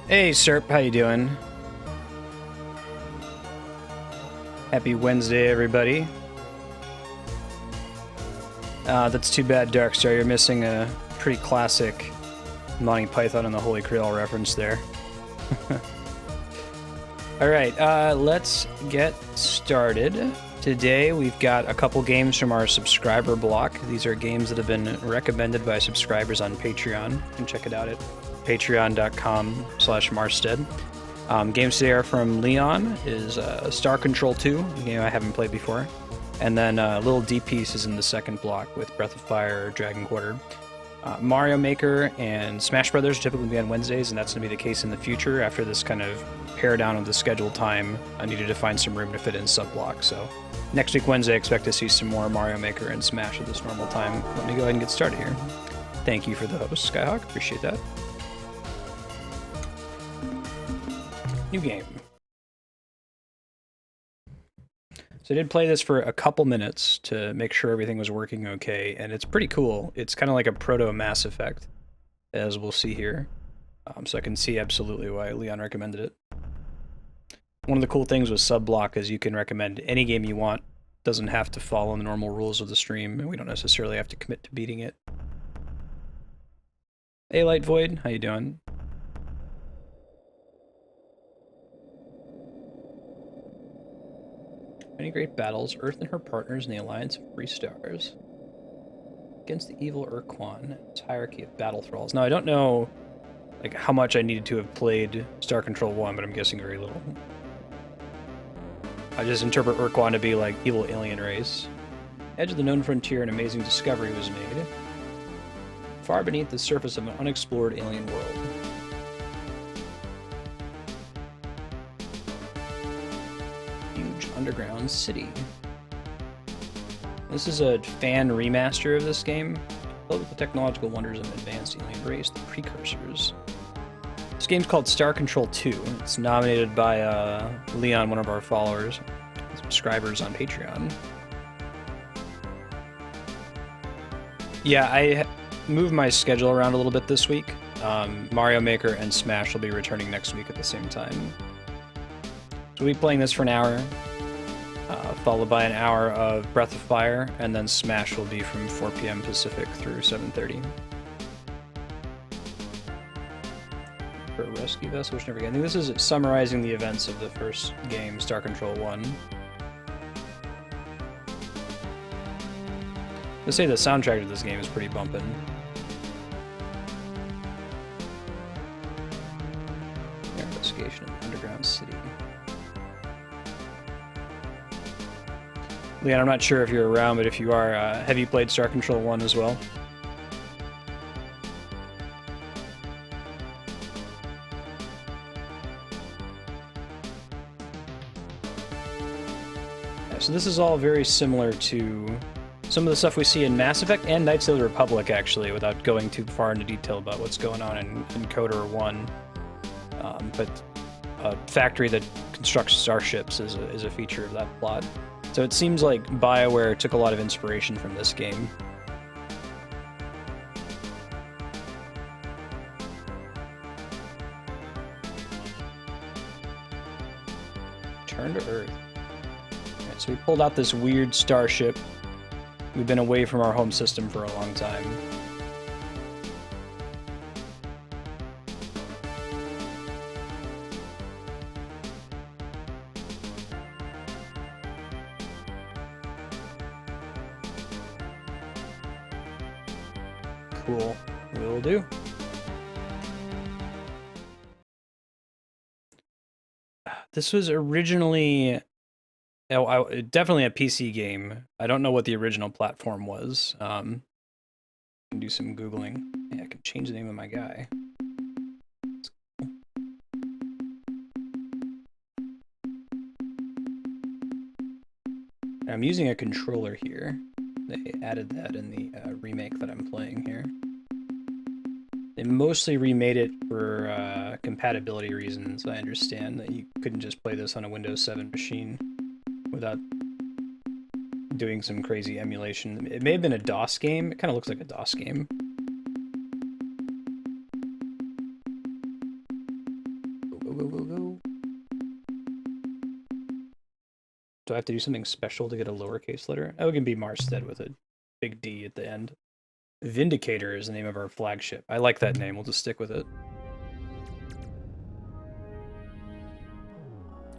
Hey, Serp, how you doing? Happy Wednesday, everybody. That's too bad, Darkstar. You're missing a pretty classic Monty Python and the Holy Grail reference there. Alright, let's get started. Today, we've got a couple games from our subscriber block. These are games that have been recommended by subscribers on Patreon. You can check it out at patreon.com/Marstead. Games today are from Leon, is Star Control 2, a game I haven't played before. And then Little D-Piece is in the second block with Breath of Fire, Dragon Quarter. Mario Maker and Smash Brothers typically be on Wednesdays, and that's going to be the case in the future. After this kind of pare down of the scheduled time, I needed to find some room to fit in sub-block. So next week, Wednesday, I expect to see some more Mario Maker and Smash at this normal time. Let me go ahead and get started here. Thank you for the host, Skyhawk. Appreciate that. New game. So I did play this for a couple minutes to make sure everything was working okay, and it's pretty cool. It's kind of like a proto-Mass Effect, as we'll see here. So I can see absolutely why Leon recommended it. One of the cool things with Subblock is you can recommend any game you want. Doesn't have to follow the normal rules of the stream, and we don't necessarily have to commit to beating it. Hey, Light Void, how you doing? Many great battles, Earth and her partners in the Alliance of Free Stars. Against the evil Urquan, its hierarchy of battle thralls. Now, I don't know like how much I needed to have played Star Control 1, but I'm guessing very little. I just interpret Urquan to be like evil alien race. Edge of the known frontier, an amazing discovery was made. Far beneath the surface of an unexplored alien world. Underground city. This is a fan remaster of this game, filled with the technological wonders of advanced alien race, the precursors. This game's called Star Control 2. It's nominated by Leon, one of our followers, subscribers on Patreon. Yeah, I moved my schedule around a little bit this week. Mario Maker and Smash will be returning next week at the same time. So we'll be playing this for an hour. Followed by an hour of Breath of Fire, and then Smash will be from 4 p.m. Pacific through 7:30. For a rescue vessel, which never again. I think this is summarizing the events of the first game, Star Control 1. Let's say the soundtrack of this game is pretty bumpin'. Investigation of the underground city. Leon, I'm not sure if you're around, but if you are, have you played Star Control 1 as well? Yeah, so this is all very similar to some of the stuff we see in Mass Effect and Knights of the Republic, actually, without going too far into detail about what's going on in KOTOR 1. But a factory that constructs starships is a feature of that plot. So it seems like BioWare took a lot of inspiration from this game. Return to Earth. Alright, so we pulled out this weird starship. We've been away from our home system for a long time. Cool. Will do. This was originally... definitely a PC game. I don't know what the original platform was. I can do some Googling. Yeah, I can change the name of my guy. I'm using a controller here. They added that in the remake that I'm playing here. They mostly remade it for compatibility reasons. I understand that you couldn't just play this on a Windows 7 machine without doing some crazy emulation. It may have been a DOS game. It kind of looks like a DOS game. Go. Do I have to do something special to get a lowercase letter? Oh, it can be Marstead with a big D at the end. Vindicator is the name of our flagship. I like that name. We'll just stick with it.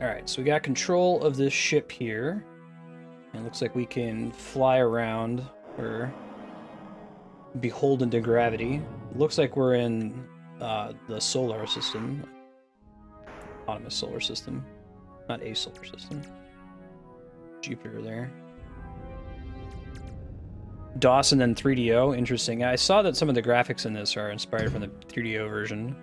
Alright, so we got control of this ship here. And it looks like we can fly around. We're beholden to gravity. It looks like we're in the solar system. Autonomous solar system. Not a solar system. Jupiter there. DOS and then 3DO, interesting. I saw that some of the graphics in this are inspired from the 3DO version.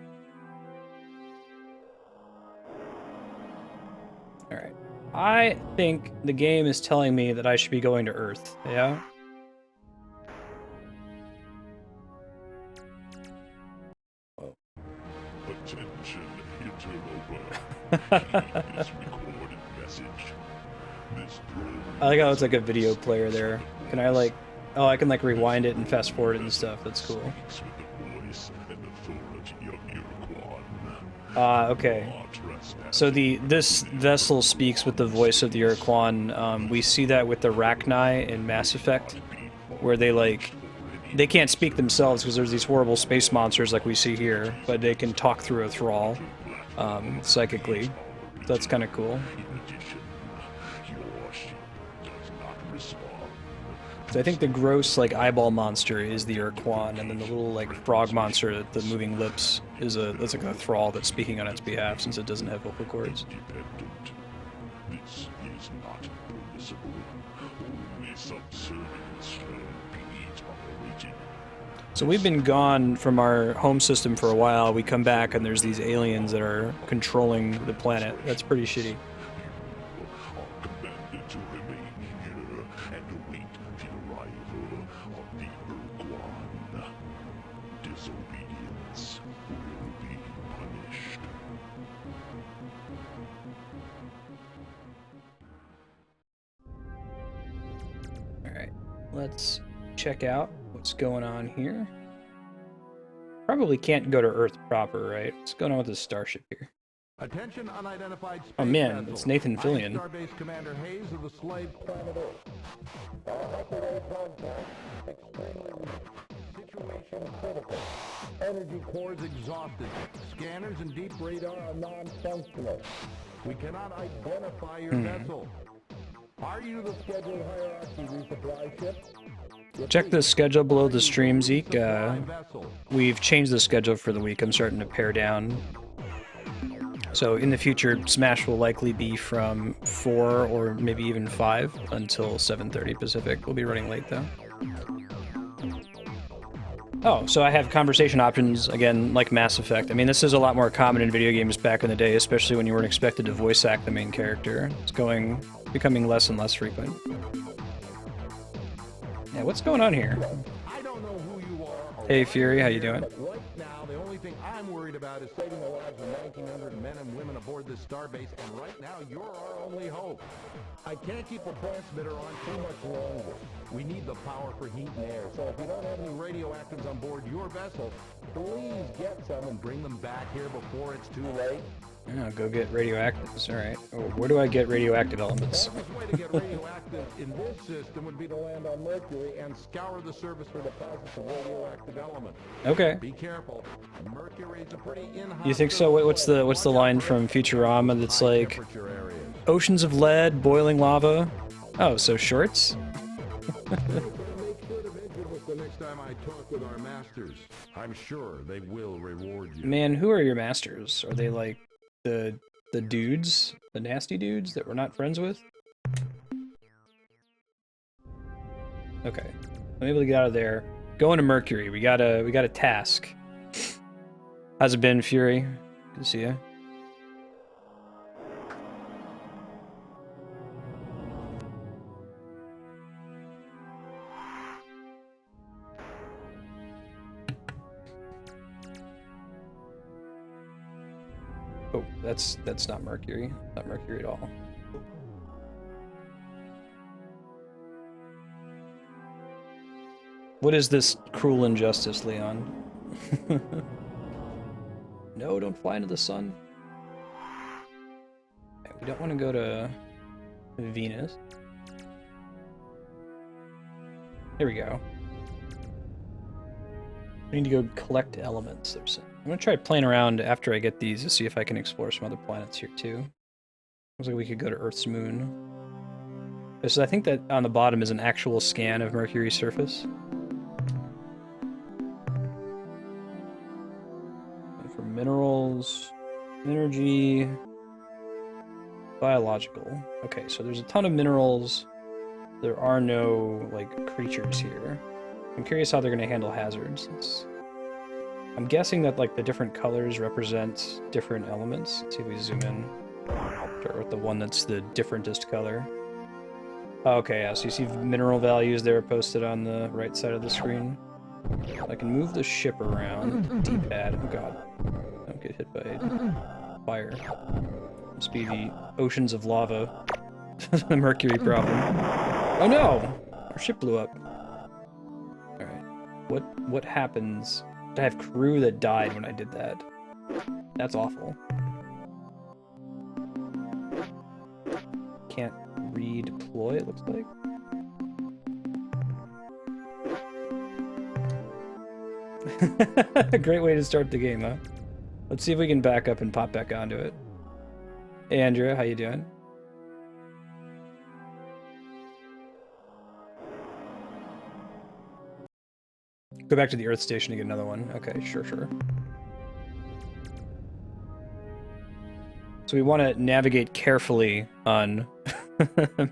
Alright. I think the game is telling me that I should be going to Earth, yeah? Whoa. Attention, interloper. This recorded message. I like how it's like a video player there. Can I like... Oh, I can like rewind it and fast forward it and stuff. That's cool. Okay. So this vessel speaks with the voice of the Urquan. We see that with the Rachni in Mass Effect, where they can't speak themselves because there's these horrible space monsters like we see here, but they can talk through a thrall, psychically. That's kind of cool. So I think the gross like eyeball monster is the Urquan, and then the little like frog monster with the moving lips is that's like a thrall that's speaking on its behalf since it doesn't have vocal cords. This is not permissible. Only subservience be tolerated. So we've been gone from our home system for a while. We come back and there's these aliens that are controlling the planet. That's pretty shitty. Let's check out what's going on here. Probably can't go to Earth proper, right? What's going on with this starship here? Attention, unidentified space Oh man, vessel. it's Nathan Fillion. Starbase Commander Hayes of the slave planet Earth. Situation critical. Energy cores exhausted. Scanners and deep radar are non-functional. We cannot identify your vessel. Are you the scheduled hierarchy resupply ship? Check the schedule below the stream, Zeke. We've changed the schedule for the week. I'm starting to pare down. So in the future, Smash will likely be from 4 or maybe even 5 until 7:30 Pacific. We'll be running late though. Oh, so I have conversation options, again, like Mass Effect. I mean, this is a lot more common in video games back in the day, especially when you weren't expected to voice act the main character. It's becoming less and less frequent. Yeah, what's going on here? I don't know who you are. Hey, Fury, how you doing? Right now, the only thing I'm worried about is saving the lives of 1,900 men and women aboard this starbase, and right now, you're our only hope. I can't keep the transmitter on too much longer. We need the power for heat and air, so if you don't have any radioactives on board your vessel, please get some and bring them back here before it's too late. Yeah, go get radioactives, alright. Oh, where do I get radioactive elements? The fastest way to get radioactive in this system would be to land on Mercury and scour the surface for deposits of radioactive elements. Okay. Be careful. Mercury's a pretty inhospitable. You think so? What's the line from Futurama that's like, oceans of lead, boiling lava? Oh, so shorts? Make sure to mention this the next time I talk with our masters. I'm sure they will reward you. Man, who are your masters? Are they like the dudes? The nasty dudes that we're not friends with? Okay. I'm able to get out of there. Going to Mercury. We got a task. How's it been, Fury? Good to see you. Oh, that's not Mercury. Not Mercury at all. What is this cruel injustice, Leon? No, don't fly into the sun. Okay, we don't want to go to Venus. Here we go. We need to go collect elements. I'm gonna try playing around after I get these to see if I can explore some other planets here too. Looks like we could go to Earth's moon. So I think that on the bottom is an actual scan of Mercury's surface. And for minerals, energy, biological. Okay, so there's a ton of minerals. There are no, like, creatures here. I'm curious how they're going to handle hazards. I'm guessing that, like, the different colors represent different elements. Let's see if we zoom in. Start with the one that's the differentest color. Oh, okay, yeah, so you see mineral values there posted on the right side of the screen. I can move the ship around. D-pad. Oh god. Don't get hit by fire. Must be the oceans of lava. The Mercury problem. Oh no! Our ship blew up. Alright. What happens? I have crew that died when I did that. That's awful. Can't redeploy, it looks like. A great way to start the game, huh? Let's see if we can back up and pop back onto it. Hey Andrea, how you doing? Go back to the Earth station to get another one. Okay, sure. So we want to navigate carefully on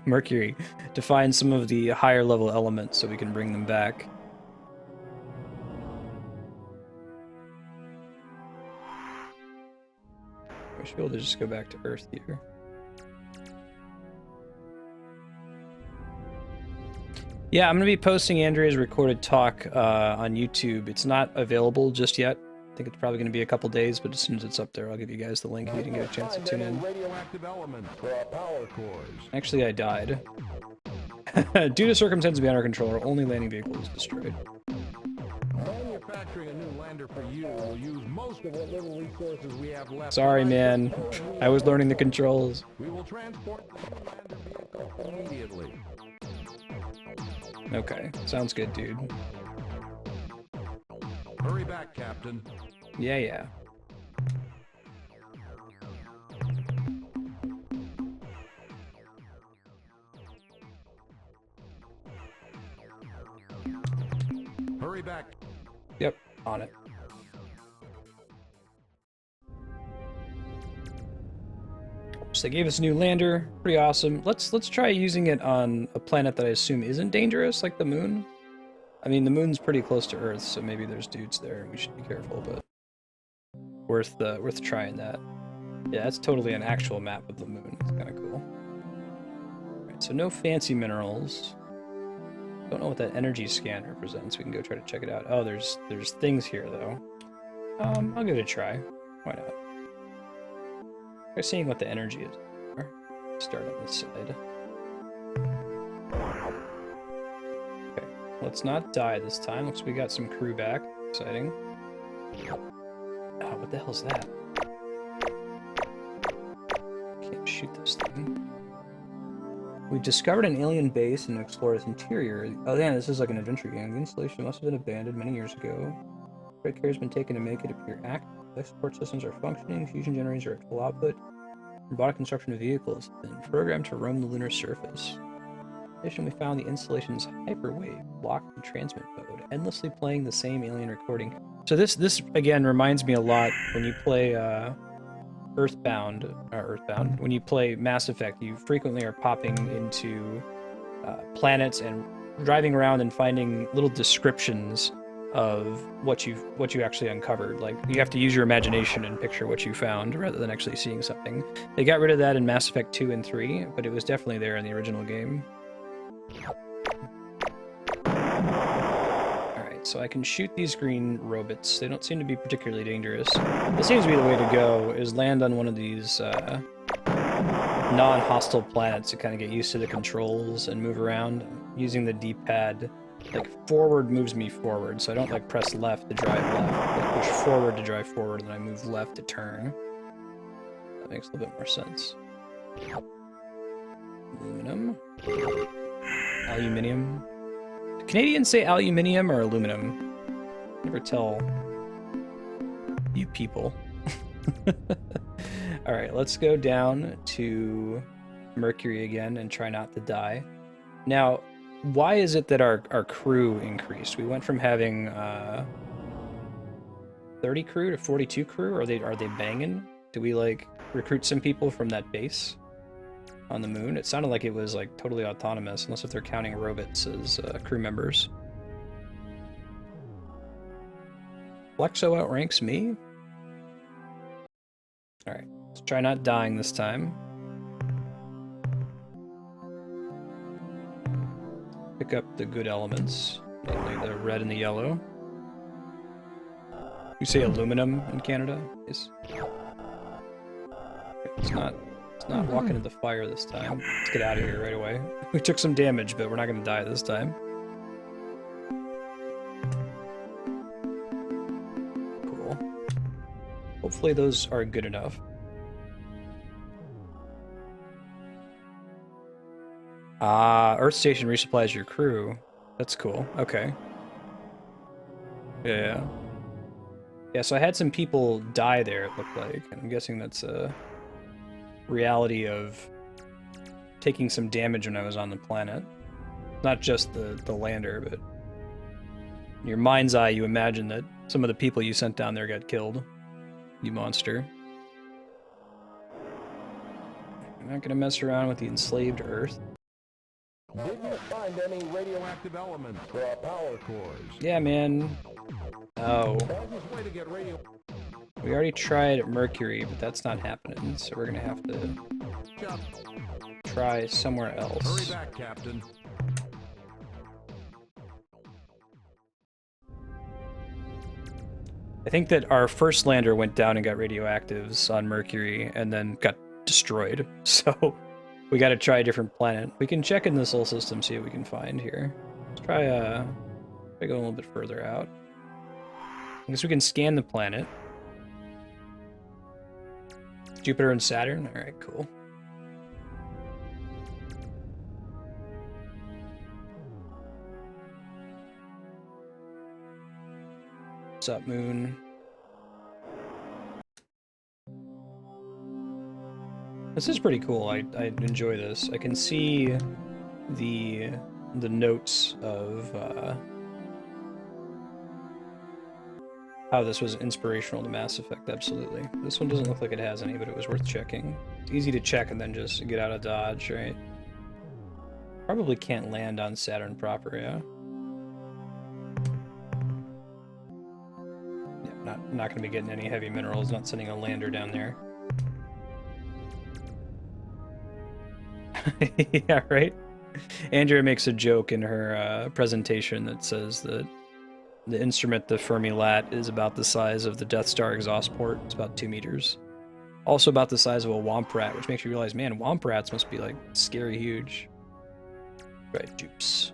Mercury to find some of the higher level elements so we can bring them back. We should be able to just go back to Earth here. Yeah, I'm going to be posting Andrea's recorded talk on YouTube. It's not available just yet. I think it's probably going to be a couple days, but as soon as it's up there, I'll give you guys the link if you didn't get a chance to tune in. Actually, I died. Due to circumstances beyond our control, our only landing vehicle was destroyed. Manufacturing a new lander for you will use most of what little resources we have left. Sorry, man. I was learning the controls. We will transport the new lander vehicle immediately. Okay, sounds good, dude. Hurry back, Captain. Yeah. Hurry back. Yep, on it. So they gave us a new lander, pretty awesome. Let's try using it on a planet that I assume isn't dangerous, like the moon. I mean, the moon's pretty close to Earth, so maybe there's dudes there, and we should be careful. But worth trying that. Yeah, that's totally an actual map of the moon. It's kind of cool. All right, so no fancy minerals. Don't know what that energy scan represents. We can go try to check it out. Oh, there's things here though. I'll give it a try. Why not? Try seeing what the energy is. Start on this side. Okay, let's not die this time. Looks like we got some crew back. Exciting. Oh, what the hell is that? Can't shoot this thing. We've discovered an alien base and explored its interior. Oh yeah, this is like an adventure game. The installation must have been abandoned many years ago. Great care has been taken to make it appear active. Life support systems are functioning, fusion generators are at full output. Robotic construction of vehicles have been programmed to roam the lunar surface. In addition, we found the installation's hyperwave, lock and transmit mode, endlessly playing the same alien recording. So this again reminds me a lot when you play Earthbound. When you play Mass Effect, you frequently are popping into planets and driving around and finding little descriptions of what you actually uncovered. Like, you have to use your imagination and picture what you found rather than actually seeing something. They got rid of that in Mass Effect 2 and 3, but it was definitely there in the original game. Alright, Alright, so I can shoot these green robots. They don't seem to be particularly dangerous. This seems to be the way to go, is land on one of these non-hostile planets to kind of get used to the controls and move around. Using the D-pad, like, forward moves me forward, so I don't, like, press left to drive left. I push forward to drive forward, and I move left to turn. That makes a little bit more sense. Aluminum. Aluminium. Do Canadians say aluminium or aluminum? Never tell you people. Alright, let's go down to Mercury again and try not to die. Now, why is it that our crew increased? We went from having 30 crew to 42 crew? Are they banging? Do we, like, recruit some people from that base on the moon? It sounded like it was, like, totally autonomous, unless if they're counting robots as crew members. Flexo outranks me? Alright, let's try not dying this time. Pick up the good elements, namely the red and the yellow. You say aluminum in Canada? Yes. It's not walking into the fire this time. Let's get out of here right away. We took some damage, but we're not going to die this time. Cool. Hopefully those are good enough. Earth Station resupplies your crew. That's cool. Okay. Yeah. Yeah, so I had some people die there, it looked like. I'm guessing that's a reality of taking some damage when I was on the planet. Not just the lander, but in your mind's eye, you imagine that some of the people you sent down there got killed. You monster. I'm not gonna mess around with the enslaved Earth. Did you find any radioactive elements for our power cores? Yeah, man. Oh. Fastest way to get radio... We already tried Mercury, but that's not happening, so we're gonna have to try somewhere else. Hurry back, Captain. I think that our first lander went down and got radioactives on Mercury, and then got destroyed, so we gotta try a different planet. We can check in the Sol system, see what we can find here. Let's try go a little bit further out. I guess we can scan the planet. Jupiter and Saturn? Alright, cool. What's up, Moon? This is pretty cool. I enjoy this. I can see the notes of how this was inspirational to Mass Effect, absolutely. This one doesn't look like it has any, but it was worth checking. It's easy to check and then just get out of Dodge, right? Probably can't land on Saturn proper, yeah? Yeah, not gonna be getting any heavy minerals, not sending a lander down there. Yeah, right? Andrea makes a joke in her presentation that says that the instrument, the Fermi-Lat, is about the size of the Death Star exhaust port. It's about 2 meters. Also about the size of a Womp Rat, which makes you realize, man, Womp Rats must be, like, scary huge. Right, dupes.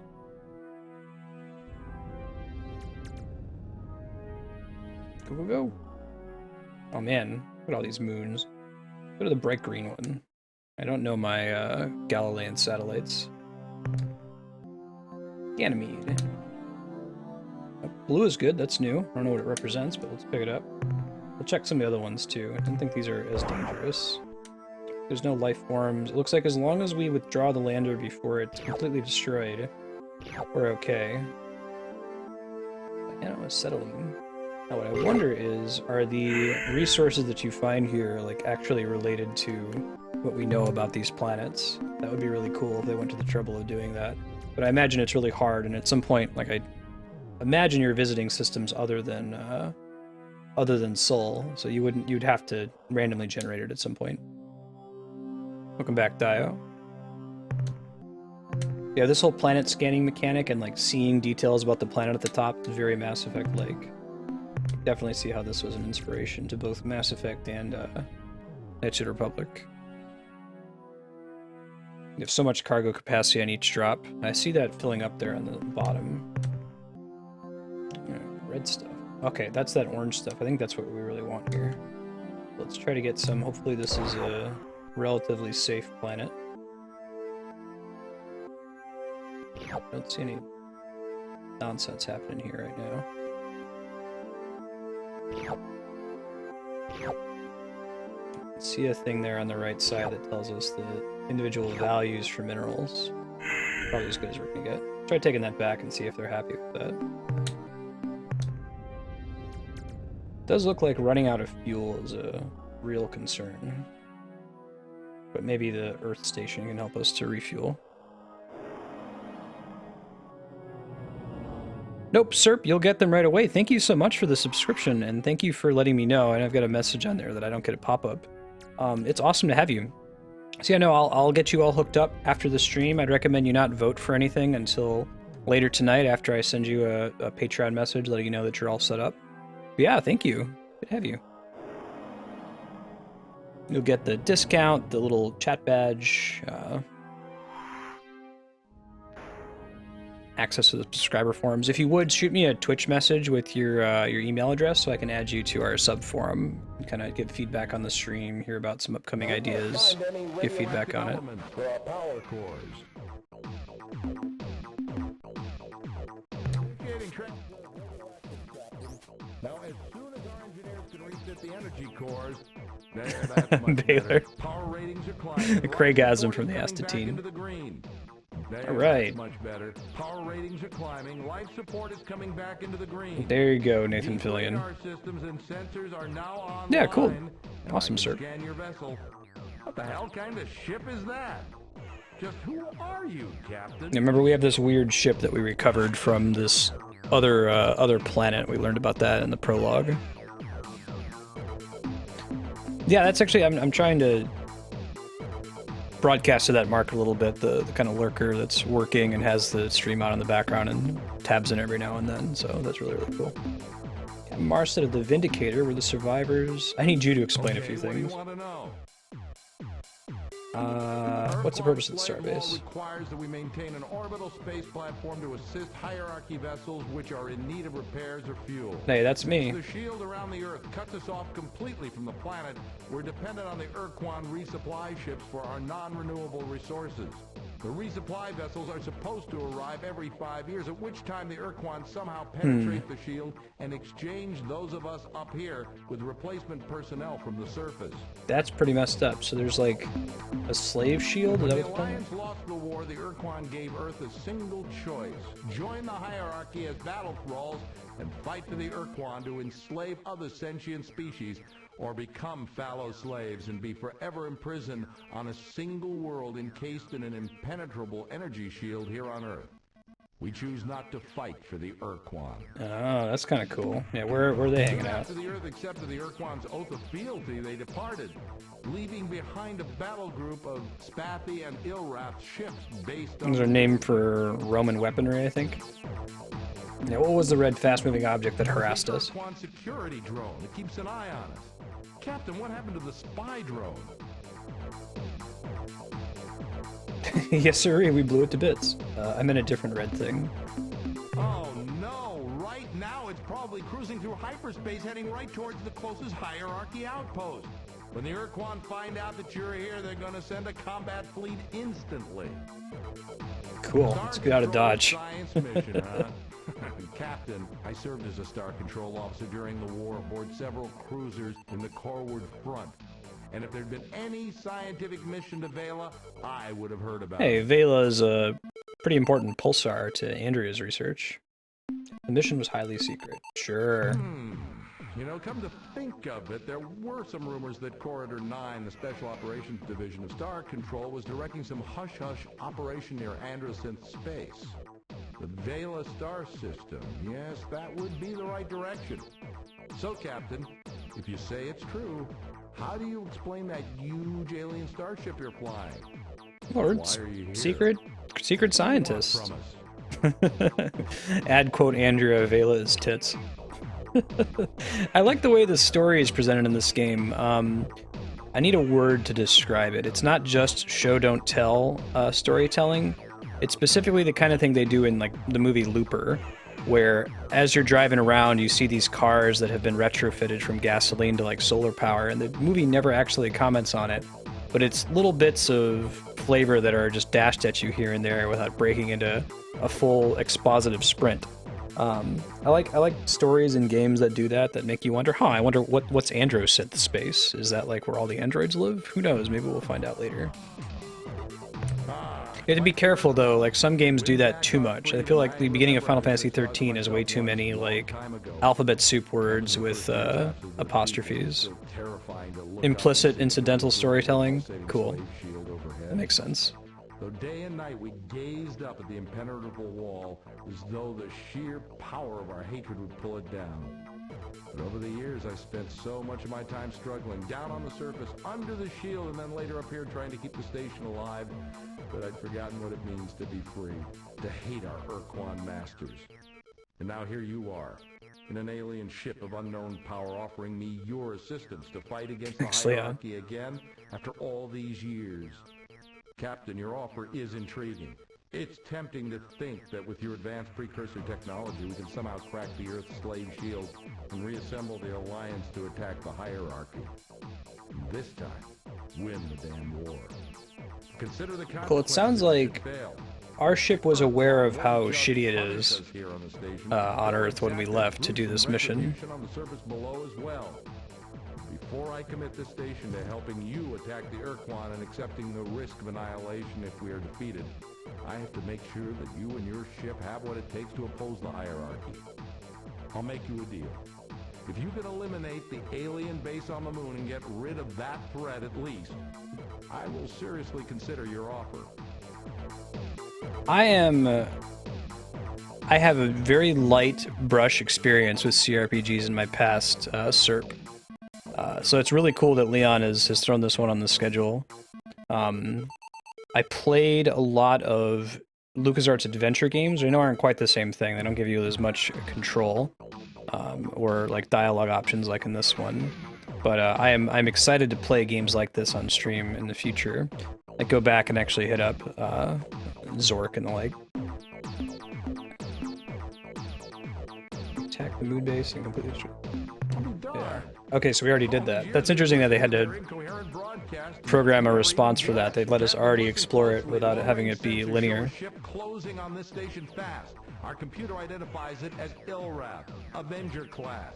Go, go, go. Oh, man. Look at all these moons. Go to the bright green one. I don't know my Galilean satellites. Ganymede. Blue is good, that's new. I don't know what it represents, but let's pick it up. We'll check some of the other ones too. I don't think these are as dangerous. There's no life forms. It looks like as long as we withdraw the lander before it's completely destroyed, we're okay. I don't want to settle them. Now what I wonder is, are the resources that you find here like actually related to what we know about these planets? That would be really cool if they went to the trouble of doing that. But I imagine it's really hard, and at some point, like, I imagine you're visiting systems other than Sol, so you'd have to randomly generate it at some point. Welcome back, Dio. Yeah, this whole planet scanning mechanic and like seeing details about the planet at the top is very Mass Effect-like. Definitely see how this was an inspiration to both Mass Effect and Knights of the Republic. You have so much cargo capacity on each drop. I see that filling up there on the bottom. Red stuff. Okay, that's that orange stuff. I think that's what we really want here. Let's try to get some. Hopefully this is a relatively safe planet. I don't see any nonsense happening here right now. See a thing there on the right side that tells us the individual values for minerals. Probably as good as we're gonna get. Try taking that back and see if they're happy with that. Does look like running out of fuel is a real concern. But maybe the Earth station can help us to refuel. Nope, Serp, you'll get them right away. Thank you so much for the subscription, and thank you for letting me know. And I've got a message on there that I don't get a pop-up. It's awesome to have you. So yeah, no, I'll get you all hooked up after the stream. I'd recommend you not vote for anything until later tonight after I send you a Patreon message letting you know that you're all set up. But yeah, thank you. Good to have you. You'll get the discount, the little chat badge, access to the subscriber forums. If you would, shoot me a Twitch message with your email address so I can add you to our sub forum and kind of give feedback on the stream, hear about some upcoming ideas, give feedback on it. Now, as soon as our engineers can reset the energy cores, that's much Baylor. better. Power ratings are climbing. The Craigasm from the Life support is coming back into Astatine. the green. All right. That's much better. Power ratings are climbing. Life support is coming back into the green. There you go, Nathan These Fillion. radar systems and sensors are now online. Yeah, cool. And Awesome, I can sir. Scan your vessel. What the hell kind of ship is that? Just who are you, Captain? Now, remember, we have this weird ship that we recovered from this other planet. We learned about that in the prologue. Yeah, that's actually, I'm trying to broadcast to that mark a little bit, the kind of lurker that's working and has the stream on in the background and tabs in every now and then, so that's really, really cool. Yeah, Marston of the Vindicator were the survivors. I need you to explain a few What do you things. want to know? What's the purpose of the Earth law starbase? requires that we maintain an orbital space platform to assist hierarchy vessels which are in need of repairs or fuel. Hey, that's me. The shield around the Earth cuts us off completely from the planet. We're dependent on the Urquan resupply ships for our non-renewable resources. The resupply vessels are supposed to arrive every 5 years, at which time the Urquan somehow penetrate the shield and exchange those of us up here with replacement personnel from the surface. That's pretty messed up. So there's like a slave shield? Is that When the what's going on? Alliance lost the war, the Urquan gave Earth a single choice. Join the hierarchy as battle thralls and fight for the Urquan to enslave other sentient species, or become fallow slaves and be forever imprisoned on a single world encased in an impenetrable energy shield here on Earth. We choose not to fight for the Urquan. Oh, that's kind of cool. Yeah, where are they hanging Soon out? after the Earth accepted the Urquan's oath of fealty, they departed, leaving behind a battle group of Spathi and Ilrath ships based on... Those are named for Roman weaponry, I think. Yeah, what was the red fast-moving object that harassed us? Urquan security drone that keeps an eye on us. Captain, what happened to the spy drone? Yes, sir, we blew it to bits. I meant a different red thing. Oh no! Right now it's probably cruising through hyperspace heading right towards the closest hierarchy outpost. When the Urquan find out that you're here, they're gonna send a combat fleet instantly. Cool, Star let's get out of Control Dodge. Science mission, huh? Captain, I served as a Star Control officer during the war aboard several cruisers in the Corward Front. And if there'd been any scientific mission to Vela, I would have heard about Hey, it. Vela is a pretty important pulsar to Andrea's research. The mission was highly secret. Sure. You know, come to think of it, there were some rumors that Corridor 9, the Special Operations Division of Star Control, was directing some hush-hush operation near Androsynth space. The Vela star system, yes, that would be the right direction. So, Captain, if you say it's true, how do you explain that huge alien starship you're flying? Lords. Why are you here? Secret? Secret scientist. From us. Add quote Andrea Vela's tits. I like the way the story is presented in this game. I need a word to describe it. It's not just show don't tell storytelling. It's specifically the kind of thing they do in like the movie Looper, where as you're driving around you see these cars that have been retrofitted from gasoline to like solar power, and the movie never actually comments on it, but it's little bits of flavor that are just dashed at you here and there without breaking into a full expositive sprint. I like stories in games that do that make you wonder, I wonder what's Androsynth space? Is that like where all the androids live? Who knows? Maybe we'll find out later. You have to be careful though, like some games do that too much. I feel like the beginning of Final Fantasy 13 has way too many like alphabet soup words with apostrophes. Implicit incidental storytelling? Cool. That makes sense. Though day and night we gazed up at the impenetrable wall as though the sheer power of our hatred would pull it down. But over the years I spent so much of my time struggling down on the surface, under the shield, and then later up here trying to keep the station alive, that I'd forgotten what it means to be free, to hate our Urquan masters. And now here you are, in an alien ship of unknown power, offering me your assistance to fight against the hierarchy again after all these years. Captain, your offer is intriguing. It's tempting to think that with your advanced precursor technology, we can somehow crack the Earth's slave shield and reassemble the Alliance to attack the hierarchy. And this time, win the damn war. Consider the consequences. Well, it sounds like our ship was aware of how shitty it is on Earth when we left to do this mission. On the surface below as well. Before I commit this station to helping you attack the Urquan and accepting the risk of annihilation if we are defeated, I have to make sure that you and your ship have what it takes to oppose the hierarchy. I'll make you a deal. If you can eliminate the alien base on the moon and get rid of that threat at least, I will seriously consider your offer. I have a very light brush experience with CRPGs in my past SERP. So it's really cool that Leon has thrown this one on the schedule. I played a lot of LucasArts adventure games. I know aren't quite the same thing. They don't give you as much control or like dialogue options like in this one. But I'm excited to play games like this on stream in the future. Like go back and actually hit up Zork and the like. Attack the moon base and completely destroy. Yeah. Okay, so we already did that. That's interesting that they had to program a response for that. They'd let us already explore it without having it be linear. Closing on this station fast. Our computer identifies it as Ilrath, Avenger class.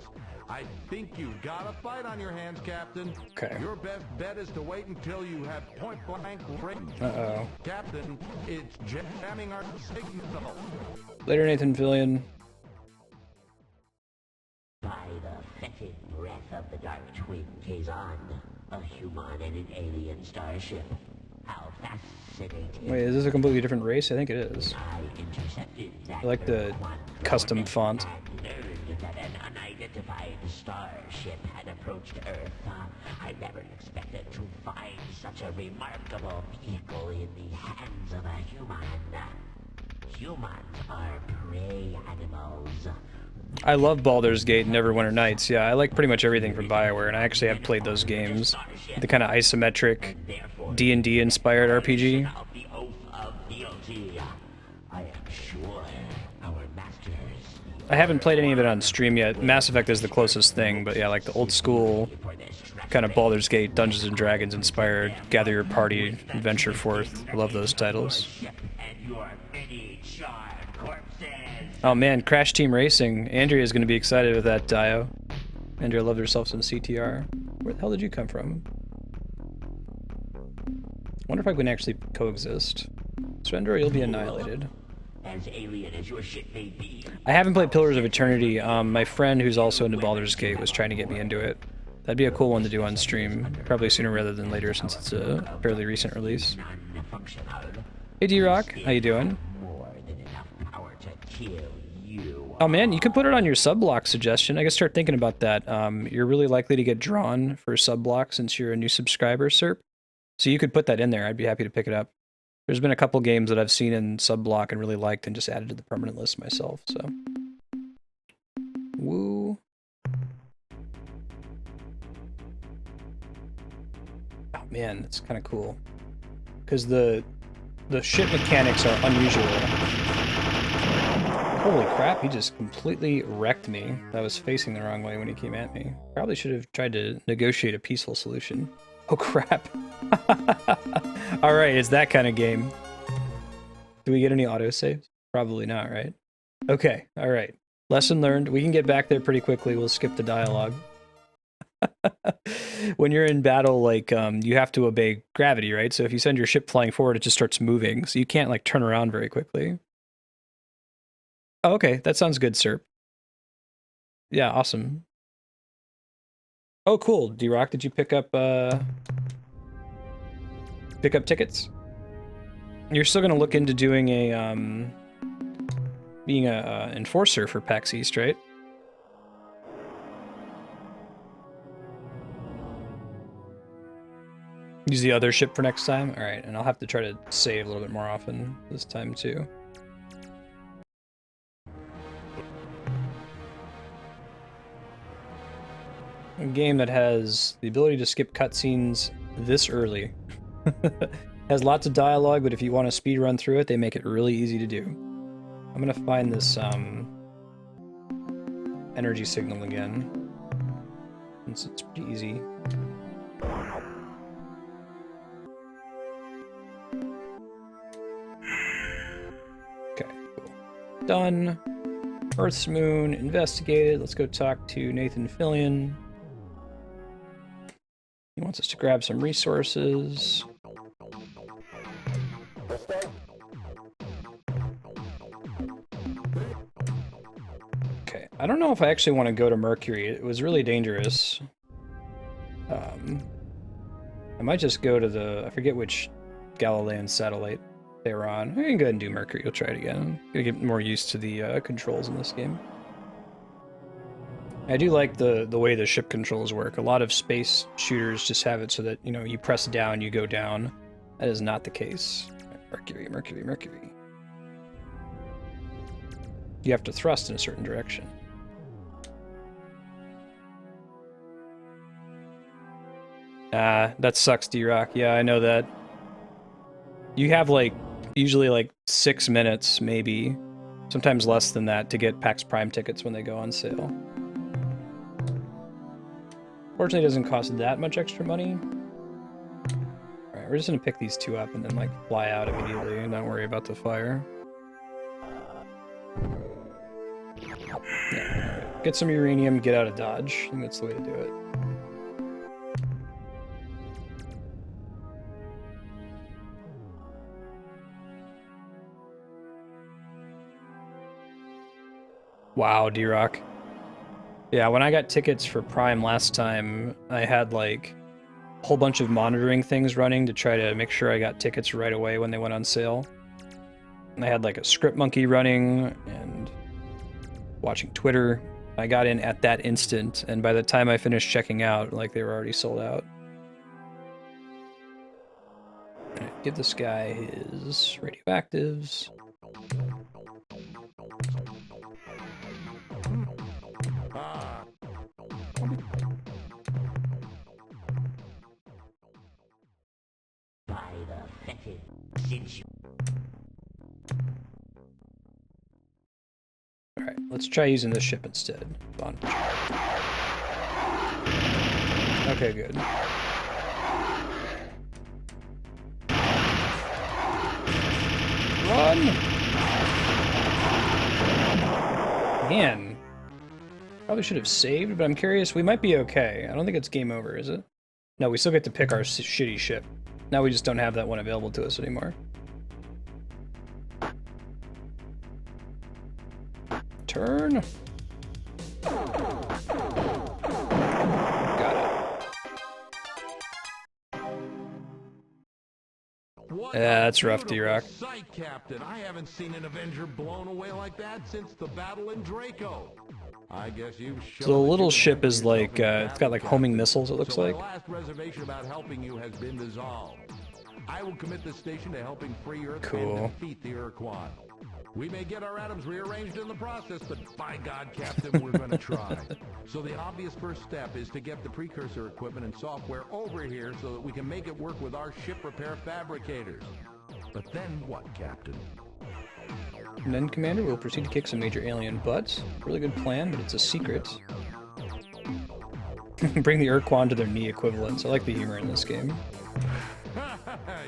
I think you've got a fight on your hands, Captain. Okay. Your best bet is to wait until you have point-blank range. Uh-oh. Captain, it's jamming our signal. Later, Nathan Fillion. By the fetid breath of the Dark Twin Kazon, a human and an alien starship. How fascinating. Wait, is this a completely different race? I think it is. I intercepted that I like the custom font. and learned that an unidentified starship had approached Earth. I never expected to find such a remarkable vehicle in the hands of a human. Humans are prey animals. I love Baldur's Gate and Neverwinter Nights. Yeah, I like pretty much everything from BioWare, and I actually have played those games. The kind of isometric D&D inspired RPG. Of the oath of fealty. I am sure our masters. I haven't played any of it on stream yet. Mass Effect is the closest thing, but yeah, like the old school kind of Baldur's Gate, Dungeons and Dragons inspired, gather your party, adventure forth. I love those titles. And your many charred corpses. Oh man, Crash Team Racing. Andrea is going to be excited with that, Dio. Andrea loved herself some CTR. Where the hell did you come from? I wonder if I can actually coexist. Surrender or you'll be annihilated. As alien as your ship may be. I haven't played Pillars of Eternity. My friend who's also into Baldur's Gate was trying to get me into it. That'd be a cool one to do on stream. Probably sooner rather than later since it's a fairly recent release. Hey D-Rock, how you doing? More than enough power to kill you. Oh man, you could put it on your sub-block suggestion. I gotta start thinking about that. You're really likely to get drawn for sub-block since you're a new subscriber, Serp. So you could put that in there. I'd be happy to pick it up. There's been a couple games that I've seen in Subblock and really liked and just added to the permanent list myself, so. Woo. Oh man, it's kind of cool. Because the ship mechanics are unusual. Holy crap, he just completely wrecked me. I was facing the wrong way when he came at me. Probably should have tried to negotiate a peaceful solution. Oh crap. Alright, it's that kind of game. Do we get any autosaves? Probably not, right? Okay, alright. Lesson learned. We can get back there pretty quickly. We'll skip the dialogue. When you're in battle, like, you have to obey gravity, right? So if you send your ship flying forward, it just starts moving. So you can't, like, turn around very quickly. Oh, okay. That sounds good, sir. Yeah, awesome. Oh, cool. D-Rock, did you pick up tickets? You're still gonna look into doing a, being a enforcer for PAX East, right? Use the other ship for next time? Alright, and I'll have to try to save a little bit more often this time, too. A game that has the ability to skip cutscenes this early. Has lots of dialogue, but if you want to speed run through it, they make it really easy to do. I'm gonna find this energy signal again, since it's pretty easy. Okay, cool. Done. Earth's moon investigated. Let's go talk to Nathan Fillion. He wants us to grab some resources. Okay, I don't know if I actually want to go to Mercury. It was really dangerous. I might just go to the, I forget which Galilean satellite they were on. I can go ahead and do Mercury. We'll try it again. I'm gonna get more used to the controls in this game. I do like the way the ship controls work. A lot of space shooters just have it so that, you know, you press down, you go down. That is not the case. Mercury, Mercury, Mercury. You have to thrust in a certain direction. That sucks, D-Rock. Yeah, I know that. You have, like, usually, like, 6 minutes, maybe. Sometimes less than that, to get PAX Prime tickets when they go on sale. Fortunately, it doesn't cost that much extra money. Alright, we're just gonna pick these two up and then, like, fly out immediately and not worry about the fire. Yeah, alright. Get some uranium, get out of Dodge. I think that's the way to do it. Wow, D-Rock. Yeah, when I got tickets for Prime last time, I had like a whole bunch of monitoring things running to try to make sure I got tickets right away when they went on sale. And I had like a script monkey running and watching Twitter. I got in at that instant, and by the time I finished checking out, like they were already sold out. Alright, give this guy his radioactives. By the fetid, since you... Alright, let's try using this ship instead. Bondage. Okay, good. Run! Man. Probably should have saved, but I'm curious. We might be okay. I don't think it's game over, is it? No, we still get to pick our shitty ship. Now we just don't have that one available to us anymore. Turn. Got it. Yeah, that's rough, D-Rock. Sight, Captain. I haven't seen an Avenger blown away like that since the battle in Draco. I guess you've shown So the that little you ship is yourself like, in it's got like homing missiles, it looks so like. my last reservation about helping you has been dissolved. I will commit this station to helping free Earth Cool. and defeat the Urquan. We may get our atoms rearranged in the process, but by God, Captain, we're going to try. So the obvious first step is to get the precursor equipment and software over here so that we can make it work with our ship repair fabricators. But then what, Captain? And then, Commander, we'll proceed to kick some major alien butts. Really good plan, but it's a secret. Bring the Urquan to their knee equivalents. I like the humor in this game.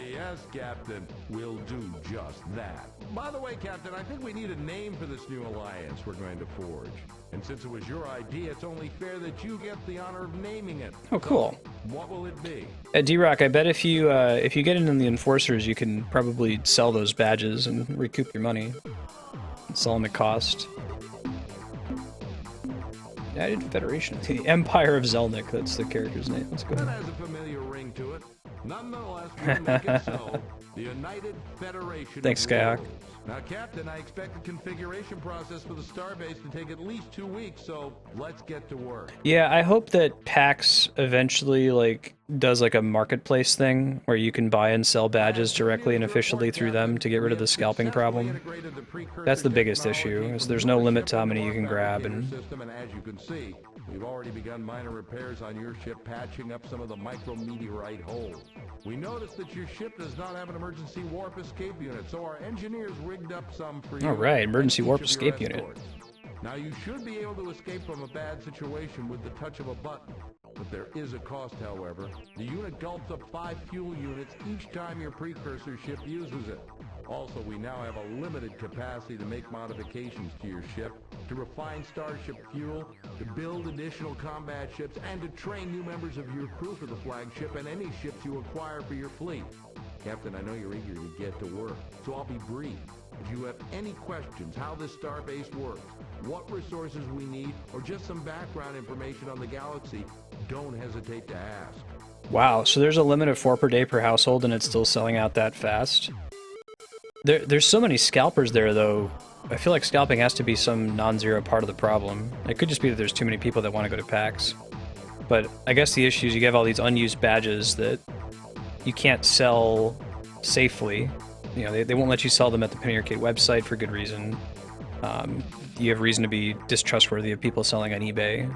Yes, Captain. We'll do just that. By the way, Captain, I think we need a name for this new alliance we're going to forge. And since it was your idea, it's only fair that you get the honor of naming it. Oh, cool. What will it be? D-Rock, I bet if you get into the Enforcers, you can probably sell those badges and recoup your money. Sell them at cost. United Federation. The Empire of Zelnick, that's the character's name. Let's go. That has a familiar ring to it. Nonetheless, we'll make it so. The United Federation. Thanks, of Skyhawk. Worlds. Now, Captain, I expect the configuration process for the starbase to take at least 2 weeks, so let's get to work. Yeah, I hope that PAX eventually does a marketplace thing where you can buy and sell badges directly and officially through them to get rid of the scalping problem. That's the biggest issue, is there's no limit to how many you can grab. And as you can see, we've already begun minor repairs on your ship, patching up some of the micrometeorite holes. We noticed that your ship does not have an emergency warp escape unit, so our engineers rigged up some for you. All right, emergency and warp each of your escape unit. escorts. Now, you should be able to escape from a bad situation with the touch of a button. But there is a cost, however. The unit gulps up 5 fuel units each time your precursor ship uses it. Also, we now have a limited capacity to make modifications to your ship, to refine Starship fuel, to build additional combat ships, and to train new members of your crew for the flagship and any ships you acquire for your fleet. Captain, I know you're eager to get to work, so I'll be brief. If you have any questions how this starbase works, what resources we need, or just some background information on the galaxy, don't hesitate to ask. wow, so there's a limit of 4 per day per household and it's still selling out that fast? There's so many scalpers there, though. I feel like scalping has to be some non-zero part of the problem. It could just be that there's too many people that want to go to PAX. But I guess the issue is you have all these unused badges that you can't sell safely. You know, they won't let you sell them at the Penny Arcade website for good reason. You have reason to be distrustworthy of people selling on eBay.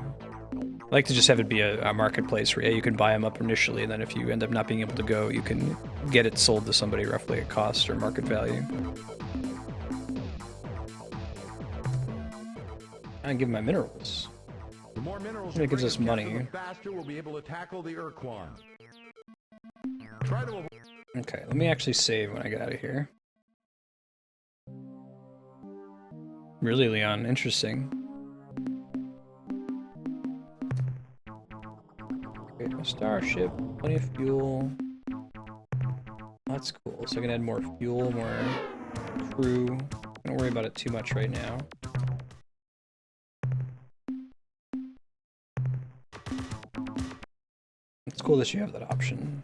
I like to just have it be a marketplace where, yeah, you can buy them up initially, and then if you end up not being able to go, you can get it sold to somebody roughly at cost or market value. And give them my minerals. The more minerals It gives us money. the faster we'll be able to tackle the Urquan. Try to avoid. Okay, let me actually save when I get out of here. Really, Leon? Interesting. Okay, my starship, plenty of fuel. That's cool. So I can add more fuel, more crew. Don't worry about it too much right now. It's cool that you have that option.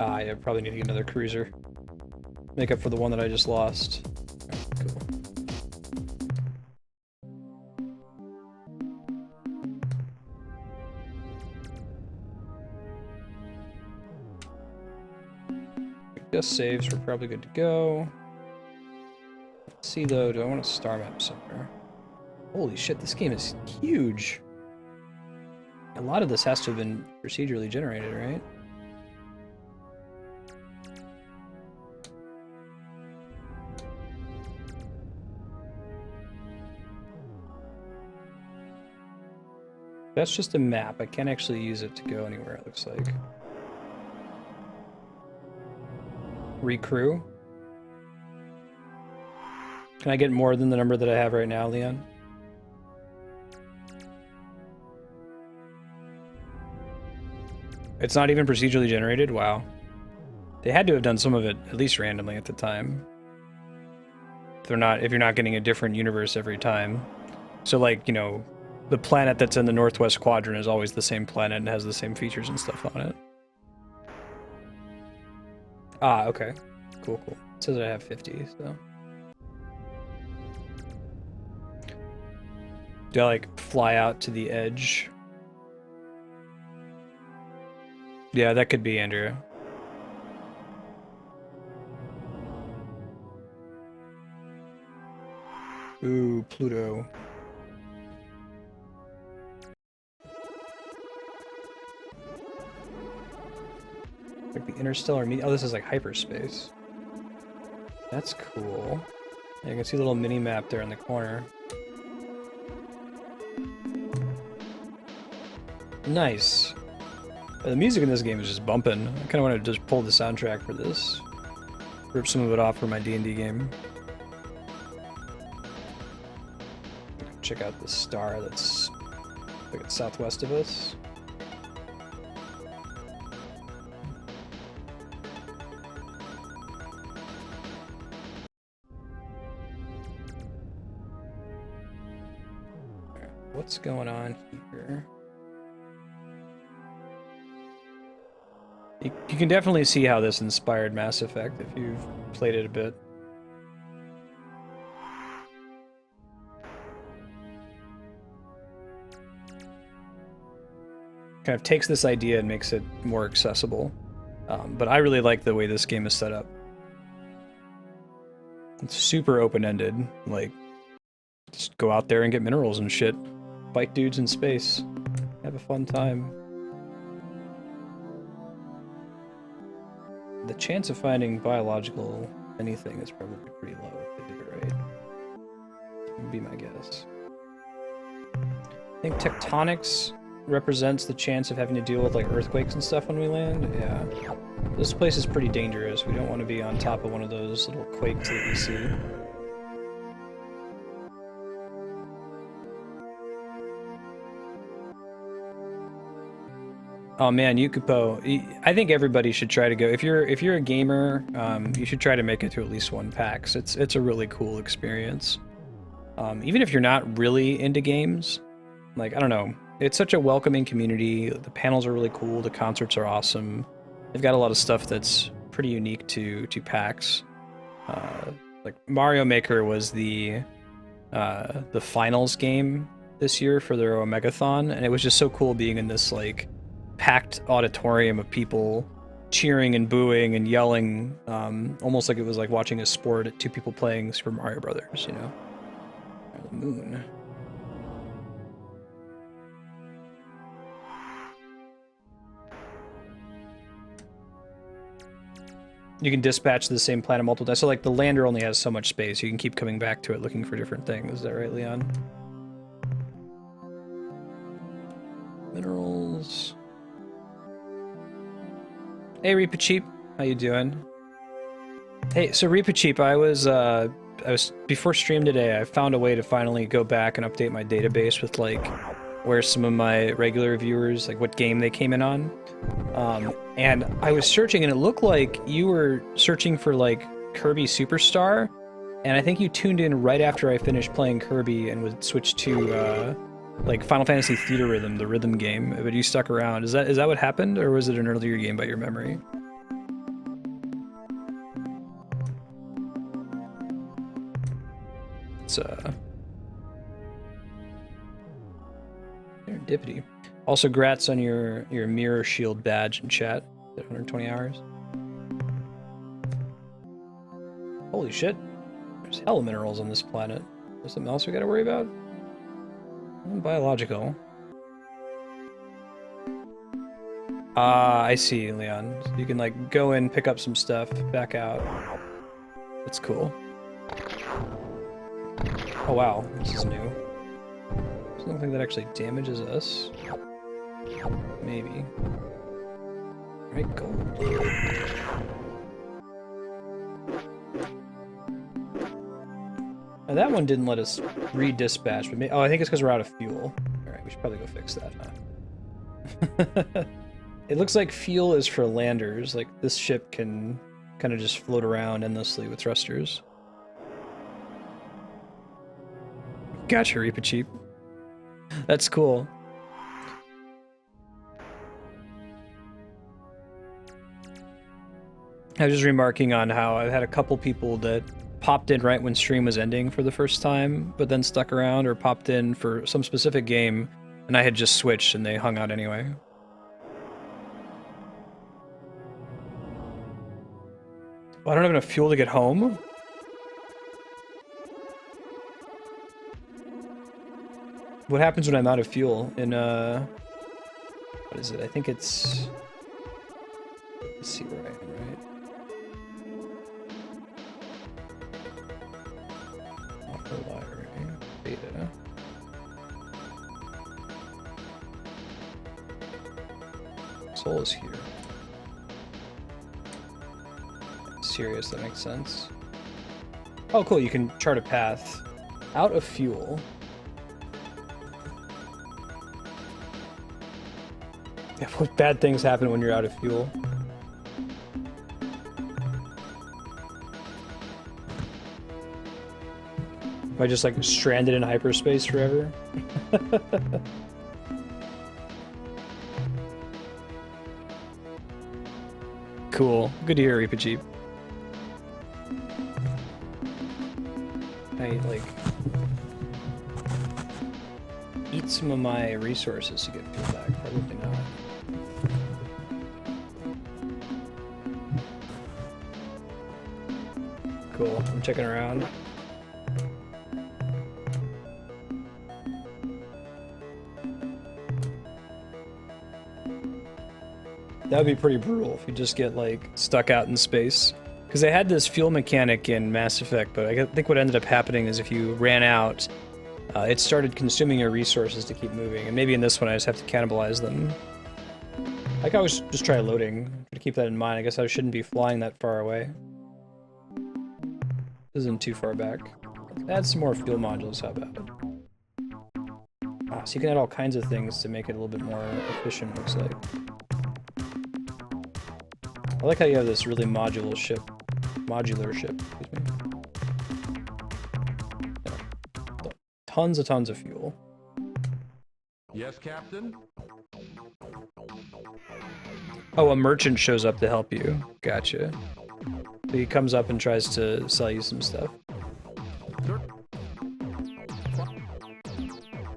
Ah, yeah, probably need to get another cruiser. Make up for the one that I just lost. Alright, cool. Just saves, we're probably good to go. Let's see though, do I want a star map somewhere? Holy shit, this game is huge. A lot of this has to have been procedurally generated, right? That's just a map. I can't actually use it to go anywhere, it looks like. Recrew. Can I get more than the number that I have right now, Leon? It's not even procedurally generated? Wow. They had to have done some of it at least randomly at the time. If you're not getting a different universe every time. So like, you know, the planet that's in the northwest quadrant is always the same planet and has the same features and stuff on it. Ah, okay. Cool, cool. It says I have 50, so. Do I like fly out to the edge? Yeah, that could be Andrea. Ooh, Pluto. Like the interstellar oh, this is like hyperspace. That's cool. Yeah, you can see a little mini map there in the corner. Nice. The music in this game is just bumping. I kind of want to just pull the soundtrack for this. Rip some of it off for my D&D game. Check out the star that's like southwest of us. What's going on here? You can definitely see how this inspired Mass Effect if you've played it a bit. Kind of takes this idea and makes it more accessible. But I really like the way this game is set up. It's super open-ended. Like, just go out there and get minerals and shit. Fight dudes in space. Have a fun time. The chance of finding biological anything is probably pretty low if they did it right. Would be my guess. I think tectonics represents the chance of having to deal with like earthquakes and stuff when we land. Yeah. This place is pretty dangerous. We don't want to be on top of one of those little quakes that we see. Oh man, Yukupo. I think everybody should try to go. If you're a gamer, you should try to make it to at least one PAX. It's a really cool experience. Even if you're not really into games, like I don't know, it's such a welcoming community. The panels are really cool. The concerts are awesome. They've got a lot of stuff that's pretty unique to PAX. Like Mario Maker was the finals game this year for their Omegathon, and it was just so cool being in this like packed auditorium of people cheering and booing and yelling, almost like it was like watching a sport at two people playing Super Mario Brothers, you know? The moon. You can dispatch the same planet multiple times. So like the lander only has so much space. You can keep coming back to it looking for different things. Is that right, Leon? Minerals. Hey, Reaper Cheap. How you doing? Hey, so Reaper Cheap, I was before stream today, I found a way to finally go back and update my database with like where some of my regular viewers, like what game they came in on. And I was searching and it looked like you were searching for like Kirby Superstar. And I think you tuned in right after I finished playing Kirby and would switch to like Final Fantasy Theatrhythm, the rhythm game, but you stuck around. Is that what happened, or was it an earlier game by your memory? It's serendipity. Also, grats on your Mirror Shield badge in chat. 120 hours. Holy shit! There's hella minerals on this planet. There's something else we gotta worry about? Biological. I see, Leon. So you can like go in, pick up some stuff, back out. That's cool. Oh wow, this is new. Something that actually damages us. Maybe. Right, gold. Now that one didn't let us re-dispatch, but oh, I think it's because we're out of fuel. Alright, we should probably go fix that, huh? It looks like fuel is for landers, like this ship can kind of just float around endlessly with thrusters. Gotcha, Reaper Cheap. That's cool. I was just remarking on how I've had a couple people that popped in right when stream was ending for the first time, but then stuck around, or popped in for some specific game, and I had just switched and they hung out anyway. Oh, I don't have enough fuel to get home? What happens when I'm out of fuel in, what is it? I think it's... Let's see where I am, right? Upper library, beta. Soul is here. Serious, that makes sense. Oh, cool, you can chart a path. Out of fuel. Yeah, what bad things happen when you're out of fuel? Am I just like stranded in hyperspace forever? Cool. Good to hear, Reaper Jeep. I like eat some of my resources to get fuel back. Probably not. Cool. I'm checking around. That would be pretty brutal if you just get like stuck out in space. Because they had this fuel mechanic in Mass Effect, but I think what ended up happening is if you ran out, it started consuming your resources to keep moving. And maybe in this one I just have to cannibalize them. I can always just try loading to keep that in mind. I guess I shouldn't be flying that far away. This isn't too far back. Let's add some more fuel modules, how about it? Ah, so you can add all kinds of things to make it a little bit more efficient, looks like. I like how you have this really modular ship. Excuse me. Yeah. Tons of fuel. Yes, Captain? Oh, a merchant shows up to help you. Gotcha. So he comes up and tries to sell you some stuff. Sir?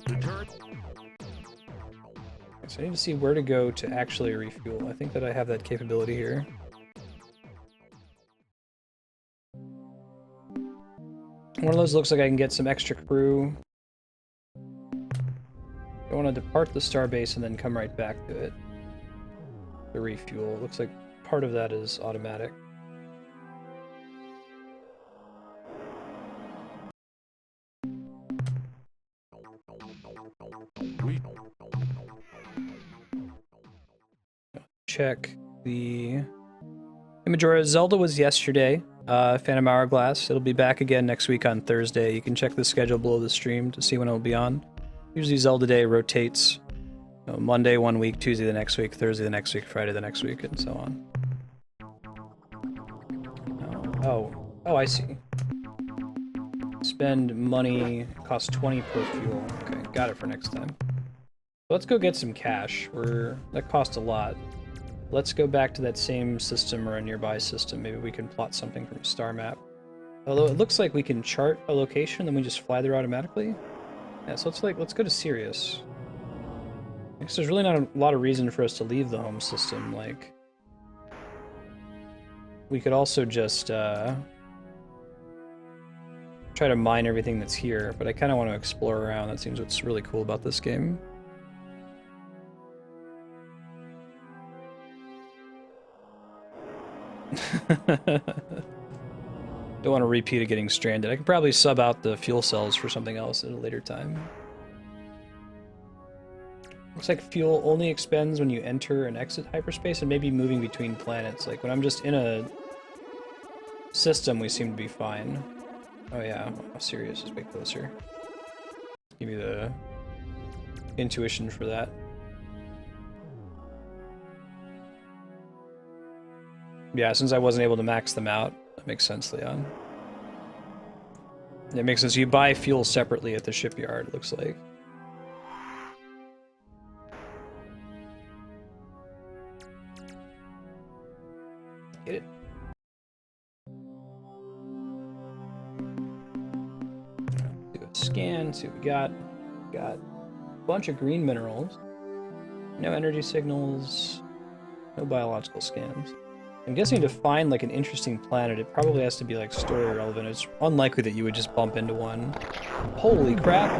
Return. So I need to see where to go to actually refuel. I think that I have that capability here. One of those looks like I can get some extra crew. I want to depart the starbase and then come right back to it. The refuel. It looks like part of that is automatic. Check the Majora. Zelda was yesterday. Phantom Hourglass. It'll be back again next week on Thursday. You can check the schedule below the stream to see when it'll be on. Usually Zelda Day rotates. You know, Monday 1 week, Tuesday the next week, Thursday the next week, Friday the next week, and so on. Oh, I see. Spend money, cost 20 per fuel. Okay, got it for next time. Let's go get some cash. That cost a lot. Let's go back to that same system or a nearby system. Maybe we can plot something from a star map. Although it looks like we can chart a location, then we just fly there automatically. Yeah, so let's go to Sirius. Because there's really not a lot of reason for us to leave the home system. Like, we could also just try to mine everything that's here, but I kind of want to explore around. That seems what's really cool about this game. Don't want to repeat of getting stranded. I can probably sub out the fuel cells for something else at a later time. Looks like fuel only expends when you enter and exit hyperspace and maybe moving between planets. Like when I'm just in a system, we seem to be fine. Oh yeah, Sirius is way closer. Give me the intuition for that. Yeah, since I wasn't able to max them out, that makes sense, Leon. It makes sense. You buy fuel separately at the shipyard, it looks like. Get it. Do a scan, see what we got. Got a bunch of green minerals. No energy signals. No biological scans. I'm guessing to find like an interesting planet, it probably has to be like story relevant. It's unlikely that you would just bump into one. Holy crap!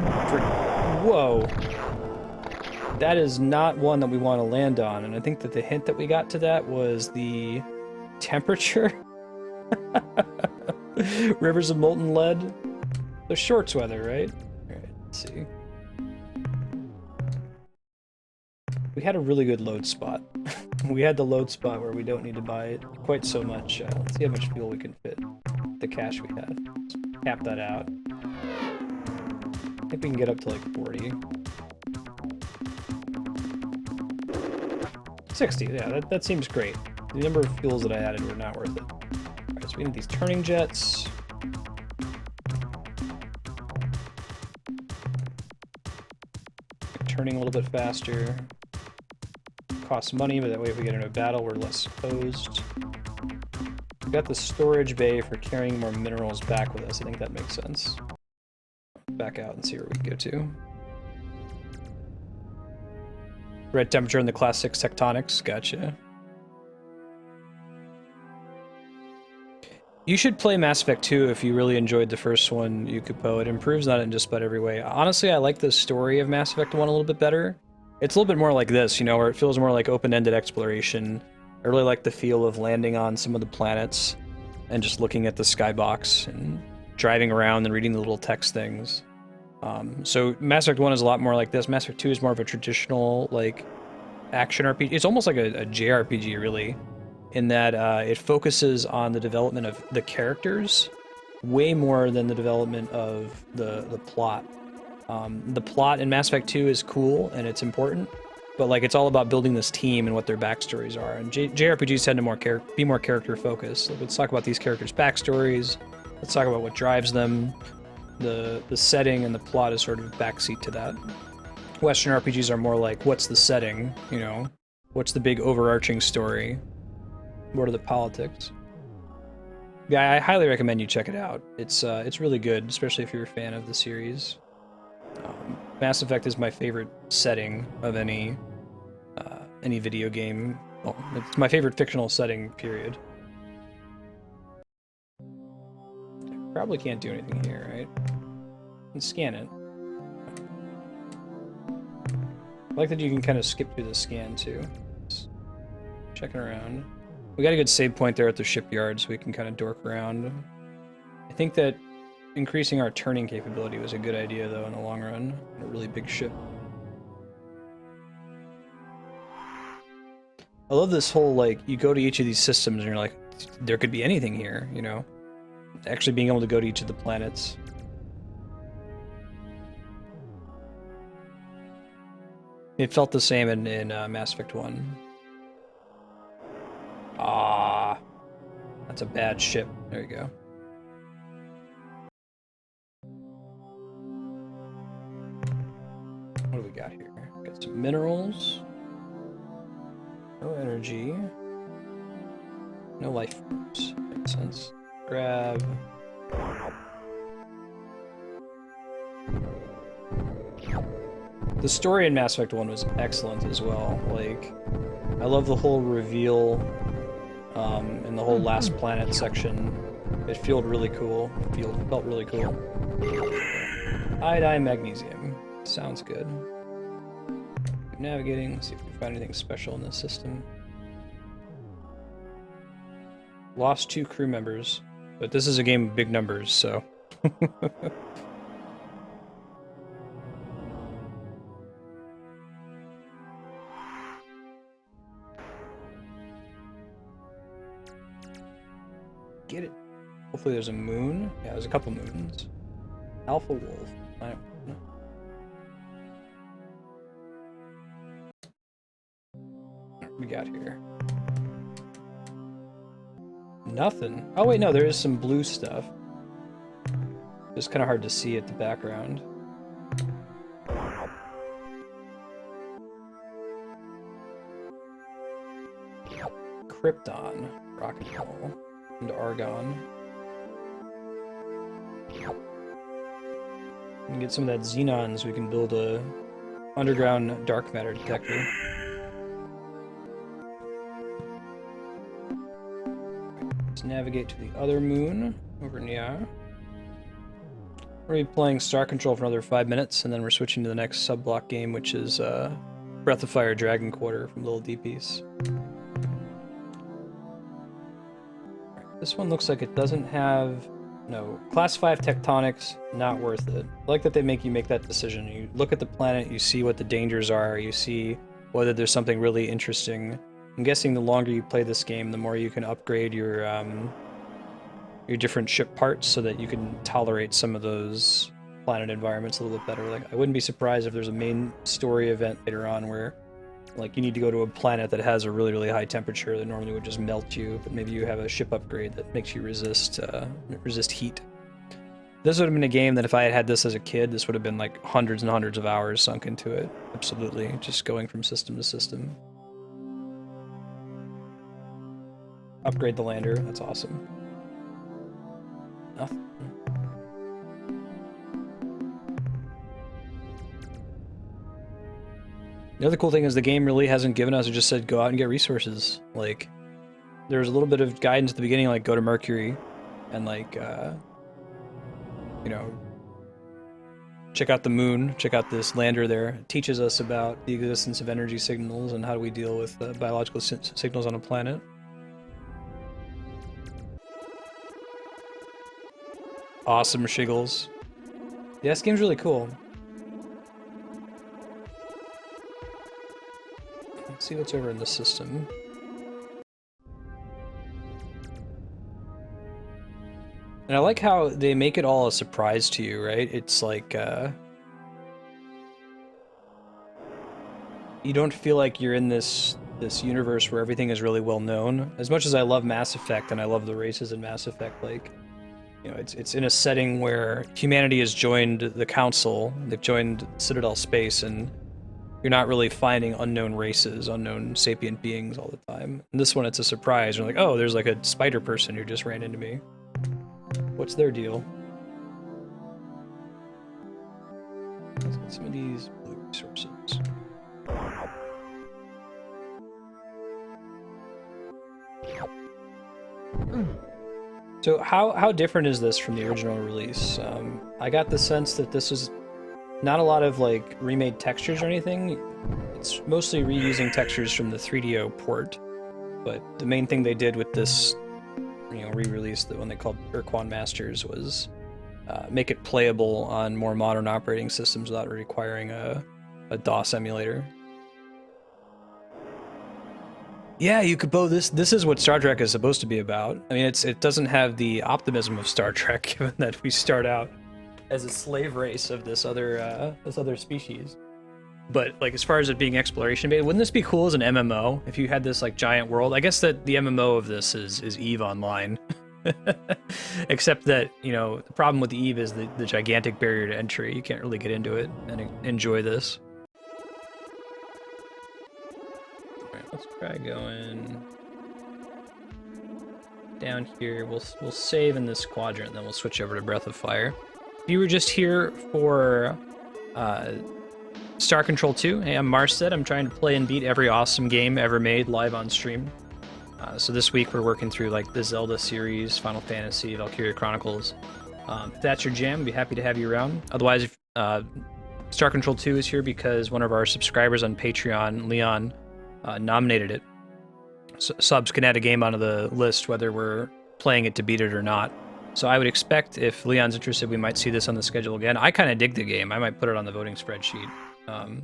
Whoa! That is not one that we want to land on, and I think that the hint that we got to that was the temperature. Rivers of molten lead. The shorts weather, right? Alright, let's see. We had a really good load spot. We had the load spot where we don't need to buy it quite so much. Let's see how much fuel we can fit. The cash we had. Let's cap that out. I think we can get up to like 40. 60, yeah, that seems great. The number of fuels that I added were not worth it. Alright, so we need these turning jets. Turning a little bit faster. Costs money, but that way if we get into a battle, we're less exposed. We've got the storage bay for carrying more minerals back with us. I think that makes sense. Back out and see where we can go to. Red temperature in the class 6 tectonics. Gotcha. You should play Mass Effect 2 if you really enjoyed the first one, Yukupo. It improves on it in just about every way. Honestly, I like the story of Mass Effect 1 a little bit better. It's a little bit more like this, you know, where it feels more like open-ended exploration. I really like the feel of landing on some of the planets and just looking at the skybox and driving around and reading the little text things. So Mass Effect 1 is a lot more like this. Mass Effect 2 is more of a traditional, like, action RPG. It's almost like a JRPG, really, in that it focuses on the development of the characters way more than the development of the plot. The plot in Mass Effect 2 is cool and it's important, but like it's all about building this team and what their backstories are. And JRPGs tend to be more character focused. Let's talk about these characters' backstories. Let's talk about what drives them. The setting and the plot is sort of backseat to that. Western RPGs are more like, what's the setting? You know, what's the big overarching story? What are the politics? Yeah, I highly recommend you check it out. It's really good, especially if you're a fan of the series. Mass Effect is my favorite setting of any video game. Well, it's my favorite fictional setting, period. Probably can't do anything here, right? And scan it. I like that you can kind of skip through the scan too. Just checking around. We got a good save point there at the shipyard, so we can kind of dork around. I think that increasing our turning capability was a good idea, though, in the long run. A really big ship. I love this whole, like, you go to each of these systems and you're like, there could be anything here, you know? Actually being able to go to each of the planets. It felt the same in Mass Effect 1. Ah, that's a bad ship. There you go. What do we got here? Got some minerals. No energy. No life forms. Makes sense. Grab. The story in Mass Effect 1 was excellent as well. Like, I love the whole reveal in the whole last planet section. It felt really cool. Felt really cool. Iodine magnesium. Sounds good. Keep navigating. Let's see if we can find anything special in this system. Lost 2 crew members. But this is a game of big numbers, so... Get it. Hopefully there's a moon. Yeah, there's a couple moons. Alpha Wolf. I don't know. What we got here? Nothing. Oh wait, no, there is some blue stuff. It's kind of hard to see at the background. Krypton. Rocket Ball. And Argon. And get some of that xenon so we can build a underground dark matter detector. navigate to the other moon over near. We're going to be playing Star Control for another 5 minutes, and then we're switching to the next sub-block game, which is Breath of Fire Dragon Quarter from Little D-Piece. This one looks like it doesn't have... No, Class 5 tectonics, not worth it. I like that they make you make that decision. You look at the planet, you see what the dangers are, you see whether there's something really interesting. I'm guessing the longer you play this game, the more you can upgrade your different ship parts so that you can tolerate some of those planet environments a little bit better. Like, I wouldn't be surprised if there's a main story event later on where, like, you need to go to a planet that has a really, really high temperature that normally would just melt you, but maybe you have a ship upgrade that makes you resist heat. This would have been a game that if I had had this as a kid, this would have been like hundreds and hundreds of hours sunk into it. Absolutely, just going from system to system. Upgrade the lander, that's awesome. Nothing. The other cool thing is the game really hasn't given us, it just said go out and get resources. Like, there's a little bit of guidance at the beginning, like go to Mercury and like, you know, check out the moon, check out this lander there. It teaches us about the existence of energy signals and how do we deal with biological signals on a planet. Awesome shiggles. Yeah, this game's really cool. Let's see what's over in the system. And I like how they make it all a surprise to you, right? It's like, you don't feel like you're in this universe where everything is really well known. As much as I love Mass Effect and I love the races in Mass Effect, like, you know, it's in a setting where humanity has joined the Council, they've joined Citadel Space, and you're not really finding unknown races, unknown sapient beings all the time. In this one, it's a surprise. You're like, oh, there's like a spider person who just ran into me. What's their deal? Let's get some of these blue resources. So how different is this from the original release? I got the sense that this is not a lot of like remade textures or anything. It's mostly reusing textures from the 3DO port. But the main thing they did with this, you know, re-release, the one they called Urquan Masters, was make it playable on more modern operating systems without requiring a DOS emulator. Yeah, Yukubo, this is what Star Trek is supposed to be about. I mean, it doesn't have the optimism of Star Trek, given that we start out as a slave race of this other species. But like, as far as it being exploration based, wouldn't this be cool as an MMO if you had this like giant world? I guess that the MMO of this is EVE Online, except that, you know, the problem with EVE is the gigantic barrier to entry. You can't really get into it and enjoy this. Let's try going down here. We'll save in this quadrant, then we'll switch over to Breath of Fire. If you were just here for Star Control 2, hey, I'm Marstead. I'm trying to play and beat every awesome game ever made live on stream. So this week we're working through like the Zelda series, Final Fantasy, Valkyria Chronicles. If that's your jam, I'd be happy to have you around. Otherwise, if Star Control 2 is here because one of our subscribers on Patreon, Leon, nominated it. Subs can add a game onto the list whether we're playing it to beat it or not. So I would expect if Leon's interested, we might see this on the schedule again. I kind of dig the game. I might put it on the voting spreadsheet. I'd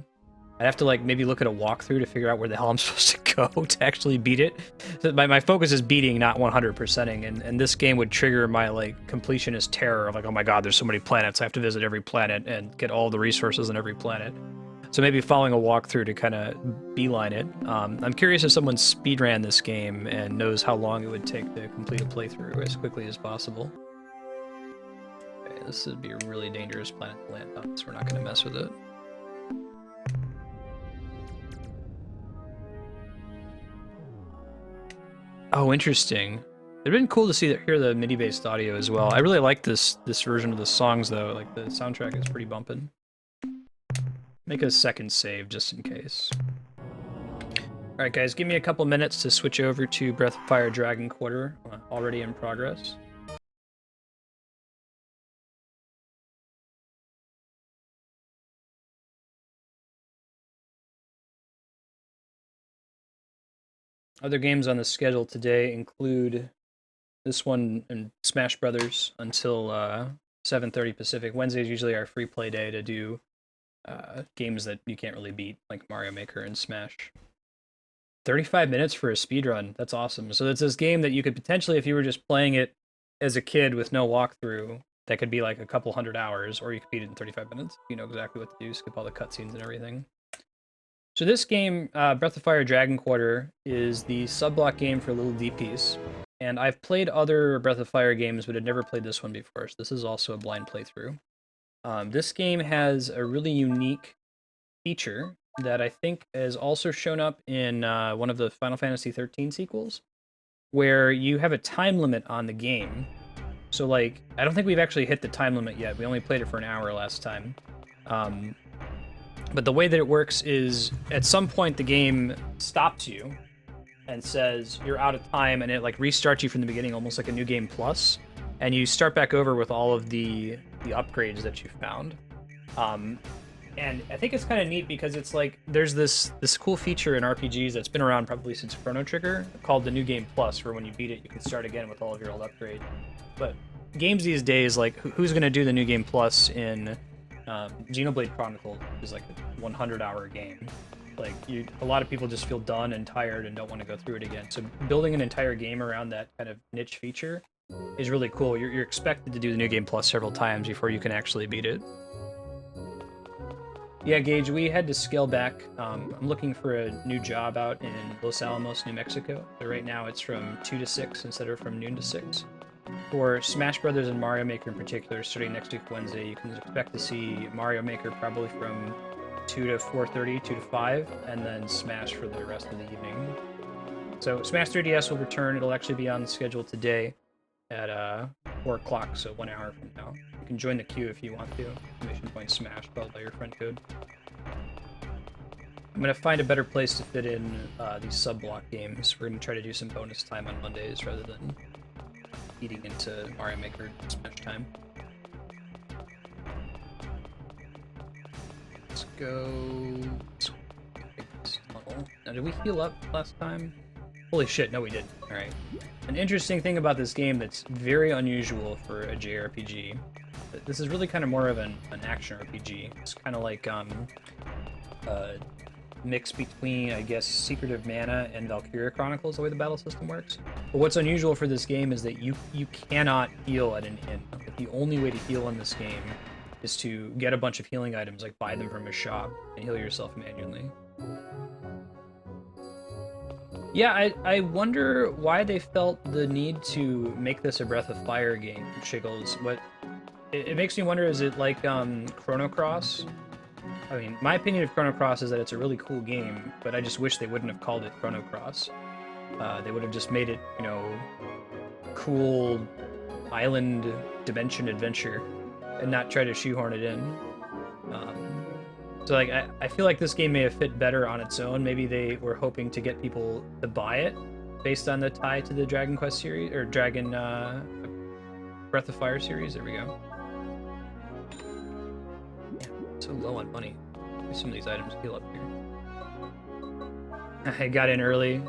have to like maybe look at a walkthrough to figure out where the hell I'm supposed to go to actually beat it. So my focus is beating, not 100%ing, and this game would trigger my like completionist terror of like, oh my god, there's so many planets. I have to visit every planet and get all the resources on every planet. So maybe following a walkthrough to kind of beeline it. I'm curious if someone speedran this game and knows how long it would take to complete a playthrough as quickly as possible. Okay, this would be a really dangerous planet to land on, so we're not going to mess with it. Oh, interesting. It'd been cool to hear the MIDI-based audio as well. I really like this version of the songs though. Like the soundtrack is pretty bumpin'. Make a second save just in case. All right, guys, give me a couple minutes to switch over to Breath of Fire Dragon Quarter, already in progress. Other games on the schedule today include this one and Smash Brothers until 7:30 Pacific. Wednesday is usually our free play day to do games that you can't really beat, like Mario Maker and Smash. 35 minutes for a speedrun. That's awesome. So it's this game that you could potentially, if you were just playing it as a kid with no walkthrough, that could be like a couple 100 hours, or you could beat it in 35 minutes. You know exactly what to do, skip all the cutscenes and everything. So this game, Breath of Fire Dragon Quarter, is the sub-block game for Little D-Piece. And I've played other Breath of Fire games, but had never played this one before, so this is also a blind playthrough. This game has a really unique feature that I think has also shown up in one of the Final Fantasy XIII sequels, where you have a time limit on the game. So, like, I don't think we've actually hit the time limit yet. We only played it for an hour last time. But the way that it works is, at some point, the game stops you and says you're out of time, and it, like, restarts you from the beginning, almost like a New Game Plus. And you start back over with all of the upgrades that you found. And I think it's kind of neat because it's like there's this cool feature in RPGs that's been around probably since Chrono Trigger called the New Game Plus, where when you beat it, you can start again with all of your old upgrades. But games these days, like, who's going to do the New Game Plus in Xenoblade Chronicles, which is like a 100-hour game? Like, a lot of people just feel done and tired and don't want to go through it again. So building an entire game around that kind of niche feature is really cool. You're expected to do the New Game Plus several times before you can actually beat it. Yeah, Gage, we had to scale back. I'm looking for a new job out in Los Alamos, New Mexico. But right now it's from 2 to 6 instead of from noon to 6. For Smash Brothers and Mario Maker in particular, starting next week Wednesday, you can expect to see Mario Maker probably from 2 to 4:30, 2 to 5, and then Smash for the rest of the evening. So Smash 3DS will return. It'll actually be on the schedule today at 4 o'clock, so 1 hour from now. You can join the queue if you want to. Exclamation point Smash, followed by your friend code. I'm going to find a better place to fit in these sub-block games. We're going to try to do some bonus time on Mondays rather than eating into Mario Maker Smash time. Let's go. Now, did we heal up last time? Holy shit, no we didn't. Alright. An interesting thing about this game that's very unusual for a JRPG, this is really kind of more of an action RPG. It's kind of like a mix between, I guess, Secret of Mana and Valkyria Chronicles, the way the battle system works. But what's unusual for this game is that you cannot heal at an inn. The only way to heal in this game is to get a bunch of healing items, like buy them from a shop, and heal yourself manually. Yeah, I wonder why they felt the need to make this a Breath of Fire game, Shiggles. It makes me wonder, is it like Chrono Cross? I mean, my opinion of Chrono Cross is that it's a really cool game, but I just wish they wouldn't have called it Chrono Cross. They would have just made it, you know, cool island dimension adventure and not try to shoehorn it in. So, like, I feel like this game may have fit better on its own. Maybe they were hoping to get people to buy it based on the tie to the Dragon Quest series, or Dragon Breath of Fire series. There we go. Yeah, so low on money. Maybe some of these items heal up here. I got in early.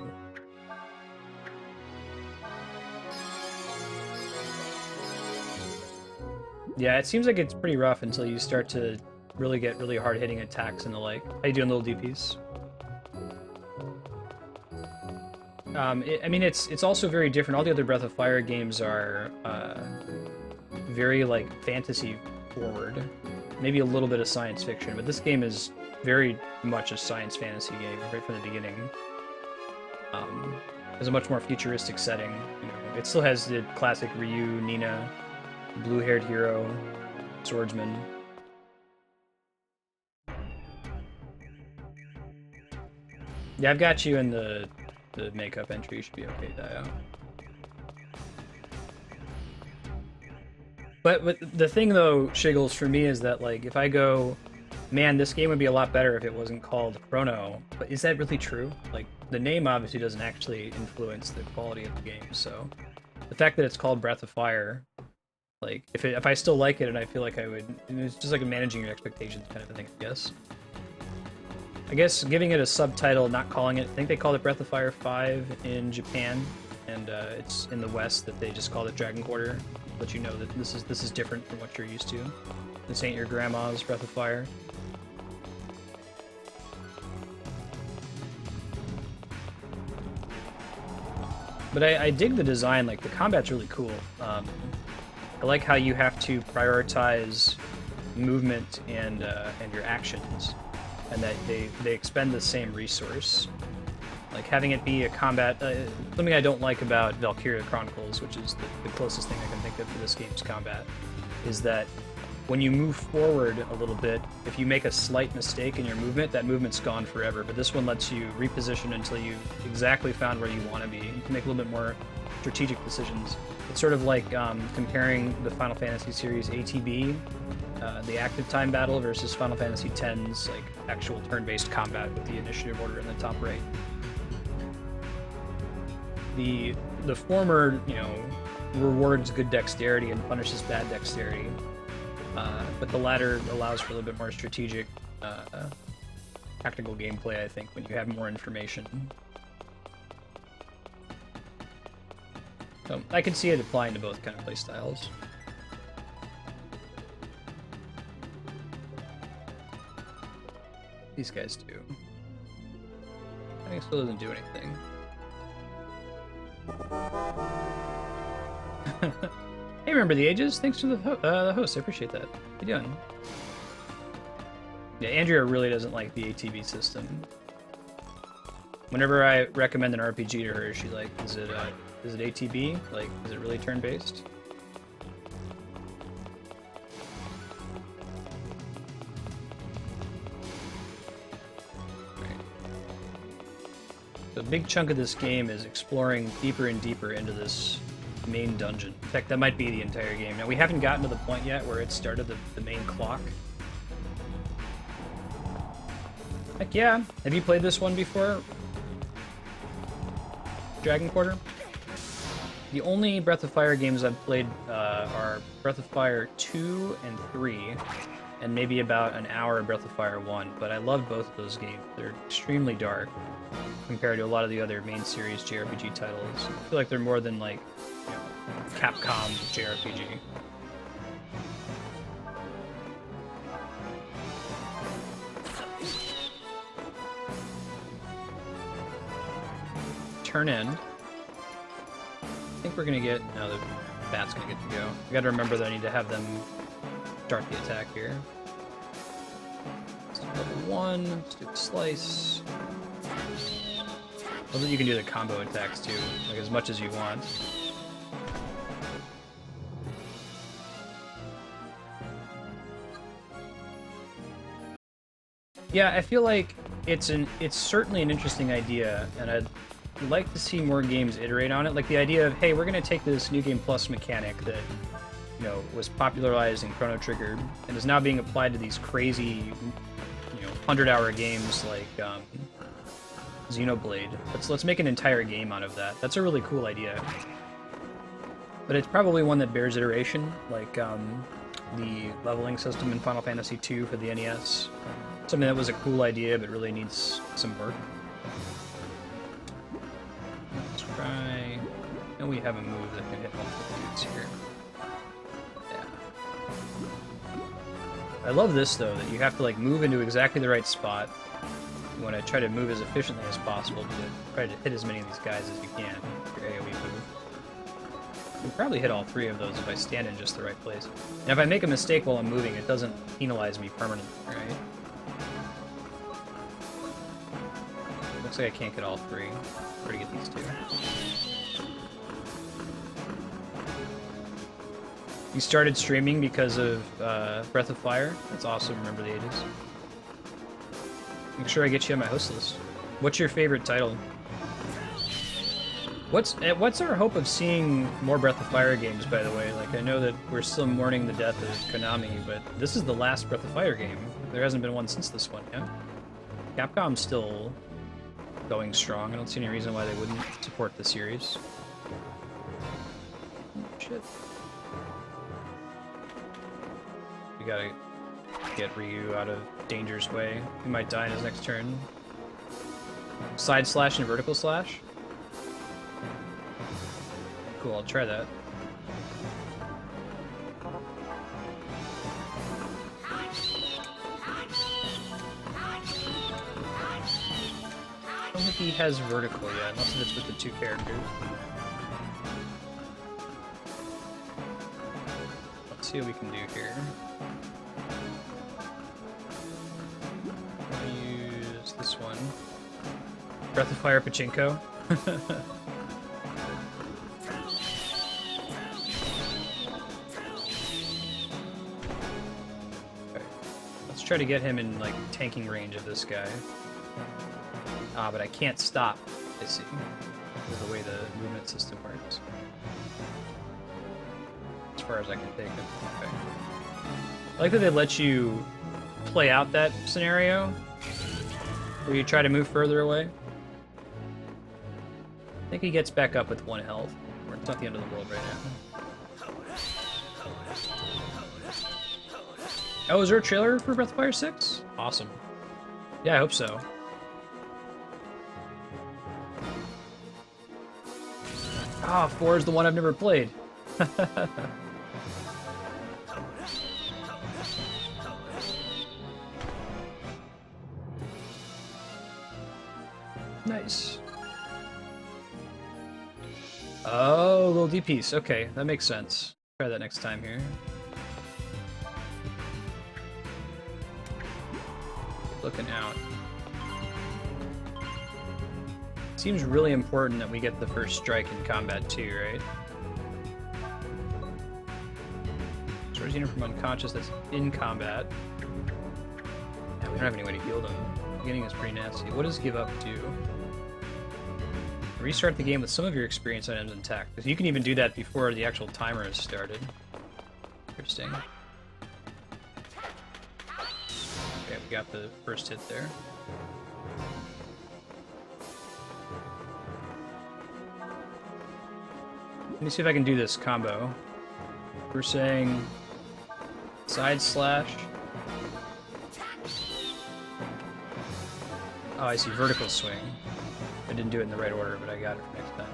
Yeah, it seems like it's pretty rough until you start to really get really hard-hitting attacks and the like. How you doing, Little D-Piece? I mean, it's also very different. All the other Breath of Fire games are very, like, fantasy-forward. Maybe a little bit of science fiction, but this game is very much a science fantasy game right from the beginning. It's a much more futuristic setting. You know, it still has the classic Ryu, Nina, blue-haired hero, swordsman. Yeah, I've got you in the makeup entry. You should be okay, Dio. But the thing, though, Shiggles, for me is that, like, if I go, man, this game would be a lot better if it wasn't called Chrono, but is that really true? Like, the name obviously doesn't actually influence the quality of the game. So the fact that it's called Breath of Fire, like if I still like it and I feel like I would, it's just like managing your expectations kind of a thing, I guess. I guess giving it a subtitle, not calling it, I think they called it Breath of Fire 5 in Japan, and it's in the West that they just called it Dragon Quarter. Let you know that this is different from what you're used to. This ain't your grandma's Breath of Fire. But I dig the design, like the combat's really cool. I like how you have to prioritize movement and your actions, and that they expend the same resource. Like having it be a combat, something I don't like about Valkyria Chronicles, which is the closest thing I can think of for this game's combat, is that when you move forward a little bit, if you make a slight mistake in your movement, that movement's gone forever. But this one lets you reposition until you exactly found where you want to be. You can make a little bit more strategic decisions. It's sort of like comparing the Final Fantasy series ATB, the active time battle, versus Final Fantasy X's like actual turn-based combat with the initiative order in the top right. The former, rewards good dexterity and punishes bad dexterity. But the latter allows for a little bit more strategic, tactical gameplay, I think, when you have more information. So I can see it applying to both kind of play styles. These guys do. I think it still doesn't do anything. Hey, remember the ages? Thanks to the host. I appreciate that. How you doing? Yeah, Andrea really doesn't like the ATB system. Whenever I recommend an RPG to her, she's like, "Is it ATB? Like, is it really turn-based?" Right. So a big chunk of this game is exploring deeper and deeper into this main dungeon. In fact, that might be the entire game. Now, we haven't gotten to the point yet where it started the main clock. Heck yeah. Have you played this one before? Dragon Quarter? The only Breath of Fire games I've played are Breath of Fire 2 and 3, and maybe about an hour of Breath of Fire 1, but I love both of those games. They're extremely dark compared to a lot of the other main series JRPG titles. I feel like they're more than like Capcom JRPG. Turn in. I think we're gonna get. No, the bat's gonna get to go. I gotta remember that I need to have them start the attack here. So level 1, let's do the slice. Well, then you can do the combo attacks too, like as much as you want. Yeah, I feel like it's certainly an interesting idea, and I'd like to see more games iterate on it. Like the idea of, hey, we're gonna take this New Game Plus mechanic that, was popularized in Chrono Trigger and is now being applied to these crazy, 100-hour games like Xenoblade. Let's make an entire game out of that. That's a really cool idea. But it's probably one that bears iteration, like the leveling system in Final Fantasy II for the NES. Something that was a cool idea, but really needs some work. Let's try... And we have a move that can hit multiple dudes here. Yeah. I love this, though, that you have to like move into exactly the right spot. You want to try to move as efficiently as possible to try to hit as many of these guys as you can with your AoE move. You can probably hit all 3 of those if I stand in just the right place. And if I make a mistake while I'm moving, it doesn't penalize me permanently, right? Looks like I can't get all 3. Where to get these 2? You started streaming because of Breath of Fire? That's awesome, remember the ages. Make sure I get you on my host list. What's your favorite title? What's our hope of seeing more Breath of Fire games, by the way? Like, I know that we're still mourning the death of Konami, but this is the last Breath of Fire game. There hasn't been one since this one, yeah? Capcom's still going strong. I don't see any reason why they wouldn't support the series. Shit. We gotta get Ryu out of danger's way. He might die in his next turn. Side slash and vertical slash. Cool, I'll try that. I don't think he has vertical yet, unless it's with the two characters. Let's see what we can do here. I'll use this one. Breath of Fire Pachinko. Okay. Let's try to get him in like tanking range of this guy. Ah, but I can't stop, I see. This is the way the movement system works. As far as I can take him. Okay. I like that they let you play out that scenario where you try to move further away. I think he gets back up with 1 health. Or it's not the end of the world right now. Oh, is there a trailer for Breath of Fire 6? Awesome. Yeah, I hope so. Ah, 4 is the one I've never played. Nice. Oh, little D piece. Okay, that makes sense. Try that next time here. Looking out. Seems really important that we get the first strike in combat too, right? Restores unit from unconscious that's in combat. Yeah, we don't have any way to heal them. The beginning is pretty nasty. What does give up do? Restart the game with some of your experience items intact. You can even do that before the actual timer has started. Interesting. Okay, we got the first hit there. Let me see if I can do this combo. We're saying side slash. Oh, I see, vertical swing. I didn't do it in the right order, but I got it for next time.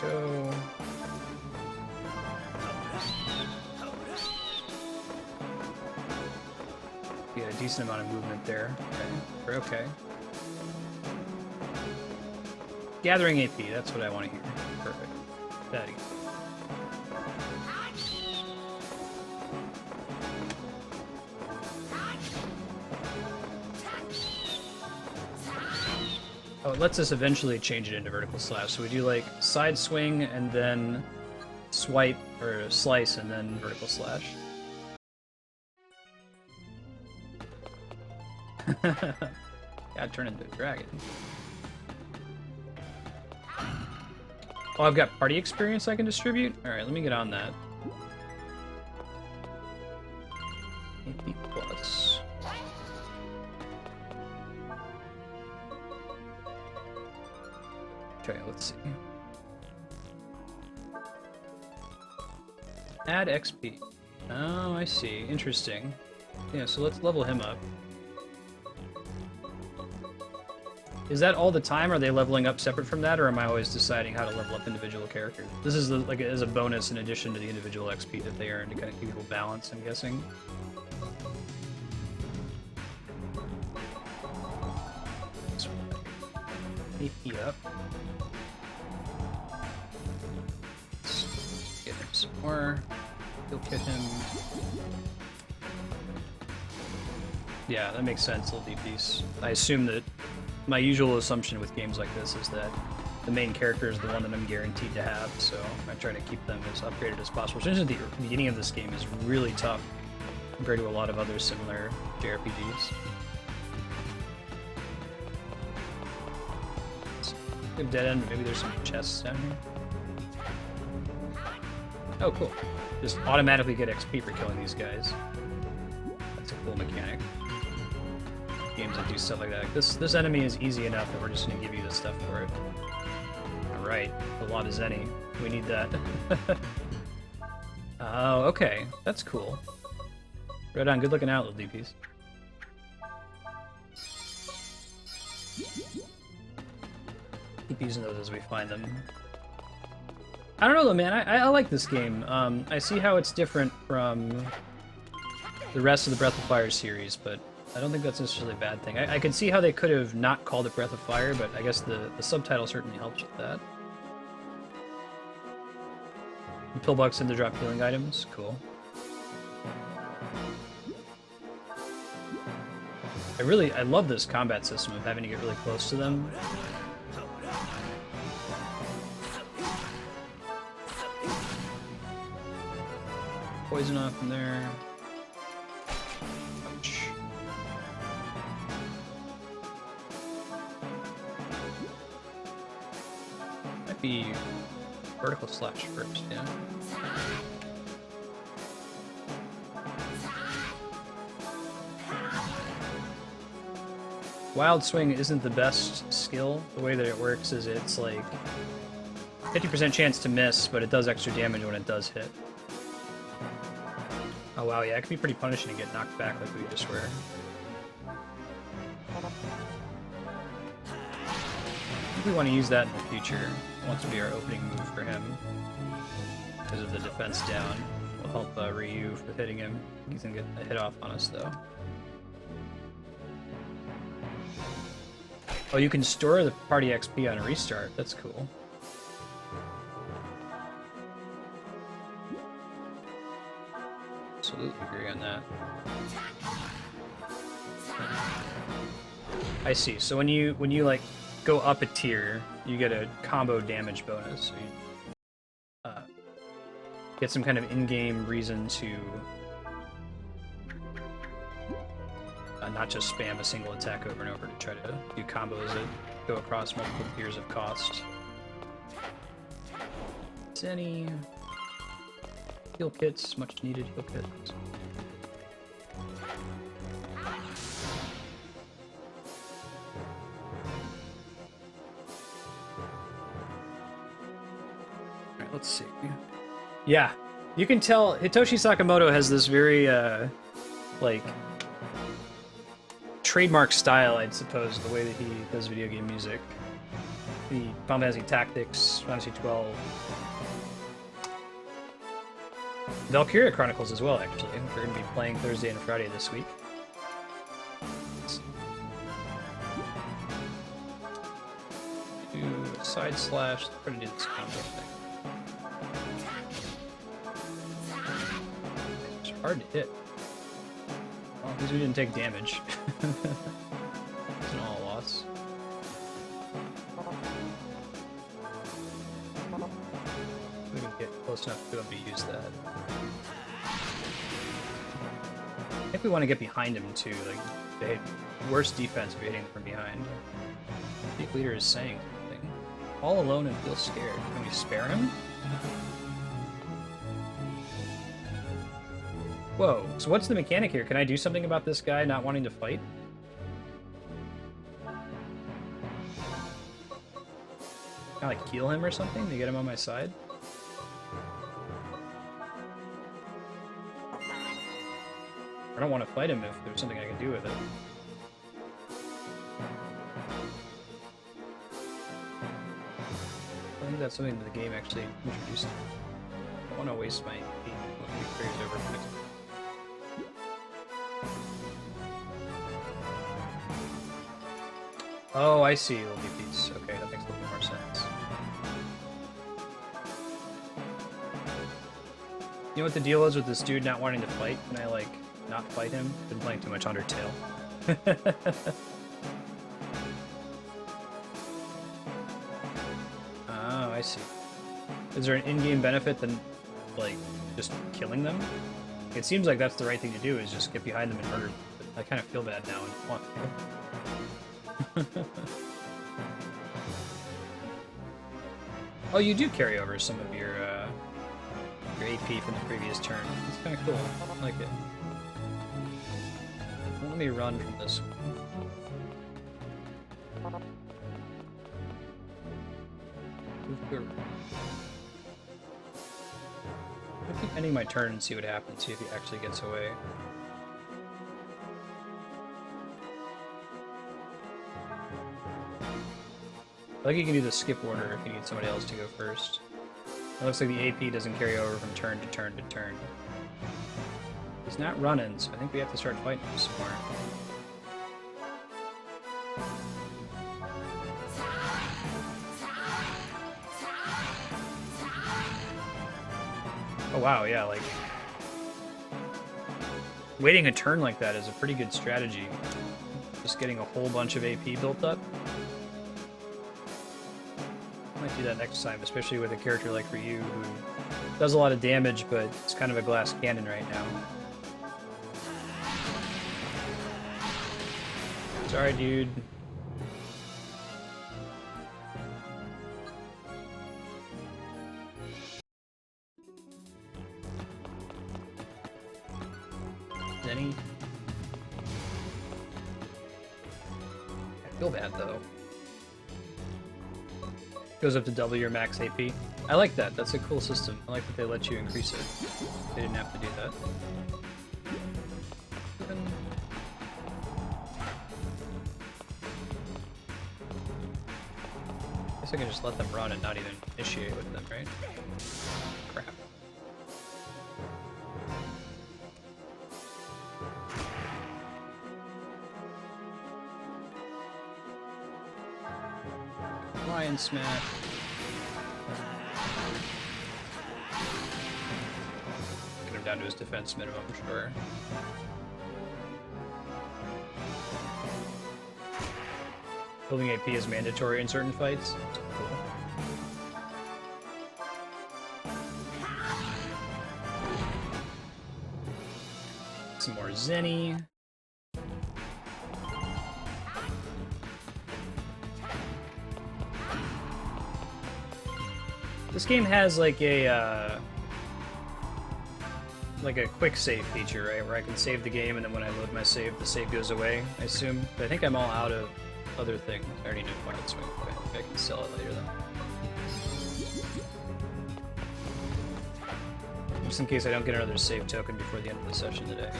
Go. Get a decent amount of movement there. Okay. We're okay. Gathering AP, that's what I want to hear. Perfect. That again. Oh, it lets us eventually change it into vertical slash. So we do like side swing and then swipe or slice and then vertical slash. Gotta turn into a dragon. Oh, I've got party experience I can distribute? Alright, let me get on that. AP plus. Okay, let's see. Add XP. Oh, I see. Interesting. Yeah, so let's level him up. Is that all the time? Are they leveling up separate from that, or am I always deciding how to level up individual characters? This is like as a bonus in addition to the individual XP that they earn to kind of keep people balanced, I'm guessing. AP up. Let's get him some more. He'll kit him. Yeah, that makes sense, little DPs. I assume that my usual assumption with games like this is that the main character is the one that I'm guaranteed to have, so I try to keep them as upgraded as possible. Since the beginning of this game is really tough compared to a lot of other similar JRPGs. Dead end, but maybe there's some chests down here. Oh, cool. Just automatically get XP for killing these guys. That's a cool mechanic. Games that do stuff like that. Like this enemy is easy enough that we're just gonna give you the stuff for it. Alright, a lot of Zenny. We need that. Oh, okay. That's cool. Right on, good looking out, little DPs. Keep using those as we find them. I don't know though, man. I like this game. I see how it's different from the rest of the Breath of Fire series, but I don't think that's necessarily a bad thing. I can see how they could have not called it Breath of Fire, but I guess the subtitle certainly helps with that. The pillbox and to drop healing items. Cool. I love this combat system of having to get really close to them. Poison off from there. Ouch. Might be vertical slash first, yeah. Wild Swing isn't the best skill. The way that it works is it's like 50% chance to miss, but it does extra damage when it does hit. Oh wow, yeah, it can be pretty punishing to get knocked back like we just were. I think we want to use that in the future. It wants to be our opening move for him. Because of the defense down. Will help Ryu for hitting him. He's gonna get a hit off on us though. Oh, you can store the party XP on a restart. That's cool. Absolutely agree on that. I see. So when you like go up a tier, you get a combo damage bonus. So you get some kind of in-game reason to not just spam a single attack over and over to try to do combos that go across multiple tiers of cost. Any heal kits, much needed heal kits. Alright, let's see. Yeah, you can tell Hitoshi Sakamoto has this very, like, trademark style, I'd suppose, the way that he does video game music. The Final Fantasy Tactics, Final Fantasy 12. Valkyria Chronicles as well, actually. We're going to be playing Thursday and Friday this week. Do side slash, try to do this combo thing. It's hard to hit. Well, at least we didn't take damage. It's an all loss. We can get close enough to be able to use that. I think we want to get behind him too. Like, they hit worse defense if you're hitting from behind. Peak Leader is saying something. All alone and feel scared. Can we spare him? Whoa, so what's the mechanic here? Can I do something about this guy not wanting to fight? Can I like heal him or something to get him on my side? I don't want to fight him if there's something I can do with it. I think that's something that the game actually introduced. I don't want to waste my HP when we carries over for next. Oh, I see, little DPs. Okay, that makes a little more sense. You know what the deal is with this dude not wanting to fight? Can I, like, not fight him? Been playing too much Undertale. Oh, I see. Is there an in-game benefit than, like, just killing them? It seems like that's the right thing to do, is just get behind them and murder them. But I kind of feel bad now and want to. Oh, you do carry over some of your AP from the previous turn. It's kind of cool. I like it. Let me run from this. I keep ending my turn and see what happens, see if he actually gets away. I think you can do the skip order if you need somebody else to go first. It looks like the AP doesn't carry over from turn to turn to turn. He's not running, so I think we have to start fighting him some more. Oh wow, yeah, like... waiting a turn like that is a pretty good strategy. Just getting a whole bunch of AP built up. I might do that next time, especially with a character like Ryu, who does a lot of damage, but it's kind of a glass cannon right now. Sorry, dude. Zenny. I feel bad, though. Goes up to double your max AP. I like that. That's a cool system. I like that they let you increase it. They didn't have to do that. I guess I can just let them run and not even initiate with them, right? Crap. Lion smash. Get him down to his defense minimum, sure. Building AP is mandatory in certain fights. That's cool. Some more Zenny. This game has like a quick save feature, right? Where I can save the game and then when I load my save, the save goes away, I assume. But I think I'm all out of other things. I already know Wild Swing. Okay, I can sell it later though. Just in case I don't get another save token before the end of the session today.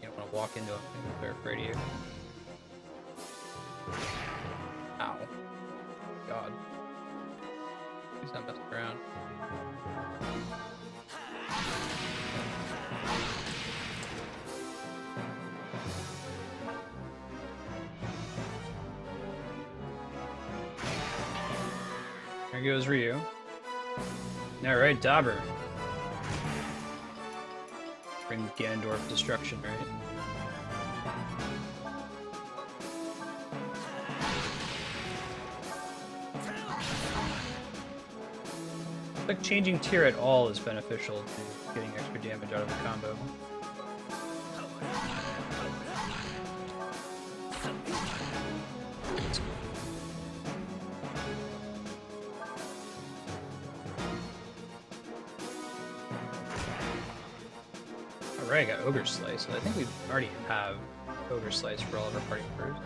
You don't want to walk into them if they're afraid of you. Ow. God. He's not messing around. There goes Ryu. Alright, Dauber. Bring Ganondorf destruction, right? Like changing tier at all is beneficial to getting extra damage out of the combo. Alright, I got Ogre Slice. I think we already have Ogre Slice for all of our party members.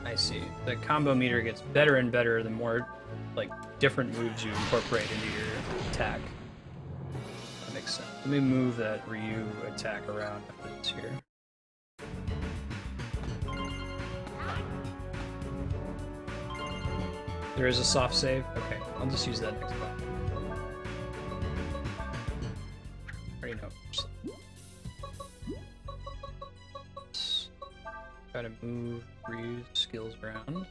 I see. The combo meter gets better and better the more, like, different moves you incorporate into your attack. That makes sense. Let me move that Ryu attack around after this here. There is a soft save? Okay, I'll just use that next time. I already know. Try to move Ryu's skills around.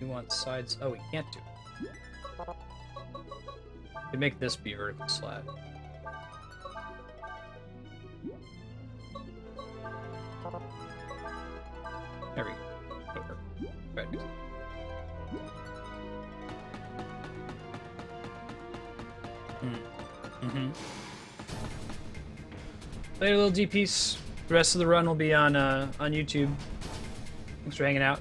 We want sides. Oh, we can't do it. Could make this be vertical slab. There we go. Over. Right. Play a little D-piece. The rest of the run will be on YouTube. Thanks for hanging out.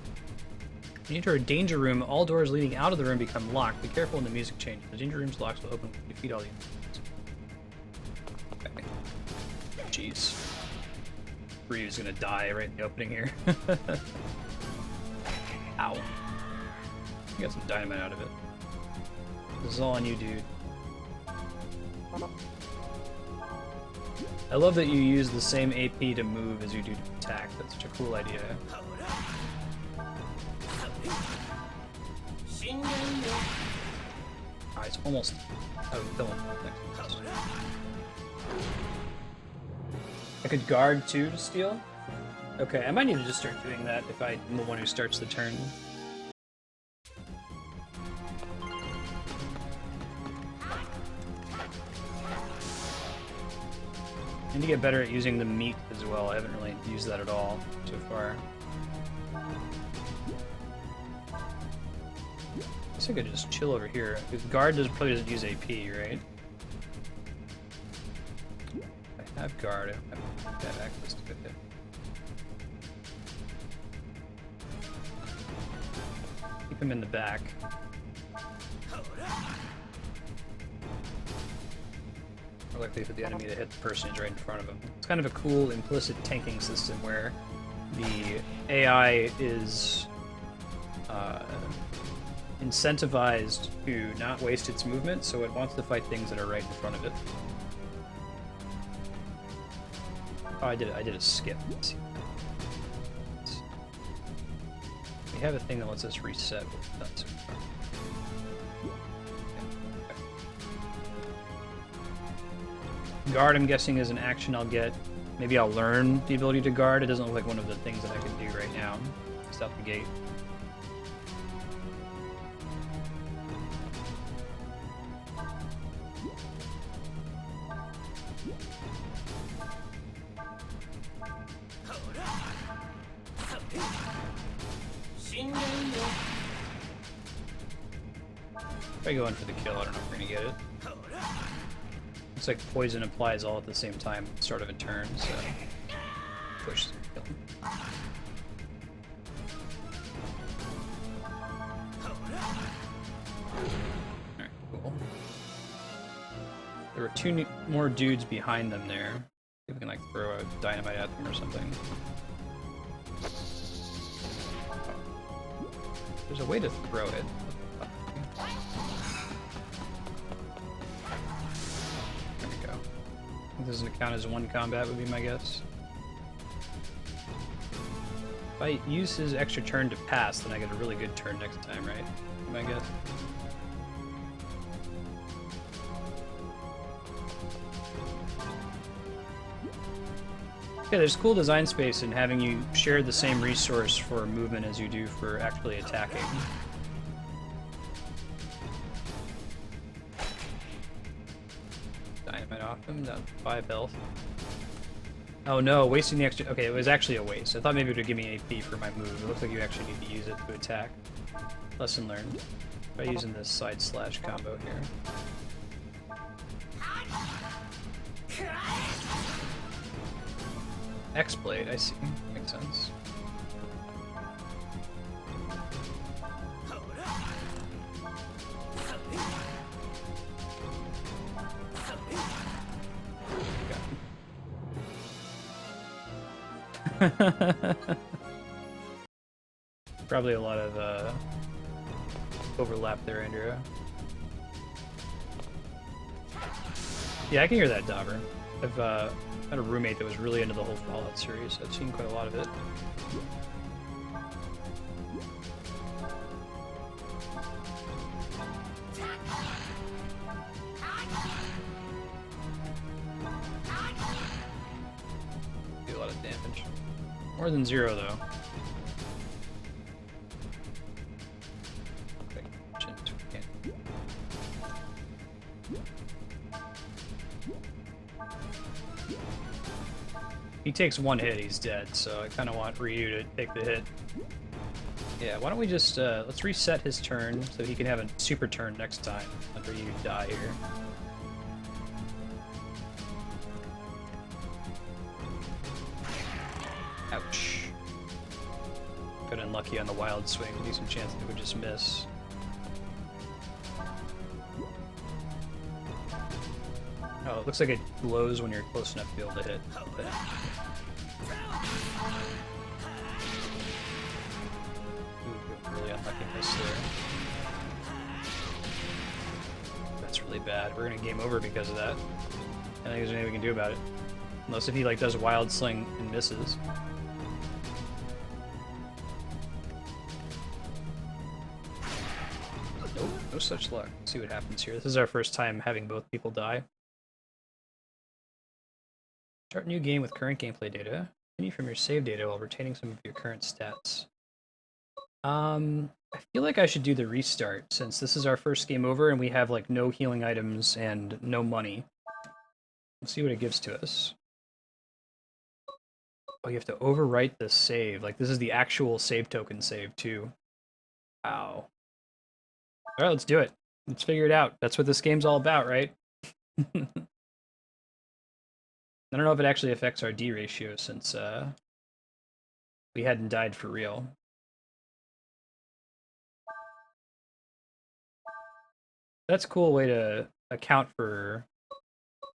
When you enter a danger room, all doors leading out of the room become locked. Be careful when the music changes. The danger room's locks will open when you defeat all the enemies. Okay. Jeez. Ryu's gonna die right in the opening here. Ow. You got some dynamite out of it. This is all on you, dude. I love that you use the same AP to move as you do to attack. That's such a cool idea. Ah, it's almost out of film. I could guard too to steal? Okay, I might need to just start doing that if I'm the one who starts the turn. I need to get better at using the meat as well. I haven't really used that at all so far. I guess I could just chill over here. Because guard probably doesn't use AP, right? I have guard. I don't have access to it. Keep him in the back. More likely for the enemy to hit the person who's right in front of him. It's kind of a cool implicit tanking system where the AI is incentivized to not waste its movement, so it wants to fight things that are right in front of it. Oh, I did a skip. Let's see. We have a thing that lets us reset what we've done so far. Guard, I'm guessing, is an action I'll get. Maybe I'll learn the ability to guard. It doesn't look like one of the things that I can do right now. Just out the gate. If I go in for the kill, I don't know if we're gonna get it. Looks like poison applies all at the same time at the start of a turn, so push to kill him. Alright, cool. There were two more dudes behind them there. See if we can like throw a dynamite at them or something. There's a way to throw it. This doesn't count as one combat, would be my guess. If I use his extra turn to pass, then I get a really good turn next time, right? My guess. Yeah, there's cool design space in having you share the same resource for movement as you do for actually attacking. Dynamite off him, down 5 health. Oh no, wasting the extra... Okay, it was actually a waste. I thought maybe it would give me AP for my move. It looks like you actually need to use it to attack. Lesson learned. By using this side slash combo here. X-Blade, I see. Makes sense. Probably a lot of overlap there, Andrea. Yeah, I can hear that, Dauber. I've had a roommate that was really into the whole Fallout series, so I've seen quite a lot of it. Do a lot of damage. More than 0, though. He takes 1 hit, he's dead, so I kind of want Ryu to take the hit. Yeah, why don't we just, let's reset his turn so he can have a super turn next time when Ryu die here. Ouch. Could unlucky on the wild swing. Decent chance they would just miss. Oh, it looks like it glows when you're close enough to be able to hit. But... Ooh, really unlucky miss there. That's really bad. We're gonna game over because of that. I don't think there's anything we can do about it. Unless if he like does wild sling and misses. Nope, no such luck. Let's see what happens here. This is our first time having both people die. Start new game with current gameplay data. Continue from your save data while retaining some of your current stats. I feel like I should do the restart since this is our first game over and we have like no healing items and no money. Let's see what it gives to us. Oh, you have to overwrite the save. Like this is the actual save token save too. Wow. All right, let's do it. Let's figure it out. That's what this game's all about, right? I don't know if it actually affects our D ratio since we hadn't died for real. That's a cool way to account for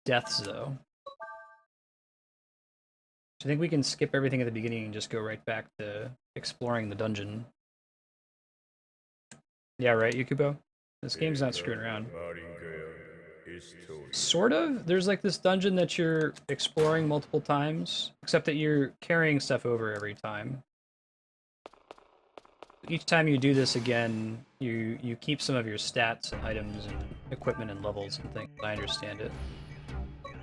deaths, though. So I think we can skip everything at the beginning and just go right back to exploring the dungeon. Yeah, right, Yukubo? This game's not screwing around. Sort of. There's like this dungeon that you're exploring multiple times, except that you're carrying stuff over every time. Each time you do this again, you keep some of your stats and items and equipment and levels and things. I understand it.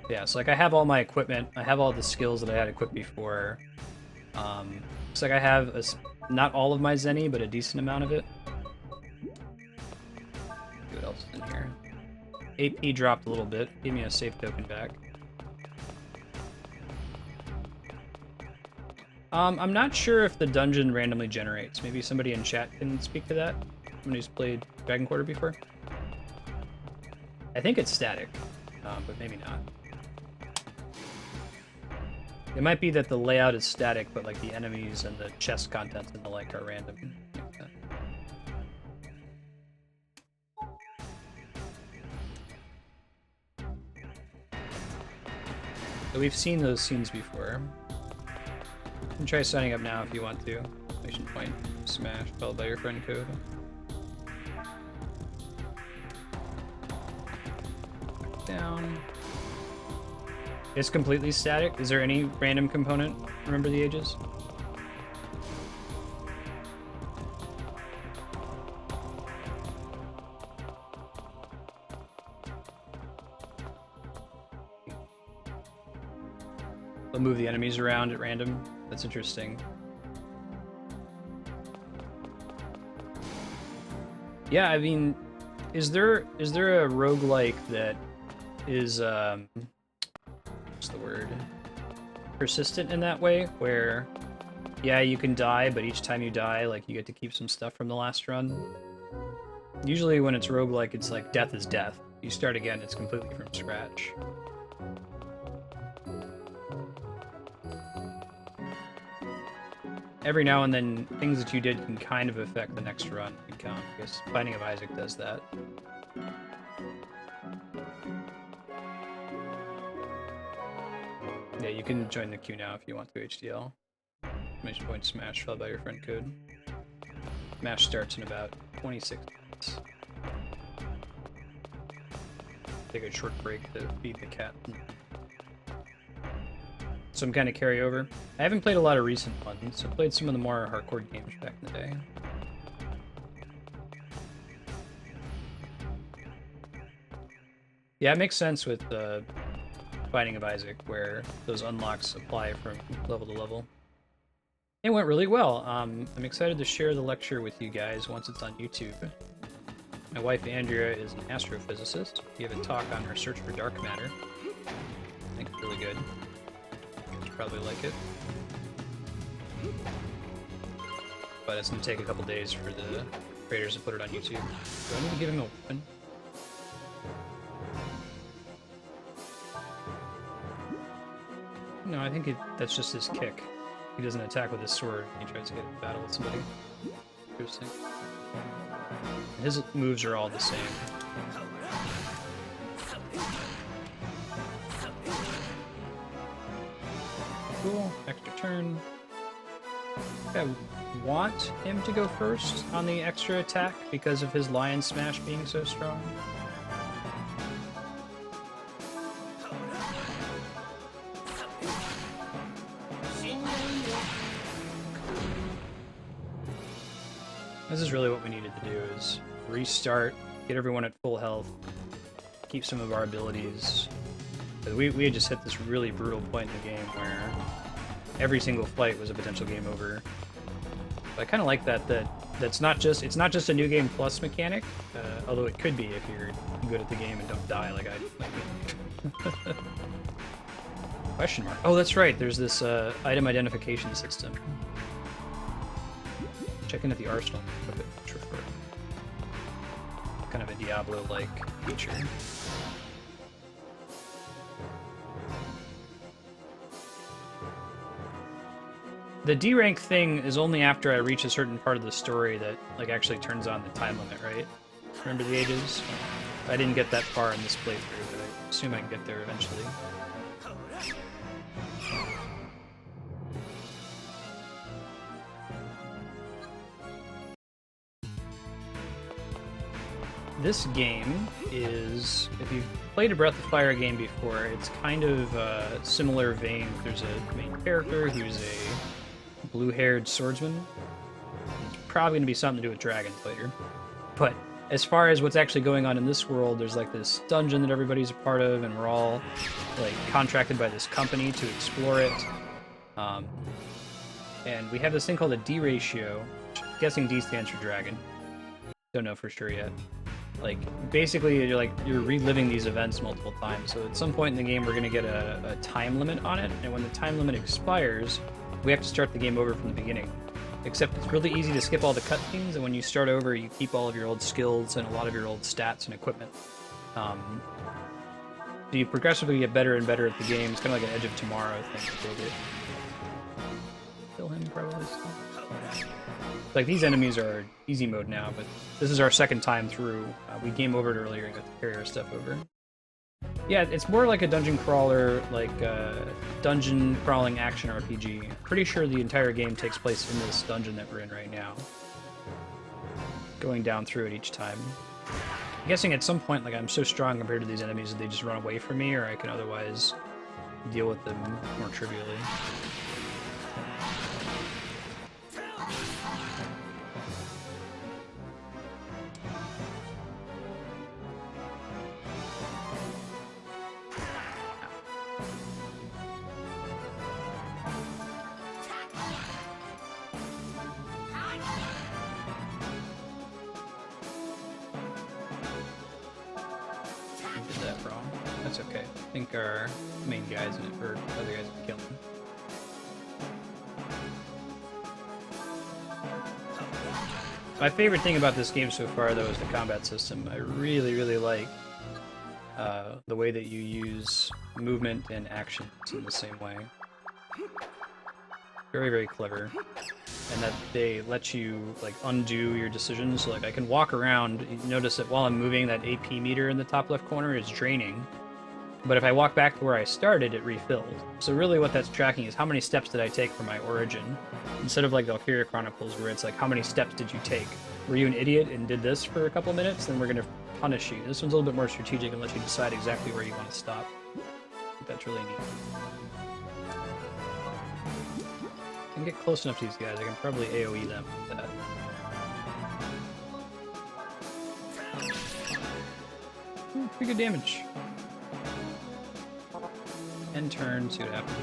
Yeah, so like I have all my equipment. I have all the skills that I had equipped before. Looks like I have not all of my Zenny, but a decent amount of it. See what else is in here. AP dropped a little bit. Give me a save token back. I'm not sure if the dungeon randomly generates. Maybe somebody in chat can speak to that. Somebody who's played Dragon Quarter before. I think it's static, but maybe not. It might be that the layout is static, but like the enemies and the chest contents and the like are random. So we've seen those scenes before. You can try signing up now if you want to. Exclamation point smash followed by your friend code. Down. It's completely static. Is there any random component? Remember the ages? They'll move the enemies around at random. That's interesting. Yeah, I mean, is there a roguelike that is what's the word? Persistent in that way, where yeah, you can die, but each time you die, like you get to keep some stuff from the last run. Usually when it's roguelike, it's like death is death. You start again, it's completely from scratch. Every now and then, things that you did can kind of affect the next run. You can count. I guess Binding of Isaac does that. Yeah, you can join the queue now if you want to, HDL. Exclamation point smash followed by your friend code. Smash starts in about 26 minutes. Take a short break to feed the cat. Some kind of carryover. I haven't played a lot of recent ones. I played some of the more hardcore games back in the day. Yeah, it makes sense with Binding of Isaac, where those unlocks apply from level to level. It went really well. I'm excited to share the lecture with you guys once it's on YouTube. My wife Andrea is an astrophysicist. We have a talk on her search for dark matter. I think it's really good. Probably like it, but it's gonna take a couple days for the creators to put it on YouTube. Do I need to give him a weapon? No, I think that's just his kick. He doesn't attack with his sword. He tries to get in battle with somebody. Interesting. His moves are all the same. Cool. Extra turn. I want him to go first on the extra attack because of his Lion Smash being so strong. This is really what we needed to do, is restart, get everyone at full health, keep some of our abilities. We had just hit this really brutal point in the game where every single fight was a potential game over. But I kind of like it's not just a new game plus mechanic, although it could be if you're good at the game and don't die like I. Question mark. Oh, that's right. There's this item identification system. Check in at the arsenal. Kind of a Diablo-like feature. The D rank thing is only after I reach a certain part of the story that like actually turns on the time limit, right? Remember the ages? I didn't get that far in this playthrough, but I assume I can get there eventually. This game is, if you've played a Breath of Fire game before, it's kind of a similar vein. There's a main character who's a blue-haired swordsman. It's probably going to be something to do with dragons later. But as far as what's actually going on in this world, there's like this dungeon that everybody's a part of, and we're all like contracted by this company to explore it. And we have this thing called a D ratio, which I'm guessing D stands for dragon. Don't know for sure yet. Like, basically, you're reliving these events multiple times. So at some point in the game, we're going to get a time limit on it, and when the time limit expires, we have to start the game over from the beginning. Except it's really easy to skip all the cutscenes, and when you start over, you keep all of your old skills and a lot of your old stats and equipment. So you progressively get better and better at the game. It's kind of like an Edge of Tomorrow, I think. Kill him, probably. Like, these enemies are easy mode now, but this is our second time through. We game overed earlier and got to carry our stuff over. Yeah, it's more like a dungeon crawler, like dungeon crawling action RPG. Pretty sure the entire game takes place in this dungeon that we're in right now. Going down through it each time. I'm guessing at some point, like, I'm so strong compared to these enemies that they just run away from me, or I can otherwise deal with them more trivially. That's okay. I think our main guys or other guys can kill him. My favorite thing about this game so far, though, is the combat system. I really, really like the way that you use movement and actions in the same way. Very, very clever. And that they let you, like, undo your decisions. So, like, I can walk around. You notice that while I'm moving, that AP meter in the top left corner is draining. But if I walk back to where I started, it refilled. So really what that's tracking is how many steps did I take from my origin. Instead of like Valkyria Chronicles, where it's like, how many steps did you take? Were you an idiot and did this for a couple minutes? Then we're going to punish you. This one's a little bit more strategic and lets you decide exactly where you want to stop. I think that's really neat. I can get close enough to these guys, I can probably AoE them with that. Pretty good damage. End turn, see what happens.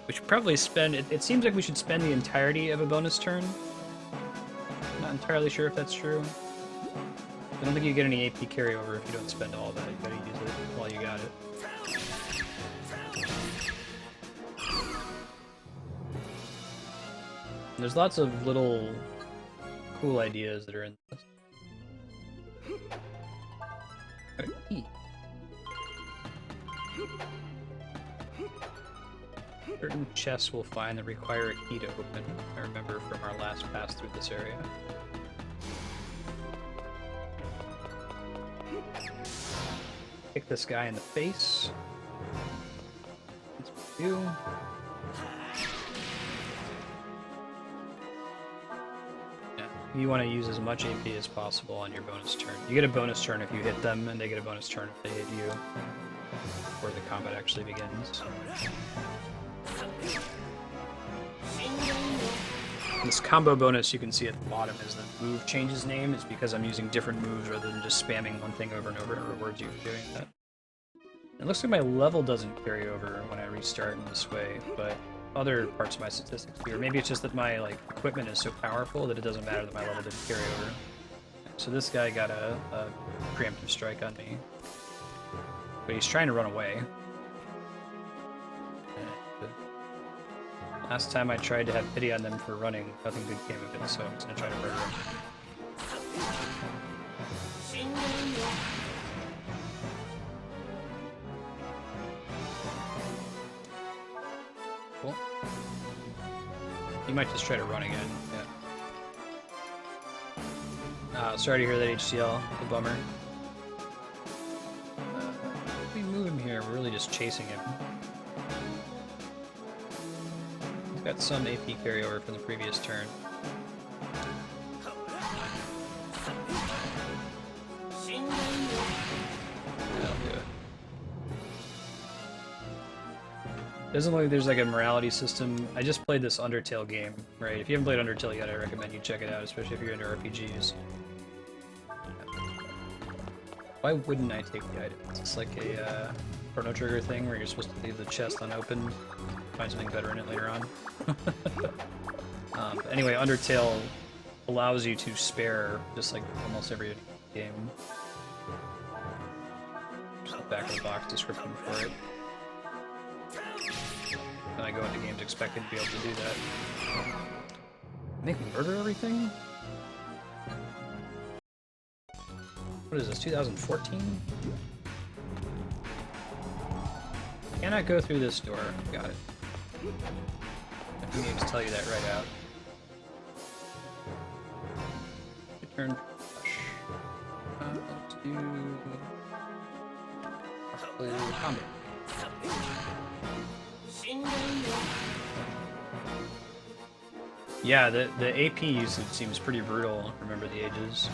We should probably spend... It seems like we should spend the entirety of a bonus turn. I'm not entirely sure if that's true. I don't think you get any AP carryover if you don't spend all that. You gotta use it while you got it. And there's lots of little cool ideas that are in this. Gotta eat. Certain chests we'll find that require a key to open. I remember from our last pass through this area. Kick this guy in the face. That's what we do. Yeah, you want to use as much AP as possible on your bonus turn. You get a bonus turn if you hit them, and they get a bonus turn if they hit you. Before the combat actually begins. This combo bonus you can see at the bottom is the move changes name. It's because I'm using different moves rather than just spamming one thing over and over. It rewards you for doing that. It looks like my level doesn't carry over when I restart in this way, but other parts of my statistics do. Or maybe it's just that my equipment is so powerful that it doesn't matter that my level didn't carry over. So this guy got a preemptive strike on me. But he's trying to run away. Last time I tried to have pity on them for running, nothing good came of it, so I'm just gonna try to murder them. Cool. You might just try to run again, yeah. Sorry to hear that, HCL. A bummer. We move him here, we're really just chasing him. Got some AP carryover from the previous turn. That'll do it. Doesn't look like there's like a morality system. I just played this Undertale game, right? If you haven't played Undertale yet, I recommend you check it out, especially if you're into RPGs. Why wouldn't I take the items? It's like a Chrono Trigger thing where you're supposed to leave the chest unopened, find something better in it later on. Anyway, Undertale allows you to spare just like almost every game. Just the back of the box description for it. And I go into games expecting to be able to do that. Make me murder everything? What is this, 2014? Cannot go through this door. Got it. I can to tell you that right out. Return flush. Let's do combo. Yeah, the AP usage seems pretty brutal. Remember the Ages.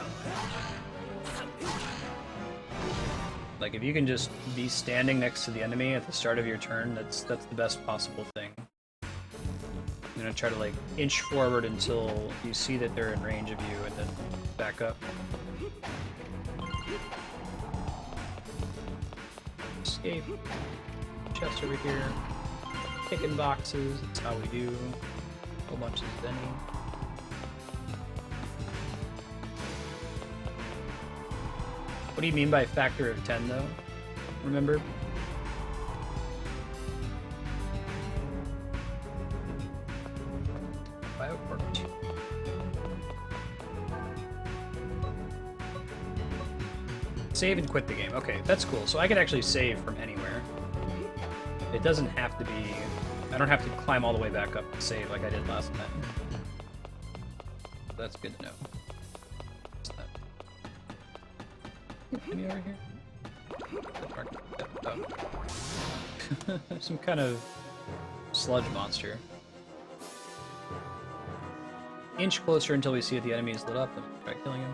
Like if you can just be standing next to the enemy at the start of your turn, that's the best possible thing. I'm gonna try to like inch forward until you see that they're in range of you, and then back up. Escape. Chest over here. Kicking boxes. That's how we do. A whole bunch of Zenny. What do you mean by factor of 10 though? Remember? Save and quit the game. Okay, that's cool. So I could actually save from anywhere. It doesn't have to be... I don't have to climb all the way back up to save like I did last time. That's good to know. What's that? Enemy over here? Some kind of sludge monster. Inch closer until we see if the enemy is lit up and try killing him.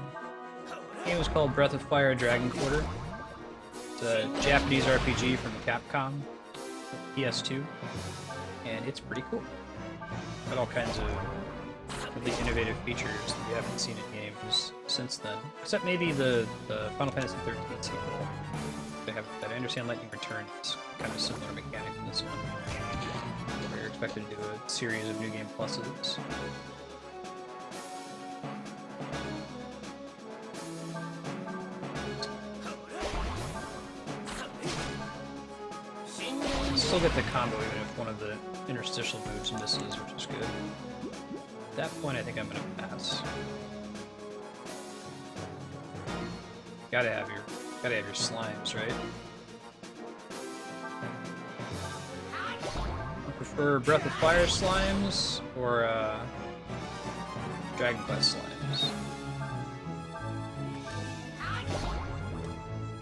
The game was called Breath of Fire Dragon Quarter. It's a Japanese RPG from Capcom, PS2, and it's pretty cool. Got all kinds of really innovative features that you haven't seen in games since then, except maybe the Final Fantasy 13 sequel. They have that. I understand Lightning Return is kind of a similar mechanic in this one, where you're expected to do a series of new game pluses. Still get the combo even if one of the interstitial moves misses, which is good. At that point, I think I'm gonna pass. Gotta have your slimes, right? prefer Breath of Fire slimes or Dragon Quest slimes?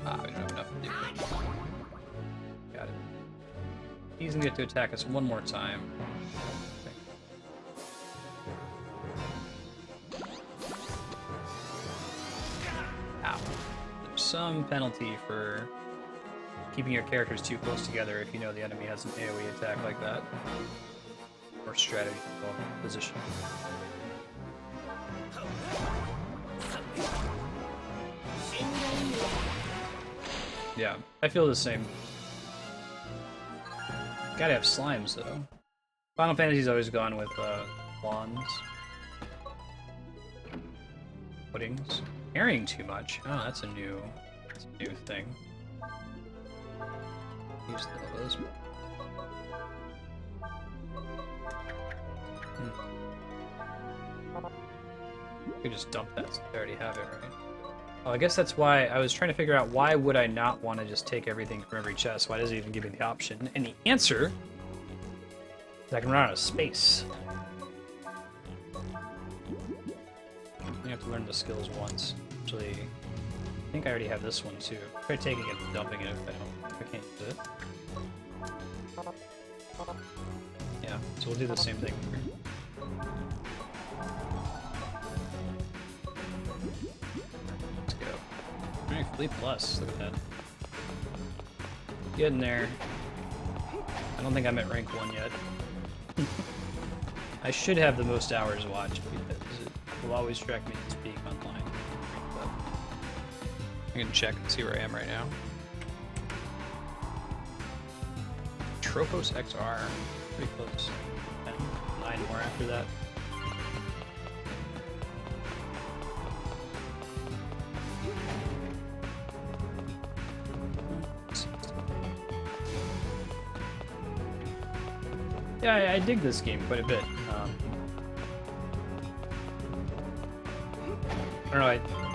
Ah, we don't have enough to do. Got it. He's gonna get to attack us one more time. Ow. There's some penalty for keeping your characters too close together if you know the enemy has an AoE attack like that. Or strategy position. Yeah, I feel the same. Gotta have slimes though. Final Fantasy's always gone with wands. Puddings. Carrying too much. Oh, that's a new thing. Use those. We could just dump that since I already have it, right? Oh, I guess that's why I was trying to figure out why would I not want to just take everything from every chest? Why does it even give me the option? And the answer is I can run out of space. You have to learn the skills once. Actually, I think I already have this one too. Try taking it and dumping it if I can't do it. Yeah, so we'll do the same thing here. Let's go. Alright, Fleet Plus, look at that. Get in there. I don't think I'm at rank 1 yet. I should have the most hours watched because it will always track me as being online. But I can check and see where I am right now. Tropos XR. Pretty close. 9 more after that. Yeah, I dig this game quite a bit. I don't know,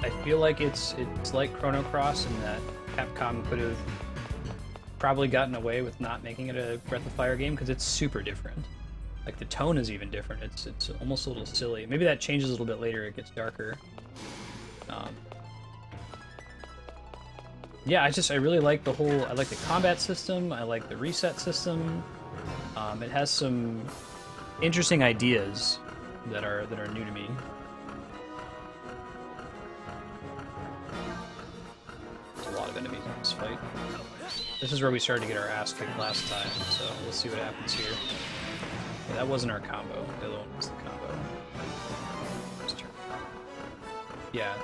I feel like it's like Chrono Cross in that Capcom could have probably gotten away with not making it a Breath of Fire game because it's super different. Like the tone is even different. It's almost a little silly. Maybe that changes a little bit later. It gets darker. Yeah, I really like the whole. I like the combat system. I like the reset system. It has some interesting ideas that are new to me. There's a lot of enemies in this fight. This is where we started to get our ass kicked last time, so we'll see what happens here. Yeah, that wasn't our combo. The other one was the combo. Yeah,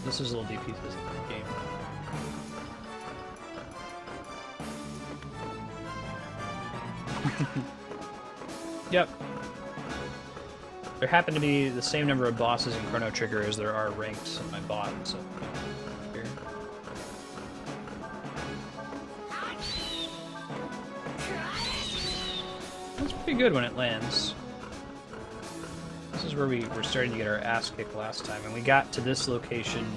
this is a little DP to this game. Yep. There happen to be the same number of bosses in Chrono Trigger as there are ranks in my bot, so here. That's pretty good when it lands. This is where we were starting to get our ass kicked last time, and we got to this location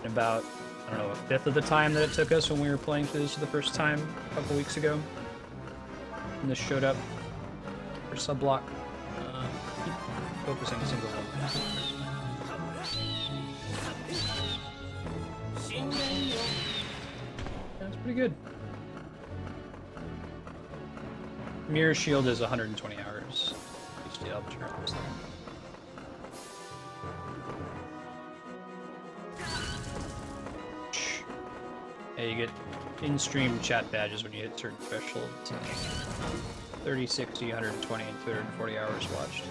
in about, I don't know, a fifth of the time that it took us when we were playing through this for the first time a couple weeks ago. And this showed up for sub-block. Keep focusing a single one. That's pretty good. Mirror Shield is 120 hours. HDL terms there. Yeah, you get in-stream chat badges when you hit certain thresholds. 30, 60, 120, and 240 hours watched.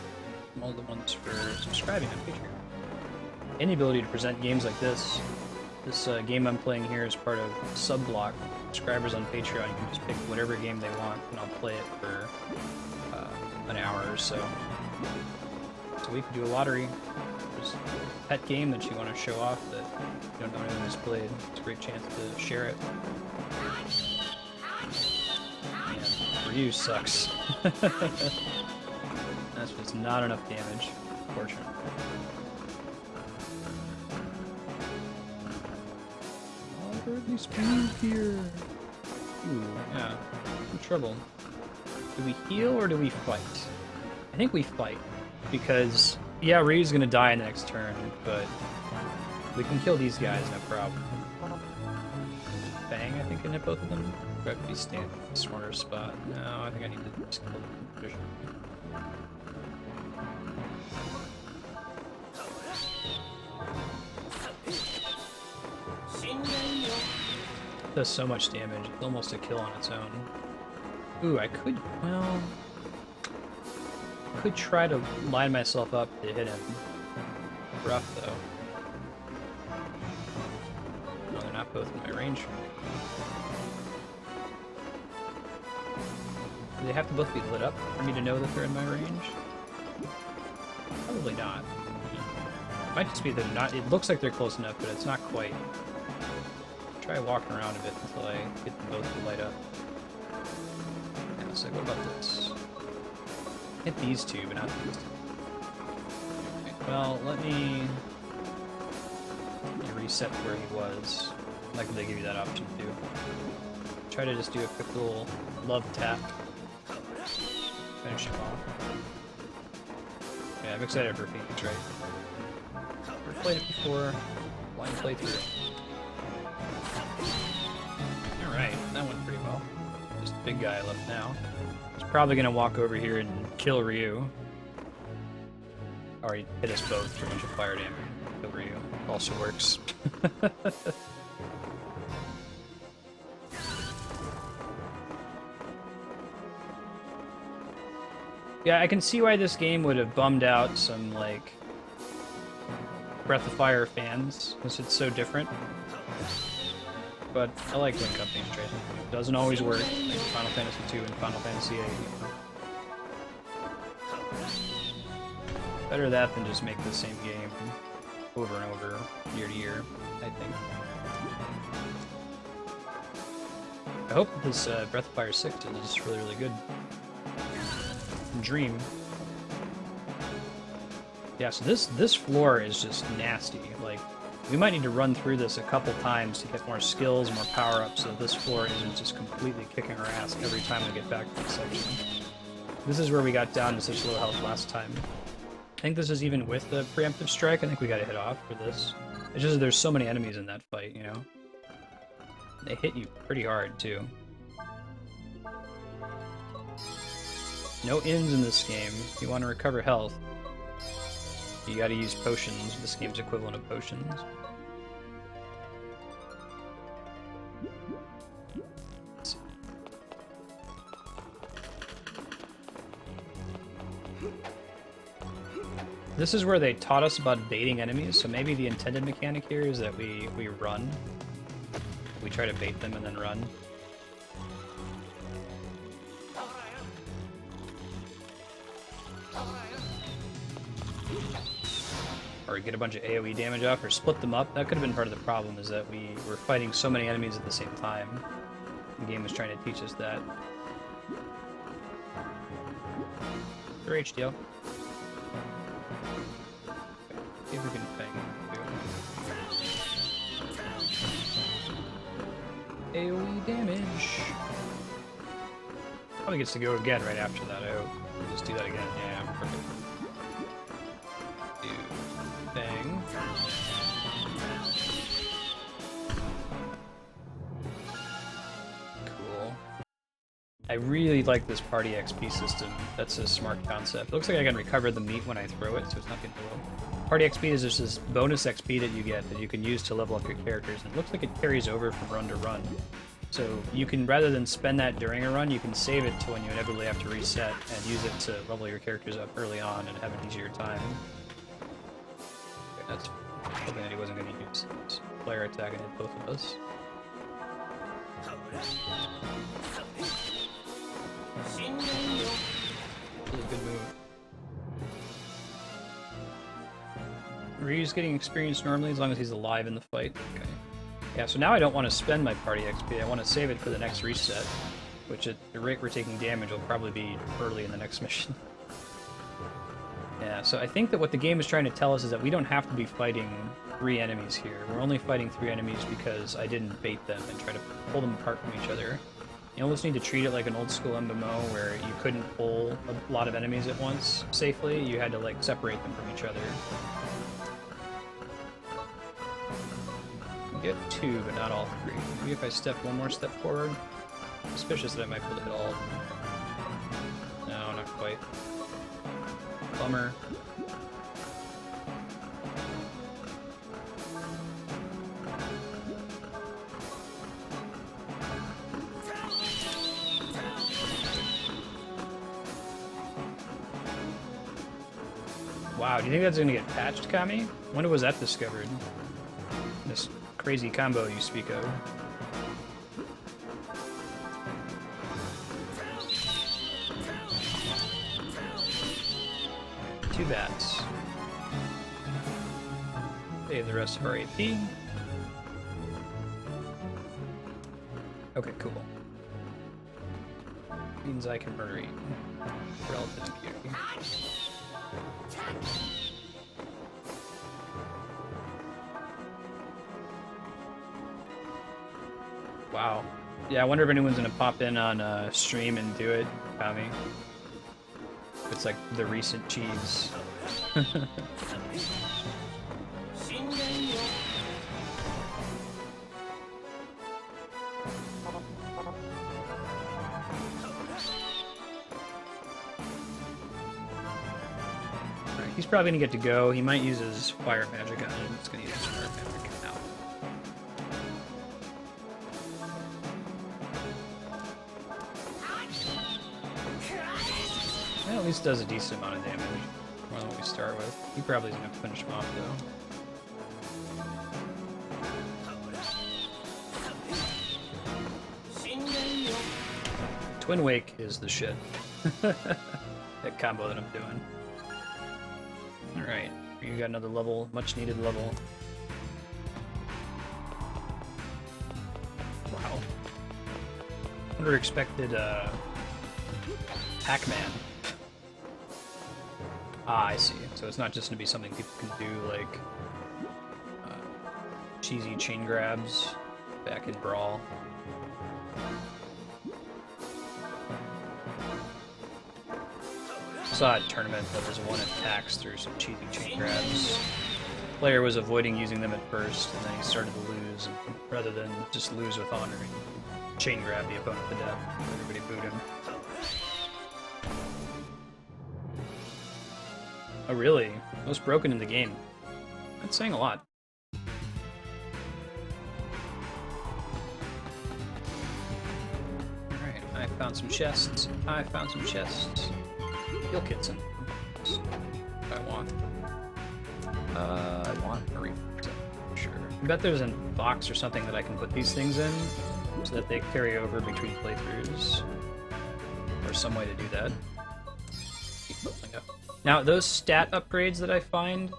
All the ones for subscribing on Patreon. And the ability to present games like this. This game I'm playing here is part of Subblock. Subscribers on Patreon, you can just pick whatever game they want, and I'll play it for an hour or so. So we can do a lottery. There's a pet game that you want to show off that you don't know anyone has played. It's a great chance to share it. Man, Ryu sucks. That's just not enough damage, unfortunately. I'll hurt me speed here. Ooh, yeah. I'm in trouble. Do we heal or do we fight? I think we fight. Because, yeah, Ryu's gonna die in the next turn, but we can kill these guys, no problem. Bang, I think, can hit both of them. Do I have to be standing in a smarter spot? No, I think I need to just kill them. Does so much damage. It's almost a kill on its own. Ooh, I could, well... could try to line myself up to hit him. Rough, though. No, they're not both in my range. Do they have to both be lit up for me to know that they're in my range? Probably not. It might just be that they're not. It looks like they're close enough, but it's not quite. Try walking around a bit until I get them both to light up. Yeah, so what about this? Hit these two, but not these two. Okay, well, let me reset where he was. Like they give you that option too. Try to just do a quick little love tap. Finish him off. Yeah, I'm excited for Phoenix, right? We've played it before. Blind playthrough. Alright, that went pretty well. Just a big guy left now. He's probably gonna walk over here and kill Ryu. Or he hit us both for a bunch of fire damage. Kill Ryu. Also works. Yeah, I can see why this game would have bummed out some, like, Breath of Fire fans, because it's so different. But I like when companies try something. It doesn't always work, like Final Fantasy II and Final Fantasy VIII. Better that than just make the same game over and over, year to year, I think. I hope that this Breath of Fire 6 is really, really good. Dream. Yeah, so this floor is just nasty. Like, we might need to run through this a couple times to get more skills, more power-ups, so this floor isn't just completely kicking our ass every time we get back to this section. This is where we got down to such low health last time. I think this is even with the preemptive strike. I think we got to hit off for this. It's just that there's so many enemies in that fight, you know? They hit you pretty hard, too. No ins in this game. If you want to recover health, you gotta use potions. This game's equivalent of potions. Let's see. This is where they taught us about baiting enemies, so maybe the intended mechanic here is that we run. We try to bait them and then run. Or get a bunch of AoE damage off, or split them up. That could have been part of the problem, is that we were fighting so many enemies at the same time. The game was trying to teach us that. For HDL. See if we can bang too. AoE damage. Probably gets to go again right after that, I hope. We'll just do that again. Yeah, perfect. Thing. Cool. I really like this party XP system. That's a smart concept. It looks like I can recover the meat when I throw it, so it's not getting low. Party XP is just this bonus XP that you get that you can use to level up your characters. And it looks like it carries over from run to run. So you can, rather than spend that during a run, you can save it to when you inevitably have to reset and use it to level your characters up early on and have an easier time. Okay, that's hoping that he wasn't going to use his flare attack and hit both of us. Really good move. Ryu's getting experience normally as long as he's alive in the fight. Okay. Yeah, so now I don't want to spend my party XP. I want to save it for the next reset, which at the rate we're taking damage will probably be early in the next mission. Yeah, so I think that what the game is trying to tell us is that we don't have to be fighting 3 enemies here. We're only fighting 3 enemies because I didn't bait them and try to pull them apart from each other. You almost need to treat it like an old school MMO where you couldn't pull a lot of enemies at once safely. You had to like separate them from each other. You get 2, but not all 3. Maybe if I step one more step forward. Suspicious that I might be able to hit all of them. No, not quite. Bummer. Wow, do you think that's gonna get patched, Kami? When was that discovered? This crazy combo you speak of. Two bats. Save the rest of our AP. Okay, cool. Means I can murder you. Relative impunity. Wow. Yeah, I wonder if anyone's gonna pop in on stream and do it, Kami. It's like the recent cheese. He's probably gonna get to go. He might use his fire magic on him. It's gonna use his fire magic now. Well, at least does a decent amount of damage. More than what we start with. He probably is gonna finish him off though. Twin Wake is the shit. That combo that I'm doing. Alright, you got another level, much needed level. Wow. Wonder expected Pac-Man. Ah, I see. So it's not just gonna be something people can do like cheesy chain grabs back in Brawl. Saw a tournament that was won attacks through some cheesy chain grabs. Player was avoiding using them at first, and then he started to lose, and rather than just lose with honor, he chain grabbed the opponent to death. Everybody booed him. Oh really? Most broken in the game. That's saying a lot. Alright, I found some chests. I found some chests. Heal kits in. I want a reflex. Sure. I bet there's a box or something that I can put these things in so that they carry over between playthroughs. Or some way to do that. Keep building up. Now, those stat upgrades that I find,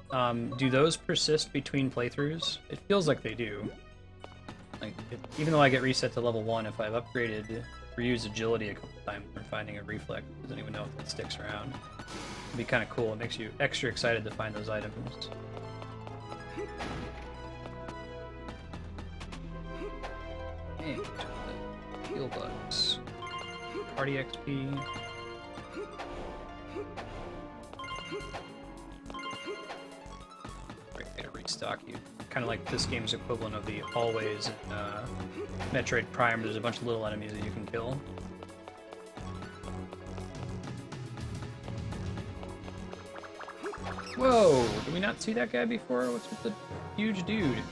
do those persist between playthroughs? It feels like they do. Like, even though I get reset to level 1, if I've upgraded Ryu's agility a couple times when finding a reflex, doesn't even know if that sticks around. It'd be kind of cool. It makes you extra excited to find those items. And heal bugs. Party XP. Great way to restock you. Kind of like this game's equivalent of the hallways in Metroid Prime. There's a bunch of little enemies that you can kill. Whoa! Did we not see that guy before? What's with the huge dude?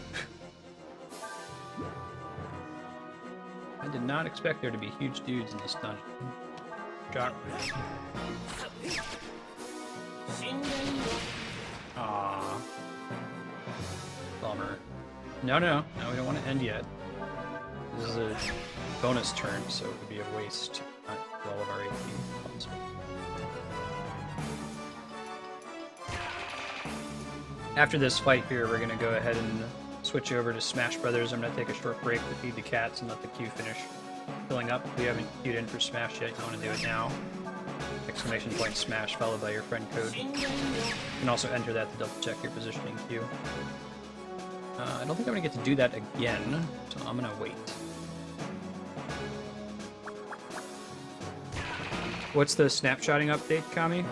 I did not expect there to be huge dudes in this dungeon. Jock. Aww. Bummer. No, we don't want to end yet. This is a bonus turn, so it would be a waste to not get all of our AP. After this fight here, we're going to go ahead and switch over to Smash Brothers. I'm going to take a short break to feed the cats and let the queue finish filling up. If you haven't queued in for Smash yet, you want to do it now. Exclamation point Smash followed by your friend code. You can also enter that to double check your positioning queue. I don't think I'm going to get to do that again, so I'm going to wait. What's the snapshotting update, Kami?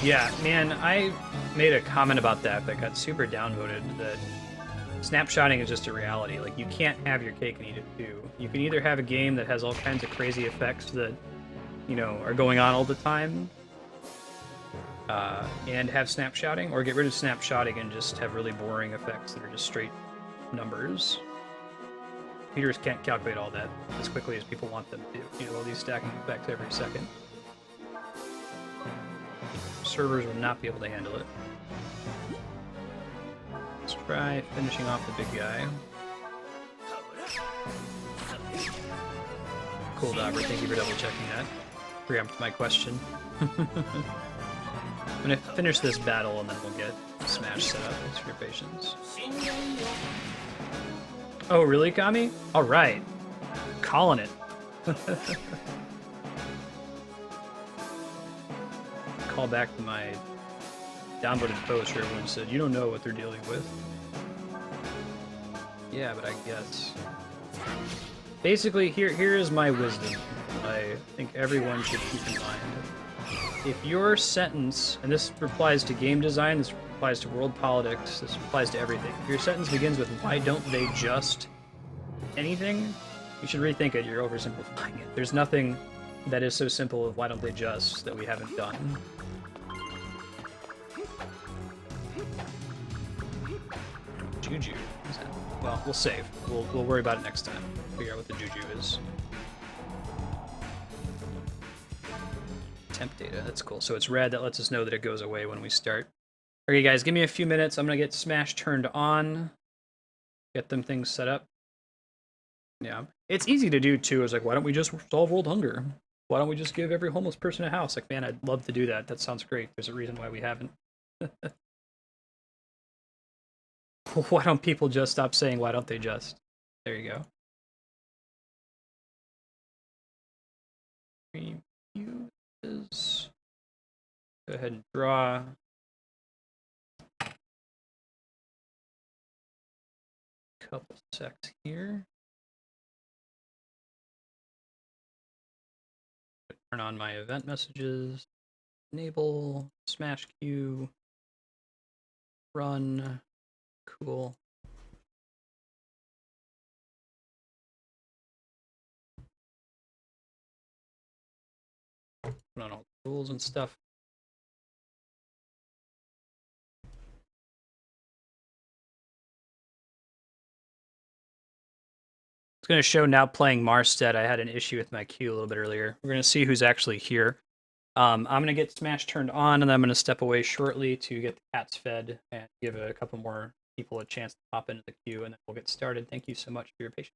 Yeah, man, I made a comment about that got super downvoted, that snapshotting is just a reality. Like, you can't have your cake and eat it too. You can either have a game that has all kinds of crazy effects that, you know, are going on all the time, and have snapshotting, or get rid of snapshotting and just have really boring effects that are just straight numbers. Computers can't calculate all that as quickly as people want them to. You know, all these stacking effects every second. Servers would not be able to handle it. Let's try finishing off the big guy. Cool, Dobber. Thank you for double checking that. Preempt my question. I'm gonna finish this battle and then we'll get Smash set up. Thanks for your patience. Oh, really, Kami? Alright. Calling it. Call back to my downvoted post where everyone said, you don't know what they're dealing with. Yeah, but I guess. Basically, here is my wisdom. I think everyone should keep in mind. If your sentence, and this applies to game design, this applies to world politics, this applies to everything. If your sentence begins with, why don't they just anything, you should rethink it. You're oversimplifying it. There's nothing that is so simple of why don't they just that we haven't done. Juju. Well, we'll save. We'll worry about it next time. Figure out what the Juju is. Temp data, that's cool. So it's red, that lets us know that it goes away when we start. Okay guys, give me a few minutes. I'm gonna get Smash turned on. Get them things set up. Yeah. It's easy to do too. It's like, why don't we just solve world hunger? Why don't we just give every homeless person a house? Like, man, I'd love to do that. That sounds great. There's a reason why we haven't. Why don't people just stop saying, why don't they just? There you go. Use. Go ahead and draw. Couple secs here. Turn on my event messages. Enable Smash queue. Run. Cool. Put on all the rules and stuff. It's going to show now playing Marstead. I had an issue with my queue a little bit earlier. We're going to see who's actually here. I'm going to get Smash turned on, and then I'm going to step away shortly to get the cats fed and give a couple more people a chance to pop into the queue, and then we'll get started. Thank you so much for your patience.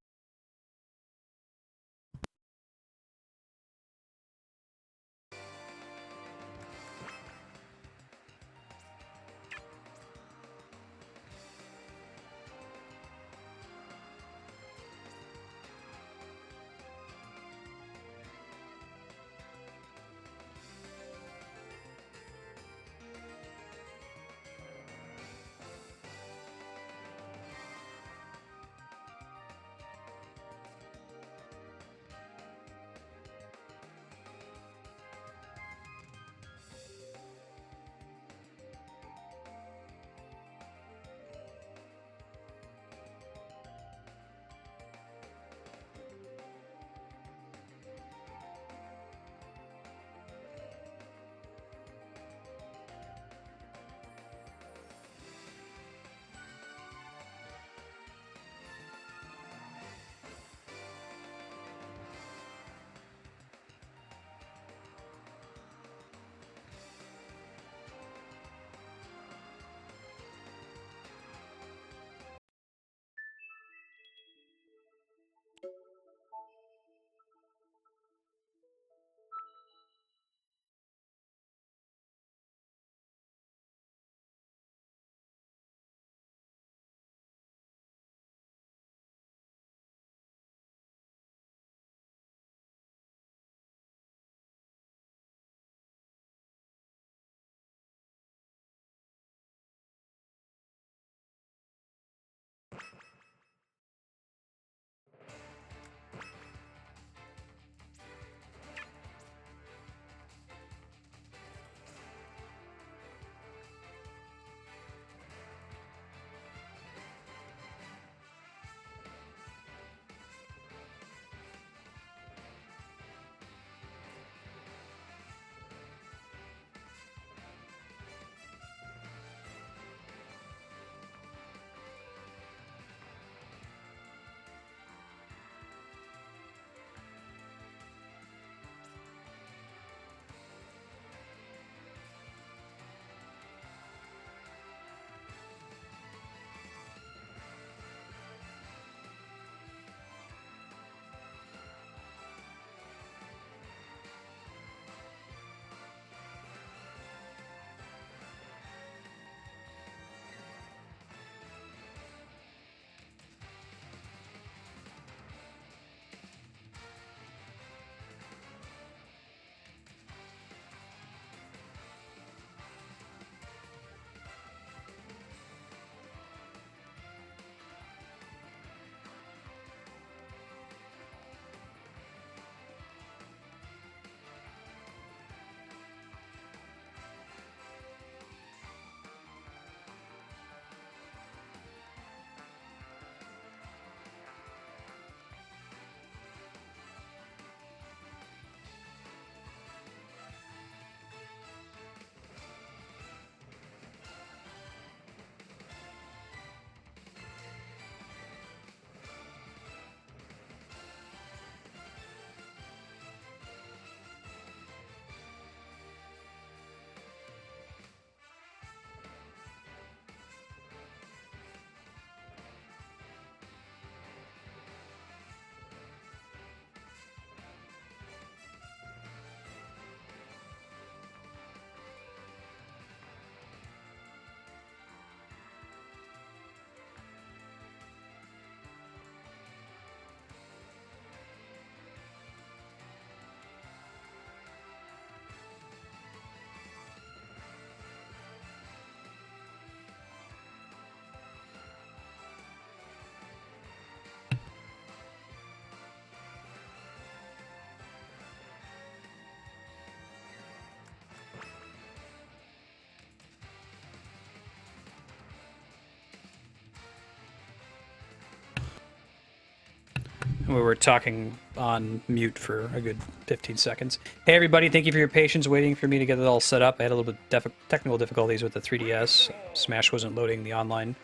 We were talking on mute for a good 15 seconds. Hey everybody, thank you for your patience waiting for me to get it all set up. I had a little bit technical difficulties with the 3DS. Smash wasn't loading the online.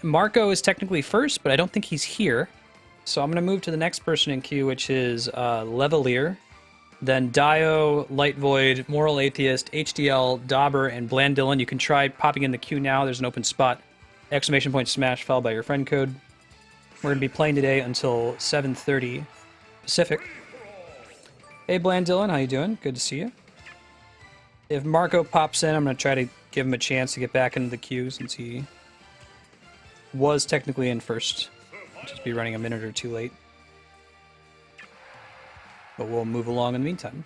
Marco is technically first, but I don't think he's here. So I'm going to move to the next person in queue, which is Levelier. Then Dio, Light Void, Moral Atheist, HDL, Dauber, and Blandillin. You can try popping in the queue now. There's an open spot. Exclamation point smash followed by your friend code. We're going to be playing today until 7:30 Pacific. Hey Blandillin, how you doing? Good to see you. If Marco pops in, I'm going to try to give him a chance to get back into the queue since he was technically in first. I'll just be running a minute or two late. But we'll move along in the meantime.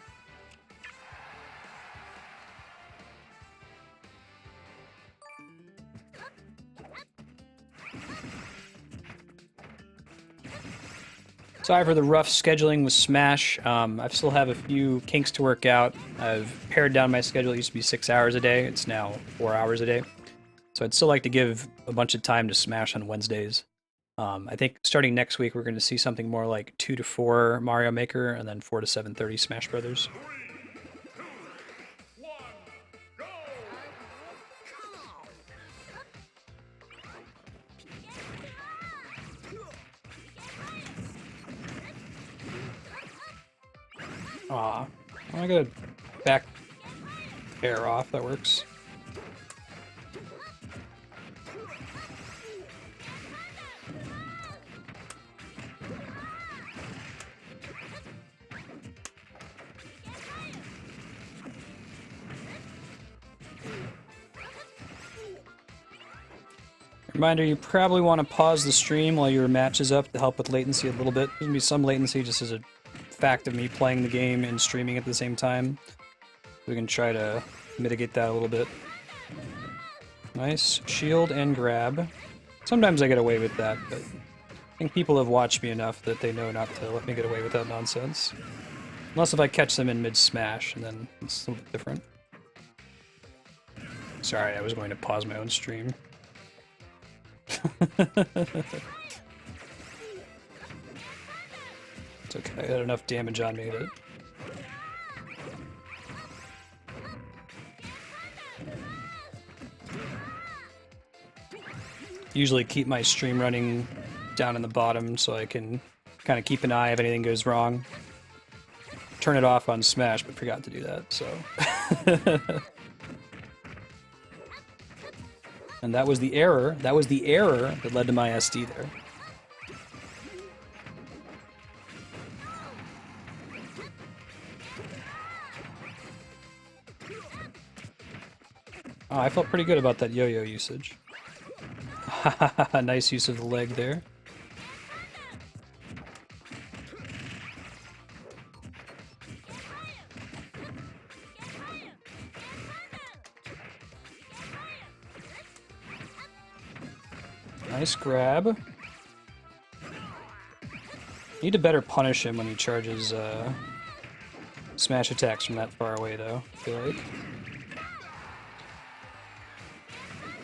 Sorry for the rough scheduling with Smash. I still have a few kinks to work out. I've pared down my schedule. It used to be 6 hours a day. It's now 4 hours a day. So I'd still like to give a bunch of time to Smash on Wednesdays. I think starting next week, we're going to see something more like 2 to 4 Mario Maker, and then 4 to 7:30 Smash Brothers. Aw, I gotta back air off, that works. Reminder, you probably want to pause the stream while your match is up to help with latency a little bit. There's going to be some latency just as a fact of me playing the game and streaming at the same time. We can try to mitigate that a little bit. Nice. Shield and grab. Sometimes I get away with that, but I think people have watched me enough that they know not to let me get away with that nonsense. Unless if I catch them in mid-smash, and then it's a little bit different. Sorry, I was going to pause my own stream. It's okay, I had enough damage on me that... Usually keep my stream running down in the bottom so I can kind of keep an eye if anything goes wrong. Turn it off on Smash, but forgot to do that, so... And that was the error. That was the error that led to my SD there. Oh, I felt pretty good about that yo-yo usage. Nice use of the leg there. Nice grab. Need to better punish him when he charges smash attacks from that far away, though, I feel like.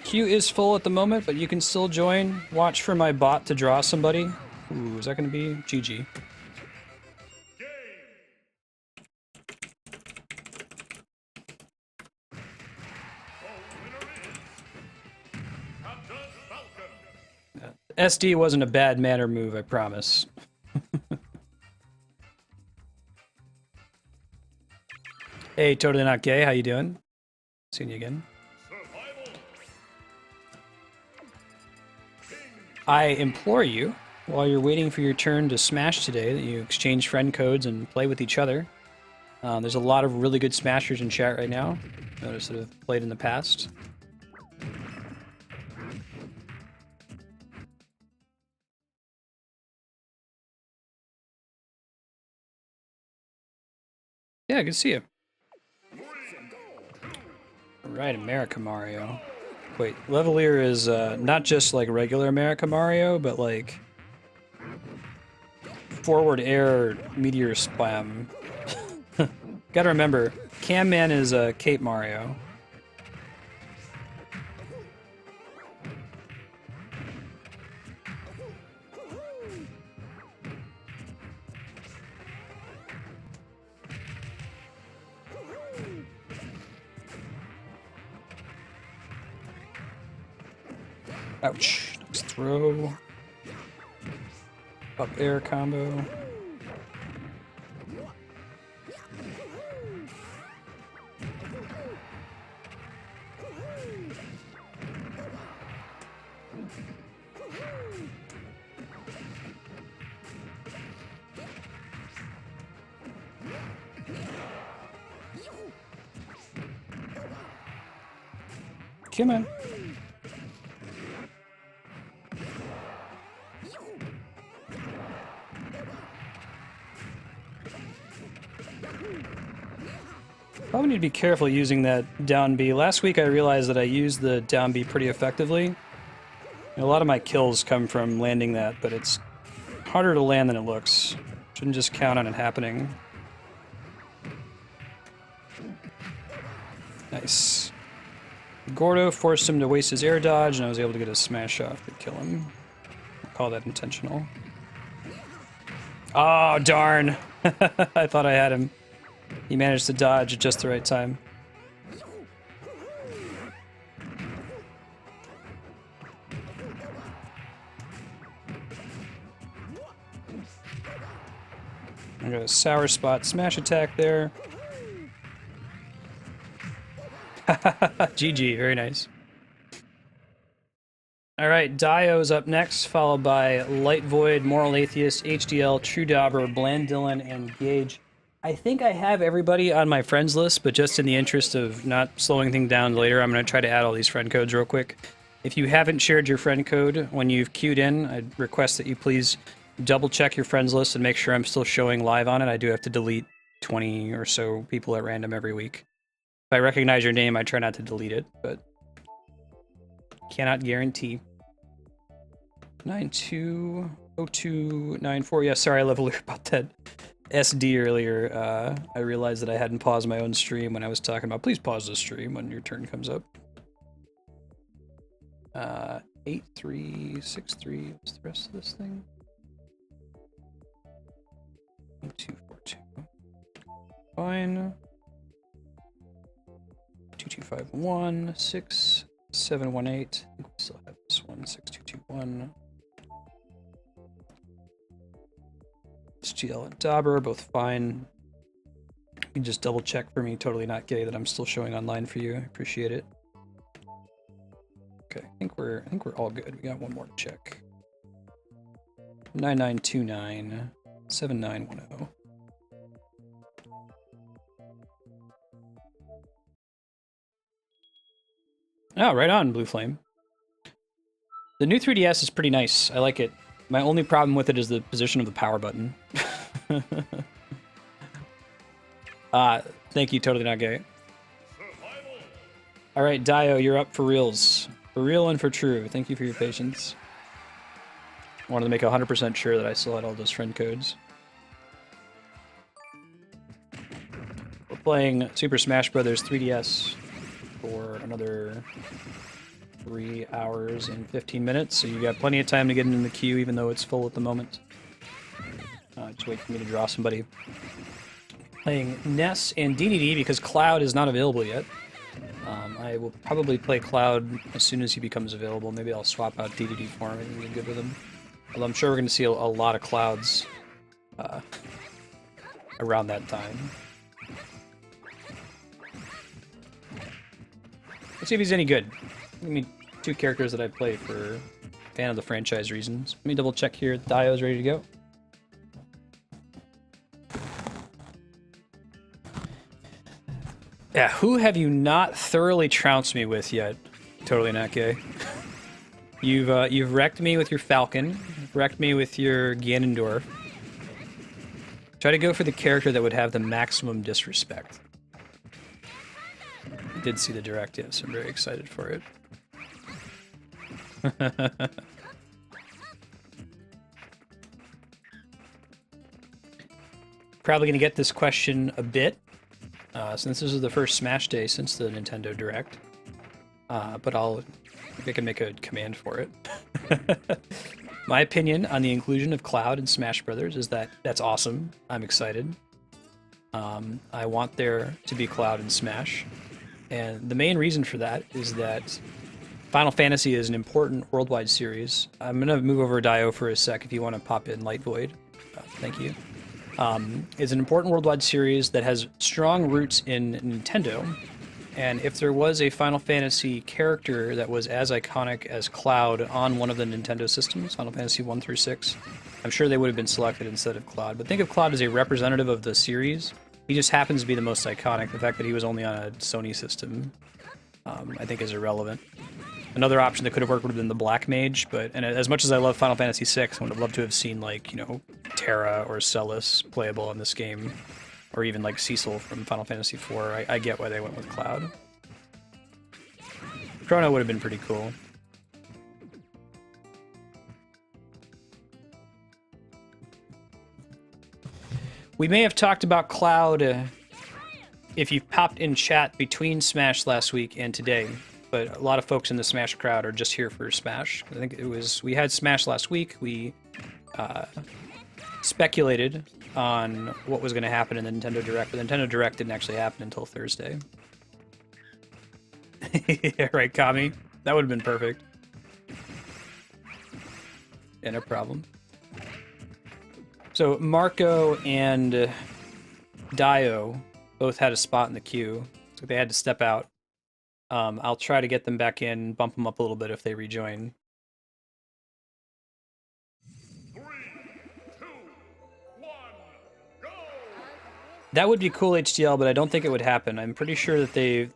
Queue is full at the moment, but you can still join. Watch for my bot to draw somebody. Ooh, is that going to be GG? SD wasn't a bad manner move, I promise. Hey, Totally Not Gay, how you doing? Seeing you again. I implore you, while you're waiting for your turn to Smash today, that you exchange friend codes and play with each other. There's a lot of really good Smashers in chat right now. Notice that have played in the past. Yeah, good to see you. Alright, America Mario. Wait, Levelier is not just like regular America Mario, but like forward air meteor spam. Gotta remember, Cam Man is Cape Mario. Ouch. Nice throw. Up air combo. Come on. Probably need to be careful using that down B. Last week I realized that I used the down B pretty effectively. A lot of my kills come from landing that, but it's harder to land than it looks. Shouldn't just count on it happening. Nice. Gordo forced him to waste his air dodge, and I was able to get a smash off to kill him. I'll call that intentional. Oh, darn! I thought I had him. He managed to dodge at just the right time. I got a sour spot smash attack there. GG, very nice. Alright, Dio's up next, followed by Light Void, Moral Atheist, HDL, True Dauber, Bland Dylan, and Gage. I think I have everybody on my friends list, but just in the interest of not slowing things down later, I'm going to try to add all these friend codes real quick. If you haven't shared your friend code when you've queued in, I'd request that you please double check your friends list and make sure I'm still showing live on it. I do have to delete 20 or so people at random every week. If I recognize your name, I try not to delete it, but cannot guarantee. 920294. Yeah, sorry, I left a lyric about that SD earlier. I realized that I hadn't paused my own stream when I was talking about please pause the stream when your turn comes up. 8363. What's the rest of this thing? 242. Fine. 2251 6718. I think we still have this one. 6221. HGL and Dauber, both fine. You can just double check for me, totally not gay, that I'm still showing online for you. I appreciate it. Okay, I think we're all good. We got one more to check. 9929 7910. Oh, right on, Blue Flame. The new 3DS is pretty nice. I like it. My only problem with it is the position of the power button. Thank you, totally not gay. Alright, Dio, you're up for reals. For real and for true. Thank you for your patience. I wanted to make 100% sure that I still had all those friend codes. We're playing Super Smash Bros. 3DS for another 3 hours and 15 minutes, so you got plenty of time to get in the queue, even though it's full at the moment. Just wait for me to draw somebody. Playing Ness and DDD because Cloud is not available yet. I will probably play Cloud as soon as he becomes available. Maybe I'll swap out DDD for him and get good with him. Although I'm sure we're going to see a lot of Clouds around that time. Let's see if he's any good. Give me 2 characters that I play for fan of the franchise reasons. Let me double check here. Dio's ready to go. Yeah, who have you not thoroughly trounced me with yet? Totally not gay. You've wrecked me with your Falcon. You've wrecked me with your Ganondorf. Try to go for the character that would have the maximum disrespect. I did see the direct, yes. I'm very excited for it. Probably going to get this question a bit, since this is the first Smash Day since the Nintendo Direct. But I can make a command for it. My opinion on the inclusion of Cloud in Smash Brothers is that that's awesome. I'm excited. I want there to be Cloud in Smash. And the main reason for that is that Final Fantasy is an important worldwide series. I'm going to move over Dio for a sec if you want to pop in Light Void. Thank you. It's an important worldwide series that has strong roots in Nintendo. And if there was a Final Fantasy character that was as iconic as Cloud on one of the Nintendo systems, Final Fantasy 1 through 6, I'm sure they would have been selected instead of Cloud. But think of Cloud as a representative of the series. He just happens to be the most iconic. The fact that he was only on a Sony system, I think is irrelevant. Another option that could have worked would have been the Black Mage, and as much as I love Final Fantasy VI, I would have loved to have seen, like, you know, Terra or Celis playable in this game, or even like Cecil from Final Fantasy IV. I get why they went with Cloud. Chrono would have been pretty cool. We may have talked about Cloud if you popped in chat between Smash last week and today. But a lot of folks in the Smash crowd are just here for Smash. I think it was, we had Smash last week. We speculated on what was going to happen in the Nintendo Direct, but the Nintendo Direct didn't actually happen until Thursday. Yeah, right, Kami? That would have been perfect. Yeah, no problem. So Marco and Dio both had a spot in the queue, so they had to step out. I'll try to get them back in, bump them up a little bit if they rejoin. 3, 2, 1, go! That would be cool, HDL, but I don't think it would happen. I'm pretty sure that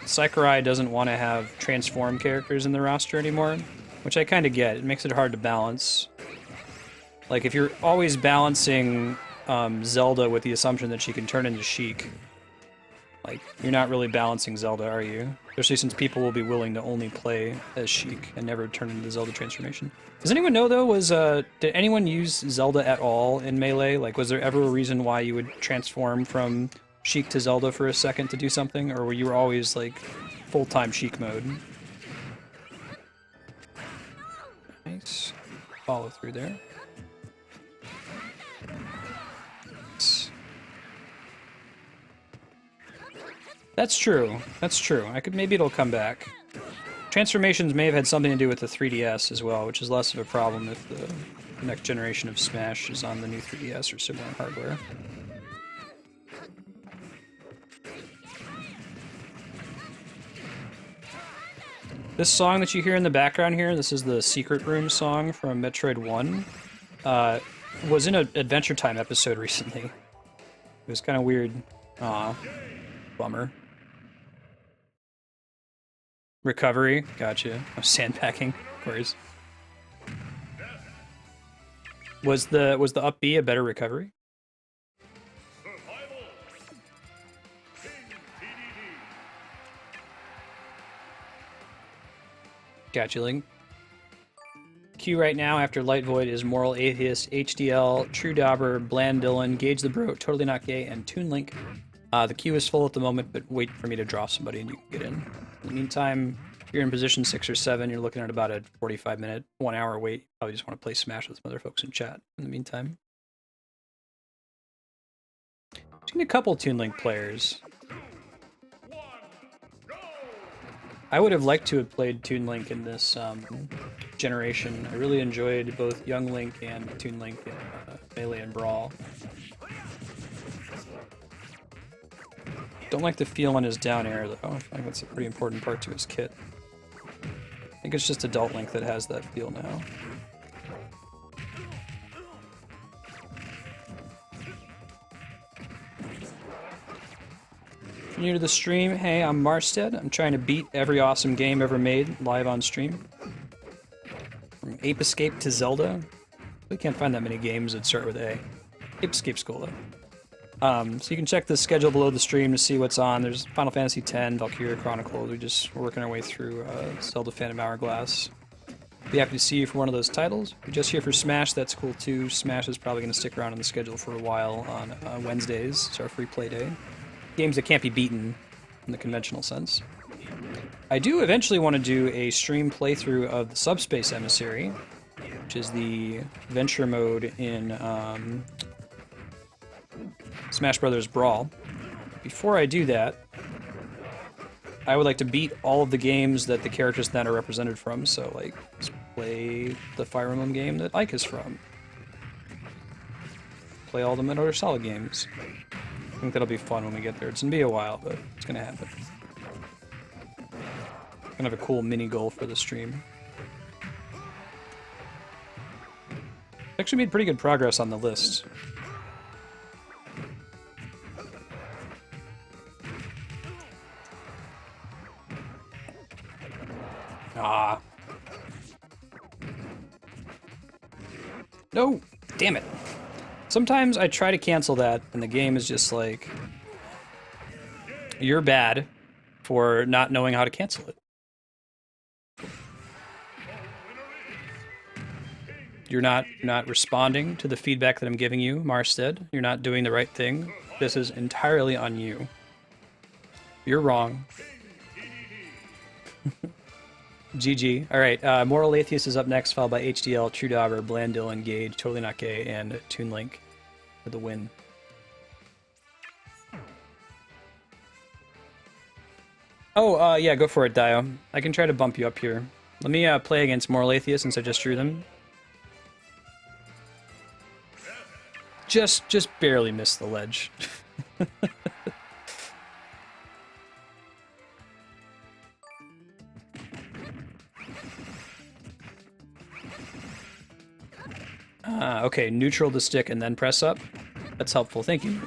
Sakurai doesn't want to have transform characters in the roster anymore, which I kind of get. It makes it hard to balance. Like, if you're always balancing Zelda with the assumption that she can turn into Sheik, like, you're not really balancing Zelda, are you? Especially since people will be willing to only play as Sheik and never turn into the Zelda transformation. Does anyone know, though, did anyone use Zelda at all in Melee? Like, was there ever a reason why you would transform from Sheik to Zelda for a second to do something? Or were you always, like, full-time Sheik mode? Nice. Follow through there. That's true. That's true. Maybe it'll come back. Transformations may have had something to do with the 3DS as well, which is less of a problem if the next generation of Smash is on the new 3DS or similar hardware. This song that you hear in the background here, this is the Secret Room song from Metroid 1, was in an Adventure Time episode recently. It was kind of weird. Aw. Bummer. Recovery, gotcha. Oh, sandpacking, of course. Was the up B a better recovery? Survival. King TDD. Gotcha, Link. Q right now after Light Void is Moral Atheist, HDL, True Dauber, Bland Dylan, Gage the Bro, Totally Not Gay, and Toon Link. The queue is full at the moment, but wait for me to draw somebody and you can get in. In the meantime, if you're in position 6 or 7, you're looking at about a 45-minute, 1-hour wait. You probably just want to play Smash with some other folks in chat in the meantime. I've seen a couple Toon Link players. I would have liked to have played Toon Link in this generation. I really enjoyed both Young Link and Toon Link in Melee and Brawl. Don't like the feel on his down air, though. I feel like that's a pretty important part to his kit. I think it's just Adult Link that has that feel now. If you're new to the stream, hey, I'm Marstead. I'm trying to beat every awesome game ever made live on stream. From Ape Escape to Zelda. We can't find that many games that start with A. Ape Escape's cool, though. So you can check the schedule below the stream to see what's on. There's Final Fantasy X, Valkyria Chronicles. We're working our way through Zelda Phantom Hourglass. Be happy to see you for one of those titles. If you're just here for Smash, that's cool too. Smash is probably going to stick around on the schedule for a while on Wednesdays. It's our free play day. Games that can't be beaten in the conventional sense. I do eventually want to do a stream playthrough of the Subspace Emissary, which is the adventure mode in Smash Brothers Brawl. Before I do that, I would like to beat all of the games that the characters that are represented from, so like just play the Fire Emblem game that Ike is from. Play all the Metal Gear Solid games. I think that'll be fun when we get there. It's gonna be a while, but it's gonna happen. Kind of a cool mini goal for the stream. Actually made pretty good progress on the list. Ah. No! Damn it. Sometimes I try to cancel that, and the game is just like, you're bad for not knowing how to cancel it. You're not responding to the feedback that I'm giving you, Marstead. You're not doing the right thing. This is entirely on you. You're wrong. GG. Alright, Moral Atheist is up next, followed by HDL, True Dauber, Blandil, Engage, Totally Not Gay, and Toon Link for the win. Oh, yeah, go for it, Dio. I can try to bump you up here. Let me play against Moral Atheist since I just drew them. Just barely missed the ledge. Okay, neutral to stick and then press up. That's helpful. Thank you.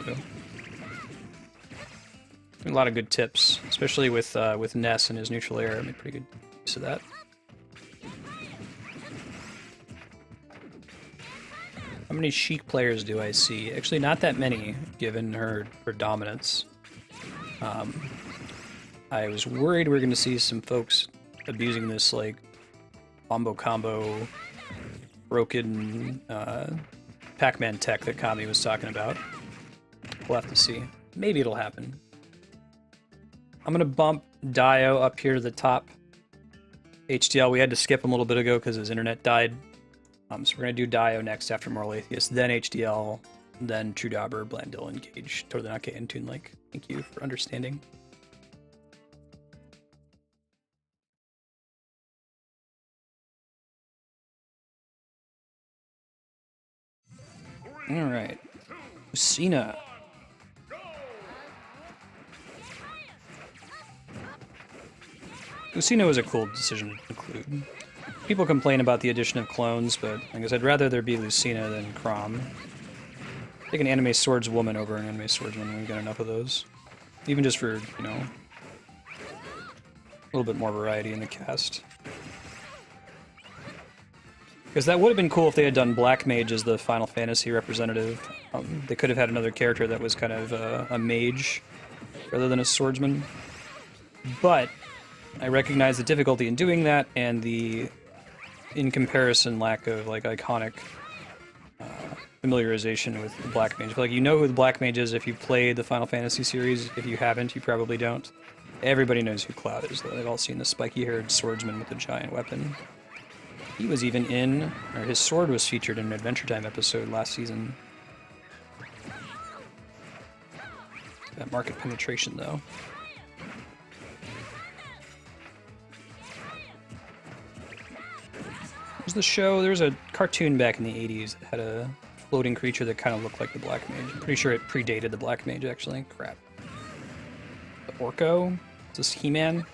A lot of good tips, especially with Ness and his neutral air. I made pretty good use of that. How many Sheik players do I see? Actually, not that many, given her dominance. I was worried we were going to see some folks abusing this, like, combo broken Pac-Man tech that Kami was talking about. We'll have to see. Maybe it'll happen. I'm going to bump Dio up here to the top. HDL, we had to skip him a little bit ago because his internet died. So we're going to do Dio next after Moral Atheist, then HDL, then True Dauber, Blandil, Engage, Totally Not Gay, and Toon Link. Thank you for understanding. Alright. Lucina. Lucina was a cool decision to include. People complain about the addition of clones, but I guess I'd rather there be Lucina than Chrom. Take an anime swordswoman over an anime swordsman when we get enough of those. Even just for, you know, a little bit more variety in the cast. Because that would have been cool if they had done Black Mage as the Final Fantasy representative. They could have had another character that was kind of a mage rather than a swordsman. But I recognize the difficulty in doing that and the, in comparison, lack of like iconic familiarization with the Black Mage. I feel like you know who the Black Mage is if you played the Final Fantasy series. If you haven't, you probably don't. Everybody knows who Cloud is, though. They've all seen the spiky-haired swordsman with a giant weapon. He was even in, or his sword was featured in an Adventure Time episode last season. That market penetration, though. There's the show, there was a cartoon back in the 80s that had a floating creature that kind of looked like the Black Mage. I'm pretty sure it predated the Black Mage, actually. Crap. The Orko? Is this He-Man?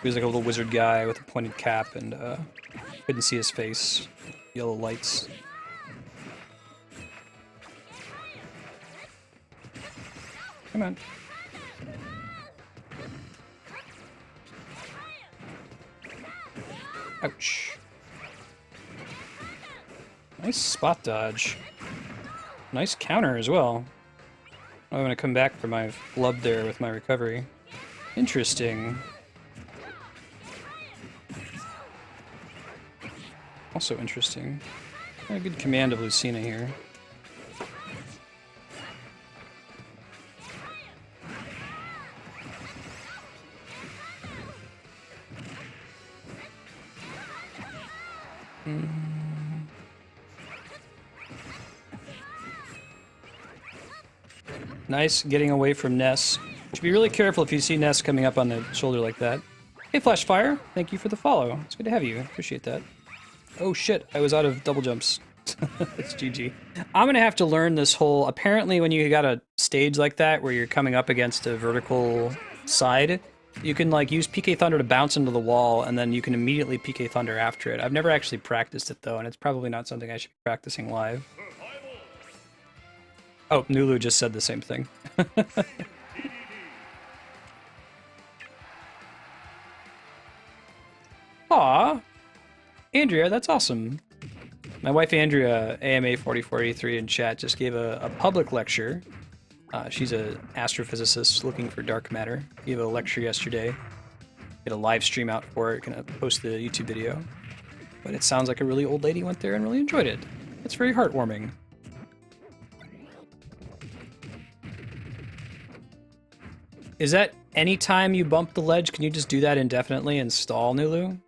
He was like a little wizard guy with a pointed cap and couldn't see his face. Yellow lights. Come on. Ouch. Nice spot dodge. Nice counter as well. I'm gonna come back for my flub there with my recovery. Interesting. Also interesting. A good command of Lucina here. Nice getting away from Ness. Should be really careful if you see Ness coming up on the shoulder like that. Hey, Flashfire. Thank you for the follow. It's good to have you. Appreciate that. Oh, shit. I was out of double jumps. It's GG. I'm going to have to learn this whole... Apparently, when you got a stage like that where you're coming up against a vertical side, you can, like, use PK Thunder to bounce into the wall, and then you can immediately PK Thunder after it. I've never actually practiced it, though, and it's probably not something I should be practicing live. Oh, Nulu just said the same thing. Aw, Andrea, that's awesome. My wife Andrea, AMA 4483 in chat, just gave a public lecture. She's an astrophysicist looking for dark matter. Gave a lecture yesterday. Get a live stream out for it. Gonna post the YouTube video. But it sounds like a really old lady went there and really enjoyed it. It's very heartwarming. Is that any time you bump the ledge, can you just do that indefinitely and stall, Nulu?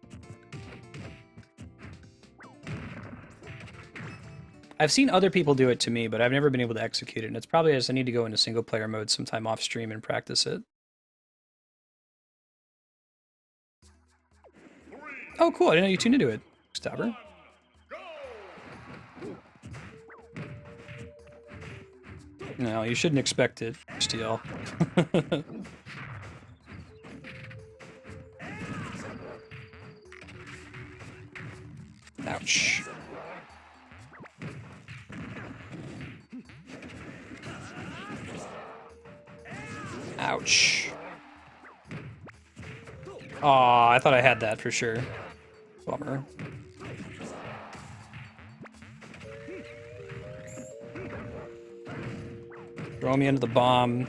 I've seen other people do it to me, but I've never been able to execute it, and it's probably just I need to go into single player mode sometime off stream and practice it. Oh, cool. I didn't know you tuned into it. Stabber. No, you shouldn't expect it, STL. Ouch. Ouch. Aw, I thought I had that for sure. Bummer. Throw me into the bomb.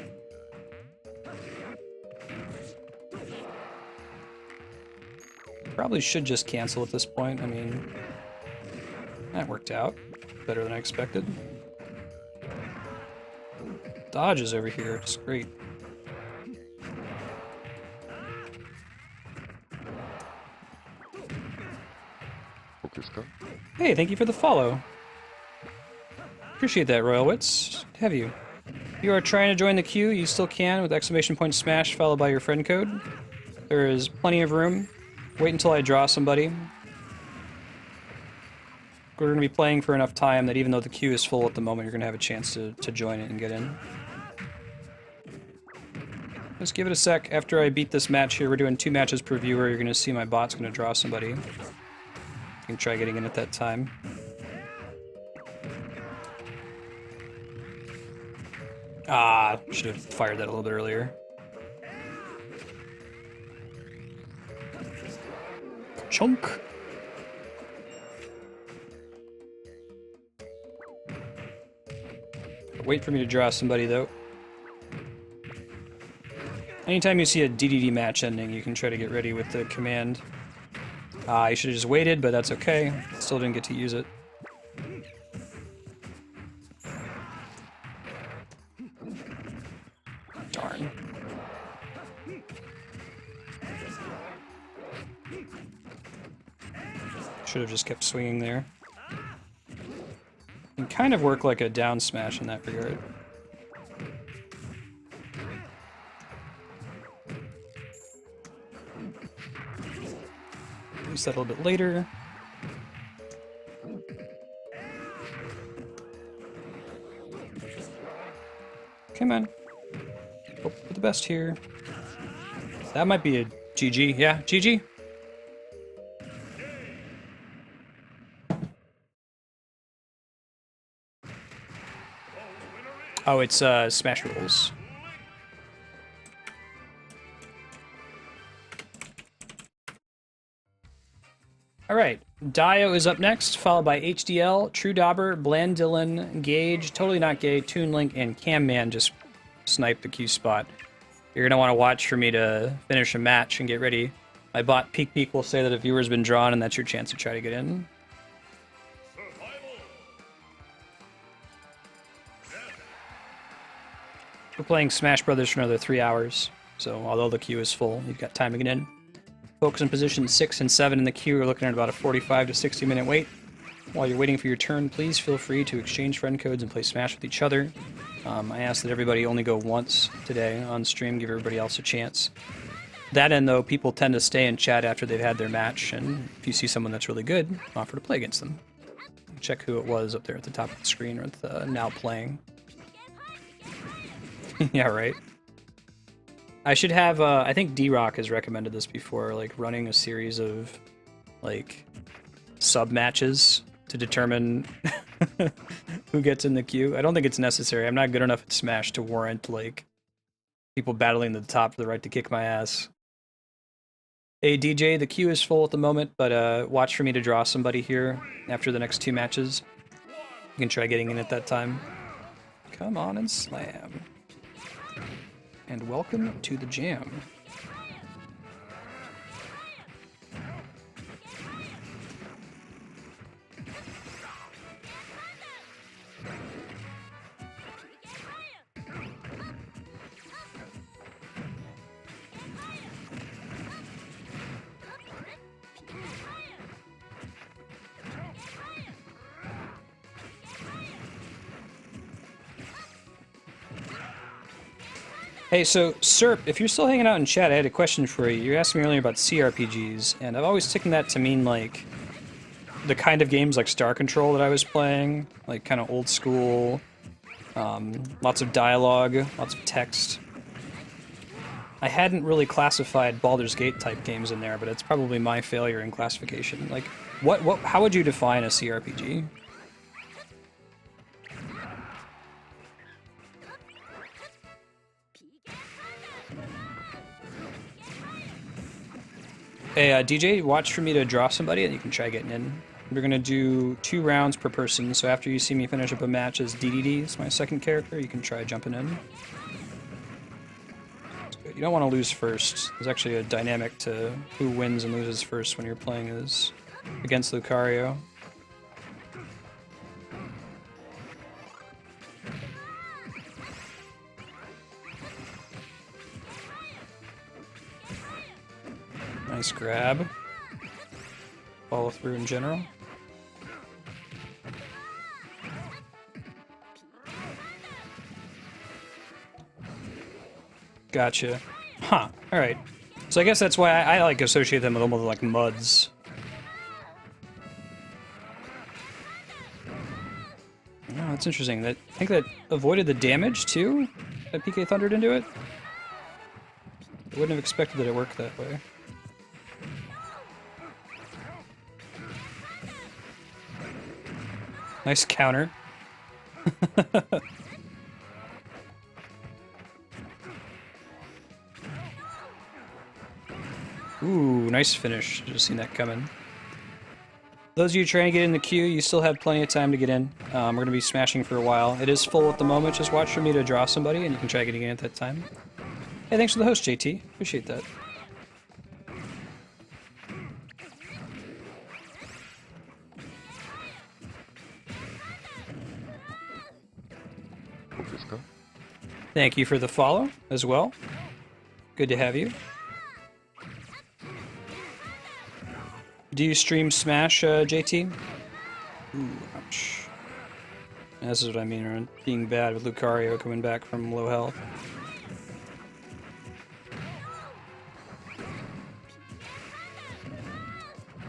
Probably should just cancel at this point. I mean, that worked out better than I expected. Dodge is over here. It's great. Hey, thank you for the follow. Appreciate that, Royal Wits. Good to have you. If you are trying to join the queue, you still can with ! smash followed by your friend code. There is plenty of room. Wait until I draw somebody. We're going to be playing for enough time that even though the queue is full at the moment, you're going to have a chance to join it and get in. Just give it a sec. After I beat this match here, we're doing 2 matches per viewer. You're going to see my bot's going to draw somebody. You can try getting in at that time. Ah, should have fired that a little bit earlier. Chunk. Wait for me to draw somebody, though. Anytime you see a DDD match ending, you can try to get ready with the command. You should have just waited, but that's okay. Still didn't get to use it. Darn. Should have just kept swinging there. Can kind of work like a down smash in that regard. Use that a little bit later. Come on. Hope for the best here. That might be a GG. Yeah, GG. Oh, it's Smash Rules. Alright, Dio is up next, followed by HDL, True Dauber, Bland Dylan, Gage, Totally Not Gay, Toon Link, and Cam Man just sniped the Q spot. You're going to want to watch for me to finish a match and get ready. My bot Peek Peek will say that a viewer's been drawn and that's your chance to try to get in. We're playing Smash Brothers for another 3 hours, so although the queue is full, you've got time to get in. Folks in position 6 and 7 in the queue are looking at about a 45 to 60 minute wait. While you're waiting for your turn, please feel free to exchange friend codes and play Smash with each other. I asked that everybody only go once today on stream, give everybody else a chance. That end, though, people tend to stay and chat after they've had their match, and if you see someone that's really good, offer to play against them. Check who it was up there at the top of the screen with now playing. Yeah, right. I should have, I think D-Rock has recommended this before, like running a series of, like, sub-matches to determine who gets in the queue. I don't think it's necessary. I'm not good enough at Smash to warrant, like, people battling to the top for the right to kick my ass. Hey, DJ, the queue is full at the moment, but watch for me to draw somebody here after the next 2 matches. You can try getting in at that time. Come on and slam. And welcome to the jam. Hey, so, Serp, if you're still hanging out in chat, I had a question for you. You asked me earlier about CRPGs, and I've always taken that to mean, like, the kind of games like Star Control that I was playing, like, kind of old school, lots of dialogue, lots of text. I hadn't really classified Baldur's Gate type games in there, but it's probably my failure in classification. Like, how would you define a CRPG? Hey, DJ, watch for me to draw somebody and you can try getting in. We're going to do 2 rounds per person, so after you see me finish up a match as DDD, it's my second character, you can try jumping in. That's good. You don't want to lose first. There's actually a dynamic to who wins and loses first when you're playing as against Lucario. Nice grab. Follow through in general. Gotcha. Huh. Alright. So I guess that's why I like associate them with almost like muds. Oh, that's interesting. I think that avoided the damage too? That PK thundered into it? I wouldn't have expected that it worked that way. Nice counter. Ooh, nice finish. Just seen that coming. Those of you trying to get in the queue, you still have plenty of time to get in. We're going to be smashing for a while. It is full at the moment. Just watch for me to draw somebody, and you can try getting in at that time. Hey, thanks for the host, JT. Appreciate that. Thank you for the follow as well. Good to have you. Do you stream Smash, JT? Ooh, ouch. This is what I mean, being bad with Lucario coming back from low health.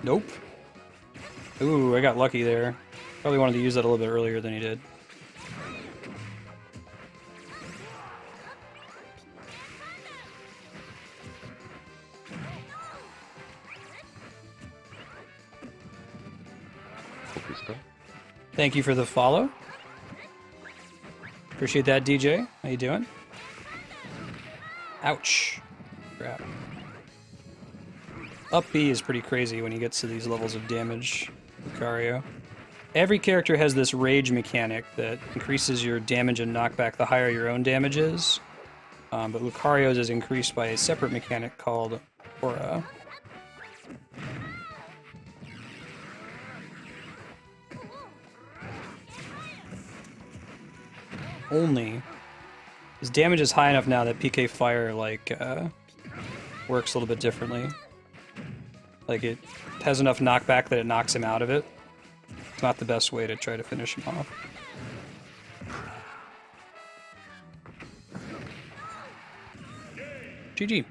Nope. Ooh, I got lucky there. Probably wanted to use that a little bit earlier than he did. Thank you for the follow. Appreciate that, DJ. How you doing? Ouch. Crap. Up B is pretty crazy when he gets to these levels of damage, Lucario. Every character has this rage mechanic that increases your damage and knockback the higher your own damage is. But Lucario's is increased by a separate mechanic called Aura. Only his damage is high enough now that PK Fire like works a little bit differently. Like it has enough knockback that it knocks him out of it. It's not the best way to try to finish him off. GG.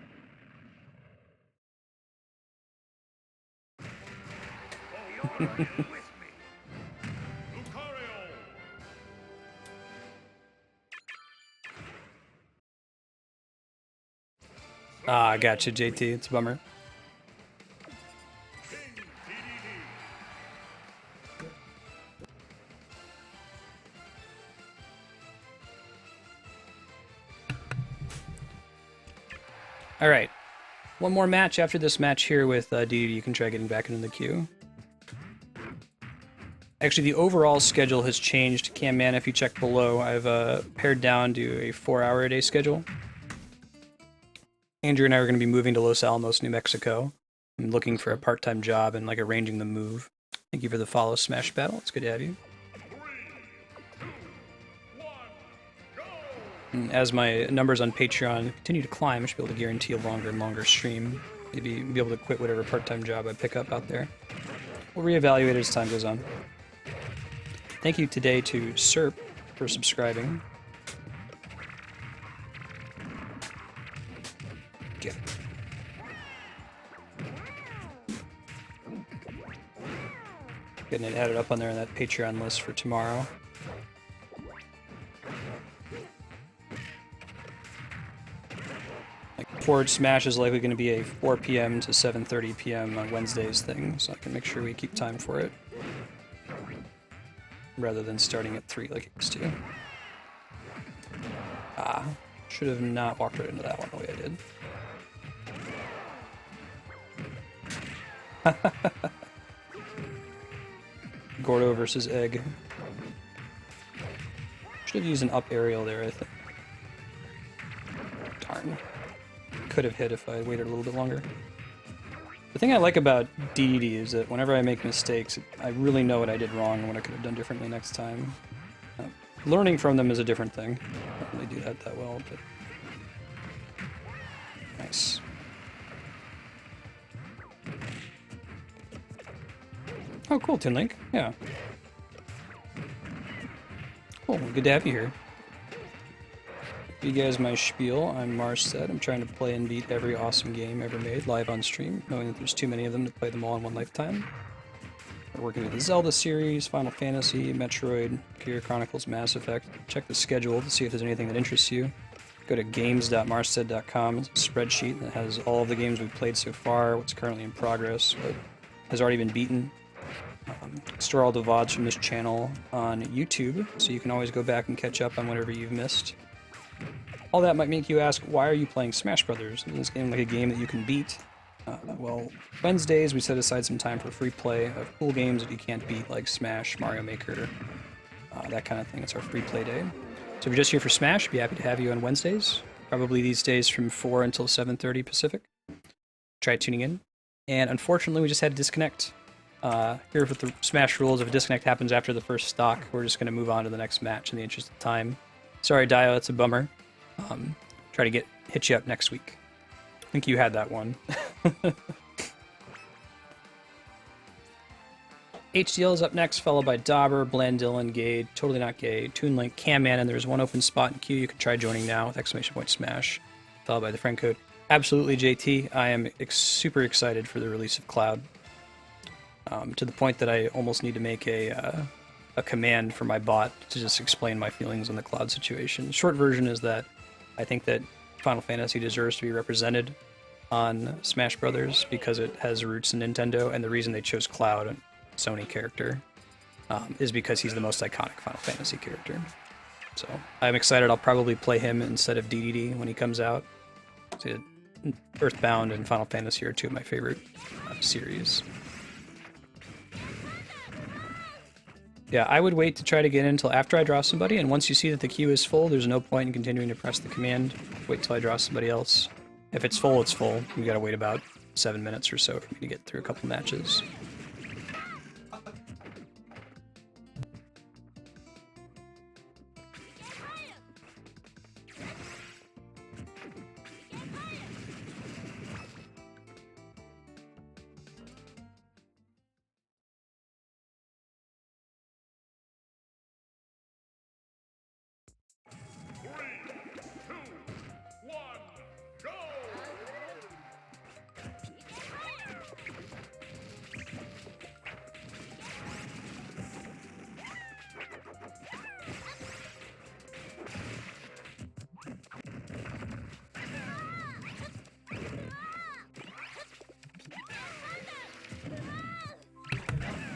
Oh, you're right with me. Lucario. Ah, I gotcha, JT. It's a bummer. King DDD. All right. One more match after this match here with DDD. You can try getting back into the queue. Actually, the overall schedule has changed. Cam Man, if you check below, I've pared down to a 4-hour-a-day schedule. Andrew and I are going to be moving to Los Alamos, New Mexico. I'm looking for a part-time job and like arranging the move. Thank you for the follow, Smash Battle. It's good to have you. 3, 2, 1, go. And as my numbers on Patreon continue to climb, I should be able to guarantee a longer and longer stream. Maybe be able to quit whatever part-time job I pick up out there. We'll reevaluate as time goes on. Thank you today to Serp for subscribing. Get it. Getting it added up on there on that Patreon list for tomorrow. Forward Smash is likely going to be a 4 p.m. to 7:30 p.m. on Wednesdays thing, so I can make sure we keep time for it. Rather than starting at 3 like it used to. Ah, should have not walked right into that one the way I did. Gordo versus Egg. Should have used an up aerial there, I think. Darn. Could have hit if I waited a little bit longer. The thing I like about DDD is that whenever I make mistakes, I really know what I did wrong and what I could have done differently next time. Learning from them is a different thing. I don't really do that well, but... Nice. Oh, cool, Tin Link. Yeah. Cool, good to have you here. You guys my spiel, I'm Marstead. I'm trying to play and beat every awesome game ever made live on stream, knowing that there's too many of them to play them all in one lifetime. We're working with the Zelda series, Final Fantasy, Metroid, Valkyria Chronicles, Mass Effect. Check the schedule to see if there's anything that interests you. Go to games.marstead.com, it's a spreadsheet that has all of the games we've played so far, what's currently in progress, what has already been beaten. Store all the VODs from this channel on YouTube, so you can always go back and catch up on whatever you've missed. All that might make you ask, why are you playing Smash Brothers? Is this game like a game that you can beat? Well, Wednesdays we set aside some time for free play of cool games that you can't beat, like Smash, Mario Maker, that kind of thing. It's our free play day. So if you're just here for Smash, I'd be happy to have you on Wednesdays. Probably these days from 4 until 7:30 Pacific. Try tuning in. And unfortunately, we just had to disconnect. Here with the Smash rules, if a disconnect happens after the first stock, we're just going to move on to the next match in the interest of time. Sorry, Dio, it's a bummer. Try to hit you up next week. I think you had that one. HDL is up next, followed by Dauber, Blandillin, Gade, Totally Not Gay, Toon Link, Cam Man, and there's one open spot in queue. You can try joining now with !Smash, followed by the friend code. Absolutely, JT. I am super excited for the release of Cloud. To the point that I almost need to make a command for my bot to just explain my feelings on the Cloud situation. The short version is that I think that Final Fantasy deserves to be represented on Smash Brothers because it has roots in Nintendo, and the reason they chose Cloud, a Sony character, is because he's the most iconic Final Fantasy character. So I'm excited. I'll probably play him instead of DDD when he comes out. So, Earthbound and Final Fantasy are two of my favorite series. Yeah, I would wait to try to get in until after I draw somebody, and once you see that the queue is full, there's no point in continuing to press the command. Wait till I draw somebody else. If it's full, it's full. You gotta wait about 7 minutes or so for me to get through a couple matches.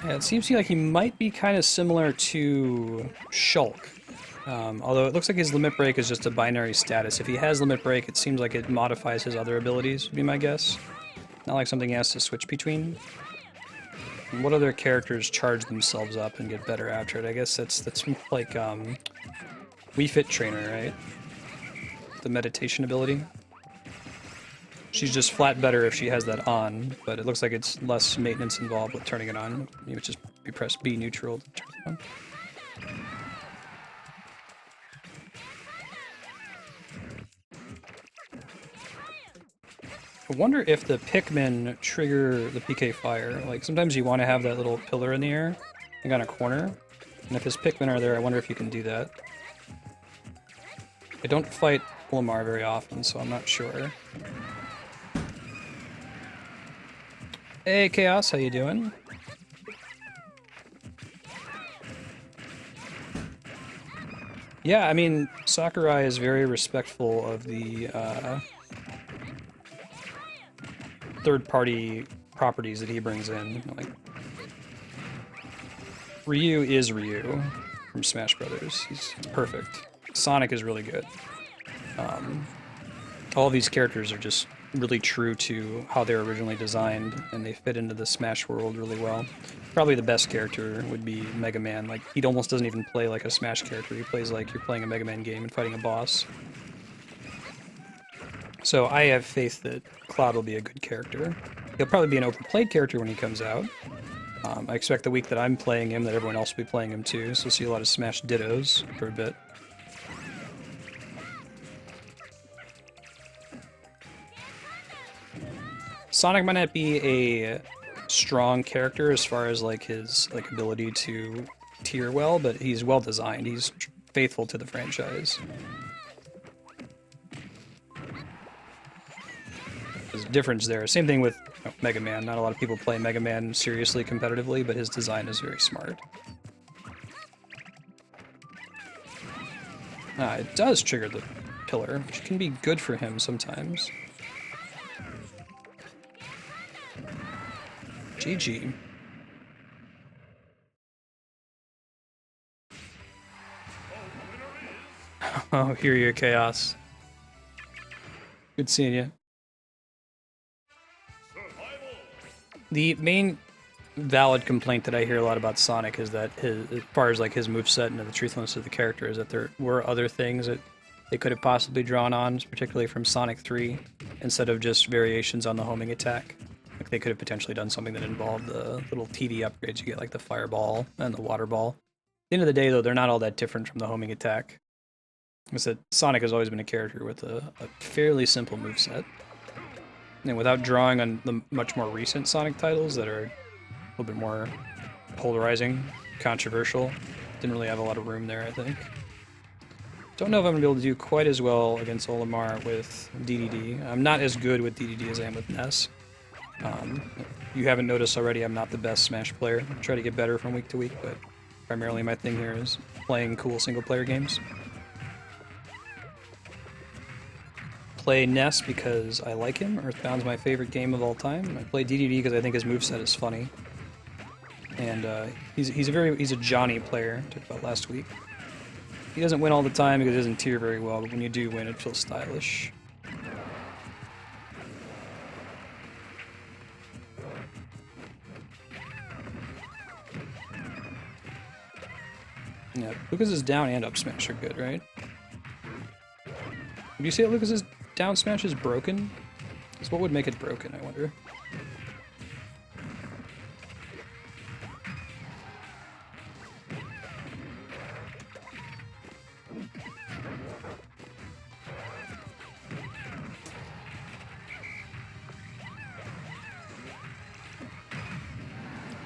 Yeah, it seems to me like he might be kind of similar to Shulk. Although it looks like his limit break is just a binary status. If he has limit break, it seems like it modifies his other abilities, would be my guess. Not like something he has to switch between. And what other characters charge themselves up and get better after it? I guess that's like Wii Fit Trainer, right? The meditation ability. She's just flat better if she has that on, but it looks like it's less maintenance involved with turning it on. You would just press B neutral to turn it on. I wonder if the Pikmin trigger the PK Fire. Like, sometimes you want to have that little pillar in the air, like on a corner. And if his Pikmin are there, I wonder if you can do that. I don't fight Olimar very often, so I'm not sure. Hey, Chaos, how you doing? Yeah, I mean, Sakurai is very respectful of the third-party properties that he brings in. Like, Ryu is Ryu from Smash Brothers. He's perfect. Sonic is really good. All of these characters are just really true to how they're originally designed, and they fit into the Smash world really well. Probably the best character would be Mega Man. Like, he almost doesn't even play like a Smash character. He plays like you're playing a Mega Man game and fighting a boss. So I have faith that Cloud will be a good character. He'll probably be an overplayed character when he comes out. I expect the week that I'm playing him that everyone else will be playing him too, so we'll see a lot of Smash Dittos for a bit. Sonic might not be a strong character as far as like his ability to tier well, but he's well designed. He's faithful to the franchise. There's a difference there. Same thing with Mega Man. Not a lot of people play Mega Man seriously competitively, but his design is very smart. It does trigger the pillar, which can be good for him sometimes. GG. Oh, hear your Chaos. Good seeing you. The main valid complaint that I hear a lot about Sonic is that his, as far as like his moveset and the truthfulness of the character, is that there were other things that they could have possibly drawn on, particularly from Sonic 3, instead of just variations on the homing attack. Like, they could have potentially done something that involved the little TV upgrades you get, like the fireball and the water ball. At the end of the day, though, they're not all that different from the homing attack. I said, Sonic has always been a character with a fairly simple moveset. And without drawing on the much more recent Sonic titles that are a little bit more polarizing, controversial, didn't really have a lot of room there, I think. Don't know if I'm going to be able to do quite as well against Olimar with DDD. I'm not as good with DDD as I am with Ness. You haven't noticed already, I'm not the best Smash player. I try to get better from week to week, but primarily my thing here is playing cool single-player games. Play Ness because I like him. Earthbound's my favorite game of all time. I play DDD because I think his moveset is funny. And he's a Johnny player, talked about last week. He doesn't win all the time because he doesn't tier very well, but when you do win, it feels stylish. Yeah, Lucas's down and up smash are good, right? Would you say that Lucas's down smash is broken? Because what would make it broken, I wonder?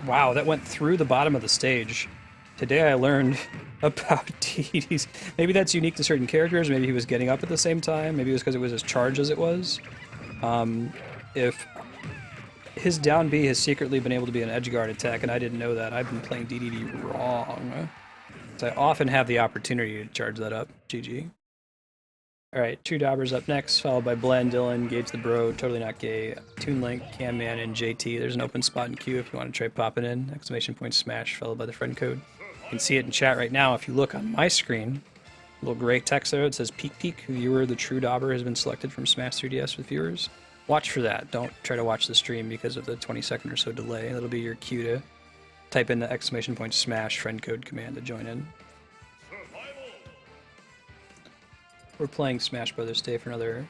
Wow, that went through the bottom of the stage. Today I learned about DDD's. Maybe that's unique to certain characters, maybe he was getting up at the same time, maybe it was because it was as charged as it was. If his down B has secretly been able to be an edge guard attack and I didn't know that, I've been playing DDD wrong. So I often have the opportunity to charge that up. GG. Alright, True Daubers up next, followed by Bland Dylan, Gage the Bro, Totally Not Gay, Toon Link, Cam Man, and JT. There's an open spot in queue if you want to try popping in. Exclamation point smash, followed by the friend code. You can see it in chat right now. If you look on my screen, a little gray text there, it says Peek Peek, viewer, the True Dauber has been selected from Smash 3DS with viewers. Watch for that. Don't try to watch the stream because of the 20-second or so delay. That'll be your cue to type in the exclamation point smash friend code command to join in. We're playing Smash Brothers today for another...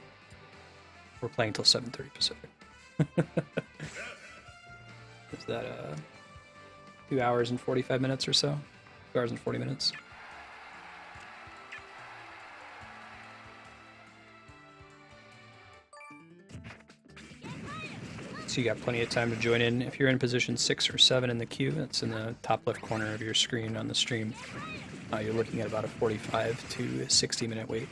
We're playing till 7:30 Pacific. Is that 2 hours and 45 minutes or so? 2 hours and 40 minutes. So you got plenty of time to join in. If you're in position 6 or 7 in the queue, that's in the top left corner of your screen on the stream. You're looking at about a 45 to 60 minute wait.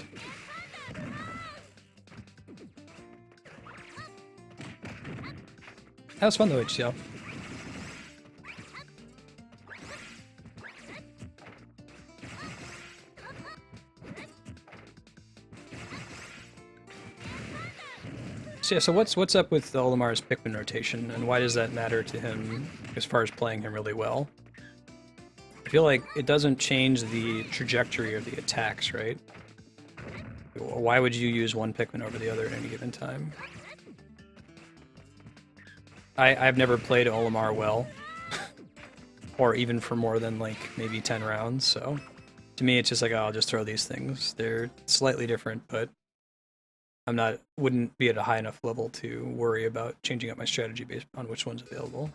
That was fun though, HCL. So yeah, so what's up with Olimar's Pikmin rotation, and why does that matter to him as far as playing him really well? I feel like it doesn't change the trajectory of the attacks, right? Why would you use one Pikmin over the other at any given time? I've never played Olimar well, or even for more than like maybe 10 rounds, so to me it's just like, oh, I'll just throw these things. They're slightly different, but wouldn't be at a high enough level to worry about changing up my strategy based on which one's available.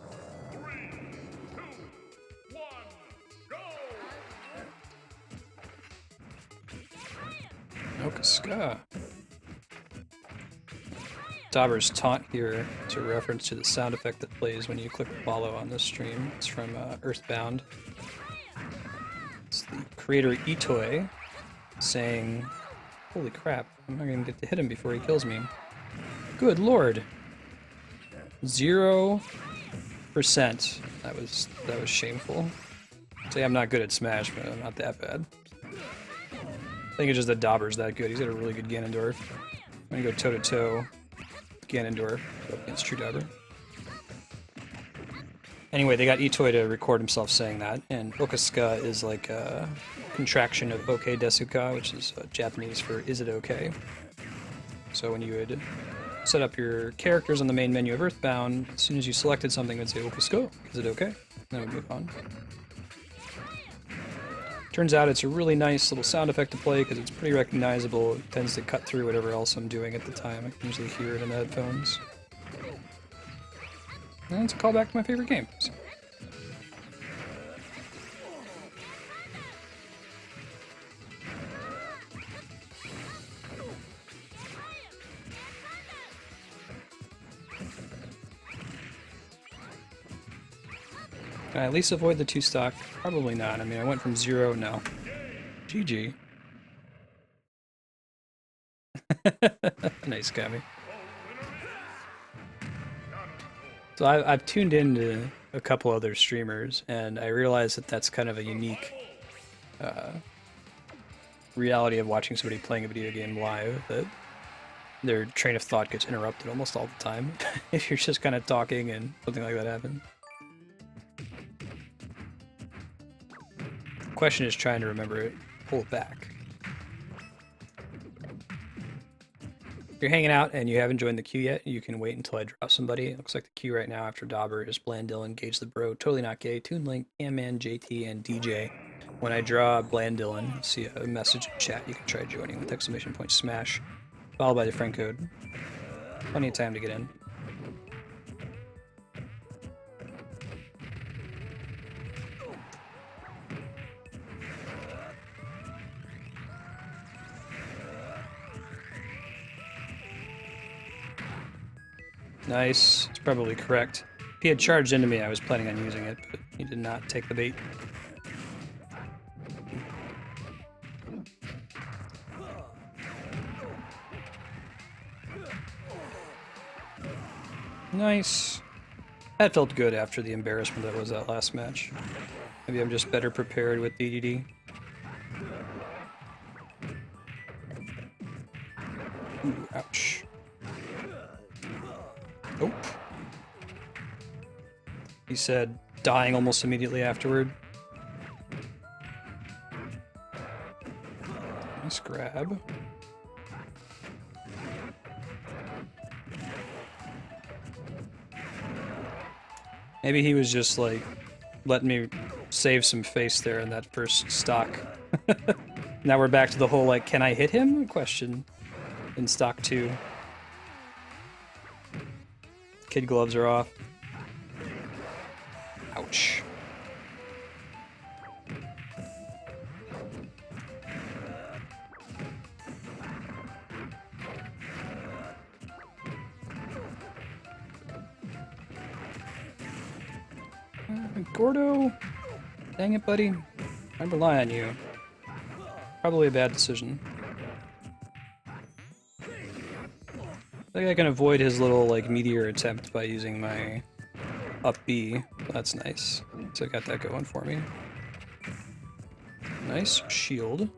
3, 2, 1, go! Okaska. Dauber's taunt here is a reference to the sound effect that plays when you click follow on this stream. It's from Earthbound. It's the creator Itoi saying, holy crap, I'm not gonna get to hit him before he kills me. Good lord. 0%. That was shameful. Say I'm not good at Smash, but I'm not that bad. I think it's just that Dauber's that good. He's got a really good Ganondorf. I'm gonna go toe-to-toe Ganondorf against True Dauber. Anyway, they got Itoi to record himself saying that, and Okaska is like a contraction of OK Desuka, which is Japanese for is it okay? So when you would set up your characters on the main menu of Earthbound, as soon as you selected something, it would say Okaska, is it okay? And then we'd move on. Turns out it's a really nice little sound effect to play because it's pretty recognizable. It tends to cut through whatever else I'm doing at the time. I can usually hear it in the headphones. And it's a callback to my favorite game. So. Can I at least avoid the 2-stock? Probably not. I mean, I went from 0, no. GG. Nice, Gabby. So I've tuned into a couple other streamers, and I realize that that's kind of a unique reality of watching somebody playing a video game live, that their train of thought gets interrupted almost all the time if you're just kind of talking and something like that happens. The question is trying to remember it, pull it back. If you're hanging out and you haven't joined the queue yet, you can wait until I drop somebody. It looks like the queue right now after Dauber is Bland Dylan, Gage the Bro, Totally Not Gay, Toon Link, Cam Man, JT, and DJ. When I draw Bland Dylan, see a message in chat, you can try joining with exclamation point smash, followed by the friend code. Plenty of time to get in. Nice. It's probably correct. If he had charged into me, I was planning on using it, but he did not take the bait. Nice. That felt good after the embarrassment that was that last match. Maybe I'm just better prepared with DDD. Ooh, ouch. Nope. He said dying almost immediately afterward. Nice grab. Maybe he was just like letting me save some face there in that first stock. Now we're back to the whole like, can I hit him question in stock 2. Kid gloves are off. Ouch. Gordo, dang it, buddy. I rely on you. Probably a bad decision. I think I can avoid his little, like, meteor attempt by using my up B. That's nice. So I got that going for me. Nice shield.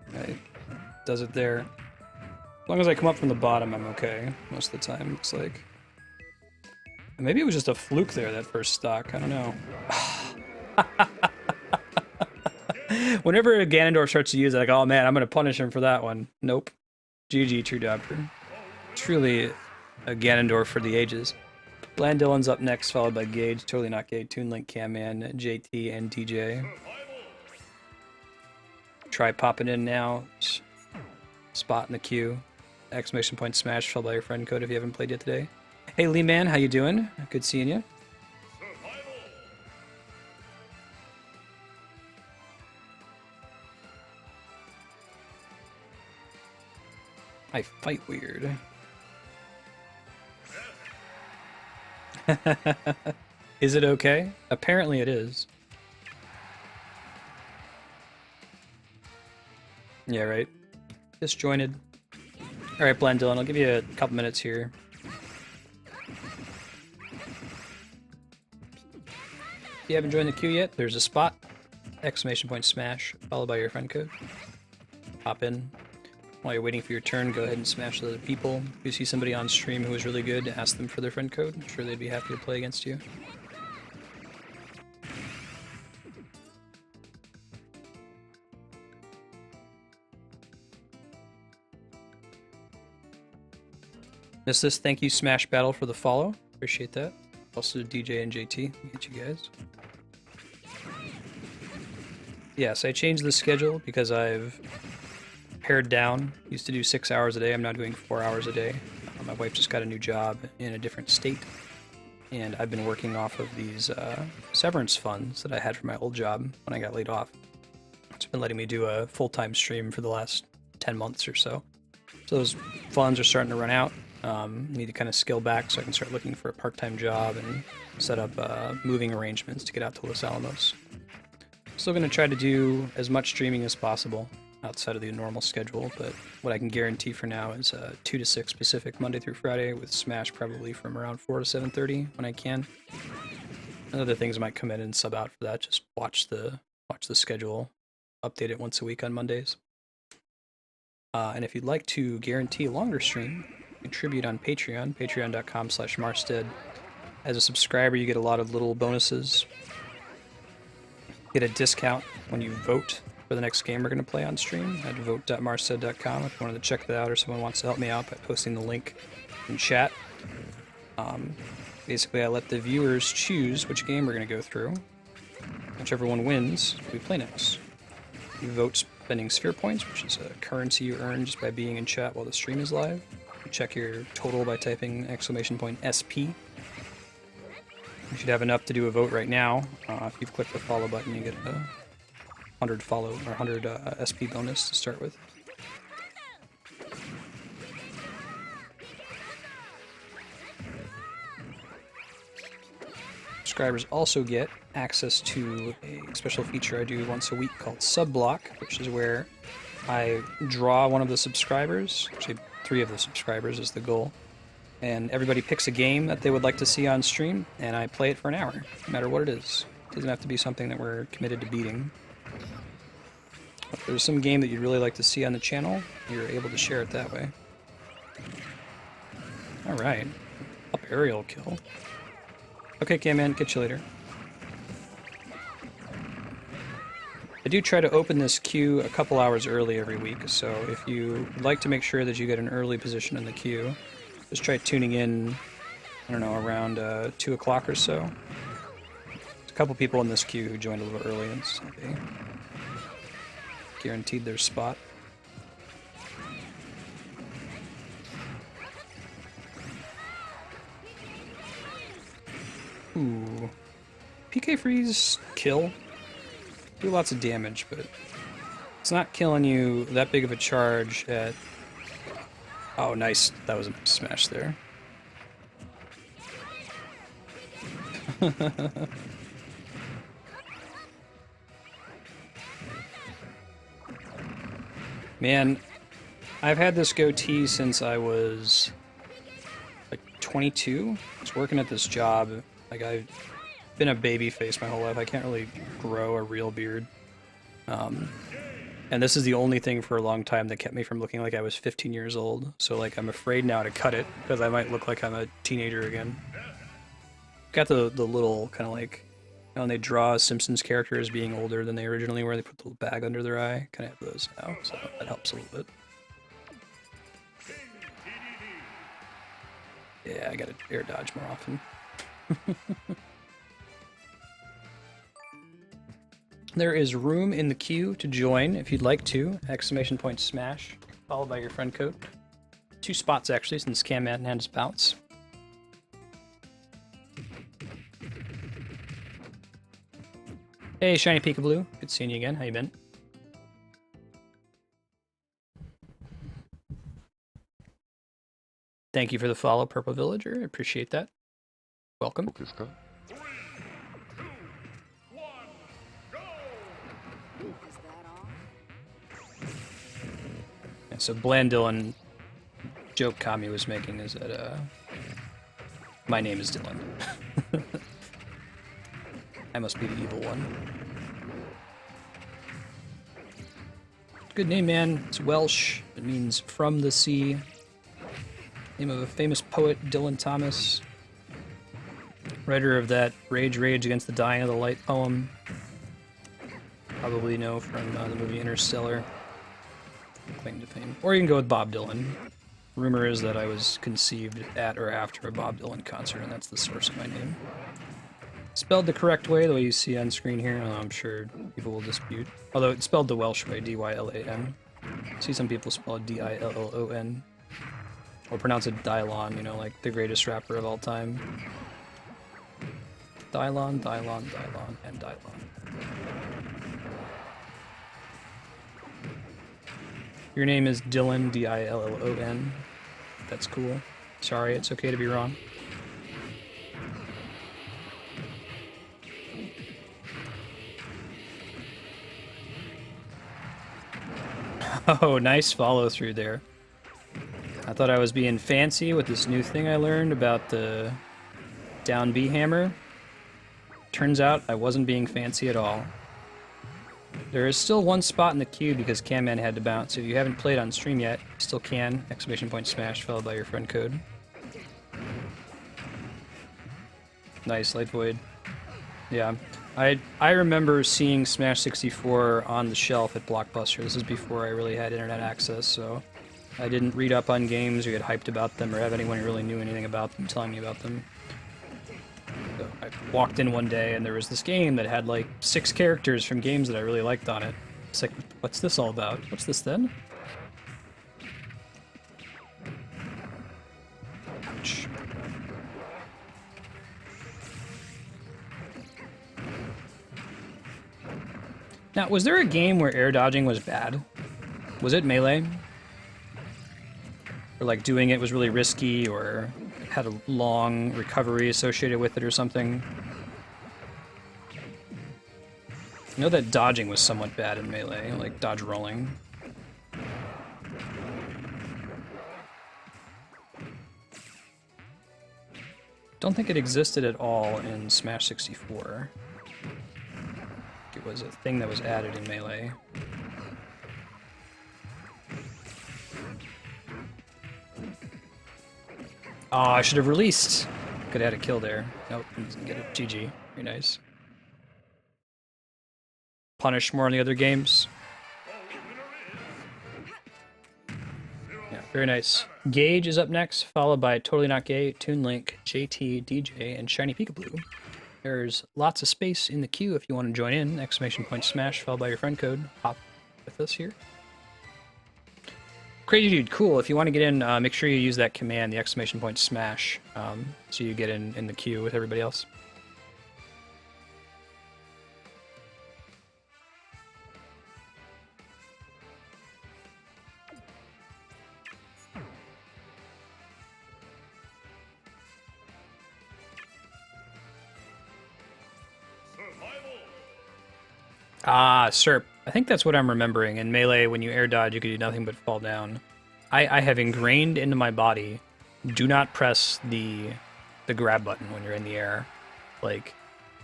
Okay. Does it there. As long as I come up from the bottom, I'm okay. Most of the time, looks like. Maybe it was just a fluke there, that first stock. I don't know. Whenever Ganondorf starts to use it, like, oh man, I'm going to punish him for that one. Nope. GG, True Doctor. Truly a Ganondorf for the ages. Bland Dylan's up next, followed by Gage. Totally Not Gay, Toon Link, Cam Man, JT, and DJ. Try popping in now. Spot in the queue. Exclamation point smash, followed by your friend code if you haven't played yet today. Hey Lee Man, how you doing? Good seeing you. I fight weird. Is it okay? Apparently it is. Yeah, right. Disjointed. Alright, Bland Dylan, I'll give you a couple minutes here. If you haven't joined the queue yet, there's a spot. Exclamation point smash, followed by your friend code. Hop in. While you're waiting for your turn, go ahead and smash the other people. If you see somebody on stream who is really good, ask them for their friend code. I'm sure they'd be happy to play against you. Missed this. Thank you, Smash Battle, for the follow. Appreciate that. Also, DJ and JT. Get you guys. Yes, I changed the schedule because I've pared down. Used to do 6 hours a day. I'm now doing 4 hours a day. My wife just got a new job in a different state, and I've been working off of these severance funds that I had from my old job when I got laid off. It's been letting me do a full-time stream for the last 10 months or so. So those funds are starting to run out. Need to kind of scale back so I can start looking for a part-time job and set up moving arrangements to get out to Los Alamos. Still going to try to do as much streaming as possible outside of the normal schedule, but what I can guarantee for now is 2 to 6 Pacific Monday through Friday, with Smash probably from around 4 to 7:30 when I can. And other things might come in and sub out for that. Just watch the schedule, update it once a week on Mondays. And if you'd like to guarantee a longer stream, contribute on Patreon, patreon.com/Marstead. As a subscriber, you get a lot of little bonuses. Get a discount when you vote for the next game we're going to play on stream at vote.marstead.com if you wanted to check that out, or someone wants to help me out by posting the link in chat. Basically, I let the viewers choose which game we're going to go through. Whichever one wins, we play next. You vote spending sphere points, which is a currency you earn just by being in chat while the stream is live. You check your total by typing exclamation point SP. You should have enough to do a vote right now. If you've clicked the follow button, you get a 100 follow or 100 SP bonus to start with. Subscribers also get access to a special feature I do once a week called Sub Block, which is where I draw one of the subscribers. Actually, 3 of the subscribers is the goal. And everybody picks a game that they would like to see on stream, and I play it for an hour, no matter what it is. Doesn't have to be something that we're committed to beating. If there's some game that you'd really like to see on the channel, you're able to share it that way. Alright. Up aerial kill. Okay, K-Man, catch you later. I do try to open this queue a couple hours early every week, so if you would like to make sure that you get an early position in the queue, just try tuning in, I don't know, around 2 o'clock or so. There's a couple people in this queue who joined a little early, and so they guaranteed their spot. Ooh. PK Freeze kill. Do lots of damage, but it's not killing you that big of a charge at... Oh, nice. That was a nice smash there. Man, I've had this goatee since I was like 22. I was working at this job. Like, I've been a baby face my whole life. I can't really grow a real beard. And this is the only thing for a long time that kept me from looking like I was 15 years old. So, like, I'm afraid now to cut it, because I might look like I'm a teenager again. Got the little kind of like, you know, when they draw a Simpsons character as being older than they originally were, they put the little bag under their eye. Kind of have those now, so that helps a little bit. Yeah, I gotta air dodge more often. There is room in the queue to join if you'd like to. ! Smash, followed by your friend code. 2 spots actually, since Cam-Man has bounce. Hey, Shiny Peekaboo. Good seeing you again. How you been? Thank you for the follow, Purple Villager. I appreciate that. Welcome. Yeah, so Blandillin joke Kami was making is that my name is Dylan. I must be the evil one. Good name, man. It's Welsh. It means from the sea. Name of a famous poet, Dylan Thomas. Writer of that Rage Against the Dying of the Light poem. Probably know from the movie Interstellar. Claim to fame. Or you can go with Bob Dylan. Rumor is that I was conceived at or after a Bob Dylan concert, and that's the source of my name. Spelled the correct way, the way you see on screen here, although I'm sure people will dispute. Although it's spelled the Welsh way, D-Y-L-A-N. See some people spell it D-I-L-L-O-N. Or pronounce it Dylon, you know, like the greatest rapper of all time. Dylon, Dylon, Dylon, and Dylon. Your name is Dylan, D-I-L-L-O-N. That's cool. Sorry, it's okay to be wrong. Oh, nice follow through there. I thought I was being fancy with this new thing I learned about the down B hammer. Turns out I wasn't being fancy at all. There is still 1 spot in the queue because Cam-Man had to bounce. So if you haven't played on stream yet, you still can. ! Smash followed by your friend code. Nice, Light Void. Yeah. I remember seeing Smash 64 on the shelf at Blockbuster. This is before I really had internet access, so I didn't read up on games or get hyped about them or have anyone who really knew anything about them telling me about them. So I walked in one day and there was this game that had like 6 characters from games that I really liked on it. It's like, what's this all about? What's this then? Ouch. Now, was there a game where air dodging was bad? Was it Melee? Or like doing it was really risky or had a long recovery associated with it or something? I know that dodging was somewhat bad in Melee, like dodge rolling. Don't think it existed at all in Smash 64. was a thing that was added in Melee. Oh, I should have released. Could have had a kill there. Nope, didn't get it. GG. Very nice. Punish more in the other games. Yeah, very nice. Gage is up next, followed by Totally Not Gay, Toon Link, JT, DJ, and Shiny Peekaboo. There's lots of space in the queue if you want to join in. Exclamation point smash, followed by your friend code. Hop with us here. Crazy Dude, cool. If you want to get in, make sure you use that command, the exclamation point smash, so you get in the queue with everybody else. Ah, Serp. I think that's what I'm remembering. In Melee, when you air dodge, you can do nothing but fall down. I have ingrained into my body, do not press the grab button when you're in the air. Like,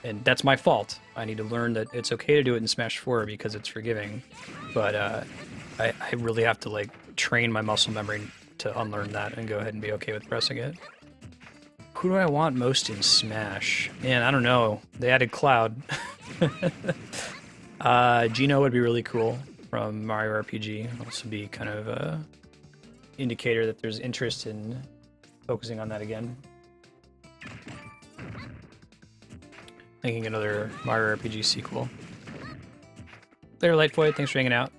and that's my fault. I need to learn that it's okay to do it in Smash 4 because it's forgiving. But I really have to, like, train my muscle memory to unlearn that and go ahead and be okay with pressing it. Who do I want most in Smash? Man, I don't know. They added Cloud. Gino would be really cool from Mario RPG. Also be kind of a indicator that there's interest in focusing on that again. Making another Mario RPG sequel. Later, Lightfoot, thanks for hanging out.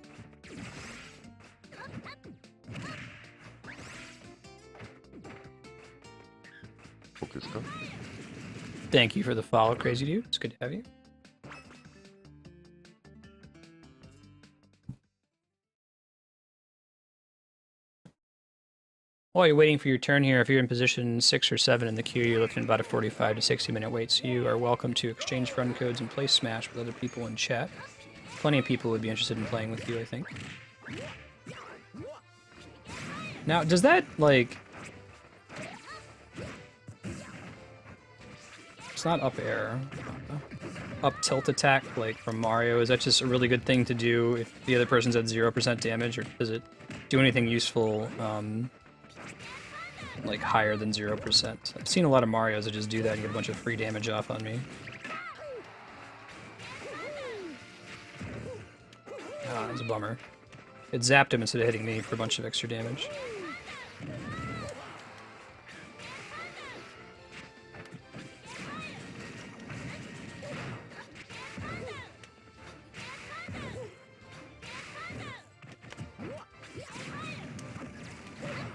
Thank you for the follow, Crazy Dude. It's good to have you. While you're waiting for your turn here, if you're in position 6 or 7 in the queue, you're looking at about a 45 to 60 minute wait, so you are welcome to exchange friend codes and play Smash with other people in chat. Plenty of people would be interested in playing with you, I think. Now, does that, like... It's not up air. Up tilt attack, like from Mario. Is that just a really good thing to do if the other person's at 0% damage, or does it do anything useful, like higher than 0%? I've seen a lot of Marios that just do that and get a bunch of free damage off on me. Ah, that's a bummer. It zapped him instead of hitting me for a bunch of extra damage.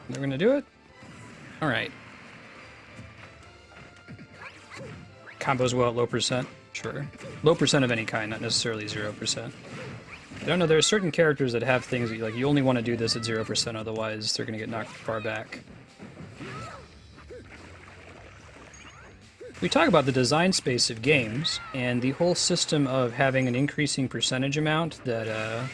They're gonna do it? Alright. Combos well at low percent? Sure. Low percent of any kind, not necessarily 0%. I don't know, there are certain characters that have things that you only want to do this at 0%, otherwise they're gonna get knocked far back. We talk about the design space of games, and the whole system of having an increasing percentage amount that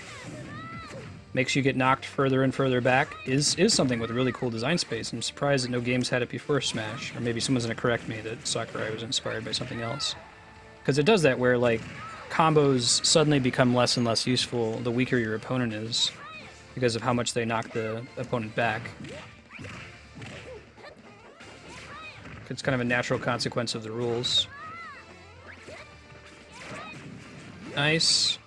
makes you get knocked further and further back is something with a really cool design space. I'm surprised that no games had it before Smash, or maybe someone's going to correct me that Sakurai was inspired by something else. Because it does that where, like, combos suddenly become less and less useful the weaker your opponent is, because of how much they knock the opponent back. It's kind of a natural consequence of the rules. Nice.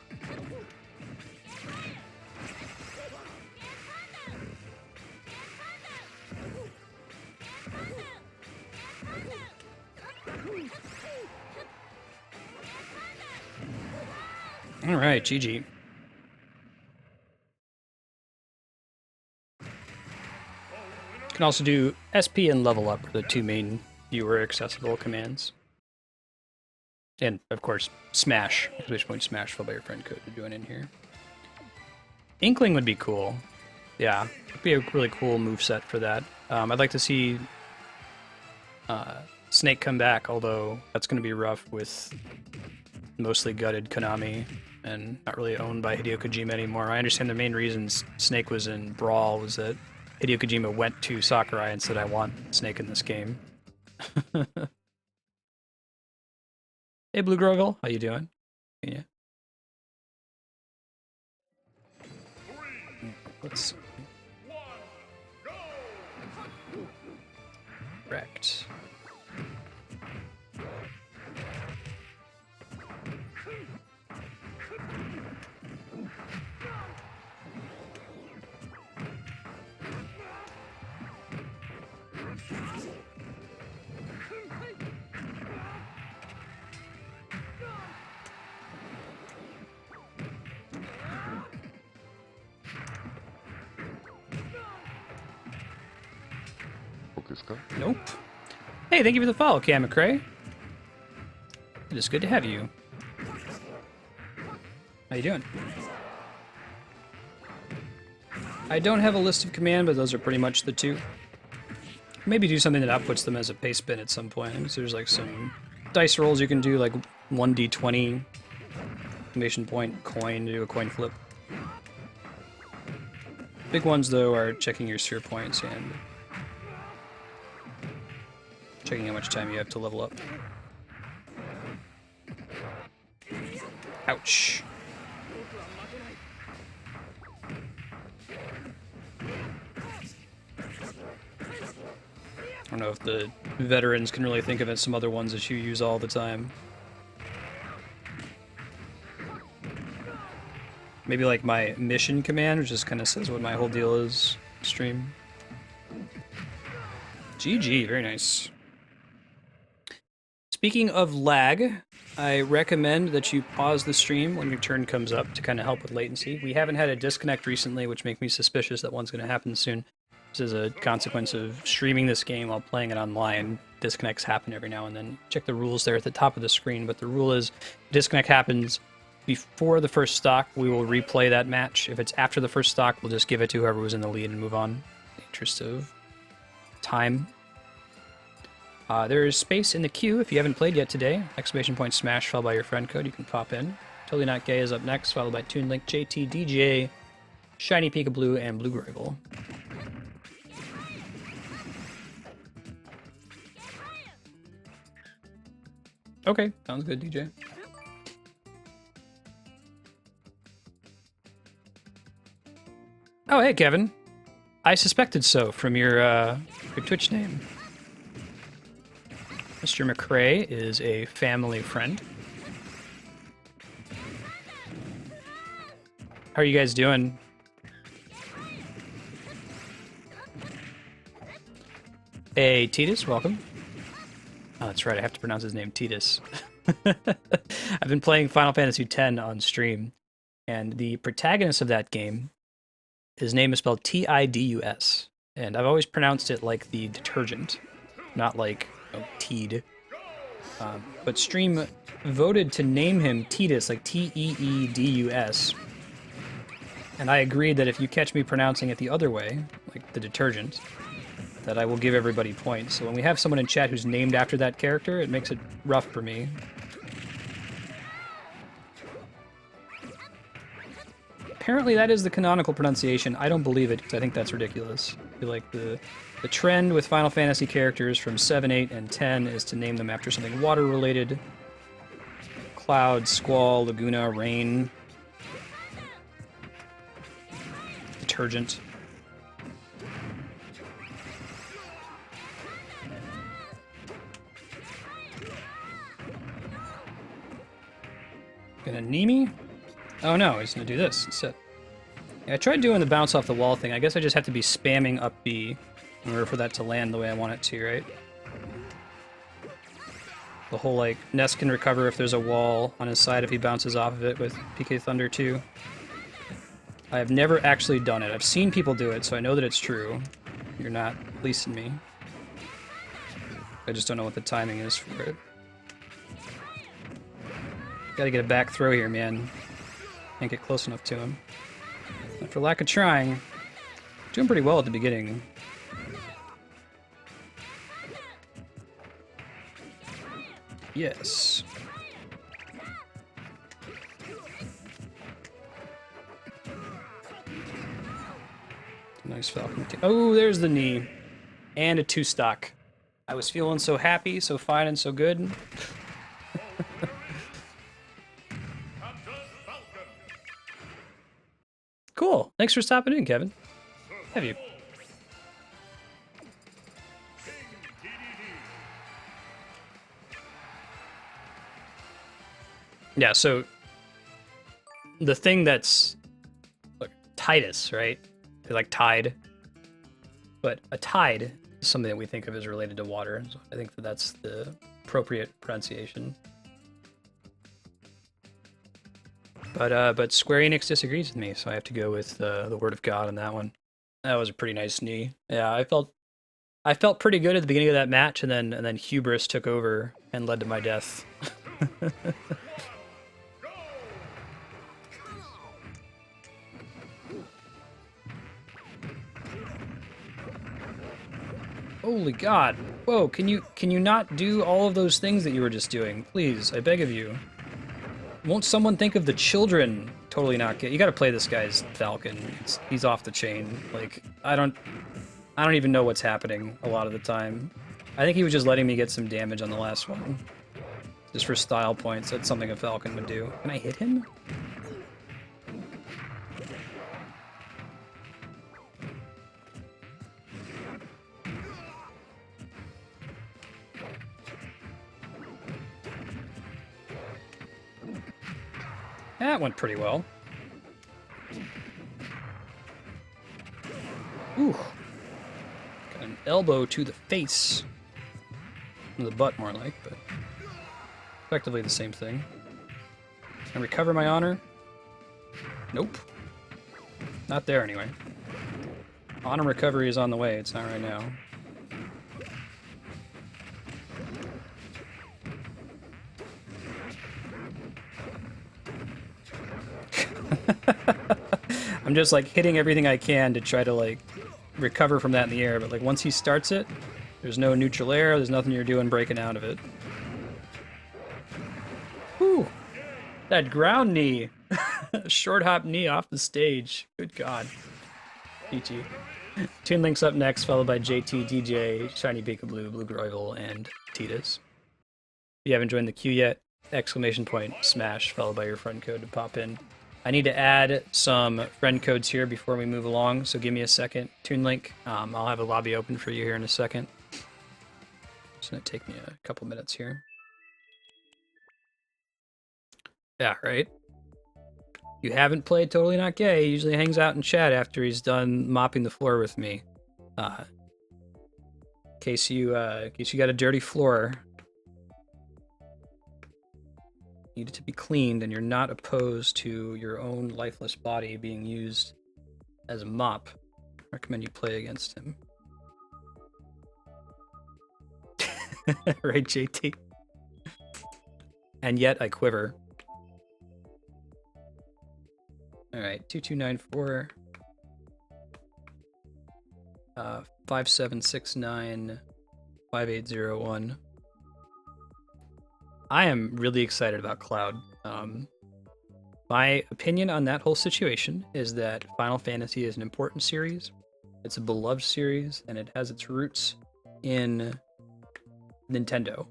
Alright, GG. Can also do SP and level up are the two main viewer accessible commands. And of course, smash, exclamation point smash, followed by your friend code to join in here. Inkling would be cool. Yeah, it'd be a really cool moveset for that. I'd like to see Snake come back, although that's going to be rough with mostly gutted Konami and not really owned by Hideo Kojima anymore. I understand the main reason Snake was in Brawl was that Hideo Kojima went to Sakurai and said, I want Snake in this game. Hey, Blue Grogle, how you doing? Yeah. Let's correct. Nope. Hey, thank you for the follow, Cam McCrae. It is good to have you. How you doing? I don't have a list of command, but those are pretty much the two. Maybe do something that outputs them as a paste bin at some point. So there's like some dice rolls you can do, like 1d20 exclamation point coin to do a coin flip. Big ones though are checking your sphere points and checking how much time you have to level up. Ouch. I don't know if the veterans can really think of it, some other ones that you use all the time. Maybe like my mission command, which just kind of says what my whole deal is. Stream. GG, very nice. Speaking of lag, I recommend that you pause the stream when your turn comes up to kind of help with latency. We haven't had a disconnect recently, which makes me suspicious that one's going to happen soon. This is a consequence of streaming this game while playing it online. Disconnects happen every now and then. Check the rules there at the top of the screen, but the rule is disconnect happens before the first stock. We will replay that match. If it's after the first stock, we'll just give it to whoever was in the lead and move on in the interest of time. There is space in the queue if you haven't played yet today. Exclamation point smash followed by your friend code. You can pop in. Totally Not Gay is up next, followed by Toon Link, JT, DJ, Shiny Pika Blue, and Blue Gravel. Okay, sounds good, DJ. Oh, hey, Kevin. I suspected so from your Twitch name. Mr. McCrae is a family friend. How are you guys doing? Hey, Titus, welcome. Oh, that's right, I have to pronounce his name Titus. I've been playing Final Fantasy X on stream, and the protagonist of that game, his name is spelled T-I-D-U-S, and I've always pronounced it like the detergent, not like Teed. But Stream voted to name him Titus, like T-E-E-D-U-S. And I agreed that if you catch me pronouncing it the other way, like the detergent, that I will give everybody points. So when we have someone in chat who's named after that character, it makes it rough for me. Apparently that is the canonical pronunciation. I don't believe it, because I think that's ridiculous. I feel like the trend with Final Fantasy characters from 7, 8, and 10 is to name them after something water-related. Cloud, Squall, Laguna, Rain. Detergent. Gonna knee me? Oh no, he's gonna do this instead. Yeah, I tried doing the bounce off the wall thing. I guess I just have to be spamming up B in order for that to land the way I want it to, right? The whole, like, Ness can recover if there's a wall on his side if he bounces off of it with PK Thunder 2. I have never actually done it. I've seen people do it, so I know that it's true. You're not fleecing me. I just don't know what the timing is for it. Gotta get a back throw here, man. Can't get close enough to him. But for lack of trying, doing pretty well at the beginning. Yes. Nice Falcon. Oh, there's the knee. And a 2-stock. I was feeling so happy, so fine, and so good. Cool. Cool. Thanks for stopping in, Kevin. Have you? Yeah, so the thing that's look, Titus, right? Like tide. But a tide is something that we think of as related to water. So I think that that's the appropriate pronunciation. But Square Enix disagrees with me, so I have to go with the Word of God on that one. That was a pretty nice knee. Yeah, I felt pretty good at the beginning of that match, and then hubris took over and led to my death. Holy God! Whoa! Can you not do all of those things that you were just doing, please? I beg of you. Won't someone think of the children? Totally not get. You got to play this guy's Falcon. He's off the chain. Like I don't even know what's happening a lot of the time. I think he was just letting me get some damage on the last one, just for style points. That's something a Falcon would do. Can I hit him? That went pretty well. Ooh. Got an elbow to the face. The butt, more like, but effectively the same thing. Can I recover my honor? Nope. Not there, anyway. Honor recovery is on the way. It's not right now. I'm just like hitting everything I can to try to like recover from that in the air, but like once he starts it, there's no neutral air, there's nothing you're doing breaking out of it. Whew. That ground knee. Short hop knee off the stage. Good God. GG. Toon Link's up next, followed by JT, DJ, Shiny Peekaboo, Blue Groival, and Titus. If you haven't joined the queue yet, exclamation point, smash, followed by your friend code to pop in. I need to add some friend codes here before we move along, so give me a second. Toon Link, I'll have a lobby open for you here in a second. It's going to take me a couple minutes here. Yeah, right? You haven't played Totally Not Gay. He usually hangs out in chat after he's done mopping the floor with me. In case you got a dirty floor, needed to be cleaned, and you're not opposed to your own lifeless body being used as a mop, I recommend you play against him. Right, JT? And yet I quiver. Alright, 2294 5769 5801. I am really excited about Cloud. My opinion on that whole situation is that Final Fantasy is an important series. It's a beloved series, and it has its roots in Nintendo.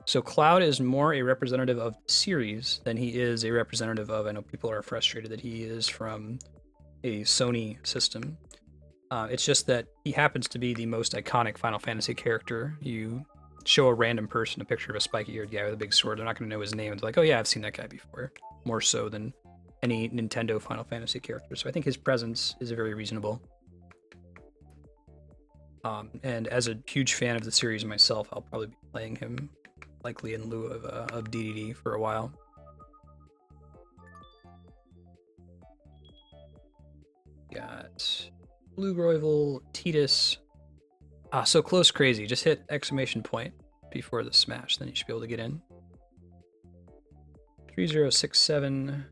So Cloud is more a representative of the series than he is a representative of, I know people are frustrated that he is from a Sony system. It's just that he happens to be the most iconic Final Fantasy character. You show a random person a picture of a spiky-eared guy with a big sword, they're not going to know his name. It's like, oh yeah, I've seen that guy before. More so than any Nintendo Final Fantasy character. So I think his presence is very reasonable. And as a huge fan of the series myself, I'll probably be playing him likely in lieu of DDD for a while. Got Blue Groival, Titus. So close crazy. Just hit exclamation point before the smash, then you should be able to get in. 3067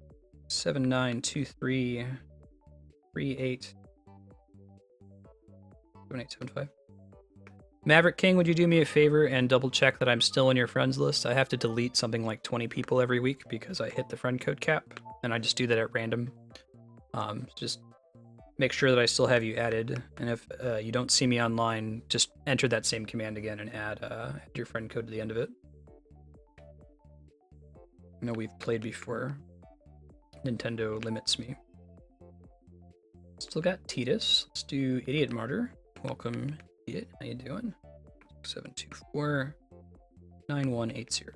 7923 38 7875. Maverick King, would you do me a favor and double check that I'm still in your friends list? I have to delete something like 20 people every week because I hit the friend code cap, and I just do that at random. Just make sure that I still have you added, and if you don't see me online, just enter that same command again and add your friend code to the end of it. I know we've played before. Nintendo limits me. Still got Titus. Let's do Idiot Martyr. Welcome, Idiot. How you doing? 724 9180.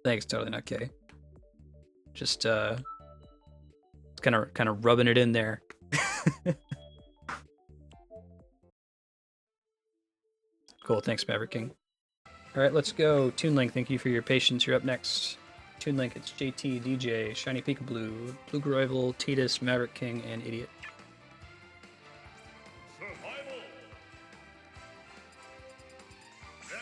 Thanks, totally not gay. Just kind of rubbing it in there. Cool, thanks, Maverick King. All right, let's go. Toon Link, thank you for your patience. You're up next. Toon Link, it's JT, DJ, Shiny Pika Blue, Blue Rival, Titus, Maverick King, and Idiot. Survival. Death.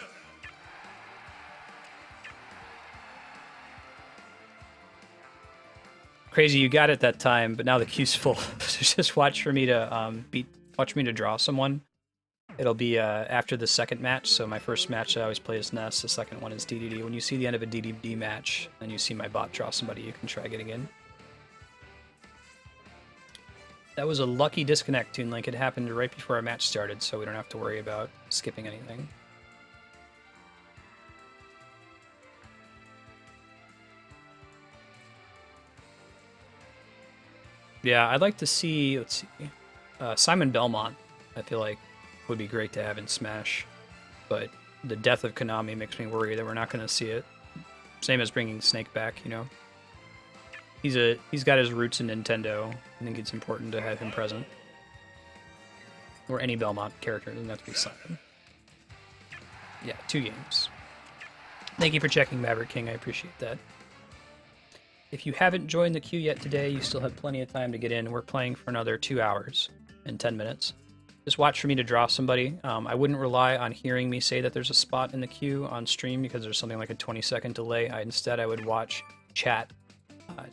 Crazy, you got it that time, but now the queue's full. So just watch for me to draw someone. It'll be after the second match. So my first match I always play as Ness. The second one is DDD. When you see the end of a DDD match and you see my bot draw somebody, you can try getting in. That was a lucky disconnect, Toon Link. It happened right before our match started, so we don't have to worry about skipping anything. Yeah, I'd like to see, let's see, Simon Belmont, I feel like would be great to have in Smash, but the death of Konami makes me worry that we're not going to see it. Same as bringing Snake back, you know. He's got his roots in Nintendo. I think it's important to have him present. Or any Belmont character, doesn't have to be Simon. Yeah, 2 games. Thank you for checking, Maverick King, I appreciate that. If you haven't joined the queue yet today, you still have plenty of time to get in. We're playing for another 2 hours and 10 minutes. Just watch for me to draw somebody. I wouldn't rely on hearing me say that there's a spot in the queue on stream because there's something like a 20-second delay. Instead, I would watch chat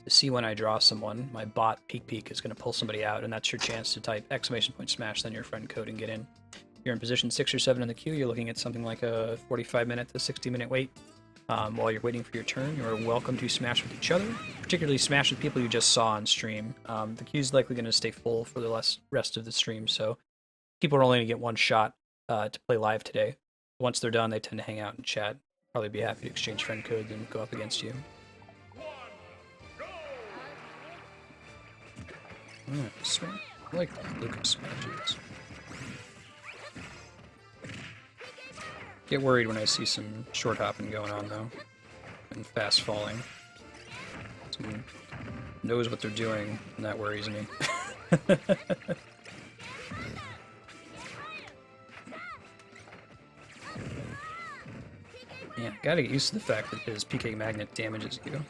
to see when I draw someone. My bot, Peek, is going to pull somebody out, and that's your chance to type !smash, then your friend code and get in. If you're in position 6 or 7 in the queue, you're looking at something like a 45-minute to 60-minute wait. While you're waiting for your turn, you're welcome to smash with each other, particularly smash with people you just saw on stream. The queue's likely going to stay full for the rest of the stream, so people are only going to get one shot to play live today. Once they're done, they tend to hang out and chat. Probably be happy to exchange friend codes and go up against you. I like Lucas matches. Get worried when I see some short hopping going on, though, and fast falling. Someone knows what they're doing, and that worries me. Yeah, gotta get used to the fact that his PK Magnet damages you.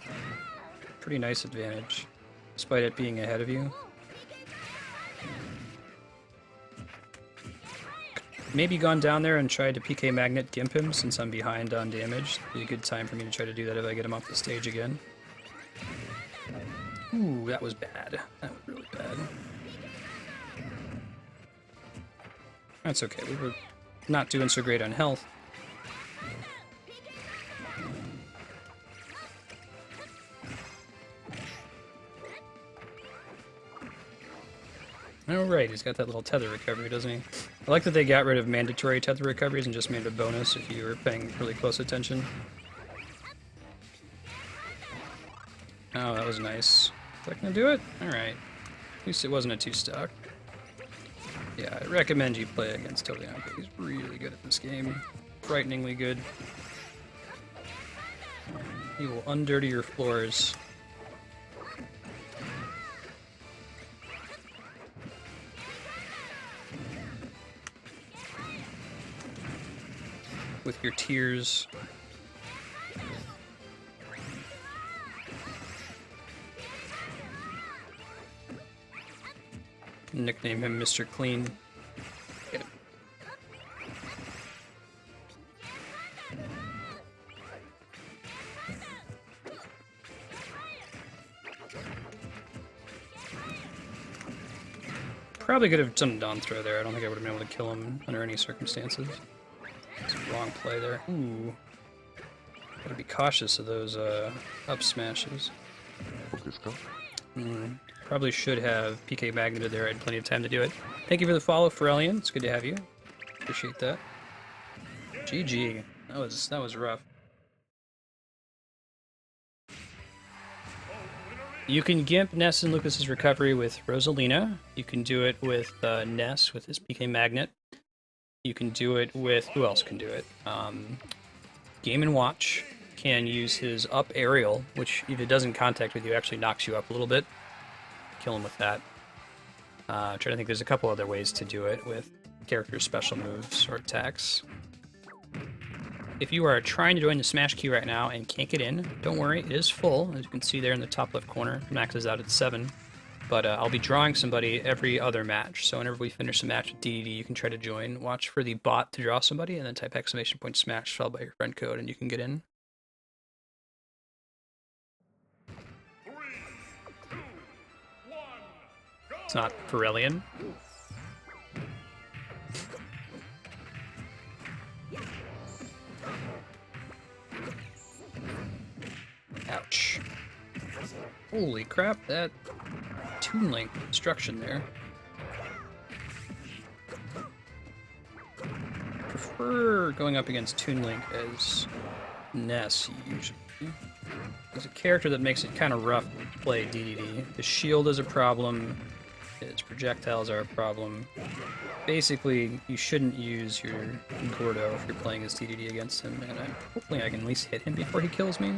Pretty nice advantage, despite it being ahead of you. Maybe gone down there and tried to PK Magnet Gimp him since I'm behind on damage. Be a good time for me to try to do that if I get him off the stage again. Ooh, that was bad. That was really bad. That's okay, we were not doing so great on health. Oh right, he's got that little tether recovery, doesn't he? I like that they got rid of mandatory tether recoveries and just made it a bonus if you were paying really close attention. Oh, that was nice. Is that gonna do it? Alright. At least it wasn't a 2-stock. Yeah, I recommend you play against Todianka. He's really good at this game. Frighteningly good. He will undirty your floors. With your tears. Nickname him Mr. Clean. Get him. Probably could have done a down throw there. I don't think I would have been able to kill him under any circumstances. It's a wrong play there. Ooh. Gotta be cautious of those up smashes. Probably should have PK Magneted there. I had plenty of time to do it. Thank you for the follow, Ferellian. It's good to have you. Appreciate that. GG. That was rough. You can gimp Ness and Lucas's recovery with Rosalina. You can do it with Ness with his PK Magnet. You can do it with... Who else can do it? Game & Watch can use his up aerial, which if it doesn't contact with you, actually knocks you up a little bit. Kill him with that. I'm trying to think, there's a couple other ways to do it with character special moves or attacks. If you are trying to join the Smash queue right now and can't get in, don't worry, it is full. As you can see there in the top left corner, maxes out at 7. But I'll be drawing somebody every other match. So whenever we finish a match with DDD, you can try to join. Watch for the bot to draw somebody, and then type !Smash followed by your friend code, and you can get in. 3, 2, 1, go! It's not Pirellian. Ouch. Holy crap, that Toon Link instruction there. Prefer going up against Toon Link as Ness usually. There's a character that makes it kind of rough to play DDD. His shield is a problem, his projectiles are a problem. Basically, you shouldn't use your Gordo if you're playing as DDD against him, and hopefully I can at least hit him before he kills me.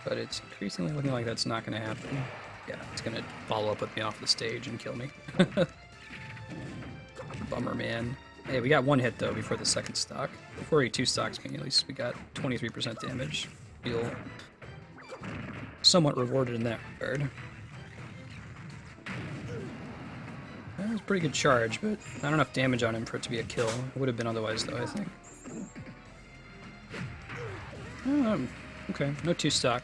But it's increasingly looking like that's not going to happen. Yeah, it's going to follow up with me off the stage and kill me. Bummer, man. Hey, we got 1 hit, though, before the second stock. Before he 2 stocks me, at least we got 23% damage. Feel somewhat rewarded in that regard. That was a pretty good charge, but not enough damage on him for it to be a kill. It would have been otherwise, though, I think. Okay, no 2 stock.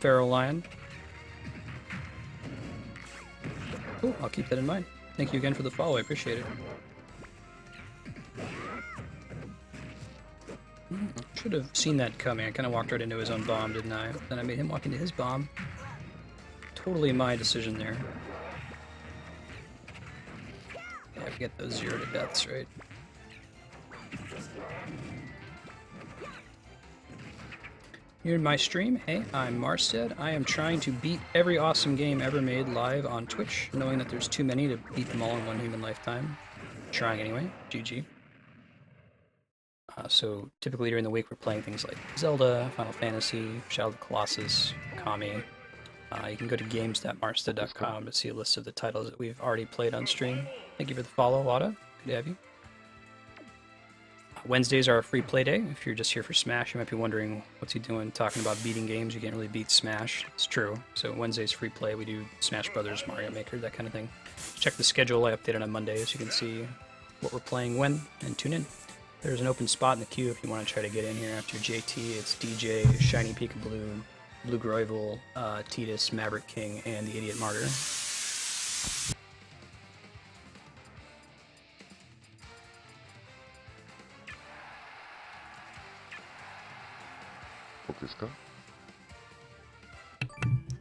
Pharaoh Lion. Cool, I'll keep that in mind. Thank you again for the follow, I appreciate it. Should have seen that coming. I kind of walked right into his own bomb, didn't I? Then I made him walk into his bomb. Totally my decision there. Yeah, we get those 0 to deaths, right? You're in my stream. Hey, I'm Marstead. I am trying to beat every awesome game ever made live on Twitch, knowing that there's too many to beat them all in one human lifetime. Trying anyway. GG. So typically during the week we're playing things like Zelda, Final Fantasy, Shadow of the Colossus, Kami. You can go to games.marstead.com to see a list of the titles that we've already played on stream. Thank you for the follow, Wada. Good to have you. Wednesdays are a free play day. If you're just here for Smash, you might be wondering, what's he doing talking about beating games? You can't really beat Smash. It's true. So Wednesday's free play. We do Smash Brothers, Mario Maker, that kind of thing. Check the schedule. I update it on Mondays. You can see what we're playing when, and tune in. There's an open spot in the queue if you want to try to get in here after JT. It's DJ, Shiny Peekaboo, Blue Groival, Titus, Maverick King, and the Idiot Martyr.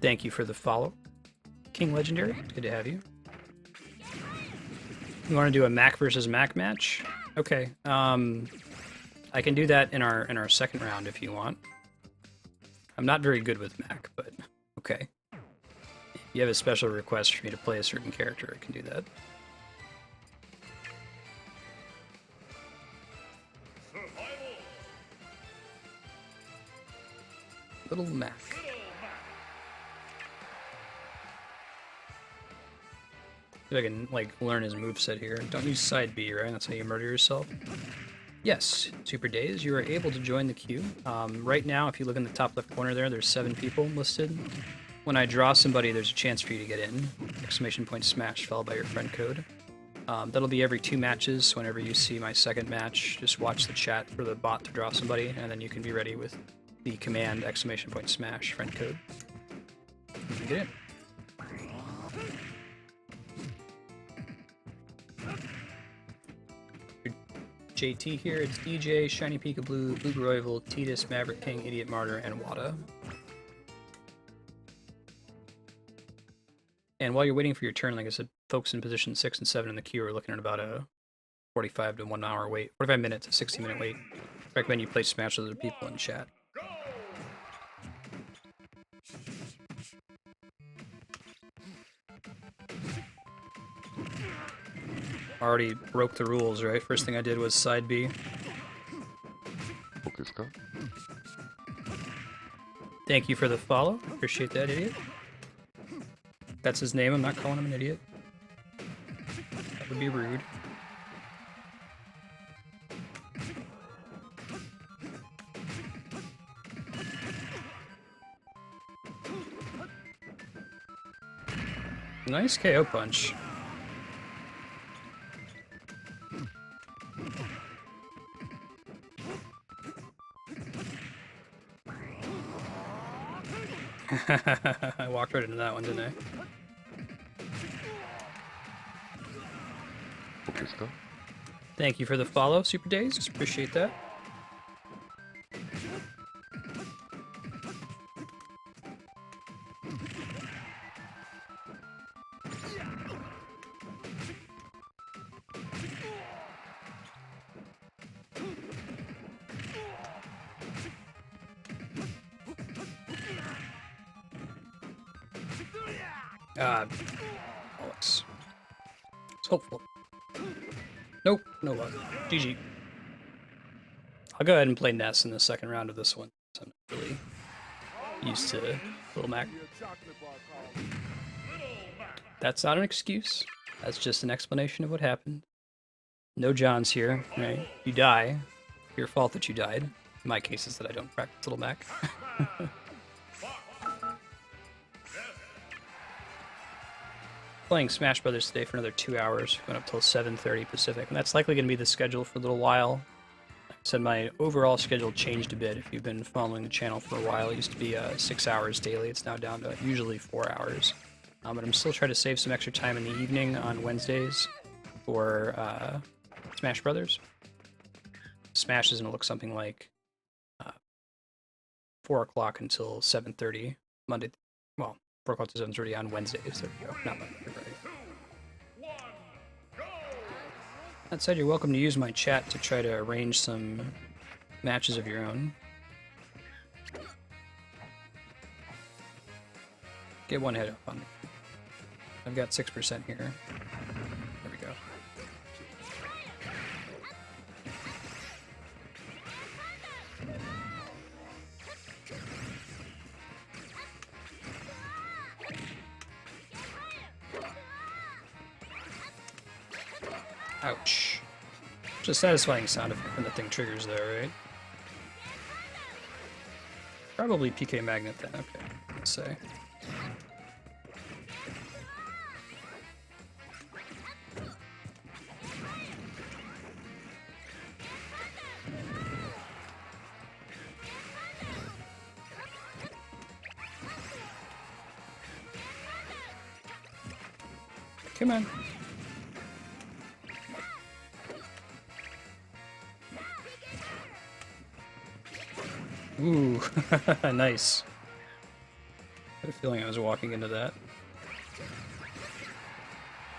Thank you for the follow. King Legendary, good to have you. You want to do a Mac versus Mac match? Okay. I can do that in our second round if you want. I'm not very good with Mac, but okay. If you have a special request for me to play a certain character, I can do that. Survival. Little Mac. See if I can, like, learn his moveset here. Don't use side B, right? That's how you murder yourself. Yes, Super Days, you are able to join the queue. Right now, if you look in the top left corner there, there's 7 people listed. When I draw somebody, there's a chance for you to get in. !Smash followed by your friend code. That'll be every 2 matches, so whenever you see my second match, just watch the chat for the bot to draw somebody, and then you can be ready with the command !Smash friend code. You can get in. JT here, it's DJ, Shiny Peekaboo, Blue Groival, Titus, Maverick King, Idiot Martyr, and Wada. And while you're waiting for your turn, like I said, folks in position 6 and 7 in the queue are looking at about a 45 to 1 hour wait, 45 minutes to 60-minute wait. Recommend you play Smash with other people in chat. Already broke the rules, right? First thing I did was side B. 僕ですか？ Thank you for the follow. Appreciate that, idiot. That's his name. I'm not calling him an idiot. That would be rude. Nice KO punch. I walked right into that one, didn't I? 僕ですか？ Thank you for the follow, Super Days. Appreciate that. Bollocks. It's hopeful. Nope, no luck. GG. I'll go ahead and play Ness in the second round of this one. I'm not really used to Little Mac. That's not an excuse. That's just an explanation of what happened. No Johns here, right? You die. Your fault that you died. In my case is that I don't practice Little Mac. Playing Smash Brothers today for another 2 hours, going up till 7:30 Pacific, and that's likely going to be the schedule for a little while. Like I said, my overall schedule changed a bit. If you've been following the channel for a while, it used to be 6 hours daily. It's now down to usually 4 hours. But I'm still trying to save some extra time in the evening on Wednesdays for Smash Brothers. Smash is going to look something like 4 o'clock until 7:30 Monday. Well, 4 o'clock to 7:30 on Wednesdays. There we go. Not Monday. Right. That said, you're welcome to use my chat to try to arrange some matches of your own. Get one head up on me. I've got 6% here. There we go. Ouch. It's a satisfying sound effect when the thing triggers there, right? Probably PK Magnet then, okay, let's say. Come on. Ooh, nice. I had a feeling I was walking into that.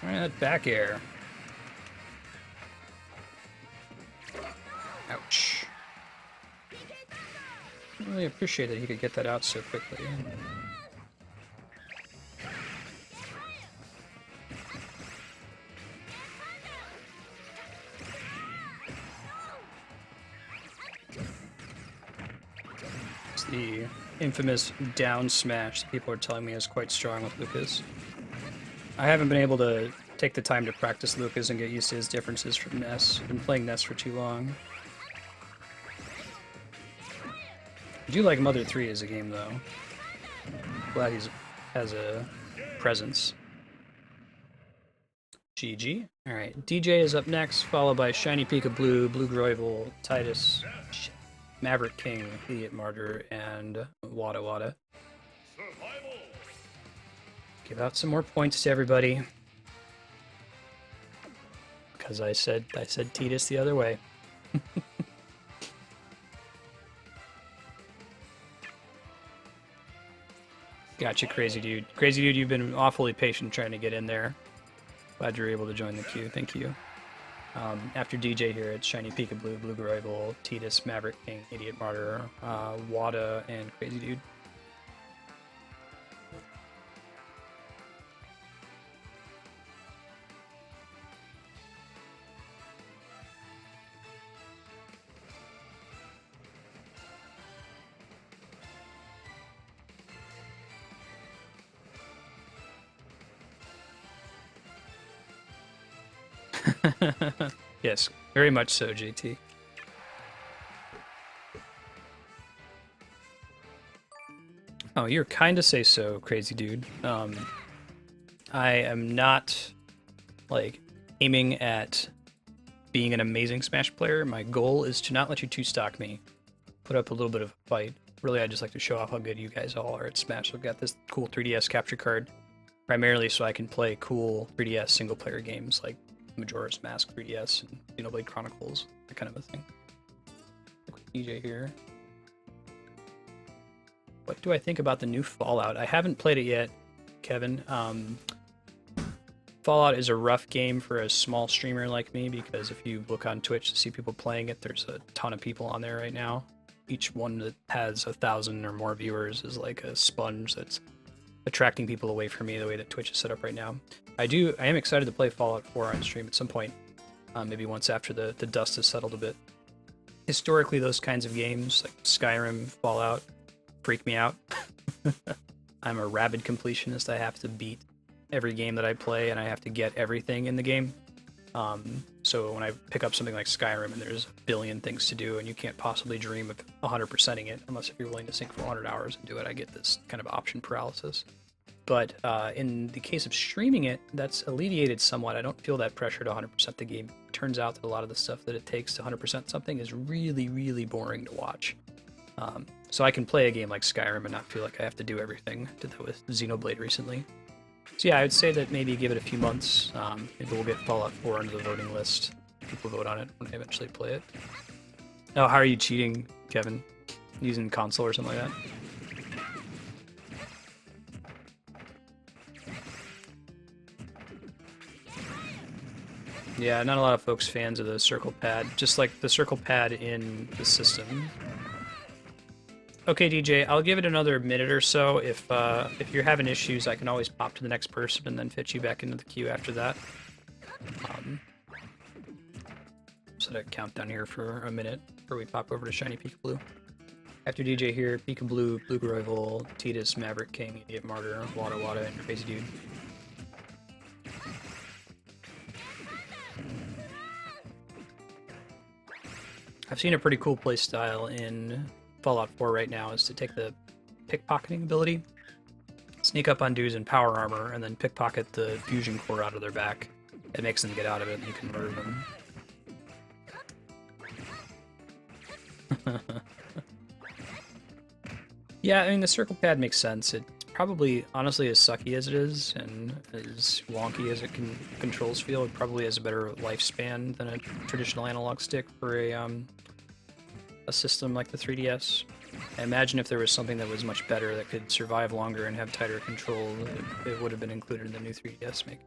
Alright, that back air. Ouch. I really appreciate that he could get that out so quickly. The infamous down smash that people are telling me is quite strong with Lucas. I haven't been able to take the time to practice Lucas and get used to his differences from Ness. I've been playing Ness for too long. I do like Mother 3 as a game, though. Glad he has a presence. GG. Alright, DJ is up next, followed by Shiny Pika Blue, Blue Groival, Titus, Maverick King, Idiot Martyr, and Wada Wada. Give out some more points to everybody. Because I said Titus the other way. Gotcha, Crazy Dude. Crazy Dude, you've been awfully patient trying to get in there. Glad you're able to join the queue. Thank you. After DJ here, it's Shiny Pika Blue, Blue Groival, Titus, Maverick King, Idiot Martyr, Wada, and Crazy Dude. Yes, very much so, JT. Oh, you're kind of say so, crazy dude. I am not like aiming at being an amazing Smash player. My goal is to not let you two-stock me, put up a little bit of a fight. Really, I just like to show off how good you guys all are at Smash. I've got this cool 3DS capture card, primarily so I can play cool 3DS single-player games like Majora's Mask 3DS and Xenoblade Chronicles, that kind of a thing. DJ here. What do I think about the new Fallout? I haven't played it yet, Kevin. Fallout is a rough game for a small streamer like me because if you look on Twitch to see people playing it, there's a ton of people on there right now. Each one that has 1,000 or more viewers is like a sponge that's attracting people away from me the way that Twitch is set up right now. I am excited to play Fallout 4 on stream at some point, maybe once after the dust has settled a bit. Historically, those kinds of games like Skyrim, Fallout, freak me out. I'm a rabid completionist. I have to beat every game that I play, and I have to get everything in the game. So when I pick up something like Skyrim and there's a billion things to do, and you can't possibly dream of 100%ing it, unless if you're willing to sink 400 hours and do it, I get this kind of option paralysis. But in the case of streaming it, that's alleviated somewhat. I don't feel that pressure to 100% the game. It turns out that a lot of the stuff that it takes to 100% something is really, really boring to watch. So I can play a game like Skyrim and not feel like I have to do everything. I did that with Xenoblade recently. So yeah, I would say that maybe give it a few months. Maybe we'll get Fallout 4 into the voting list. People vote on it when I eventually play it. Oh, how are you cheating, Kevin? Using console or something like that? Yeah, not a lot of folks fans of the circle pad, just like the circle pad in the system. Okay, DJ, I'll give it another minute or so. If you're having issues, I can always pop to the next person and then fit you back into the queue after that. Set a countdown here for a minute before we pop over to Shiny Peekaboo. After DJ here, Peekaboo, Blue Rival, Tidus, Maverick King, Idiot Martyr, Wada Wada, and Crazy Dude. I've seen a pretty cool play style in Fallout 4 right now is to take the pickpocketing ability, sneak up on dudes in power armor, and then pickpocket the fusion core out of their back. It makes them get out of it, and you can murder them. Yeah, I mean, the circle pad makes sense. It's probably, honestly, as sucky as it is, and as wonky as it controls feel, it probably has a better lifespan than a traditional analog stick for a system like the 3DS. I imagine if there was something that was much better that could survive longer and have tighter control, it would have been included in the new 3DS make.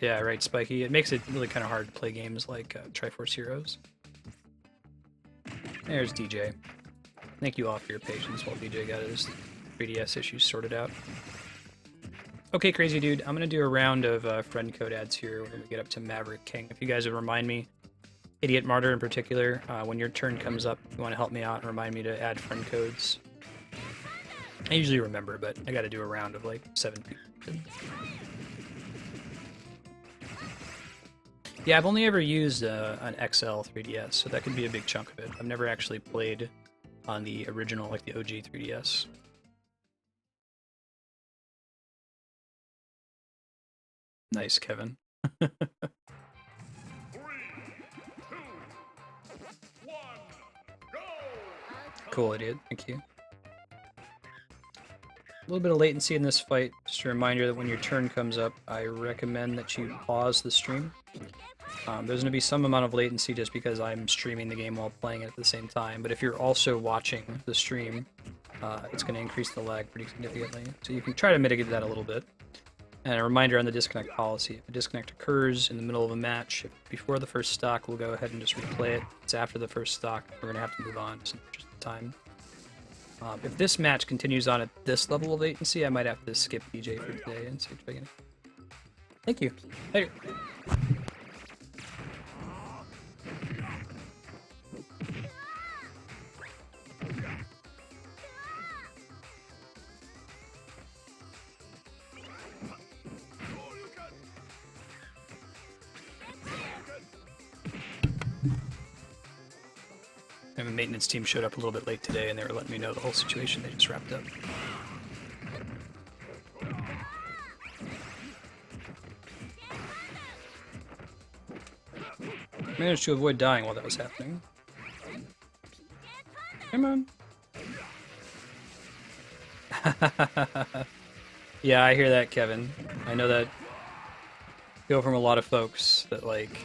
Yeah, right, Spiky. It makes it really kind of hard to play games like Triforce Heroes. There's DJ. Thank you all for your patience while DJ got his 3DS issues sorted out. Okay, Crazy Dude, I'm going to do a round of friend code ads here when we get up to Maverick King. If you guys would remind me, Idiot Martyr in particular, when your turn comes up, if you want to help me out and remind me to add friend codes. I usually remember, but I got to do a round of like 7 people. Yeah, I've only ever used an XL 3DS, so that could be a big chunk of it. I've never actually played on the original, like the OG 3DS. Nice, Kevin. 3, 2, 1, go! Cool, Idiot. Thank you. A little bit of latency in this fight. Just a reminder that when your turn comes up, I recommend that you pause the stream. There's going to be some amount of latency just because I'm streaming the game while playing it at the same time, but if you're also watching the stream, it's going to increase the lag pretty significantly. So you can try to mitigate that a little bit. And a reminder on the disconnect policy. If a disconnect occurs in the middle of a match, before the first stock, we'll go ahead and just replay it. If it's after the first stock, we're going to have to move on just in the interest of time. If this match continues on at this level of latency, I might have to skip DJ for today and see if I can... Thank you. Later. And the maintenance team showed up a little bit late today, and they were letting me know the whole situation. They just wrapped up. Managed to avoid dying while that was happening. Come on. Yeah, I hear that, Kevin. I know that feel from a lot of folks that like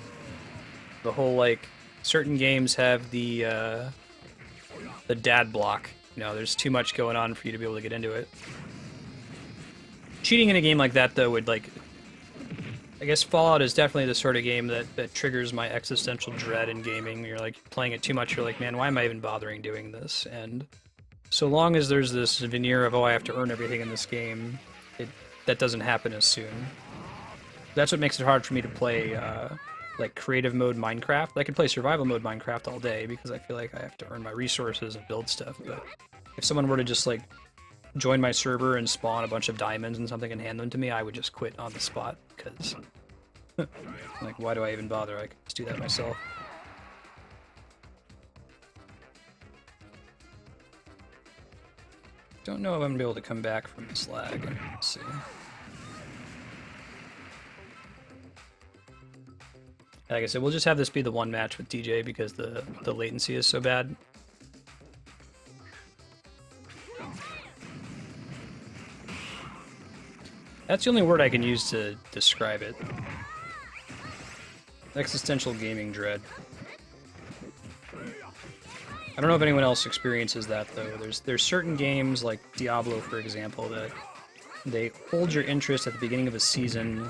the whole like certain games have the dad block. You know, there's too much going on for you to be able to get into it. Cheating in a game like that though would like, I guess Fallout is definitely the sort of game that triggers my existential dread in gaming. You're like playing it too much, you're like, man, why am I even bothering doing this? And so long as there's this veneer of, oh, I have to earn everything in this game, that doesn't happen as soon. That's what makes it hard for me to play like creative mode Minecraft. I could play survival mode Minecraft all day because I feel like I have to earn my resources and build stuff. But if someone were to just like join my server and spawn a bunch of diamonds and something and hand them to me, I would just quit on the spot because like, why do I even bother? I could just do that myself. Don't know if I'm gonna be able to come back from this lag. Let's see. Like I said, we'll just have this be the one match with DJ because the latency is so bad. That's the only word I can use to describe it. Existential gaming dread. I don't know if anyone else experiences that though. There's certain games like Diablo, for example, that they hold your interest at the beginning of a season,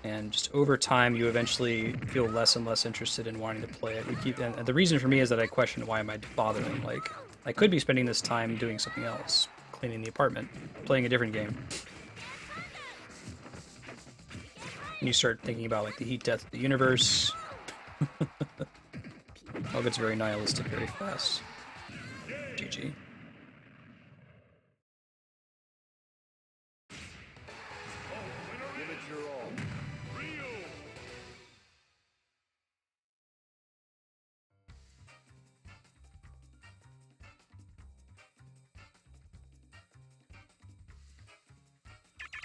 and just over time you eventually feel less and less interested in wanting to play it. And the reason for me is that I question, why am I bothering? Like, I could be spending this time doing something else, cleaning the apartment, playing a different game. And you start thinking about like the heat death of the universe. All gets very nihilistic very fast. GG.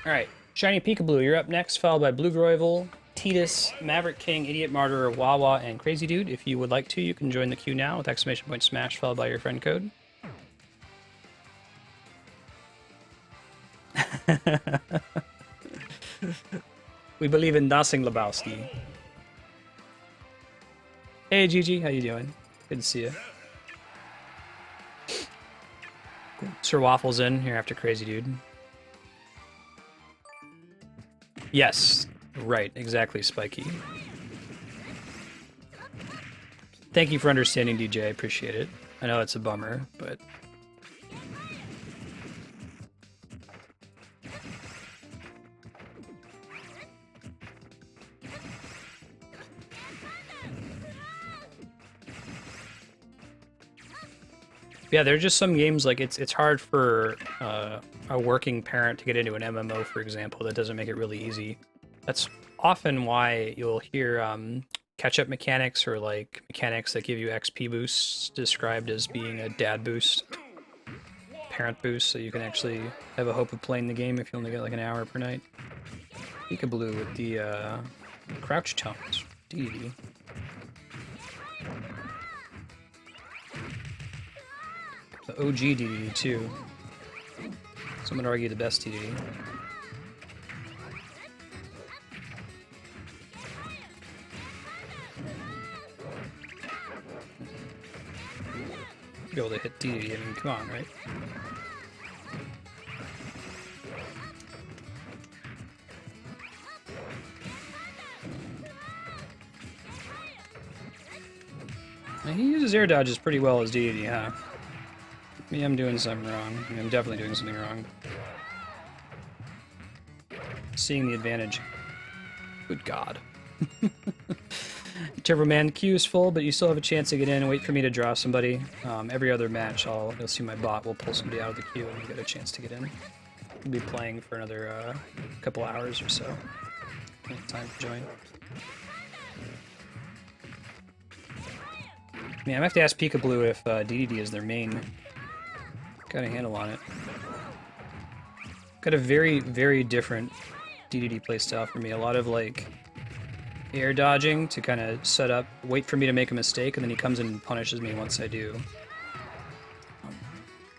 Alright, Shiny Peekaboo, you're up next, followed by Blue Groival, Titus, Maverick King, Idiot Martyr, Wawa, and Crazy Dude. If you would like to, you can join the queue now with !smash followed by your friend code. We believe in Dasing Lebowski. Hey Gigi, how you doing? Good to see you. Cool. Sir Waffle's in here after Crazy Dude. Yes, right, exactly, Spiky. Thank you for understanding, DJ, I appreciate it. I know it's a bummer, but... yeah, there are just some games, like, it's hard for a working parent to get into an MMO, for example. That doesn't make it really easy. That's often why you'll hear catch-up mechanics or, like, mechanics that give you XP boosts described as being a dad boost, parent boost, so you can actually have a hope of playing the game if you only get, like, an hour per night. Peekaboo with the crouch tones. DD. The OG DDD too. Some would argue the best DDD. Be able to hit DDD, I mean, come on, right? Now, he uses air dodges pretty well as DDD, huh? Me, I'm doing something wrong. I mean, I'm definitely doing something wrong. Seeing the advantage. Good God. Turboman, the queue is full, but you still have a chance to get in and wait for me to draw somebody. Every other match, you'll see my bot will pull somebody out of the queue and you get a chance to get in. We'll be playing for another couple hours or so. Time to join. mean, I'm gonna have to ask Peekaboo if DDD is their main. Got a handle on it. Got a very, very different DDD playstyle for me. A lot of like air dodging to kind of set up, wait for me to make a mistake, and then he comes in and punishes me once I do.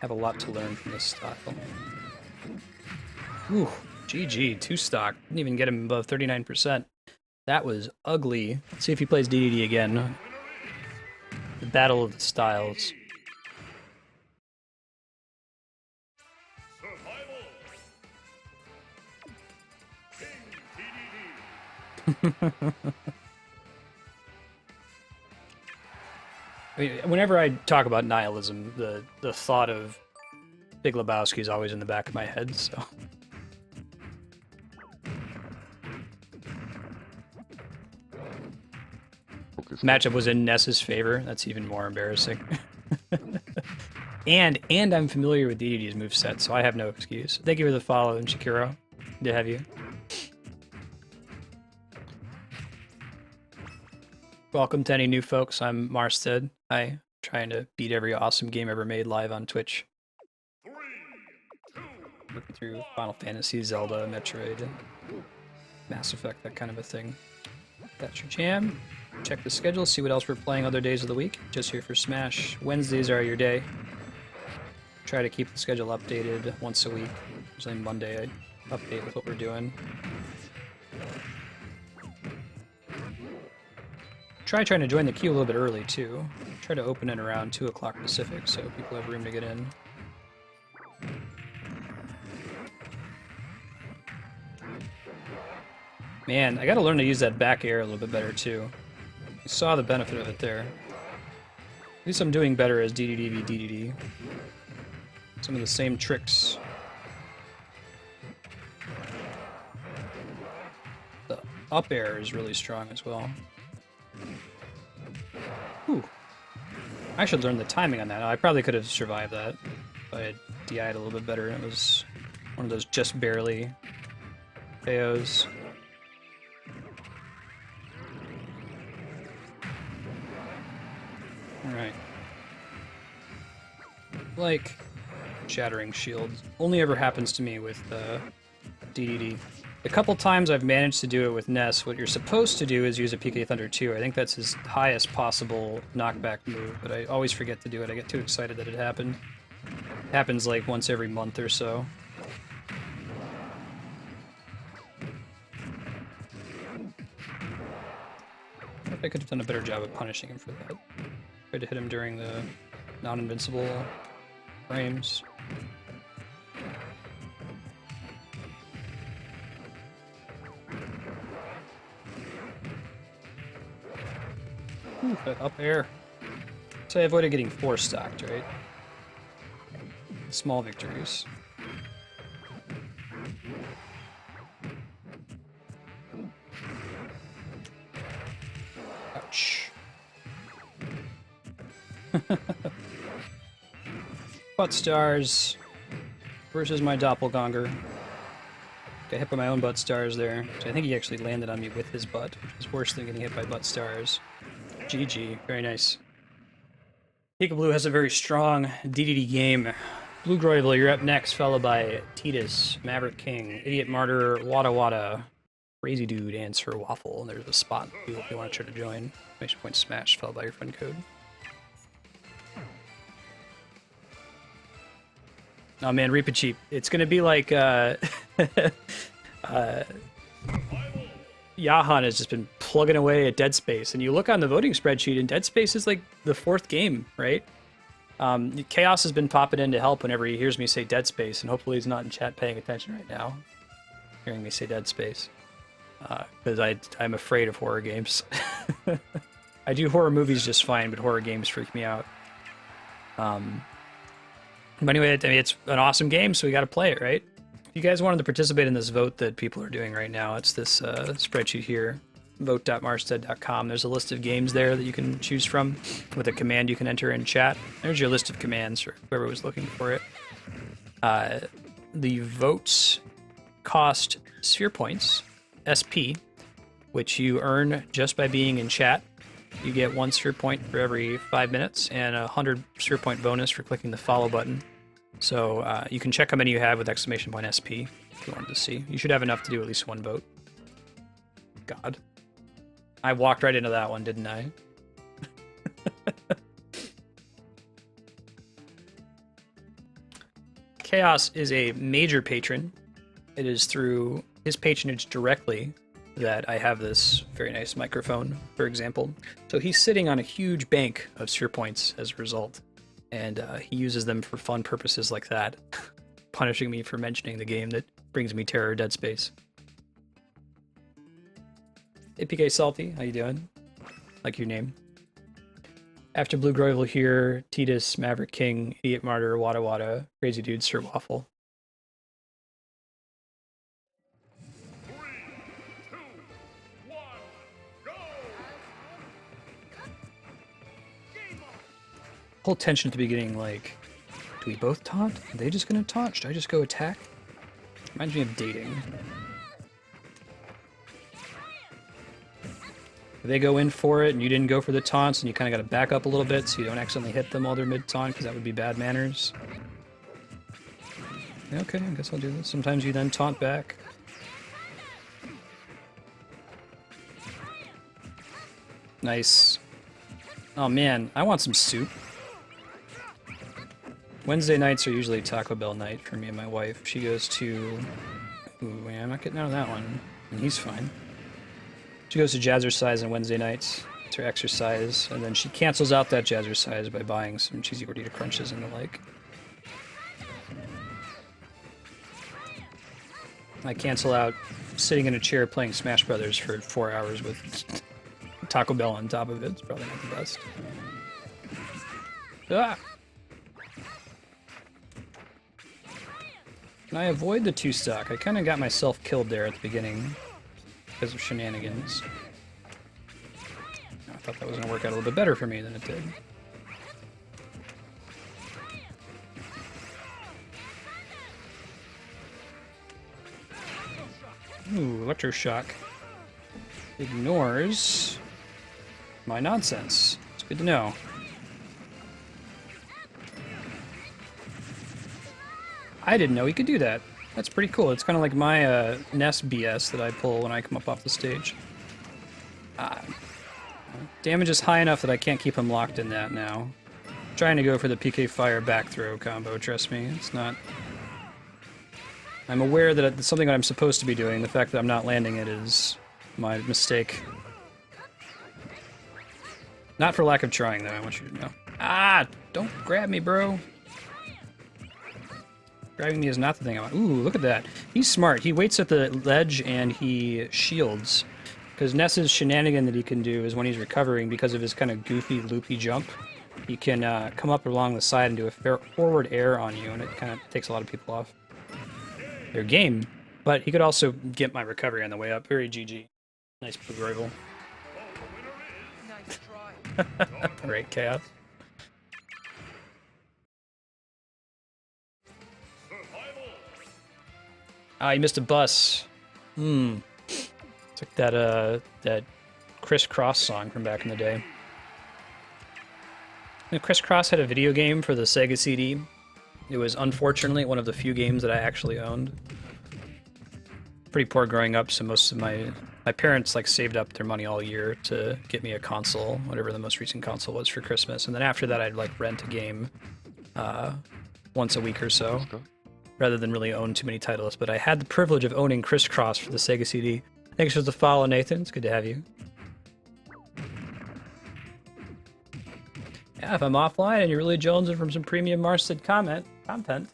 Have a lot to learn from this style. Ooh, GG, 2 stock. Didn't even get him above 39%. That was ugly. Let's see if he plays DDD again. The battle of the styles. Survival. King DDD. I mean, whenever I talk about nihilism, the thought of Big Lebowski is always in the back of my head, so... Matchup was in Ness's favor. That's even more embarrassing. and I'm familiar with DDD's moveset, so I have no excuse. Thank you for the follow, and Shakiro. Good to have you. Welcome to any new folks. I'm Marstead. Hi. Trying to beat every awesome game ever made live on Twitch. 3, 2, Working through Final Fantasy, Zelda, Metroid, Mass Effect, that kind of a thing. That's your jam. Check the schedule, see what else we're playing other days of the week. Just here for Smash. Wednesdays are your day. Try to keep the schedule updated once a week. Usually Monday I update with what we're doing. Trying to join the queue a little bit early too. Try to open it around 2 o'clock Pacific so people have room to get in. Man, I gotta learn to use that back air a little bit better too. You saw the benefit of it there. At least I'm doing better as DDD v DDD. Some of the same tricks. The up air is really strong as well. Whew. I should learn the timing on that. I probably could have survived that if I had DI'd a little bit better. It was one of those just barely KOs. Alright. Like Shattering Shield. Only ever happens to me with DDD. The couple times I've managed to do it with Ness, what you're supposed to do is use a PK Thunder 2. I think that's his highest possible knockback move, but I always forget to do it. I get too excited that it happened. It happens like once every month or so. I could have done a better job of punishing him for that. Tried to hit him during the non-invincible frames. Ooh, that up air. So I avoided getting 4 stacked, right? Small victories. Ouch. Butt stars versus my doppelganger. Got hit by my own butt stars there. So I think he actually landed on me with his butt, which is worse than getting hit by butt stars. GG, very nice. Peekaboo has a very strong DDD game. Blue Groivel, you're up next, followed by Titus, Maverick King, Idiot Martyr, Wada Wada, Crazy Dude, and Sir Waffle. And there's a spot if you want to try to join. Makes point smash, followed by your friend code. Oh man, Reapacheep. It's gonna be like Yahan has just been plugging away at Dead Space, and you look on the voting spreadsheet, and Dead Space is like the 4th game, right? Chaos has been popping in to help whenever he hears me say Dead Space, and hopefully he's not in chat paying attention right now, hearing me say Dead Space, because I'm afraid of horror games. I do horror movies just fine, but horror games freak me out. But anyway, I mean, it's an awesome game, so we got to play it, right? If you guys wanted to participate in this vote that people are doing right now, it's this spreadsheet here, vote.marstead.com. There's a list of games there that you can choose from with a command you can enter in chat. There's your list of commands for whoever was looking for it. The votes cost sphere points, SP, which you earn just by being in chat. You get 1 sphere point for every 5 minutes and a 100 sphere point bonus for clicking the follow button. So you can check how many you have with exclamation point SP if you wanted to see. You should have enough to do at least 1 vote. God. I walked right into that one, didn't I? Chaos is a major patron. It is through his patronage directly that I have this very nice microphone, for example. So he's sitting on a huge bank of sphere points as a result, and he uses them for fun purposes like that, punishing me for mentioning the game that brings me terror, Dead Space. Hey PK Salty, how you doing? Like your name. After Blue Groival here, Titus, Maverick King, Idiot Martyr, Wada Wada, Crazy Dude, Sir Waffle. 3, 2, 1, go! Whole tension at the beginning, like, do we both taunt? Are they just gonna taunt? Should I just go attack? Reminds me of dating. If they go in for it and you didn't go for the taunts and you kind of got to back up a little bit so you don't accidentally hit them while they're mid-taunt because that would be bad manners. Okay, I guess I'll do this. Sometimes you then taunt back. Nice. Oh man, I want some soup. Wednesday nights are usually Taco Bell night for me and my wife. She goes to... Ooh, man, I'm not getting out of that one. And he's fine. She goes to Jazzercise on Wednesday nights to exercise, and then she cancels out that Jazzercise by buying some cheesy gordita crunches and the like. I cancel out sitting in a chair playing Smash Brothers for 4 hours with Taco Bell on top of it. It's probably not the best. Ah! Can I avoid the 2-stock? I kind of got myself killed there at the beginning because of shenanigans. I thought that was going to work out a little bit better for me than it did. Ooh, Electroshock ignores my nonsense. It's good to know. I didn't know he could do that. That's pretty cool. It's kind of like my Nest BS that I pull when I come up off the stage. Damage is high enough that I can't keep him locked in that now. I'm trying to go for the PK Fire back throw combo, trust me. It's not... I'm aware that it's something that I'm supposed to be doing. The fact that I'm not landing it is my mistake. Not for lack of trying, though, I want you to know. Ah! Don't grab me, bro! Grabbing me is not the thing I want. Ooh, look at that. He's smart. He waits at the ledge and he shields. Because Ness's shenanigan that he can do is when he's recovering, because of his kind of goofy, loopy jump, he can come up along the side and do a forward air on you, and it kind of takes a lot of people off their game. But he could also get my recovery on the way up. Very GG. Nice Blue rival. Nice try. Great Chaos. Ah, you missed a bus. It's like that Criss Cross song from back in the day. You know, Criss Cross had a video game for the Sega CD. It was unfortunately one of the few games that I actually owned. Pretty poor growing up, so most of my parents like saved up their money all year to get me a console, whatever the most recent console was for Christmas, and then after that I'd like rent a game once a week or so, rather than really own too many titles. But I had the privilege of owning Criss Cross for the Sega CD. Thanks for the follow, Nathan. It's good to have you. Yeah, if I'm offline and you're really jonesing from some premium Marstead content,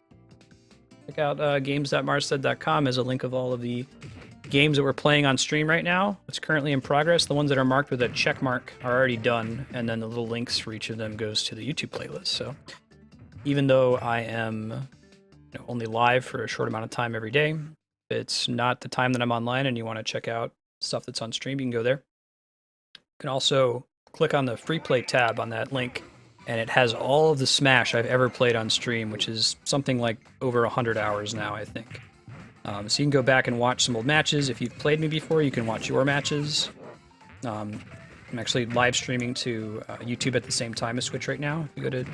check out games.marstead.com as a link of all of the games that we're playing on stream right now. It's currently in progress. The ones that are marked with a check mark are already done, and then the little links for each of them goes to the YouTube playlist. So even though I am only live for a short amount of time every day, if it's not the time that I'm online and you want to check out stuff that's on stream, you can go there. You can also click on the free play tab on that link, and it has all of the Smash I've ever played on stream, which is something like over 100 hours now, I think. So you can go back and watch some old matches. If you've played me before, you can watch your matches. I'm actually live streaming to YouTube at the same time as Twitch right now. If you go to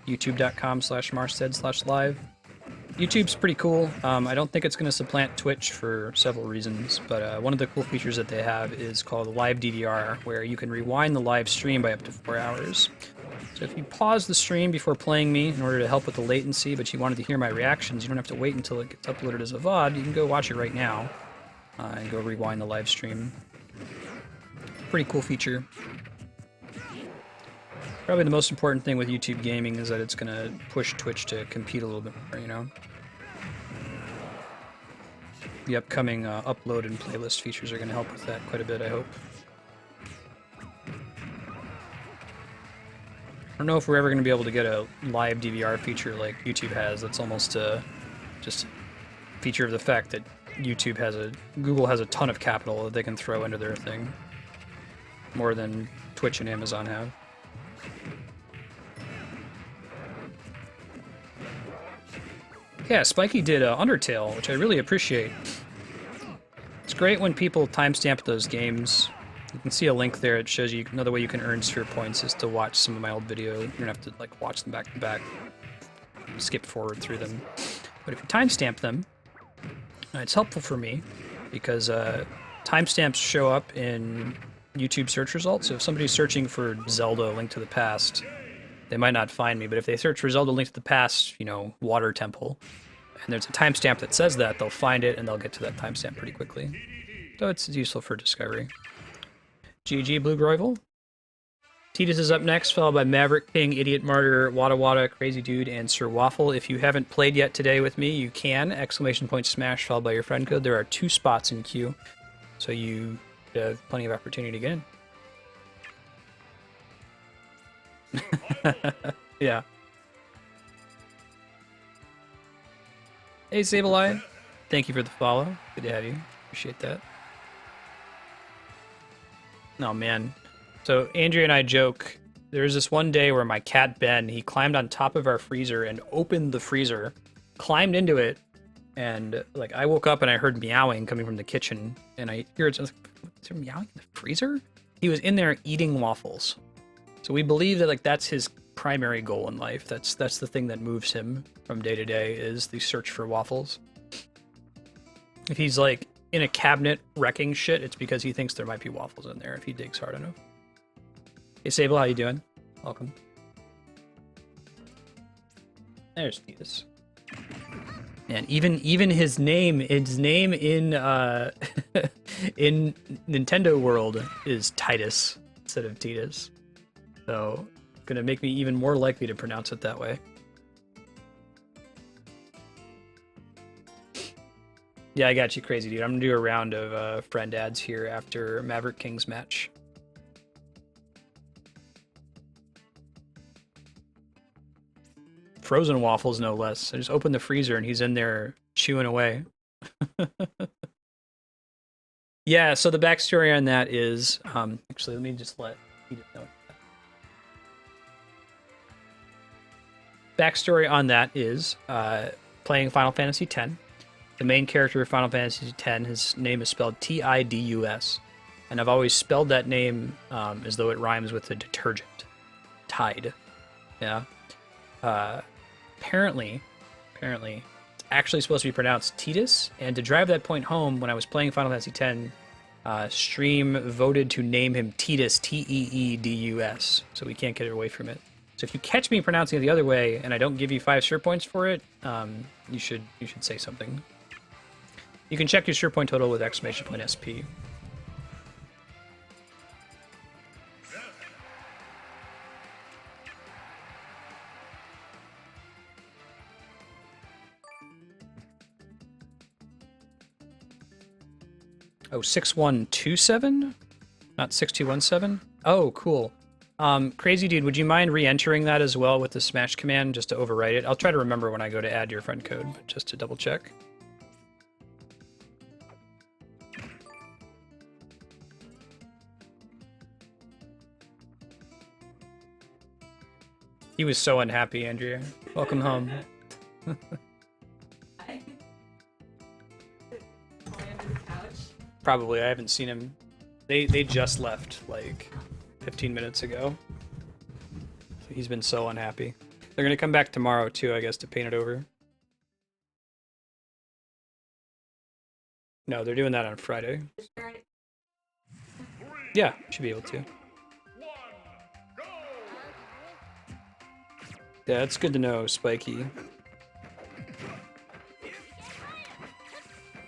youtube.com/marstead/live. YouTube's pretty cool. I don't think it's going to supplant Twitch for several reasons, but one of the cool features that they have is called Live DVR, where you can rewind the live stream by up to 4 hours. So if you pause the stream before playing me in order to help with the latency, but you wanted to hear my reactions, you don't have to wait until it gets uploaded as a VOD. You can go watch it right now and go rewind the live stream. Pretty cool feature. Probably the most important thing with YouTube gaming is that it's going to push Twitch to compete a little bit more, you know? The upcoming upload and playlist features are going to help with that quite a bit, I hope. I don't know if we're ever going to be able to get a live DVR feature like YouTube has. That's almost just a feature of the fact that Google has a ton of capital that they can throw into their thing. More than Twitch and Amazon have. Yeah, Spiky did Undertale, which I really appreciate. It's great when people timestamp those games. You can see a link there. It shows you another way you can earn sphere points is to watch some of my old video. You don't have to like watch them back to back, skip forward through them. But if you timestamp them, it's helpful for me because timestamps show up in YouTube search results. So if somebody's searching for Zelda: Link to the Past, they might not find me, but if they search for Zelda: Link to the Past, you know, Water Temple, and there's a timestamp that says that, they'll find it and they'll get to that timestamp pretty quickly. So it's useful for discovery. GG Blue Groival. Titus is up next, followed by Maverick King, Idiot Martyr, Wada Wada, Crazy Dude, and Sir Waffle. If you haven't played yet today with me, you can. !smash followed by your friend code. There are 2 spots in queue, so you have plenty of opportunity to get in. Yeah. Hey, Sableye. Thank you for the follow. Good to have you. Appreciate that. Oh, man. So, Andrea and I joke. There was this one day where my cat, Ben, he climbed on top of our freezer and opened the freezer, climbed into it, and, like, I woke up and I heard meowing coming from the kitchen, and I hear it. I was like, is there meowing in the freezer? He was in there eating waffles. So we believe that, like, that's his primary goal in life. That's the thing that moves him from day to day is the search for waffles. If he's, like, in a cabinet wrecking shit, it's because he thinks there might be waffles in there if he digs hard enough. Hey, Sable, how you doing? Welcome. There's Titus. Man, even his name in in Nintendo World is Titus instead of Titus. So, gonna make me even more likely to pronounce it that way. Yeah, I got you, Crazy Dude. I'm gonna do a round of friend ads here after Maverick King's match. Frozen waffles, no less. I just opened the freezer and he's in there chewing away. Yeah, so the backstory on that is, actually, let me just let Edith know. Backstory on that is playing Final Fantasy X. The main character of Final Fantasy X, his name is spelled Tidus, and I've always spelled that name as though it rhymes with the detergent, Tide. Yeah. Apparently, it's actually supposed to be pronounced Titus, and to drive that point home, when I was playing Final Fantasy X, Stream voted to name him Titus, Teedus, so we can't get away from it. So if you catch me pronouncing it the other way, and I don't give you 5 sphere points for it, you should say something. You can check your sphere point total with !SP. Oh, 6127? Not 6217? Oh, cool. Crazy Dude, would you mind re-entering that as well with the smash command just to overwrite it? I'll try to remember when I go to add your friend code, but just to double check. He was so unhappy, Andrea. Welcome home. Probably, I haven't seen him They just left like 15 minutes ago. So he's been so unhappy. They're gonna come back tomorrow too, I guess, to paint it over. No, they're doing that on Friday. Yeah, should be able to. Yeah, it's good to know, Spiky.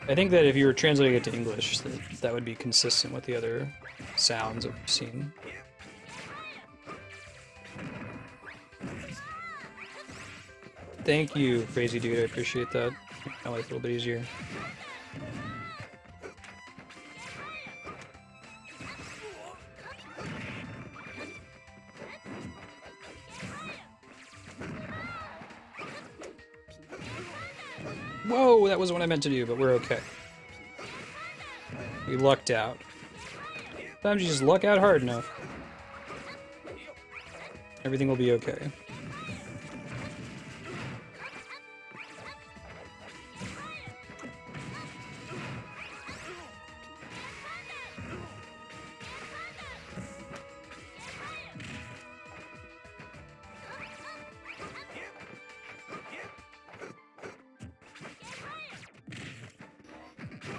I think that if you were translating it to English, that would be consistent with the other sounds that we've seen. Thank you, Crazy Dude. I appreciate that. Make my life a little bit easier. Whoa, that wasn't what I meant to do, but we're okay. We lucked out. Sometimes you just luck out hard enough. Everything will be okay.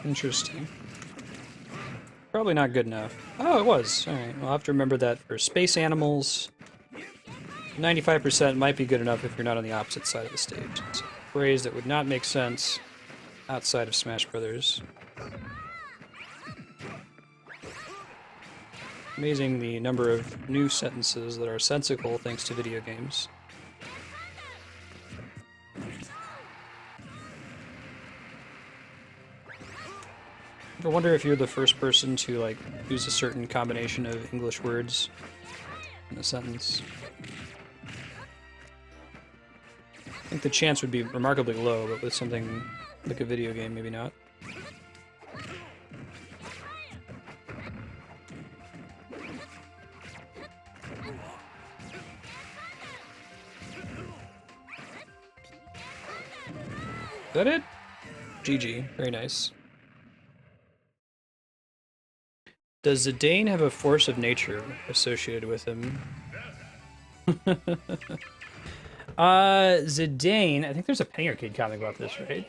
Interesting. Probably not good enough. Oh, it was. Alright, we'll have to remember that for space animals. 95% might be good enough if you're not on the opposite side of the stage. It's a phrase that would not make sense outside of Smash Brothers. Amazing the number of new sentences that are sensical thanks to video games. I wonder if you're the first person to like use a certain combination of English words in a sentence. I think the chance would be remarkably low, but with something like a video game, maybe not. Is that it? GG. Very nice. Does Zidane have a force of nature associated with him? Zidane, I think there's a Penny Arcade comic about this, right?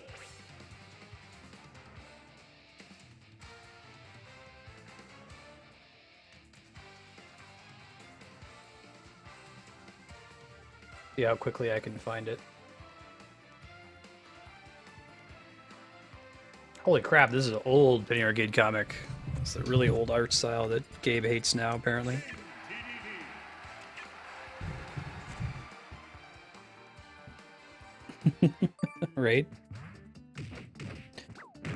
See how quickly I can find it. Holy crap, this is an old Penny Arcade comic. It's a really old art style that Gabe hates now, apparently. Right?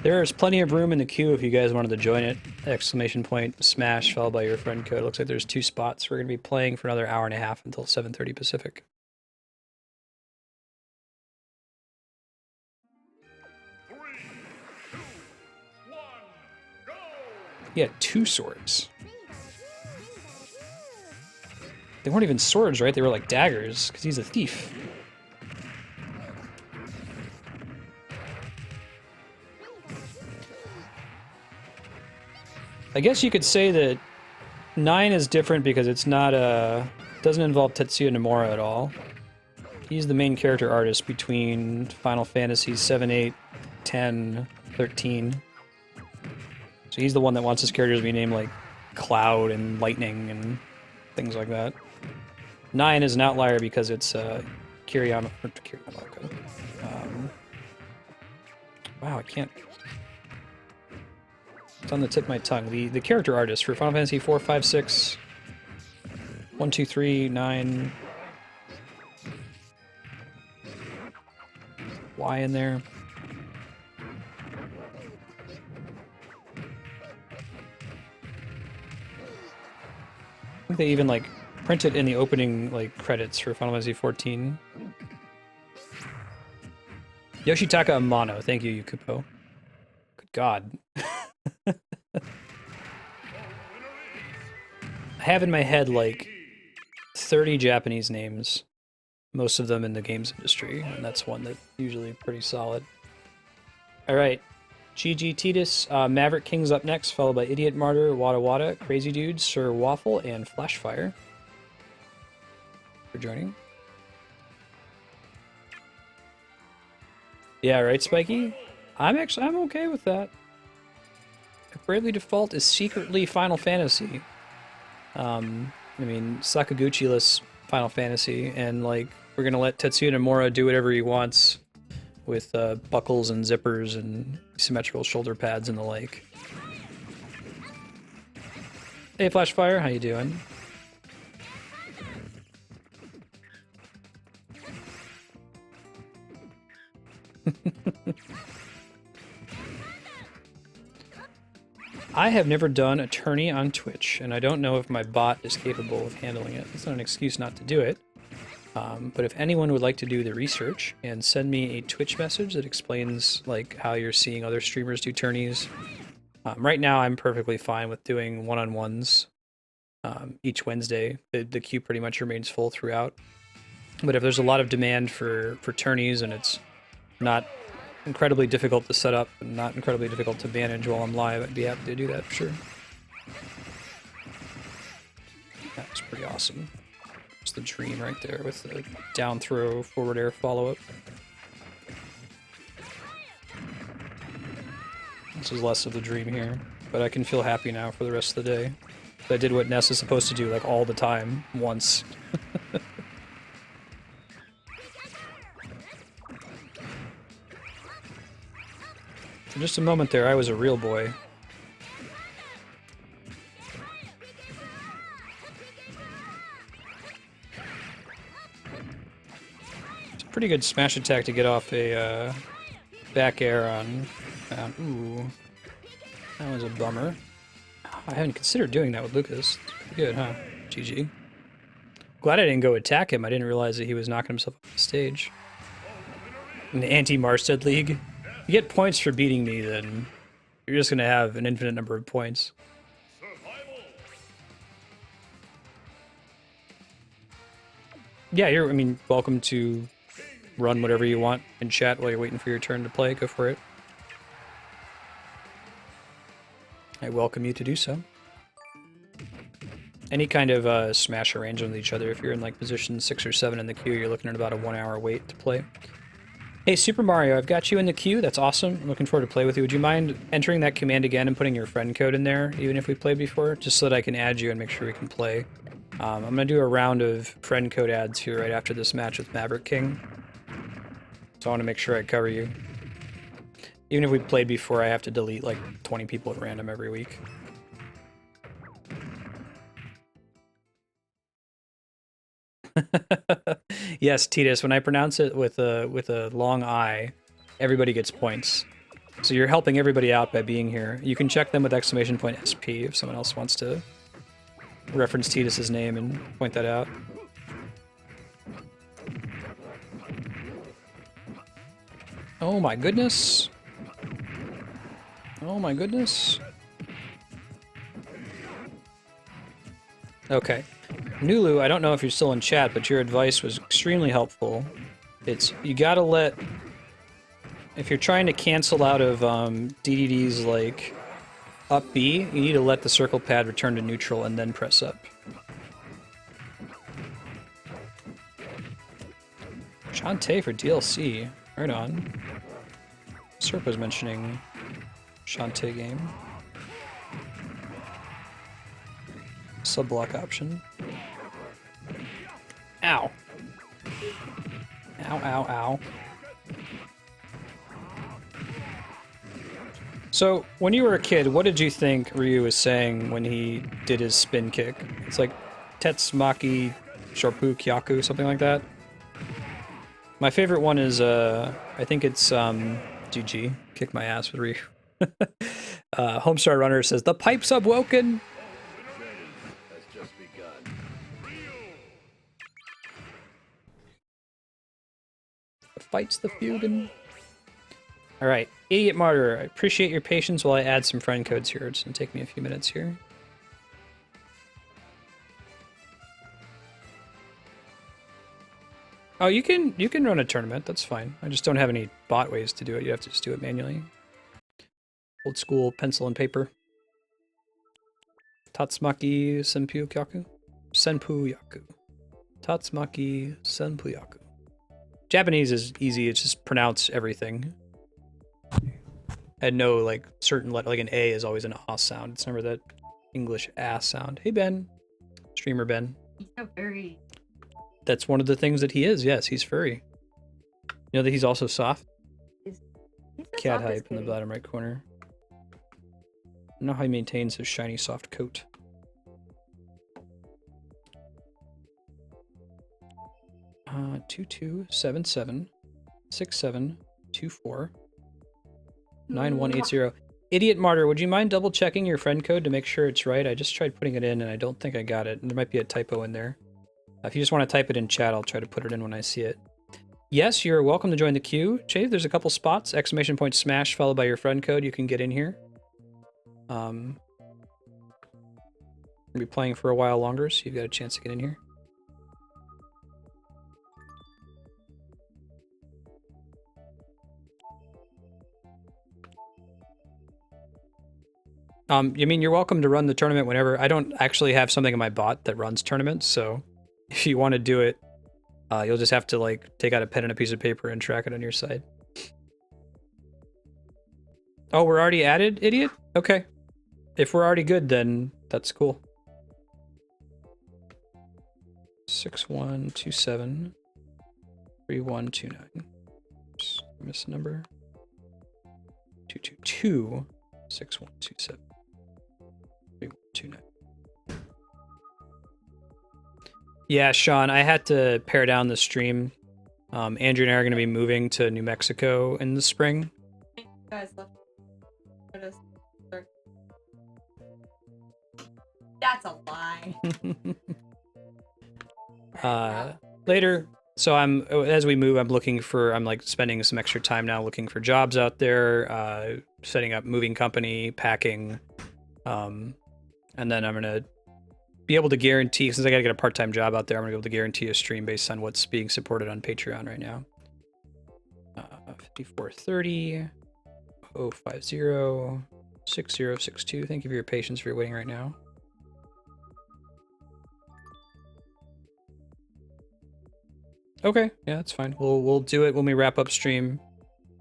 There's plenty of room in the queue if you guys wanted to join it. Exclamation point, smash, followed by your friend code. Looks like there's 2 spots. We're going to be playing for another hour and a half until 7:30 Pacific. He had 2 swords. They weren't even swords, right? They were like daggers, because he's a thief. I guess you could say that 9 is different because it's not doesn't involve Tetsuya Nomura at all. He's the main character artist between Final Fantasy 7, 8, 10, 13. So he's the one that wants his characters to be named like Cloud and Lightning and things like that. 9 is an outlier because it's Kiriyama. Wow, I can't. It's on the tip of my tongue. The character artist for Final Fantasy 4, 5, 6, 1, 2, 3, 9. Y in there. I think they even like print it in the opening like credits for Final Fantasy 14. Yoshitaka Amano, thank you, Yukupo. Good God. I have in my head like 30 Japanese names, most of them in the games industry, and that's one that's usually pretty solid. All right, GG Titus. Maverick King's up next, followed by Idiot Martyr, Wada Wada, Crazy Dude, Sir Waffle, and Flashfire. For joining. Yeah, right, Spiky? I'm okay with that. Bravely Default is secretly Final Fantasy. I mean, Sakaguchi-less Final Fantasy, and like, we're gonna let Tetsuya Nomura do whatever he wants with buckles and zippers and symmetrical shoulder pads and the like. Hey, Flashfire, how you doing? I have never done a tourney on Twitch, and I don't know if my bot is capable of handling it. It's not an excuse not to do it. But if anyone would like to do the research and send me a Twitch message that explains like how you're seeing other streamers do tourneys. Right now I'm perfectly fine with doing one-on-ones each Wednesday. The queue pretty much remains full throughout. But if there's a lot of demand for tourneys and it's not incredibly difficult to set up and not incredibly difficult to manage while I'm live, I'd be happy to do that for sure. That's pretty awesome. It's the dream right there with the down throw, forward air follow-up. This is less of the dream here, but I can feel happy now for the rest of the day. I did what Ness is supposed to do, like, all the time, once. For just a moment there, I was a real boy. Pretty good smash attack to get off a back air on. Ooh, that was a bummer. I haven't considered doing that with Lucas. It's pretty good, huh? GG. Glad I didn't go attack him. I didn't realize that he was knocking himself off the stage. In the anti-Marstead League, you get points for beating me, then you're just gonna have an infinite number of points. Yeah, I mean, welcome to run whatever you want in chat while you're waiting for your turn to play. Go for it. I welcome you to do so. Any kind of smash arrangement with each other. If you're in like position 6 or 7 in the queue, you're looking at about a 1 hour wait to play. Hey, Super Mario, I've got you in the queue. That's awesome. I'm looking forward to play with you. Would you mind entering that command again and putting your friend code in there, even if we played before, just so that I can add you and make sure we can play? I'm going to do a round of friend code ads here right after this match with Maverick King. So I want to make sure I cover you. Even if we played before, I have to delete like 20 people at random every week. Yes, Titus, when I pronounce it with a long I, everybody gets points. So you're helping everybody out by being here. You can check them with !SP if someone else wants to reference Titus's name and point that out. Oh my goodness. Oh my goodness. Okay. Nulu, I don't know if you're still in chat, but your advice was extremely helpful. It's, you gotta let... If you're trying to cancel out of DDD's, like, up B, you need to let the circle pad return to neutral and then press up. Shantae for DLC. Right on. Serp was mentioning Shantae game. Sub-block option. Ow. Ow, ow, ow. So, when you were a kid, what did you think Ryu was saying when he did his spin kick? It's like Tetsumaki Sharpu Kyaku, something like that. My favorite one is, I think it's, GG. Kick my ass with Ryu. Homestar Runner says, "The pipes have woken!" The fight's the fugin'. Alright, Idiot Martyr, I appreciate your patience while I add some friend codes here. It's gonna take me a few minutes here. Oh, you can run a tournament, that's fine. I just don't have any bot ways to do it. You have to just do it manually. Old school pencil and paper. Tatsumaki Senpuyaku? Senpuyaku. Tatsumaki Senpuyaku. Japanese is easy, it's just pronounce everything. And no, like, certain letter, like an A is always an A sound. It's never that English ass sound. Hey, Ben. Streamer Ben. He's so furry. That's one of the things that he is. Yes, he's furry. You know that he's also soft? He's the Cat softest hype in the kitty. bottom right corner. I don't know how he maintains his shiny soft coat. Uh, 2277 6724 9180. Idiot Martyr, would you mind double checking your friend code to make sure it's right? I just tried putting it in and I don't think I got it. And there might be a typo in there. If you just want to type it in chat, I'll try to put it in when I see it. Yes, you're welcome to join the queue. Jade, there's a couple spots. Exclamation point smash followed by your friend code. You can get in here. Gonna be playing for a while longer, so you've got a chance to get in here. I mean, you're welcome to run the tournament whenever. I don't actually have something in my bot that runs tournaments, so if you want to do it, you'll just have to like take out a pen and a piece of paper and track it on your side. Oh, we're already added, idiot? Okay. If we're already good, then that's cool. 6127 3129. Oops, miss a number. 222 6127 3129. Yeah, Sean, I had to pare down the stream. Andrew and I are going to be moving to New Mexico in the spring. Guys, left. That's a lie. Later. So as we move, I'm like spending some extra time now looking for jobs out there, setting up moving company, packing, and then I'm gonna be able to guarantee, since I gotta get a part-time job out there, I'm gonna be able to guarantee a stream based on what's being supported on Patreon right now. 5430 050 6062. Thank you for your patience for your waiting right now. Okay, yeah, that's fine. We'll do it when we wrap up stream.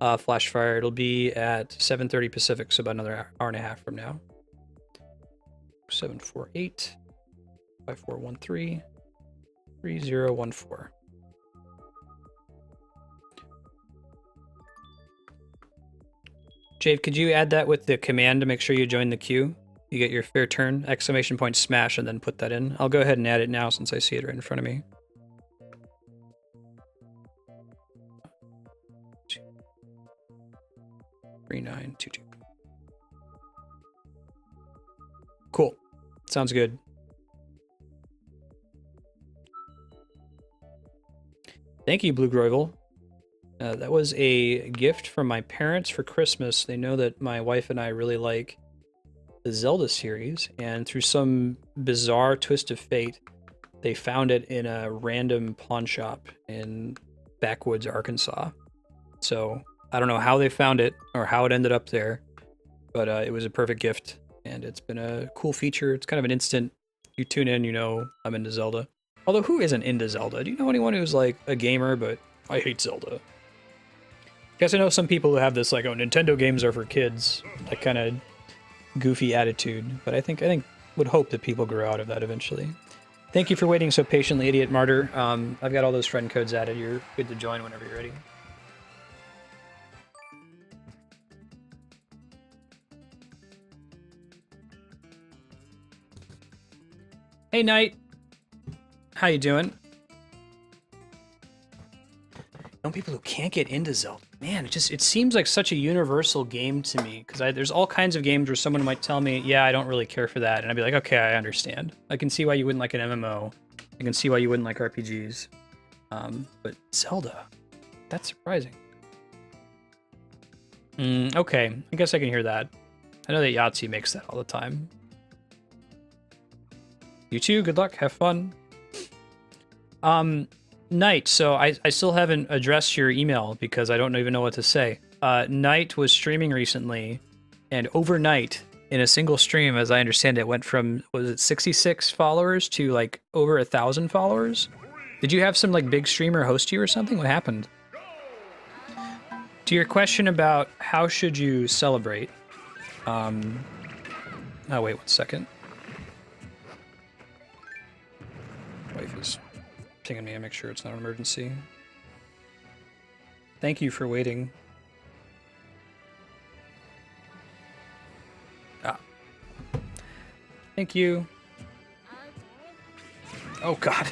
Flashfire. It'll be at 7:30 Pacific, so about another hour and a half from now. 748 5413 3014. Jade, could you add that with the command to make sure you join the queue? You get your fair turn, exclamation point smash, and then put that in. I'll go ahead and add it now since I see it right in front of me. 3922. Cool. Sounds good. Thank you, Blue Groivel. That was a gift from my parents for Christmas. They know that my wife and I really like the Zelda series, and through some bizarre twist of fate, they found it in a random pawn shop in backwoods Arkansas. So I don't know how they found it or how it ended up there, but it was a perfect gift, and it's been a cool feature. It's kind of an instant, you tune in, you know I'm into Zelda. Although, who isn't into Zelda? Do you know anyone who's like a gamer, but I hate Zelda? Guess I know some people who have this like, oh, Nintendo games are for kids, that kind of goofy attitude, but I think would hope that people grow out of that eventually. Thank you for waiting so patiently, Idiot Martyr. I've got all those friend codes added. You're good to join whenever you're ready. Hey, Knight. How you doing? Know people who can't get into Zelda. Man, it seems like such a universal game to me, because there's all kinds of games where someone might tell me, yeah, I don't really care for that, and I'd be like, okay, I understand. I can see why you wouldn't like an MMO. I can see why you wouldn't like RPGs. But Zelda, that's surprising. Okay, I guess I can hear that. I know that Yahtzee makes that all the time. You too, good luck, have fun. Knight, so I still haven't addressed your email because I don't even know what to say. Knight was streaming recently, and overnight, in a single stream, as I understand it, went from, was it 66 followers to like over 1,000 followers? Did you have some like big streamer host you or something? What happened? To your question about how should you celebrate, oh wait 1 second. Wife is pinging me to make sure it's not an emergency. Thank you for waiting. Ah. Thank you. Oh god.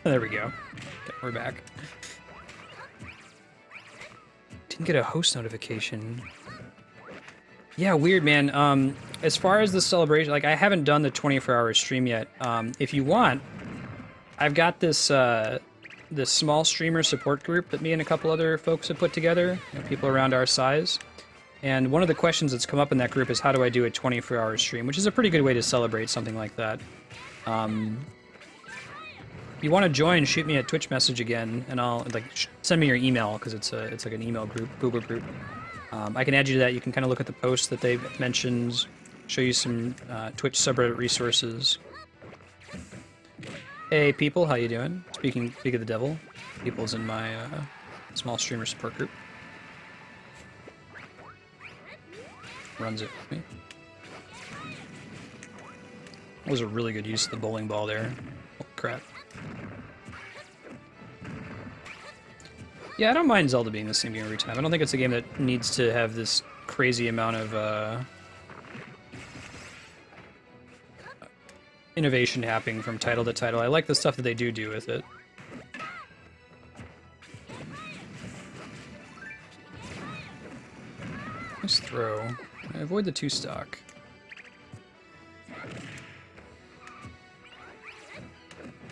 There we go. Okay, we're back. Didn't get a host notification. Yeah, weird, man. As far as the celebration, like I haven't done the 24-hour stream yet. If you want, I've got this this small streamer support group that me and a couple other folks have put together, you know, people around our size. And one of the questions that's come up in that group is how do I do a 24-hour stream, which is a pretty good way to celebrate something like that. If you want to join, shoot me a Twitch message again, and I'll like send me your email because it's like an email group, Google group. I can add you to that. You can kind of look at the posts that they've mentioned, show you some Twitch subreddit resources. Hey people, how you doing? Speak of the devil, people's in my small streamer support group. Runs it with me. That was a really good use of the bowling ball there. Holy crap. Yeah, I don't mind Zelda being the same game every time. I don't think it's a game that needs to have this crazy amount of innovation happening from title to title. I like the stuff that they do with it. Nice throw. I avoid the 2-stock.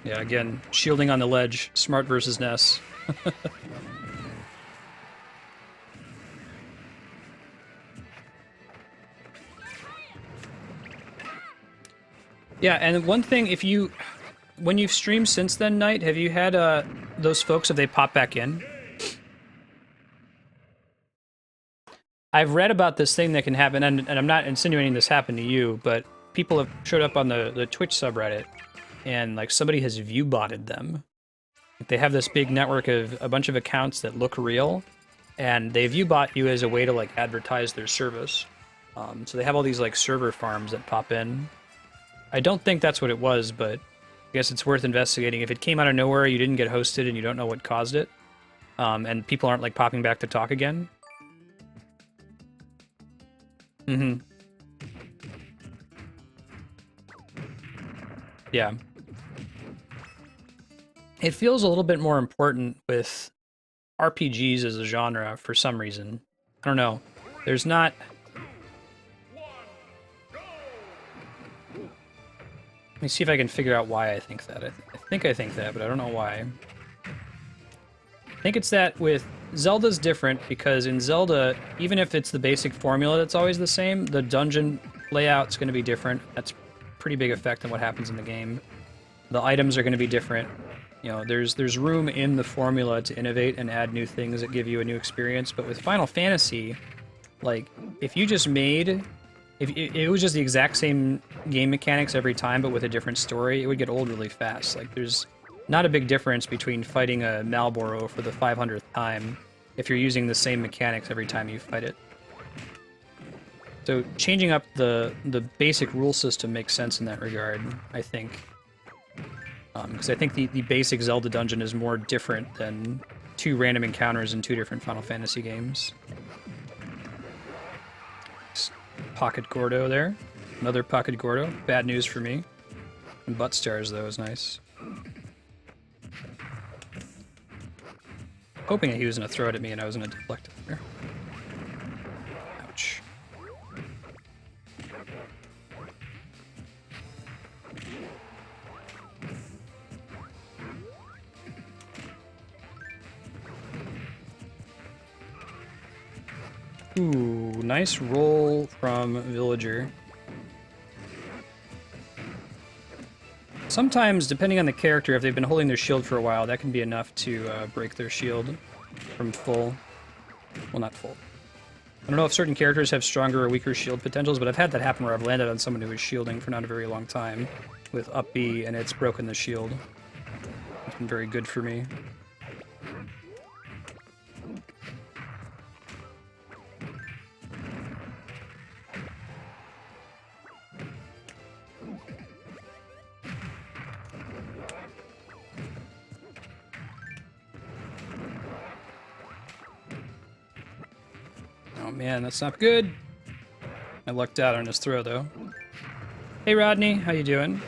Yeah, again, shielding on the ledge. Smart versus Ness. Yeah, and one thing, when you've streamed since then, Knight, have you had those folks, have they popped back in? I've read about this thing that can happen, and I'm not insinuating this happened to you, but people have showed up on the Twitch subreddit, and like somebody has view-botted them. They have this big network of a bunch of accounts that look real, and they view-bot you as a way to like advertise their service. So they have all these like server farms that pop in. I don't think that's what it was, but I guess it's worth investigating. If it came out of nowhere, you didn't get hosted, and you don't know what caused it, and people aren't like popping back to talk again. Mm-hmm. Yeah. It feels a little bit more important with RPGs as a genre for some reason. I don't know. There's not... Let me see if I can figure out why I think that. I think that, but I don't know why. I think it's that with Zelda's different because in Zelda, even if it's the basic formula that's always the same, the dungeon layout's going to be different. That's a pretty big effect on what happens in the game. The items are going to be different. You know, there's room in the formula to innovate and add new things that give you a new experience. But with Final Fantasy, like, if you just made... If it was just the exact same game mechanics every time, but with a different story, it would get old really fast. Like, there's not a big difference between fighting a Malboro for the 500th time if you're using the same mechanics every time you fight it. So changing up the basic rule system makes sense in that regard, I think. Because I think the basic Zelda dungeon is more different than 2 random encounters in 2 different Final Fantasy games. Pocket Gordo there. Another Pocket Gordo. Bad news for me. And butt stars, though, is nice. Hoping that he was going to throw it at me and I was going to deflect it there. Ouch. Ooh, nice roll from Villager. Sometimes, depending on the character, if they've been holding their shield for a while, that can be enough to break their shield from full. Well, not full. I don't know if certain characters have stronger or weaker shield potentials, but I've had that happen where I've landed on someone who was shielding for not a very long time with up B, and it's broken the shield. It's been very good for me. Oh man, that's not good. I lucked out on his throw though. Hey Rodney, how you doing?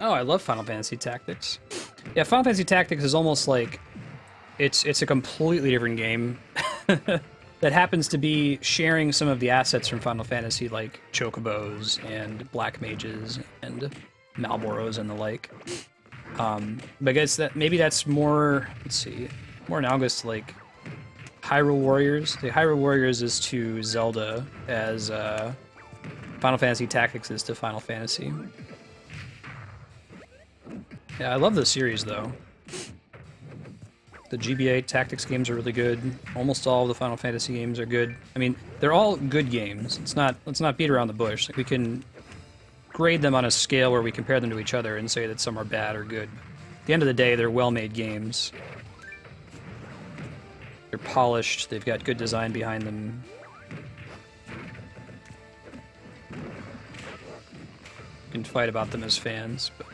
Oh, I love Final Fantasy Tactics. Yeah, Final Fantasy Tactics is almost like it's a completely different game that happens to be sharing some of the assets from Final Fantasy, like chocobos and black mages and Malboros and the like. But I guess that maybe that's more, let's see, more analogous to like Hyrule Warriors. The Hyrule Warriors is to Zelda as Final Fantasy Tactics is to Final Fantasy. Yeah, I love the series though. The GBA Tactics games are really good. Almost all of the Final Fantasy games are good. I mean, they're all good games. Let's not beat around the bush. Like we can grade them on a scale where we compare them to each other and say that some are bad or good. At the end of the day, they're well-made games. They're polished. They've got good design behind them. You can fight about them as fans, but...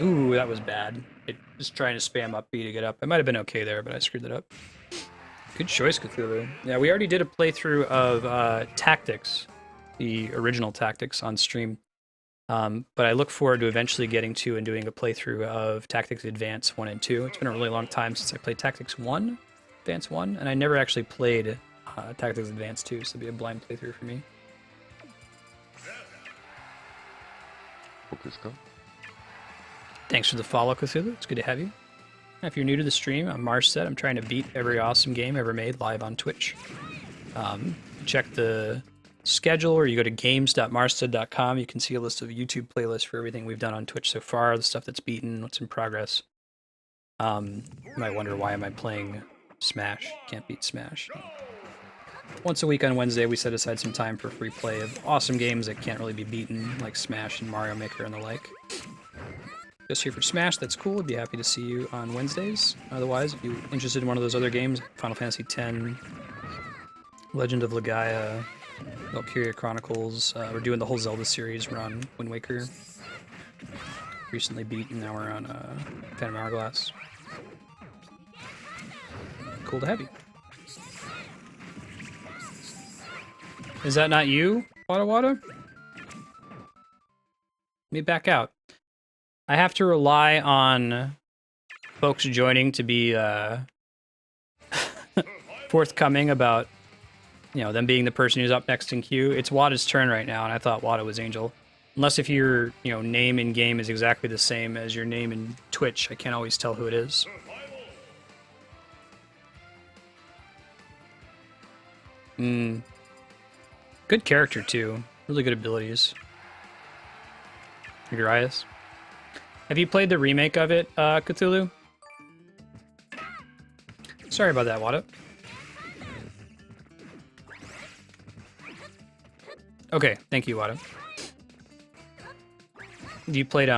Ooh, that was bad. It was trying to spam up B to get up. I might have been okay there, but I screwed it up. Good choice, Cthulhu. Yeah, we already did a playthrough of Tactics, the original Tactics, on stream. But I look forward to eventually getting to and doing a playthrough of Tactics Advance 1 and 2. It's been a really long time since I played Tactics 1, Advance 1, and I never actually played Tactics Advance 2, so it'll be a blind playthrough for me. Thanks for the follow, Cthulhu. It's good to have you. If you're new to the stream, I'm Marset. I'm trying to beat every awesome game ever made live on Twitch. Check the schedule, or you go to games.marsted.com. You can see a list of YouTube playlists for everything we've done on Twitch so far, the stuff that's beaten, what's in progress. You might wonder, why am I playing Smash? Can't beat Smash. Once a week on Wednesday, we set aside some time for free play of awesome games that can't really be beaten, like Smash and Mario Maker and the like. Just here for Smash, that's cool. I'd be happy to see you on Wednesdays. Otherwise, if you're interested in one of those other games, Final Fantasy X, Legend of Legaia, Valkyria Chronicles, we're doing the whole Zelda series. We're on Wind Waker. Recently beat, and now we're on Phantom Hourglass. Cool to have you. Is that not you, Wada Wada? Let me back out. I have to rely on folks joining to be forthcoming about, you know, them being the person who's up next in queue. It's Wada's turn right now, and I thought Wada was Angel. Unless if your, you know, name in game is exactly the same as your name in Twitch, I can't always tell who it is. Good character too. Really good abilities. Urias. Have you played the remake of it, Cthulhu? Sorry about that, Wada. Okay, thank you, Wada. You played,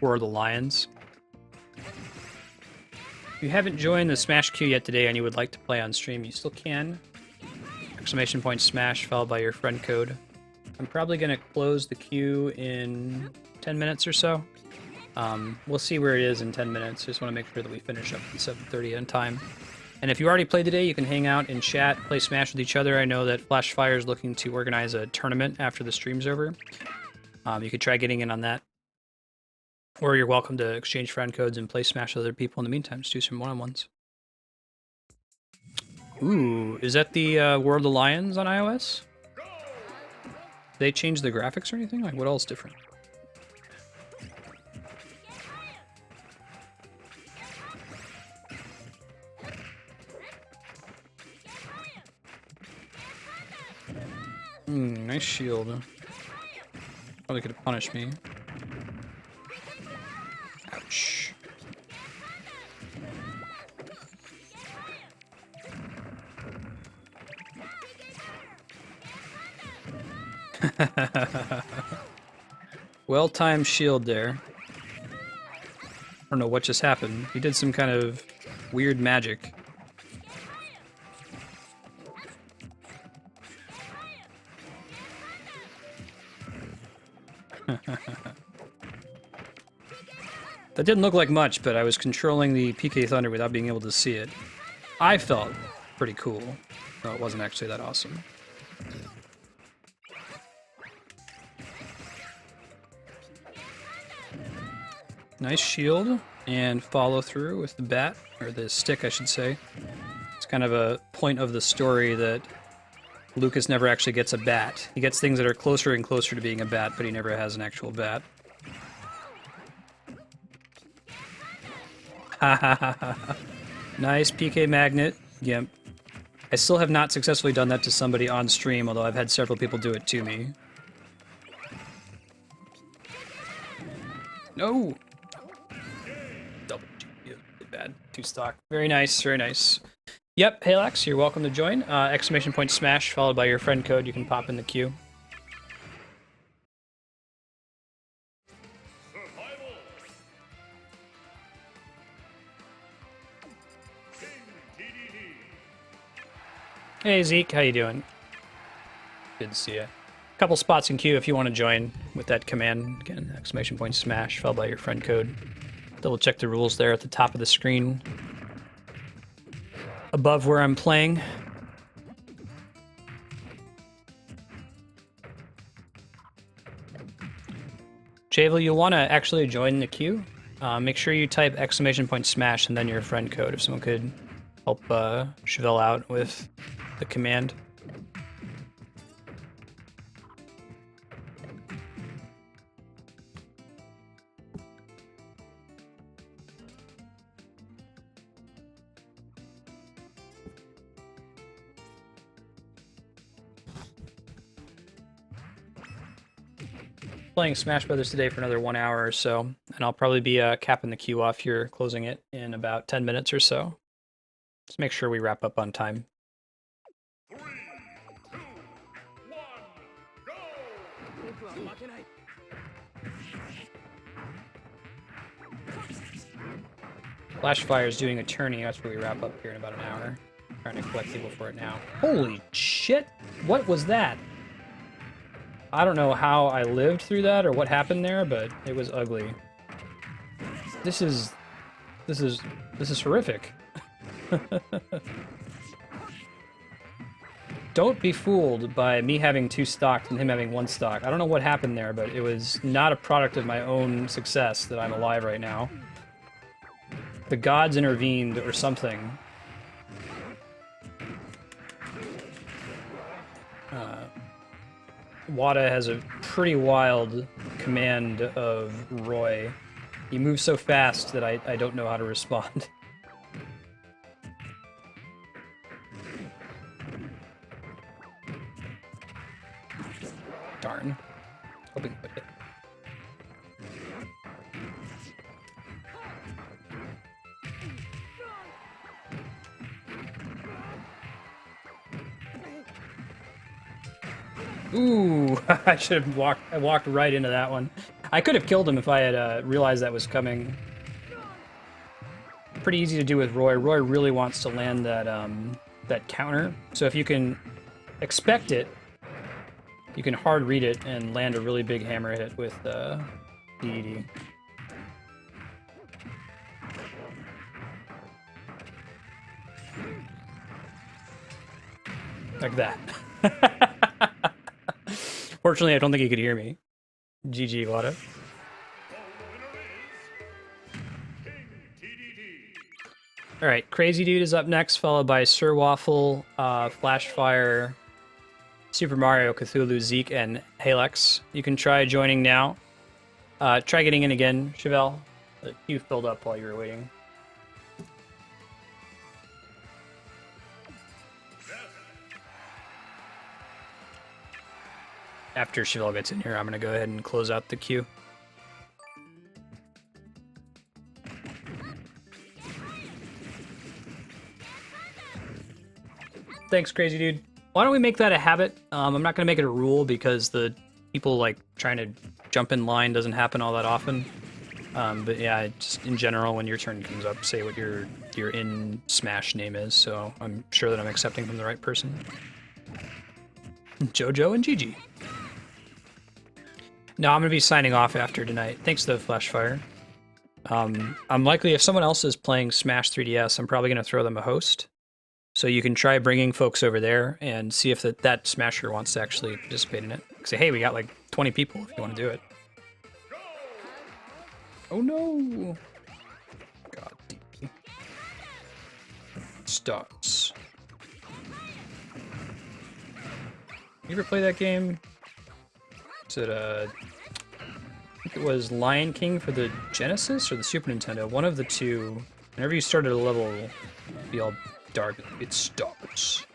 War of the Lions? If you haven't joined the Smash queue yet today and you would like to play on stream, you still can. ! Smash followed by your friend code. I'm probably going to close the queue in 10 minutes or so. We'll see where it is in 10 minutes. Just want to make sure that we finish up at 7:30 on time. And if you already played today, you can hang out and chat, play Smash with each other. I know that Flashfire is looking to organize a tournament after the stream's over. You could try getting in on that. Or you're welcome to exchange friend codes and play Smash with other people in the meantime. Just do some one-on-ones. Ooh, is that the World of Lions on iOS? They changed the graphics or anything? Like, what else different? Nice shield. Probably could have punished me. Well-timed shield there. I don't know what just happened. He did some kind of weird magic. That didn't look like much, but I was controlling the PK Thunder without being able to see it. I felt pretty cool. No, it wasn't actually that awesome. Nice shield and follow through with the bat, or the stick, I should say. It's kind of a point of the story that Lucas never actually gets a bat. He gets things that are closer and closer to being a bat, but he never has an actual bat. Ha ha ha ha. Nice PK magnet. Yep. I still have not successfully done that to somebody on stream, although I've had several people do it to me. No! Double G. Bad. Two stock. Very nice, very nice. Yep, Halex, you're welcome to join. Exclamation point smash followed by your friend code. You can pop in the queue. Survival. King TDD. Hey Zeke, how you doing? Good to see you. Couple spots in queue if you want to join with that command. Again, exclamation point smash followed by your friend code. Double check the rules there at the top of the screen. Above where I'm playing. Javel, you'll want to actually join the queue. Make sure you type exclamation point smash and then your friend code if someone could help Chevelle out with the command. Playing Smash Brothers today for another 1 hour or so, and I'll probably be capping the queue off here, closing it in about 10 minutes or so. Let's make sure we wrap up on time. 3, 2, 1, go! Flashfire is doing a tourney. That's where we wrap up here in about an hour. Trying to collect people for it now. Holy shit! What was that? I don't know how I lived through that or what happened there, but it was ugly. This is horrific. Don't be fooled by me having 2 stocks and him having 1 stock. I don't know what happened there, but it was not a product of my own success that I'm alive right now. The gods intervened or something. Wada has a pretty wild command of Roy. He moves so fast that I don't know how to respond. Darn. Hoping to hit. Ooh, I should have walked right into that one. I could have killed him if I had realized that was coming. Pretty easy to do with Roy. Roy really wants to land that that counter. So if you can expect it, you can hard read it and land a really big hammer hit with DED. Like that. Fortunately, I don't think he could hear me. GG, Wada. Alright, Crazy Dude is up next, followed by Sir Waffle, Flashfire, Super Mario, Cthulhu, Zeke, and Halex. You can try joining now. Try getting in again, Chevelle. The queue filled up while you were waiting. After Chevelle gets in here, I'm going to go ahead and close out the queue. Thanks, Crazy Dude. Why don't we make that a habit? I'm not gonna make it a rule because the people like trying to jump in line doesn't happen all that often. But yeah, just in general, when your turn comes up, say what your in Smash name is, so I'm sure that I'm accepting from the right person. Jojo and Gigi. No, I'm gonna be signing off after tonight. Thanks though, Flashfire. I'm likely, if someone else is playing Smash 3DS, I'm probably gonna throw them a host. So you can try bringing folks over there and see if that Smasher wants to actually participate in it. Say, hey, we got like 20 people if you want to do it. Oh no! God, DP. Starts. You ever play that game? Is it I think it was Lion King for the Genesis or the Super Nintendo. One of the two. Whenever you started a level, it'd be all dark. It starts.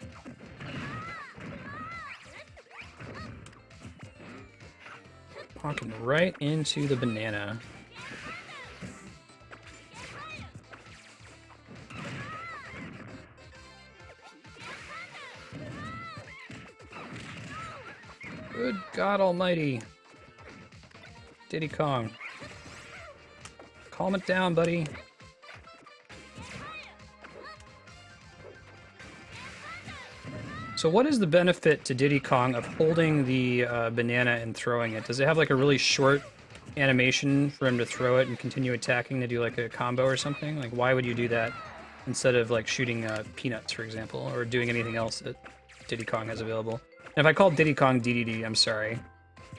Walking right into the banana. Good God Almighty. Diddy Kong. Calm it down, buddy. So what is the benefit to Diddy Kong of holding the banana and throwing it? Does it have like a really short animation for him to throw it and continue attacking to do like a combo or something? Like why would you do that instead of like shooting peanuts, for example, or doing anything else that Diddy Kong has available? And if I call Diddy Kong DDD, I'm sorry.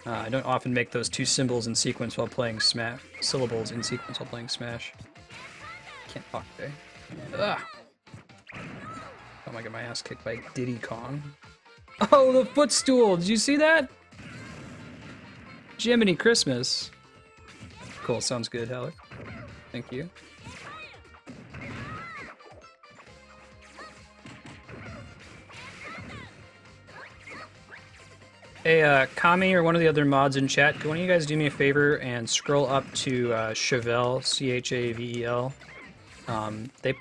I don't often make those two symbols in sequence while playing Smash. Syllables in sequence while playing Smash. Can't talk today. Ugh. Oh my god, my ass kicked by Diddy Kong. Oh, the footstool! Did you see that? Jiminy Christmas. Cool, sounds good, Halleck. Thank you. Hey, Kami or one of the other mods in chat, can one of you guys do me a favor and scroll up to Chavel, C-H-A-V-E-L. They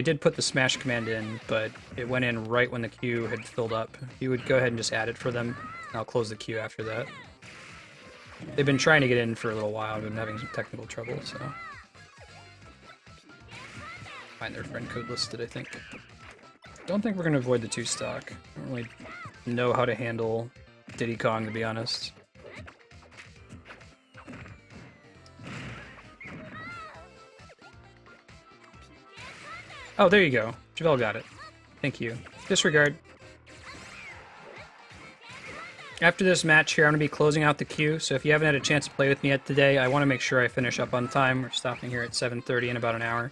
did put the smash command in, but it went in right when the queue had filled up. You would go ahead and just add it for them, and I'll close the queue after that. They've been trying to get in for a little while, I've been having some technical trouble, so... Find their friend code listed, I think. Don't think we're gonna avoid the 2-stock. I don't really know how to handle Diddy Kong, to be honest. Oh, there you go. Javel got it. Thank you. Disregard. After this match here, I'm going to be closing out the queue, so if you haven't had a chance to play with me yet today, I want to make sure I finish up on time. We're stopping here at 7:30 in about an hour.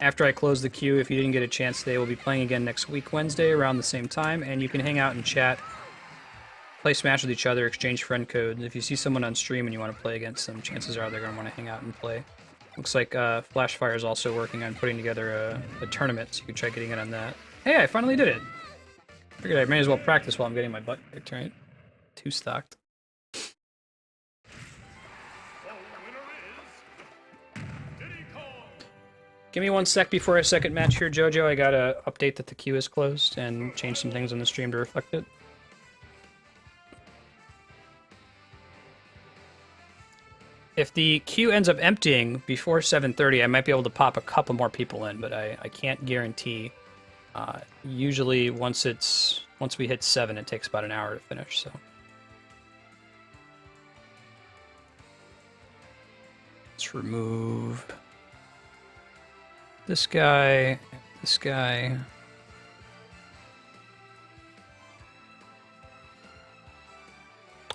After I close the queue, if you didn't get a chance today, we'll be playing again next week, Wednesday, around the same time, and you can hang out and chat, play Smash with each other, exchange friend codes. If you see someone on stream and you want to play against them, chances are they're going to want to hang out and play. Looks like Flashfire is also working on putting together a tournament, so you can try getting in on that. Hey, I finally did it! Figured I may as well practice while I'm getting my butt kicked, right? 2-stocked. The winner is Diddy Kong. Give me 1 sec before our second match here, Jojo. I gotta update that the queue is closed and change some things on the stream to reflect it. If the queue ends up emptying before 7:30, I might be able to pop a couple more people in, but I can't guarantee. Usually once we hit 7, it takes about an hour to finish, so. Let's remove this guy, this guy.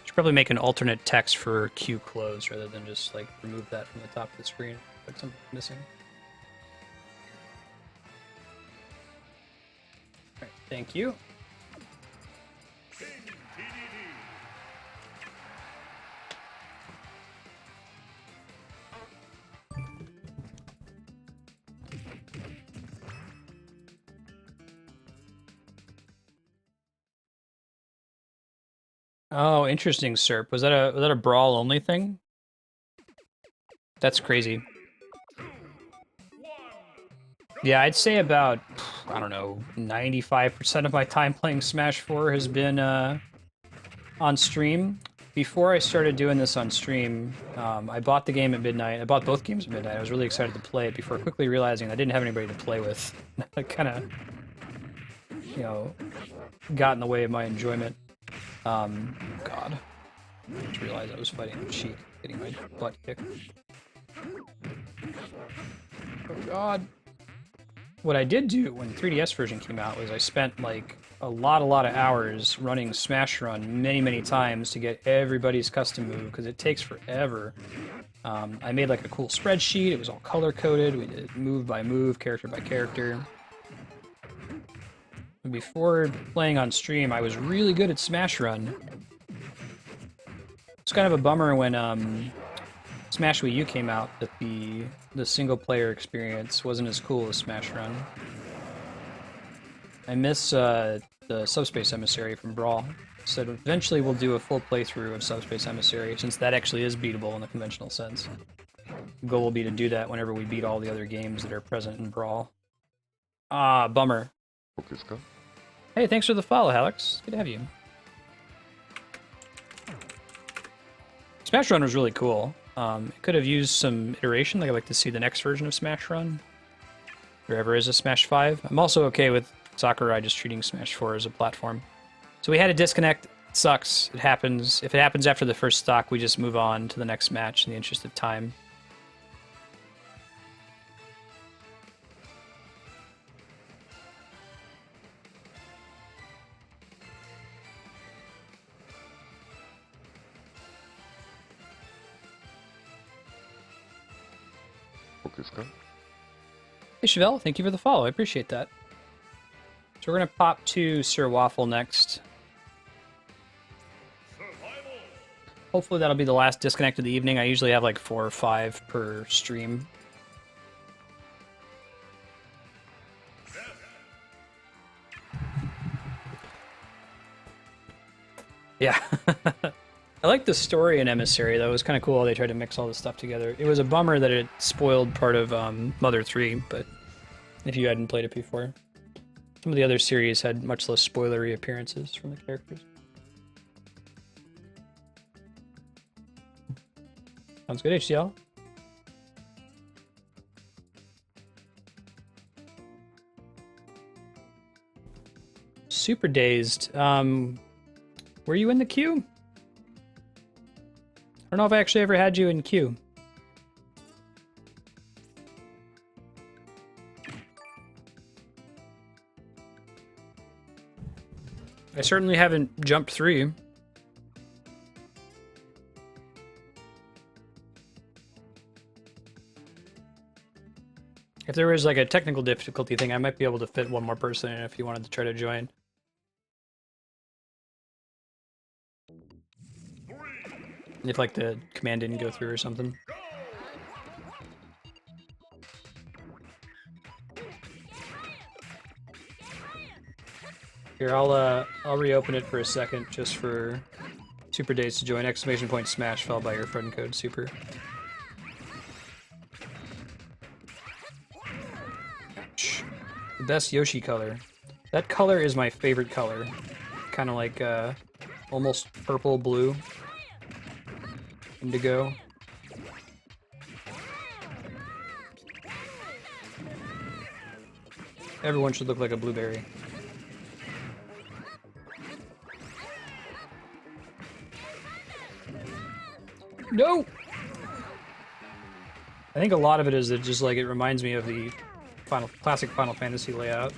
Should probably make an alternate text for queue close rather than just like remove that from the top of the screen. Like something missing. Alright, thank you. King DDD. Oh, interesting, Serp. Was that a brawl only thing? That's crazy. 2, 1, Yeah, I'd say about, I don't know, 95% of my time playing Smash 4 has been on stream. Before I started doing this on stream, I bought the game at midnight. I bought both games at midnight. I was really excited to play it before quickly realizing I didn't have anybody to play with. That kind of, you know, got in the way of my enjoyment. God. I just realized I was fighting a Sheik, getting my butt kicked. Oh God. What I did do when the 3DS version came out was I spent like a lot of hours running Smash Run many times to get everybody's custom move because it takes forever. I made like a cool spreadsheet. It was all color coded. We did it move by move, character by character. And before playing on stream, I was really good at Smash Run. It's kind of a bummer when Smash Wii U came out that the single player experience wasn't as cool as Smash Run. I miss the Subspace Emissary from Brawl. So eventually we'll do a full playthrough of Subspace Emissary, since that actually is beatable in the conventional sense. The goal will be to do that whenever we beat all the other games that are present in Brawl. Ah, bummer. Hey, thanks for the follow, Alex. Good to have you. Smash Run was really cool. It could have used some iteration. Like I'd like to see the next version of Smash Run. If there ever is a Smash 5. I'm also okay with Sakurai just treating Smash 4 as a platform. So we had a disconnect. It sucks. It happens. If it happens after the first stock, we just move on to the next match in the interest of time. Hey Chevelle, thank you for the follow. I appreciate that. So we're gonna pop to Sir Waffle next. Survival. Hopefully that'll be the last disconnect of the evening. I usually have like 4 or 5 per stream. Yeah. I like the story in Emissary, though. It was kind of cool how they tried to mix all this stuff together. It was a bummer that it spoiled part of Mother 3, but if you hadn't played it before. Some of the other series had much less spoilery appearances from the characters. Sounds good, HCL. Super Dazed. Were you in the queue? I don't know if I actually ever had you in queue. I certainly haven't jumped through you. If there was like a technical difficulty thing, I might be able to fit one more person in if you wanted to try to join. If like the command didn't go through or something. Here, I'll reopen it for a second just for Super Days to join. Exclamation point smash followed by your friend code super. Ouch. The best Yoshi color. That color is my favorite color. Kind of like almost purple blue. Indigo. Everyone should look like a blueberry. No! I think a lot of it is that just like it reminds me of the classic Final Fantasy layout.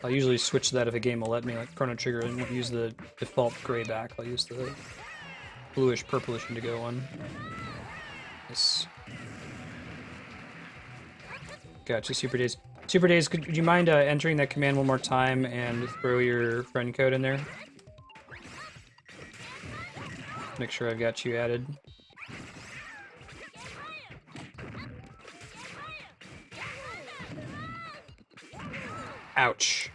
I'll usually switch that if a game will let me, like Chrono Trigger, and won't use the default gray back. I'll use the bluish, purplish indigo one. Nice. Gotcha, Super Days. Super Days, could you mind entering that command one more time and throw your friend code in there? Make sure I've got you added. Ouch.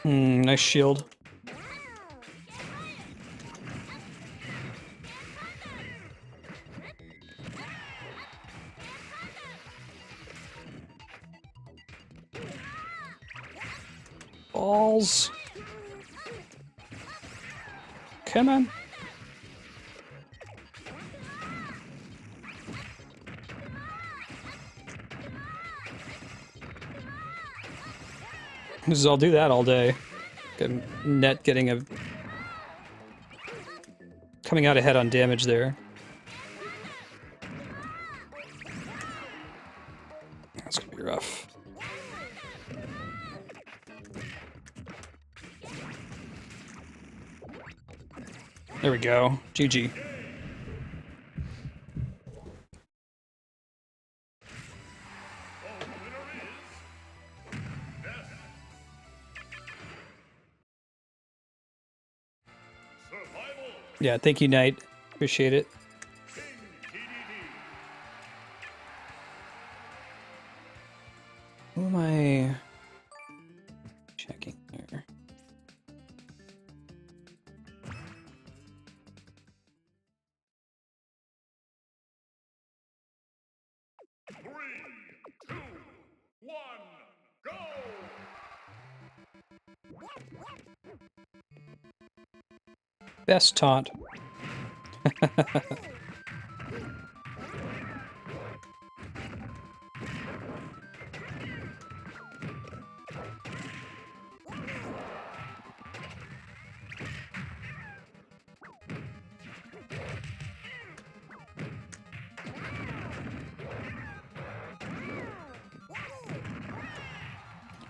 Nice shield. Balls. Come on. Because I'll do that all day. Net getting a... coming out ahead on damage there. That's gonna be rough. There we go. GG. Survival. Yeah, thank you, Knight. Appreciate it. King DDD. Who am I checking here? Three, two, one, go! Best taunt.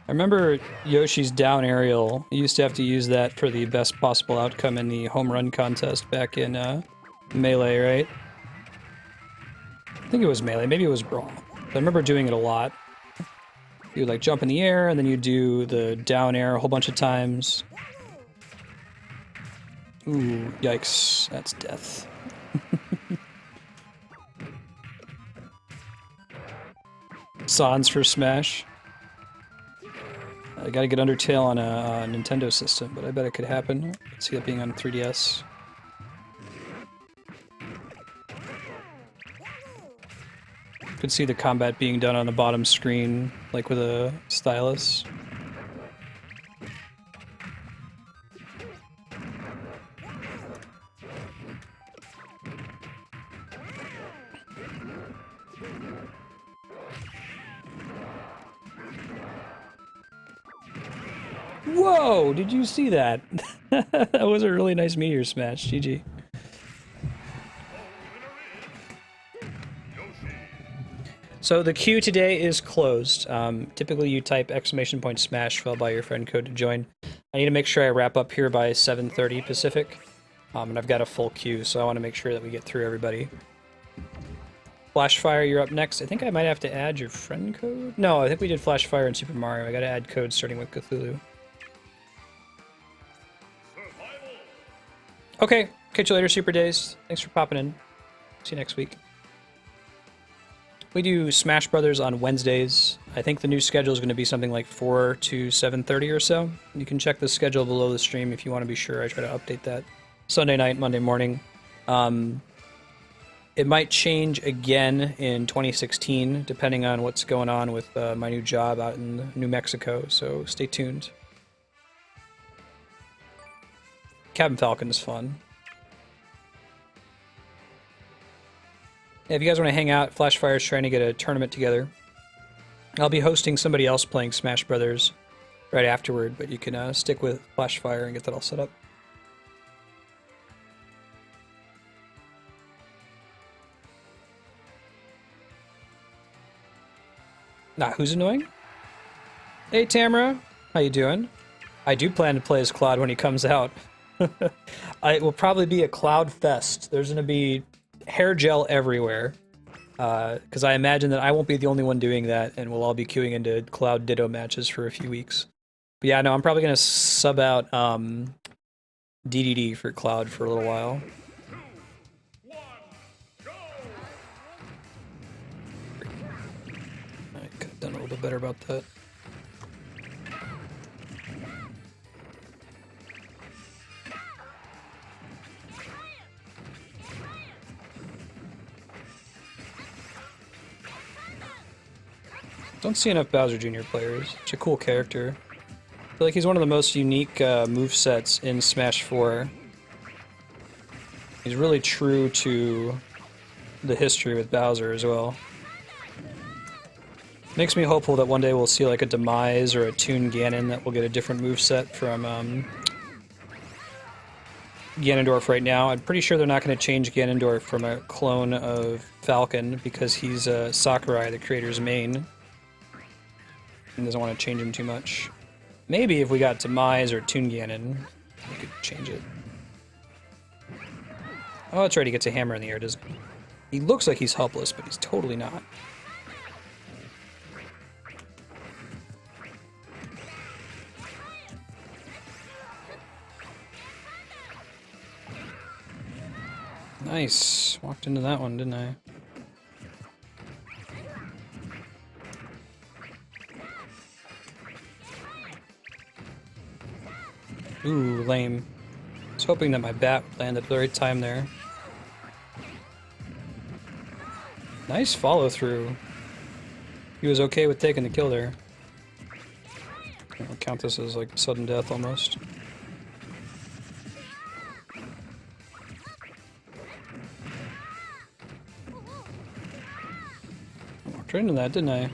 I remember Yoshi's down aerial. You used to have to use that for the best possible outcome in the home run contest back in Melee, right? I think it was Melee, maybe it was Brawl. But I remember doing it a lot. You like jump in the air, and then you do the down air a whole bunch of times. Ooh, yikes, that's death. Sans for Smash. I gotta get Undertale on a Nintendo system, but I bet it could happen. I could see it being on 3DS. Could see the combat being done on the bottom screen, like with a stylus. Whoa! Did you see that? That was a really nice meteor smash. GG. So the queue today is closed. Typically you type !smash followed by your friend code to join. I need to make sure I wrap up here by 7:30 Pacific. And I've got a full queue, so I want to make sure that we get through everybody. Flashfire, you're up next. I think I might have to add your friend code? No, I think we did Flashfire in Super Mario. I gotta add codes starting with Cthulhu. Okay, catch you later, Super Days. Thanks for popping in. See you next week. We do Smash Brothers on Wednesdays. I think the new schedule is going to be something like 4 to 7:30 or so. You can check the schedule below the stream if you want to be sure. I try to update that. Sunday night, Monday morning. It might change again in 2016, depending on what's going on with my new job out in New Mexico, so stay tuned. Captain Falcon is fun. If you guys want to hang out, Flashfire is trying to get a tournament together. I'll be hosting somebody else playing Smash Brothers right afterward, but you can stick with Flashfire and get that all set up. Nah, who's annoying? Hey Tamara, how you doing? I do plan to play as Cloud when he comes out. It will probably be a Cloud fest. There's going to be hair gel everywhere. Because I imagine that I won't be the only one doing that, and we'll all be queuing into Cloud Ditto matches for a few weeks. But yeah, no, I'm probably going to sub out DDD for Cloud for a little while. I could have done a little bit better about that. Don't see enough Bowser Jr. players. Such a cool character. I feel like he's one of the most unique movesets in Smash 4. He's really true to the history with Bowser as well. Makes me hopeful that one day we'll see like a Demise or a Toon Ganon that will get a different moveset from Ganondorf right now. I'm pretty sure they're not going to change Ganondorf from a clone of Falcon because he's Sakurai, the creator's main. And doesn't want to change him too much. Maybe if we got Demise or Toon Ganon, we could change it. Oh, that's right, he gets a hammer in the air, doesn't he? He looks like he's helpless, but he's totally not. Nice. Walked into that one, didn't I? Ooh, lame. I was hoping that my bat would land at the right time there. Nice follow through. He was okay with taking the kill there. I'll count this as like sudden death almost. Walked right into that, didn't I?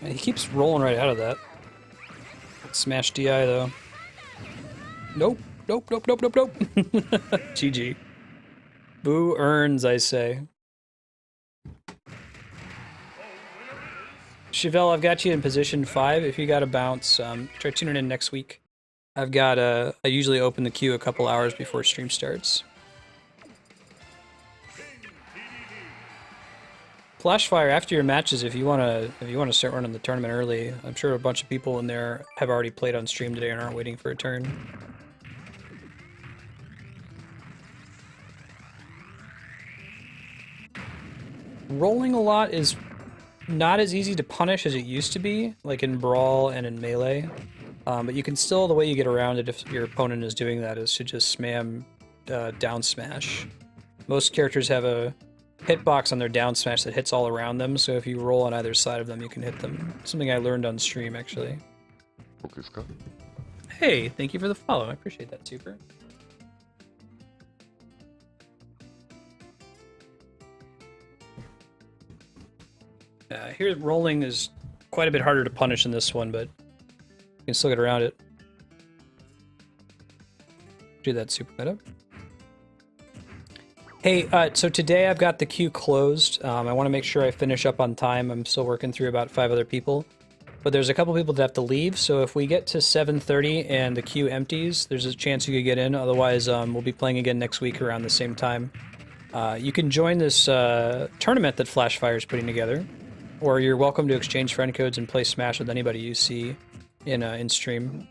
He keeps rolling right out of that. Smash DI though. Nope. Nope, nope, nope, nope, nope. GG. Boo earns, I say. Chevelle, I've got you in position 5. If you got a bounce, try tuning in next week. I've got I usually open the queue a couple hours before stream starts. Flashfire, after your matches, if you wanna start running the tournament early, I'm sure a bunch of people in there have already played on stream today and aren't waiting for a turn. Rolling a lot is not as easy to punish as it used to be, like in Brawl and in Melee. But you can still, the way you get around it if your opponent is doing that is to just spam down smash. Most characters have a hitbox on their down smash that hits all around them, so if you roll on either side of them, you can hit them. Something I learned on stream, actually. Hey, thank you for the follow. I appreciate that, Super. Here, rolling is quite a bit harder to punish in this one, but you can still get around it. Do that, Super Meta. Hey, so today I've got the queue closed. I want to make sure I finish up on time. I'm still working through about 5 other people. But there's a couple people that have to leave, so if we get to 7:30 and the queue empties, there's a chance you could get in. Otherwise, we'll be playing again next week around the same time. You can join this tournament that Flashfire is putting together, or you're welcome to exchange friend codes and play Smash with anybody you see in stream.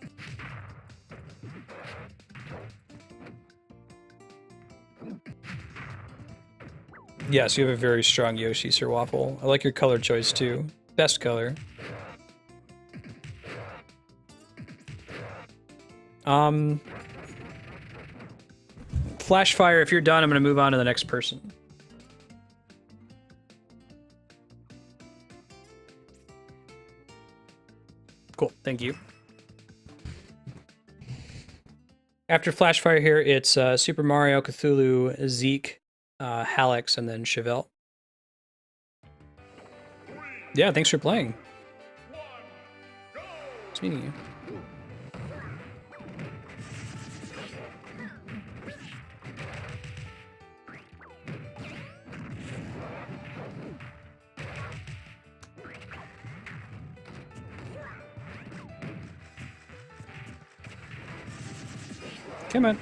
Yes, you have a very strong Yoshi, Sir Waffle. I like your color choice too. Best color. Flashfire, if you're done, I'm going to move on to the next person. Cool, thank you. After Flashfire here, it's Super Mario, Cthulhu, Zeke, Hallex, and then Chevelle. Yeah, thanks for playing. Nice meeting you. Come on.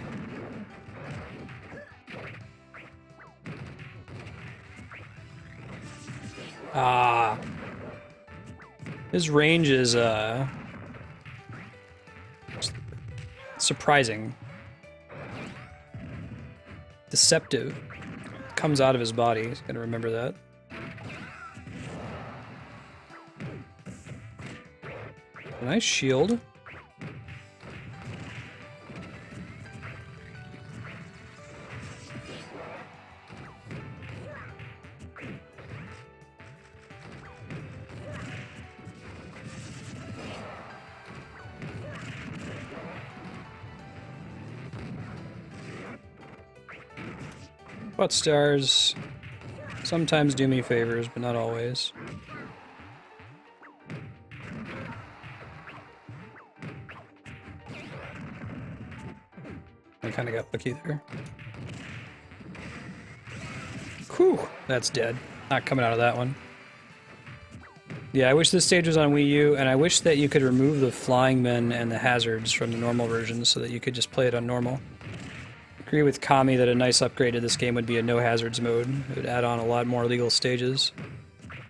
Ah. His range is surprising. Deceptive. Comes out of his body. He's gonna remember that. Nice shield. Butt stars sometimes do me favors, but not always. I kind of got lucky there. Whew, that's dead. Not coming out of that one. Yeah, I wish this stage was on Wii U, and I wish that you could remove the flying men and the hazards from the normal version so that you could just play it on normal. Agree with Kami that a nice upgrade to this game would be a no hazards mode. It would add on a lot more legal stages.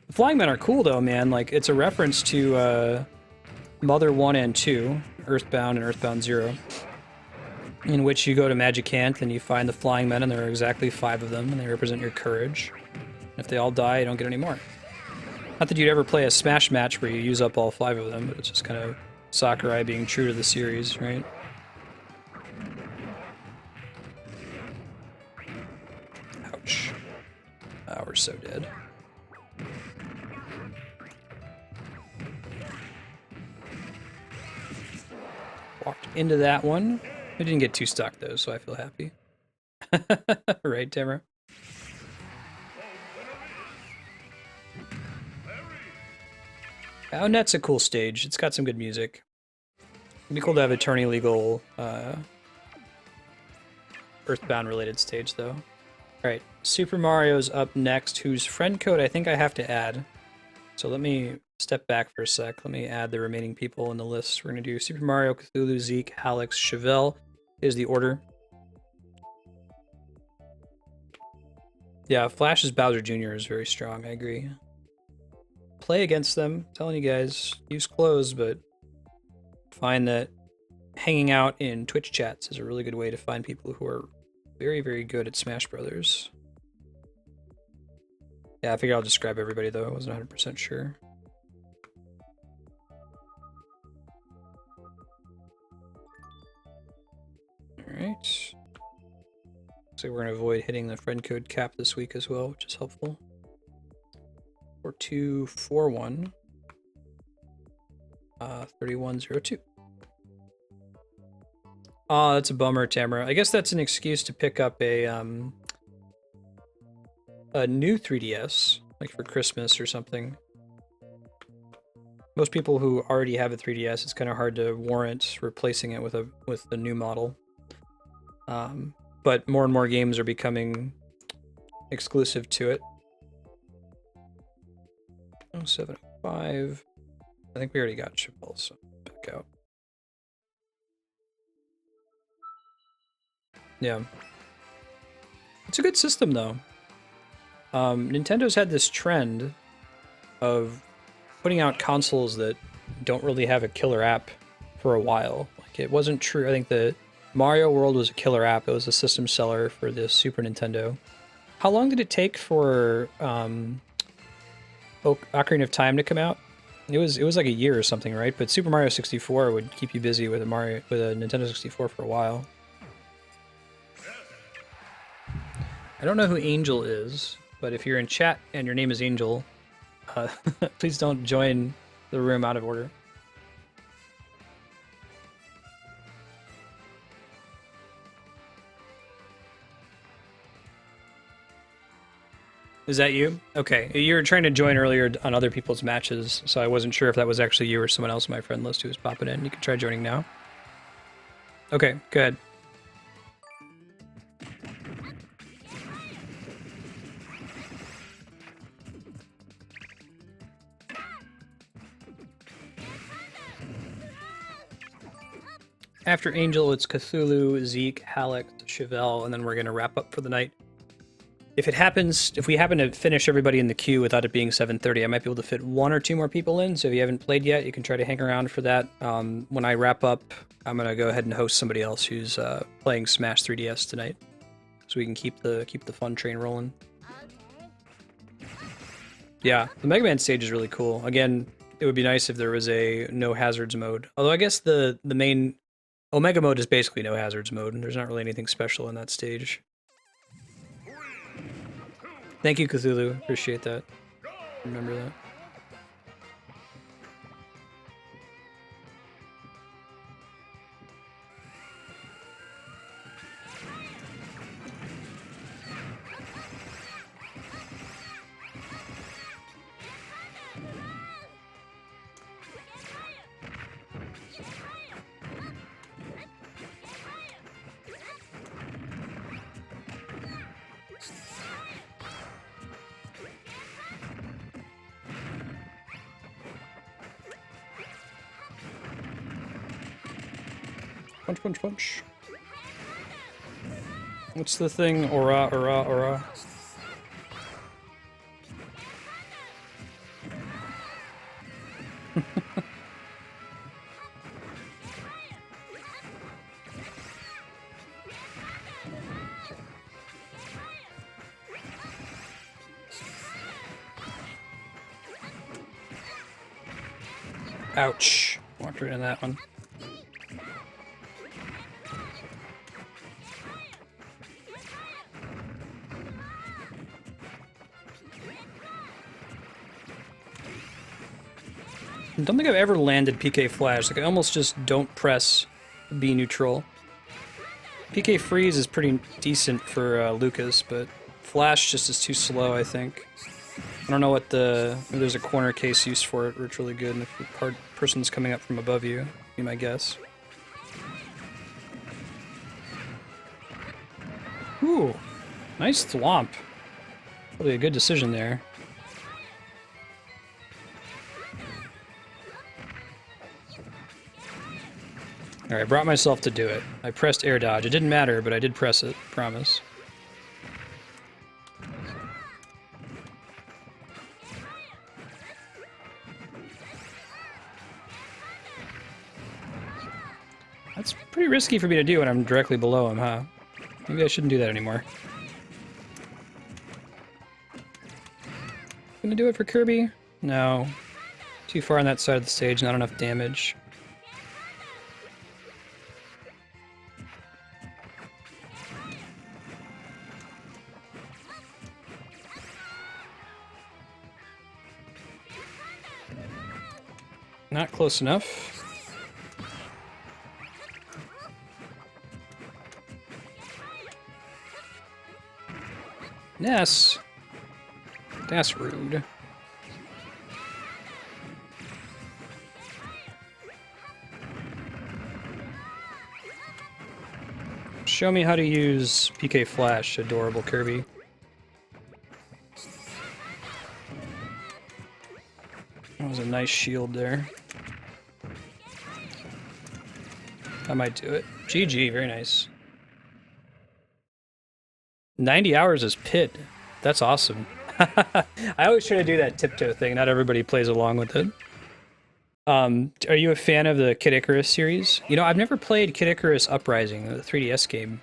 The flying men are cool though, man. Like, it's a reference to Mother 1 and 2, Earthbound and Earthbound 0, in which you go to Magicant and you find the flying men, and there are exactly 5 of them, and they represent your courage. And if they all die, you don't get any more. Not that you'd ever play a Smash match where you use up all 5 of them, but it's just kind of Sakurai being true to the series, right? Ouch. Oh, we're so dead. Walked into that one. I didn't get too stuck though, so I feel happy. Right, Tamara? Net's a cool stage. It's got some good music. It'd be cool to have a Attorney Legal Earthbound related stage though. Alright, Super Mario's up next, whose friend code I think I have to add. So let me step back for a sec. Let me add the remaining people in the list. We're going to do Super Mario, Cthulhu, Zeke, Alex, Chevelle is the order. Yeah, Flash's Bowser Jr. is very strong, I agree. Play against them, I'm telling you guys, use clothes, but find that hanging out in Twitch chats is a really good way to find people who are very, very good at Smash Brothers. Yeah, I figured I'll describe everybody though, I wasn't 100% sure. Alright. So we're going to avoid hitting the friend code cap this week as well, which is helpful. 4241 3102. Oh, that's a bummer, Tamara. I guess that's an excuse to pick up a new 3DS, like for Christmas or something. Most people who already have a 3DS, it's kind of hard to warrant replacing it with the new model. But more and more games are becoming exclusive to it. 075. I think we already got Chevelle, so back out. Yeah. It's a good system, though. Nintendo's had this trend of putting out consoles that don't really have a killer app for a while. Like, it wasn't true. I think the Mario World was a killer app. It was a system seller for the Super Nintendo. How long did it take for Ocarina of Time to come out? It was like a year or something, right? But Super Mario 64 would keep you busy with a Nintendo 64 for a while. I don't know who Angel is, but if you're in chat and your name is Angel, please don't join the room out of order. Is that you? Okay, you were trying to join earlier on other people's matches, so I wasn't sure if that was actually you or someone else on my friend list who was popping in. You can try joining now. Okay, go ahead. After Angel, it's Cthulhu, Zeke, Halleck, Chevelle, and then we're going to wrap up for the night. If we happen to finish everybody in the queue without it being 7:30, I might be able to fit 1 or 2 more people in, so if you haven't played yet, you can try to hang around for that. When I wrap up, I'm going to go ahead and host somebody else who's playing Smash 3DS tonight, so we can keep the fun train rolling. Yeah, the Mega Man stage is really cool. Again, it would be nice if there was a no hazards mode. Although I guess the main Omega mode is basically no hazards mode, and there's not really anything special in that stage. Thank you, Cthulhu. Appreciate that. Remember that. Punch, punch, punch. What's the thing? Aura, aura, aura. Ouch. Walked right in that one. I don't think I've ever landed PK Flash. Like, I almost just don't press B neutral. PK Freeze is pretty decent for Lucas, but Flash just is too slow, I think. I don't know what the... Maybe there's a corner case use for it where it's really good, and if the person's coming up from above you, be my guess. Ooh, nice thwomp. Probably a good decision there. Alright, I brought myself to do it. I pressed air dodge. It didn't matter, but I did press it. Promise. That's pretty risky for me to do when I'm directly below him, huh? Maybe I shouldn't do that anymore. Gonna do it for Kirby? No. Too far on that side of the stage, not enough damage. Not close enough. Ness. That's rude. Show me how to use PK Flash, adorable Kirby. That was a nice shield there. I might do it. GG, very nice. 90 hours is Pit. That's awesome. I always try to do that tiptoe thing. Not everybody plays along with it. Are you a fan of the Kid Icarus series? You know, I've never played Kid Icarus Uprising, the 3DS game.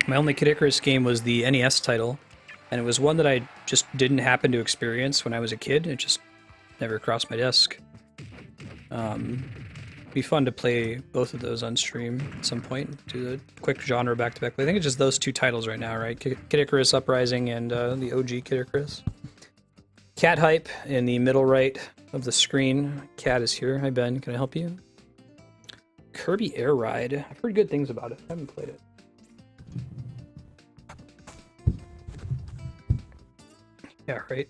My only Kid Icarus game was the NES title, and it was one that I just didn't happen to experience when I was a kid. It just never crossed my desk. Be fun to play both of those on stream at some point. Do the quick genre back-to-back. I think it's just those two titles right now, right? Kid Icarus Uprising and the OG Kid Icarus. Cat Hype in the middle right of the screen. Cat is here. Hi, Ben. Can I help you? Kirby Air Ride. I've heard good things about it. I haven't played it. Yeah, right.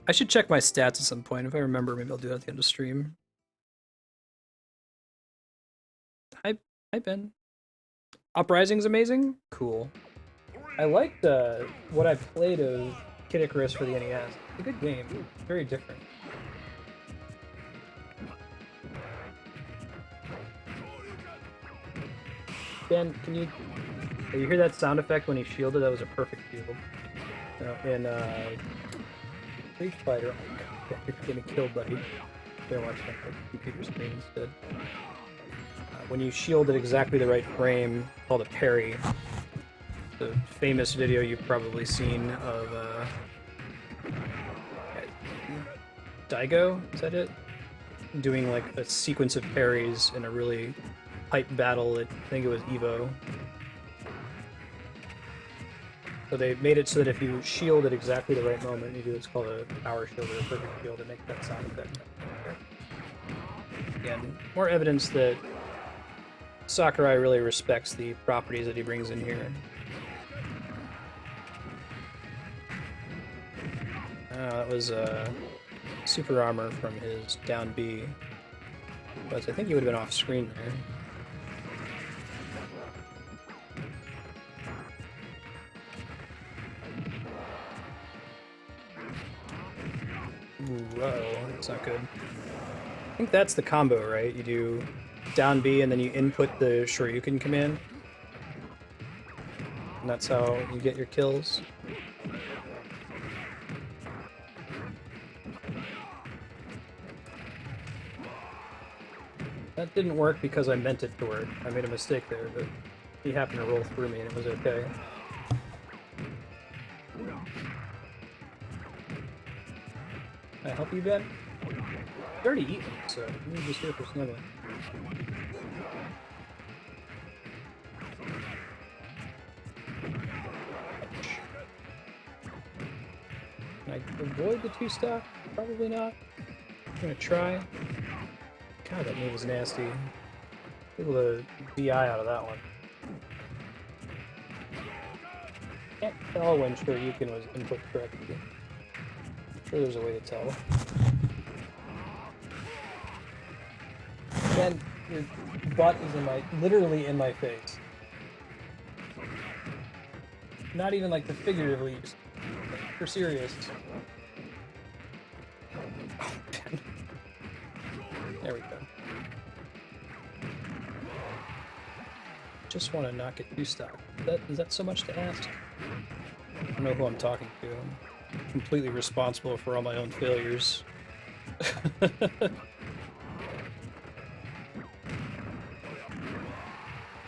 I should check my stats at some point. If I remember, maybe I'll do it at the end of stream. Hi, Ben. Uprising's amazing? Cool. I liked what I played of Kid Icarus for the NES. It's a good game. It's very different. Ben, can you hear that sound effect when he shielded? That was a perfect shield. In Street Fighter, oh, you're getting killed, buddy. They're watching the computer screen instead. When you shield at exactly the right frame, called a parry. The famous video you've probably seen of Daigo, is that it? Doing like a sequence of parries in a really hype battle at, I think it was Evo. So they made it so that if you shield at exactly the right moment, you do what's called a power shield or a perfect shield to make that sound effect. Again, more evidence that Sakurai really respects the properties that he brings in here. That was super armor from his down B. But I think he would have been off screen there. Ooh, uh-oh, that's not good. I think that's the combo, right? You do down B and then you input the Shoryuken command. And that's how you get your kills. That didn't work because I meant it to work. I made a mistake there, but he happened to roll through me and it was okay. Can I help you, Ben? I've already eaten, so I'm just here for snuggling. Can I avoid the two-stock? Probably not. I'm gonna try. God, that move was nasty. Able to BI out of that one. Can't tell when Shoryuken was input correctly. I'm sure there's a way to tell. Again, your butt is literally in my face. Not even like the figuratively, just for serious. Oh, man. There we go. Just want to not get too stuck. Is that so much to ask? I don't know who I'm talking to. I'm completely responsible for all my own failures. Is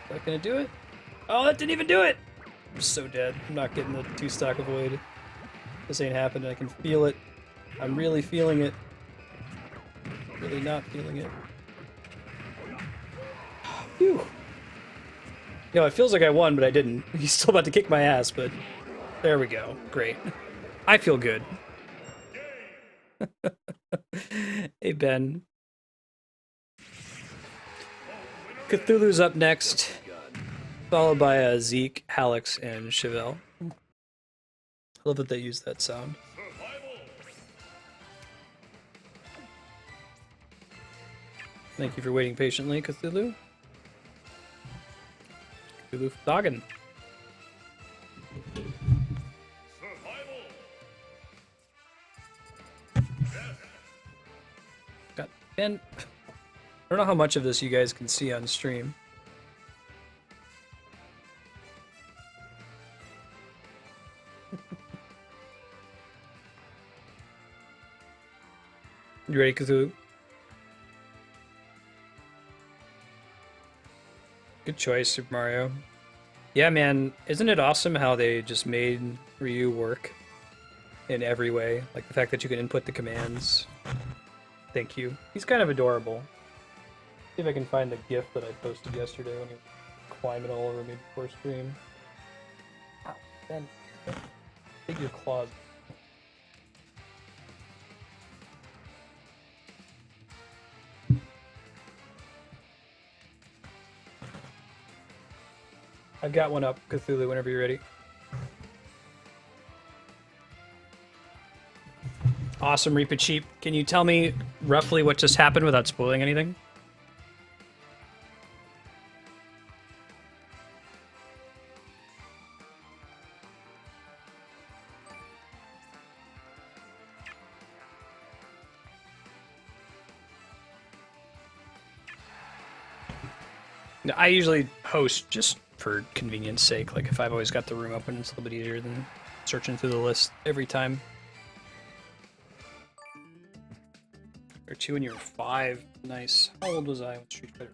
that gonna do it? Oh, that didn't even do it! I'm so dead. I'm not getting the two-stock avoid. This ain't happening. I can feel it. I'm really feeling it. Really not feeling it. Phew. Yo, it feels like I won, but I didn't. He's still about to kick my ass, but there we go. Great. I feel good. Hey, Ben. Cthulhu's up next, followed by Zeke, Hallex, and Chevelle. I love that they use that sound. Thank you for waiting patiently, Cthulhu. Cthulhu Doggin. Got Ben. I don't know how much of this you guys can see on stream. You ready, Cthulhu? Good choice, Super Mario. Yeah, man, isn't it awesome how they just made Ryu work in every way? Like the fact that you can input the commands. Thank you. He's kind of adorable. See if I can find the GIF that I posted yesterday when he was climbing all over me before stream. Ow, Ben, take your claws. I've got one up, Cthulhu, whenever you're ready. Awesome, Reap It Sheep. Can you tell me roughly what just happened without spoiling anything? No, I usually host just for convenience sake. Like if I've always got the room open, it's a little bit easier than searching through the list every time. You're 2 and you're 5. Nice. How old was I when Street Fighter?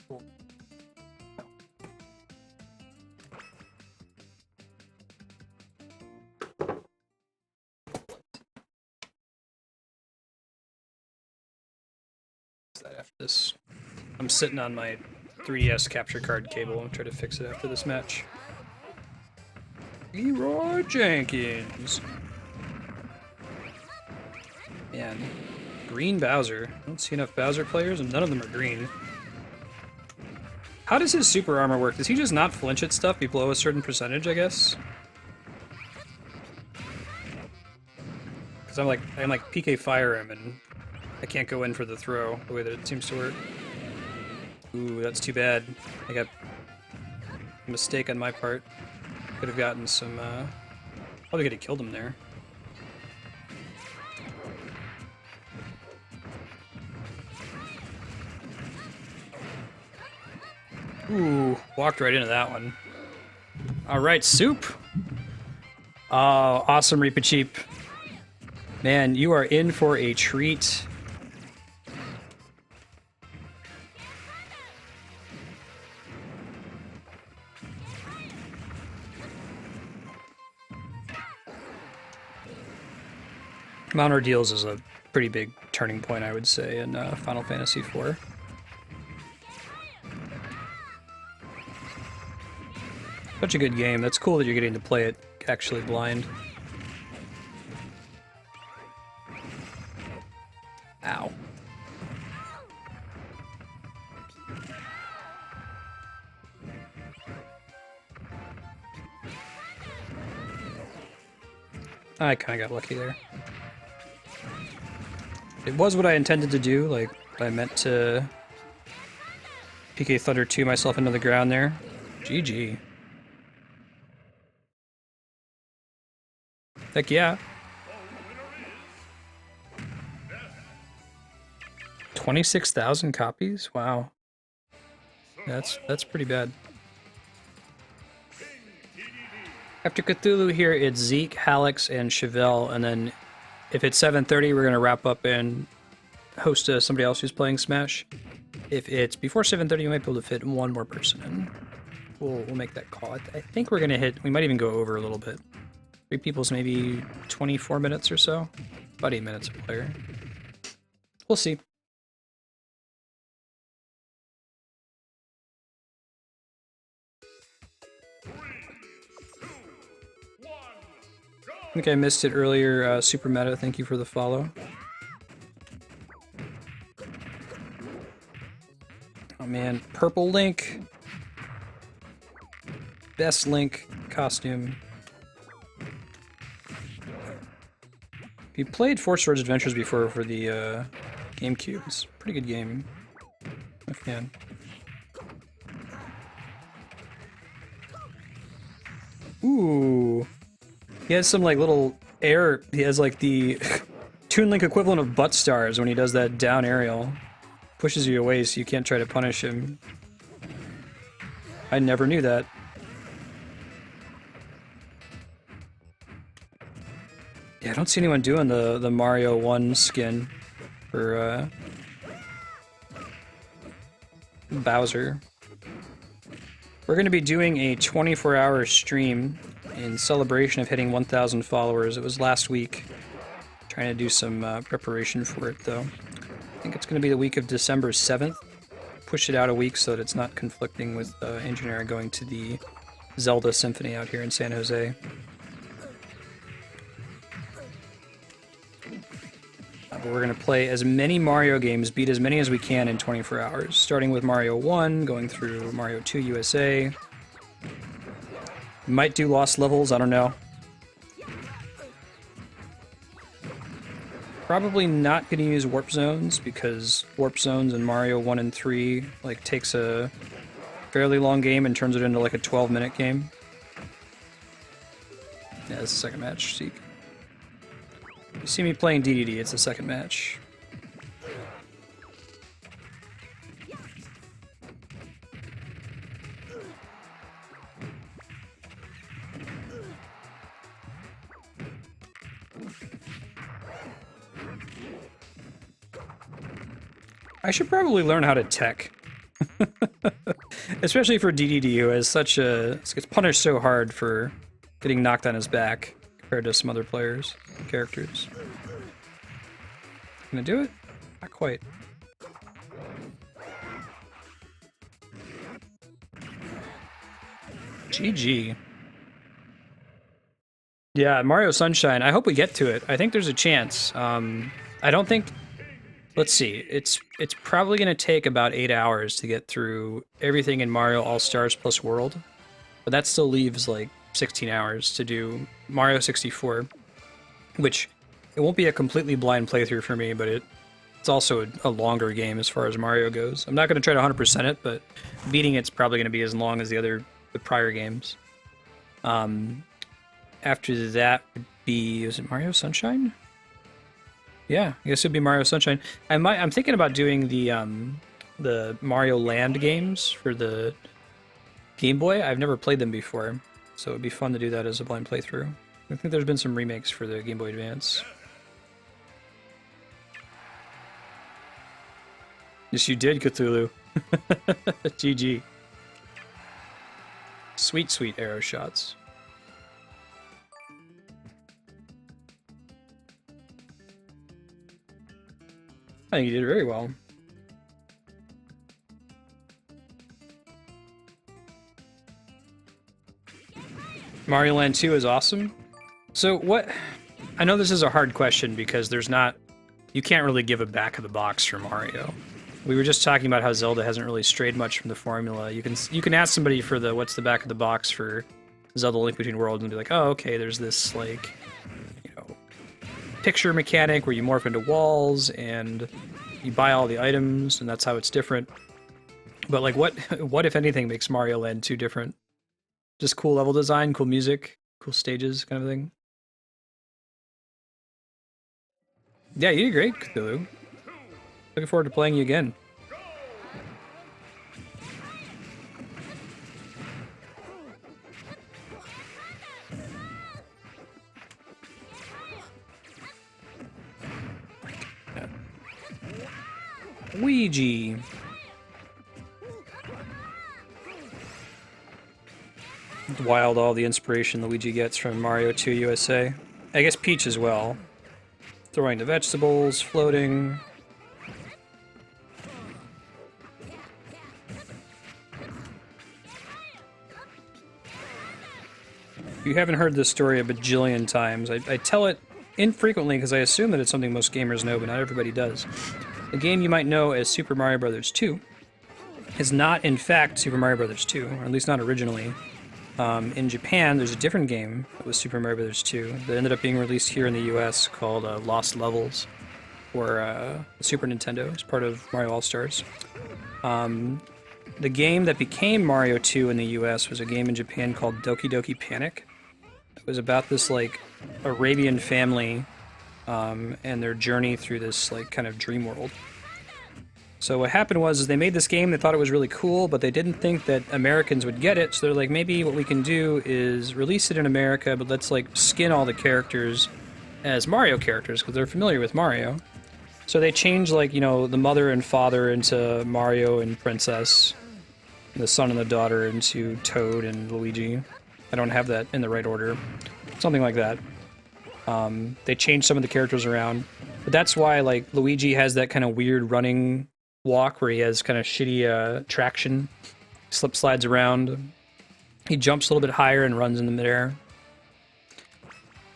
Cool. fix that after this. I'm sitting on my 3DS capture card cable. I'm trying to fix it after this match. Leroy Jenkins. Man, green Bowser. I don't see enough Bowser players, and none of them are green. How does his super armor work? Does he just not flinch at stuff below a certain percentage, I guess? Because I'm like PK fire him, and I can't go in for the throw the way that it seems to work. Ooh, that's too bad. I got a mistake on my part. Could have gotten some, probably could have killed him there. Ooh, walked right into that one. Alright, Soup! Oh, awesome, Reepicheep. Man, you are in for a treat. Mount Ordeals is a pretty big turning point, I would say, in Final Fantasy IV. Such a good game. That's cool that you're getting to play it actually blind. Ow. I kind of got lucky there. It was what I intended to do, like, I meant to PK Thunder 2 myself into the ground there. GG. Heck yeah. 26,000 copies? Wow. That's pretty bad. After Cthulhu here, it's Zeke, Hallex, and Chevelle, and then if it's 7:30, we're gonna wrap up and host somebody else who's playing Smash. If it's before 7:30, we might be able to fit one more person in. We'll make that call. I think we're gonna hit. We might even go over a little bit. 3 people's maybe 24 minutes or so. About 8 minutes a player. We'll see. I think I missed it earlier. Super Meta, thank you for the follow. Oh man, Purple Link. Best Link costume. You played Four Swords Adventures before for the GameCube. It's a pretty good game. I'm a fan. Ooh. He has some like little air. He has like the Toon Link equivalent of butt stars when he does that down aerial. Pushes you away so you can't try to punish him. I never knew that. Yeah, I don't see anyone doing the Mario 1 skin for Bowser. We're going to be doing a 24-hour stream in celebration of hitting 1,000 followers. It was last week. Trying to do some preparation for it, though. I think it's going to be the week of December 7th. Push it out a week so that it's not conflicting with Engineer going to the Zelda Symphony out here in San Jose. But we're going to play as many Mario games, beat as many as we can in 24 hours, starting with Mario 1, going through Mario 2 USA. Might do Lost Levels, I don't know. Probably not going to use Warp Zones, because Warp Zones in Mario 1 and 3 like takes a fairly long game and turns it into like a 12-minute game. Yeah, this is the second match, Seek. You see me playing DDD, it's the second match. I should probably learn how to tech. Especially for DDD, who has such a... gets punished so hard for getting knocked on his back compared to some other characters. Gonna do it? Not quite. GG. Yeah, Mario Sunshine. I hope we get to it. I think there's a chance. I don't think. Let's see. It's probably gonna take about 8 hours to get through everything in Mario All Stars plus World, but that still leaves like 16 hours to do Mario 64, which it won't be a completely blind playthrough for me, but it's also a longer game as far as Mario goes. I'm not gonna try to 100% it, but beating it's probably gonna be as long as the prior games. After that would be, is it Mario Sunshine? Yeah, I guess it'd be Mario Sunshine. I'm thinking about doing the Mario Land games for the Game Boy. I've never played them before, so it'd be fun to do that as a blind playthrough. I think there's been some remakes for the Game Boy Advance. Yes, you did, Cthulhu. GG. Sweet, sweet arrow shots. I think you did very well. Mario Land 2 is awesome. So what... I know this is a hard question because there's not... You can't really give a back of the box for Mario. We were just talking about how Zelda hasn't really strayed much from the formula. You can ask somebody for the what's the back of the box for Zelda Link Between Worlds and be like, oh, okay, there's this, like, you know, picture mechanic where you morph into walls and you buy all the items and that's how it's different. But, like, what if anything makes Mario Land 2 different? Just cool level design, cool music, cool stages, kind of thing. Yeah, you did great, Cthulhu. Looking forward to playing you again. Yeah. Ouija. It's wild, all the inspiration Luigi gets from Mario 2 USA. I guess Peach as well. Throwing the vegetables, floating. If you haven't heard this story a bajillion times, I tell it infrequently because I assume that it's something most gamers know, but not everybody does. The game you might know as Super Mario Bros. 2 is not, in fact, Super Mario Bros. 2, or at least not originally. In Japan, there's a different game that was Super Mario Bros. 2 that ended up being released here in the US called Lost Levels for Super Nintendo as part of Mario All-Stars. The game that became Mario 2 in the US was a game in Japan called Doki Doki Panic. It was about this, like, Arabian family and their journey through this, like, kind of dream world. So what happened was they made this game, they thought it was really cool, but they didn't think that Americans would get it, so they're like, maybe what we can do is release it in America, but let's, like, skin all the characters as Mario characters, because they're familiar with Mario. So they changed, like, you know, the mother and father into Mario and Princess, and the son and the daughter into Toad and Luigi. I don't have that in the right order. Something like that. They changed some of the characters around, but that's why, like, Luigi has that kind of weird running walk where he has kind of shitty traction, slides around. He jumps a little bit higher and runs in the midair.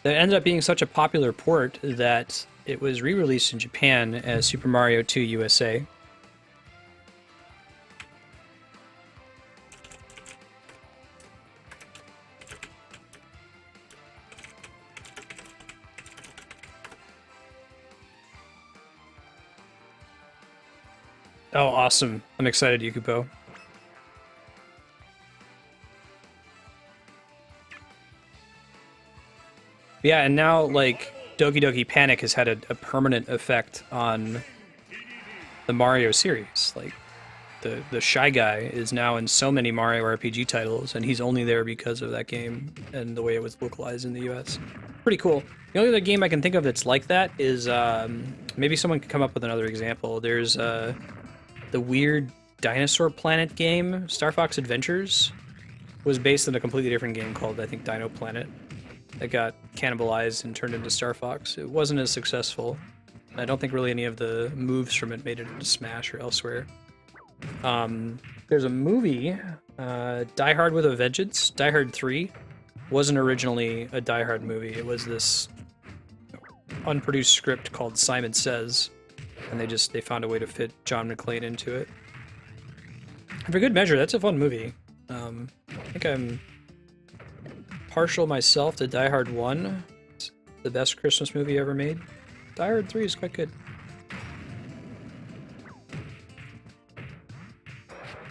That ended up being such a popular port that it was re-released in Japan as Super Mario 2 USA. Oh, awesome. I'm excited, Yukupo. Yeah, and now, like, Doki Doki Panic has had a permanent effect on the Mario series. Like, the Shy Guy is now in so many Mario RPG titles, and he's only there because of that game and the way it was localized in the US. Pretty cool. The only other game I can think of that's like that is, maybe someone could come up with another example. There's, the weird dinosaur planet game, Star Fox Adventures, was based on a completely different game called, I think, Dino Planet. That got cannibalized and turned into Star Fox. It wasn't as successful. I don't think really any of the moves from it made it into Smash or elsewhere. There's a movie Die Hard with a Vengeance. Die Hard 3 wasn't originally a Die Hard movie. It was this unproduced script called Simon Says, and they found a way to fit John McClane into it. And for good measure, that's a fun movie. I think I'm partial myself to Die Hard 1. It's the best Christmas movie ever made. Die Hard 3 is quite good.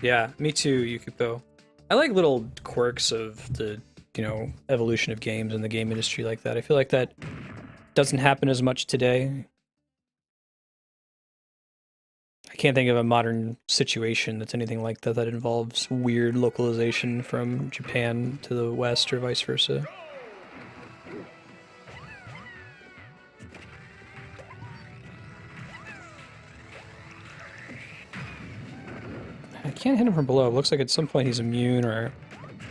Yeah, me too, Yukiko. I like little quirks of the, evolution of games and the game industry like that. I feel like that doesn't happen as much today. I can't think of a modern situation that's anything like that involves weird localization from Japan to the West or vice versa. I can't hit him from below. It looks like at some point he's immune, or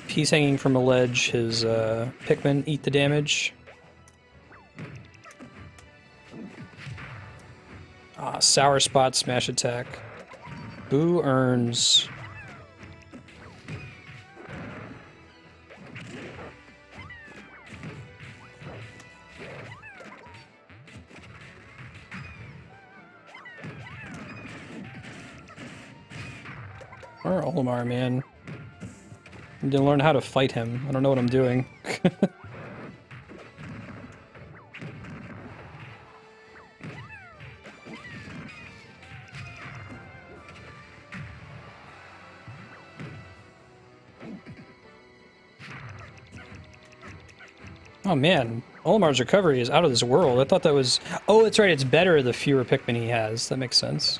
if he's hanging from a ledge, his Pikmin eat the damage. Sour Spot Smash Attack. Boo earns... Or Olimar, man. I need to learn how to fight him. I don't know what I'm doing. Oh man, Olimar's recovery is out of this world. I thought that was... Oh, that's right, it's better the fewer Pikmin he has. That makes sense.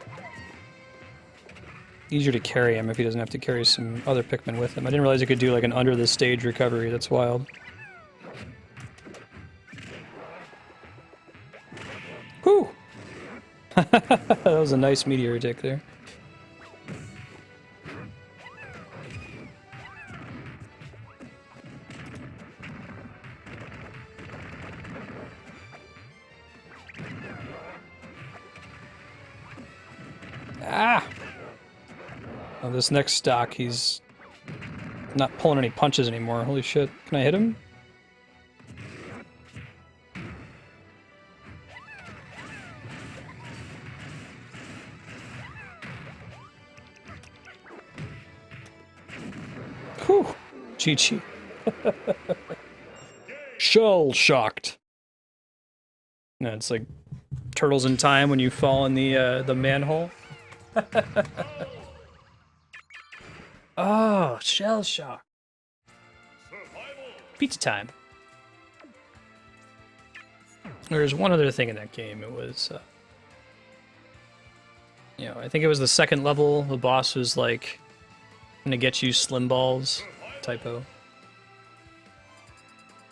Easier to carry him if he doesn't have to carry some other Pikmin with him. I didn't realize he could do like an under the stage recovery. That's wild. Whew! That was a nice meteor attack there. Ah! Oh, this next stock, he's not pulling any punches anymore. Holy shit. Can I hit him? Whew! GG. Shell shocked. No, it's like Turtles in Time when you fall in the manhole. Oh, shell shock. Pizza time. There's one other thing in that game. It was, I think it was the second level. The boss was like, gonna get you slim balls. Typo.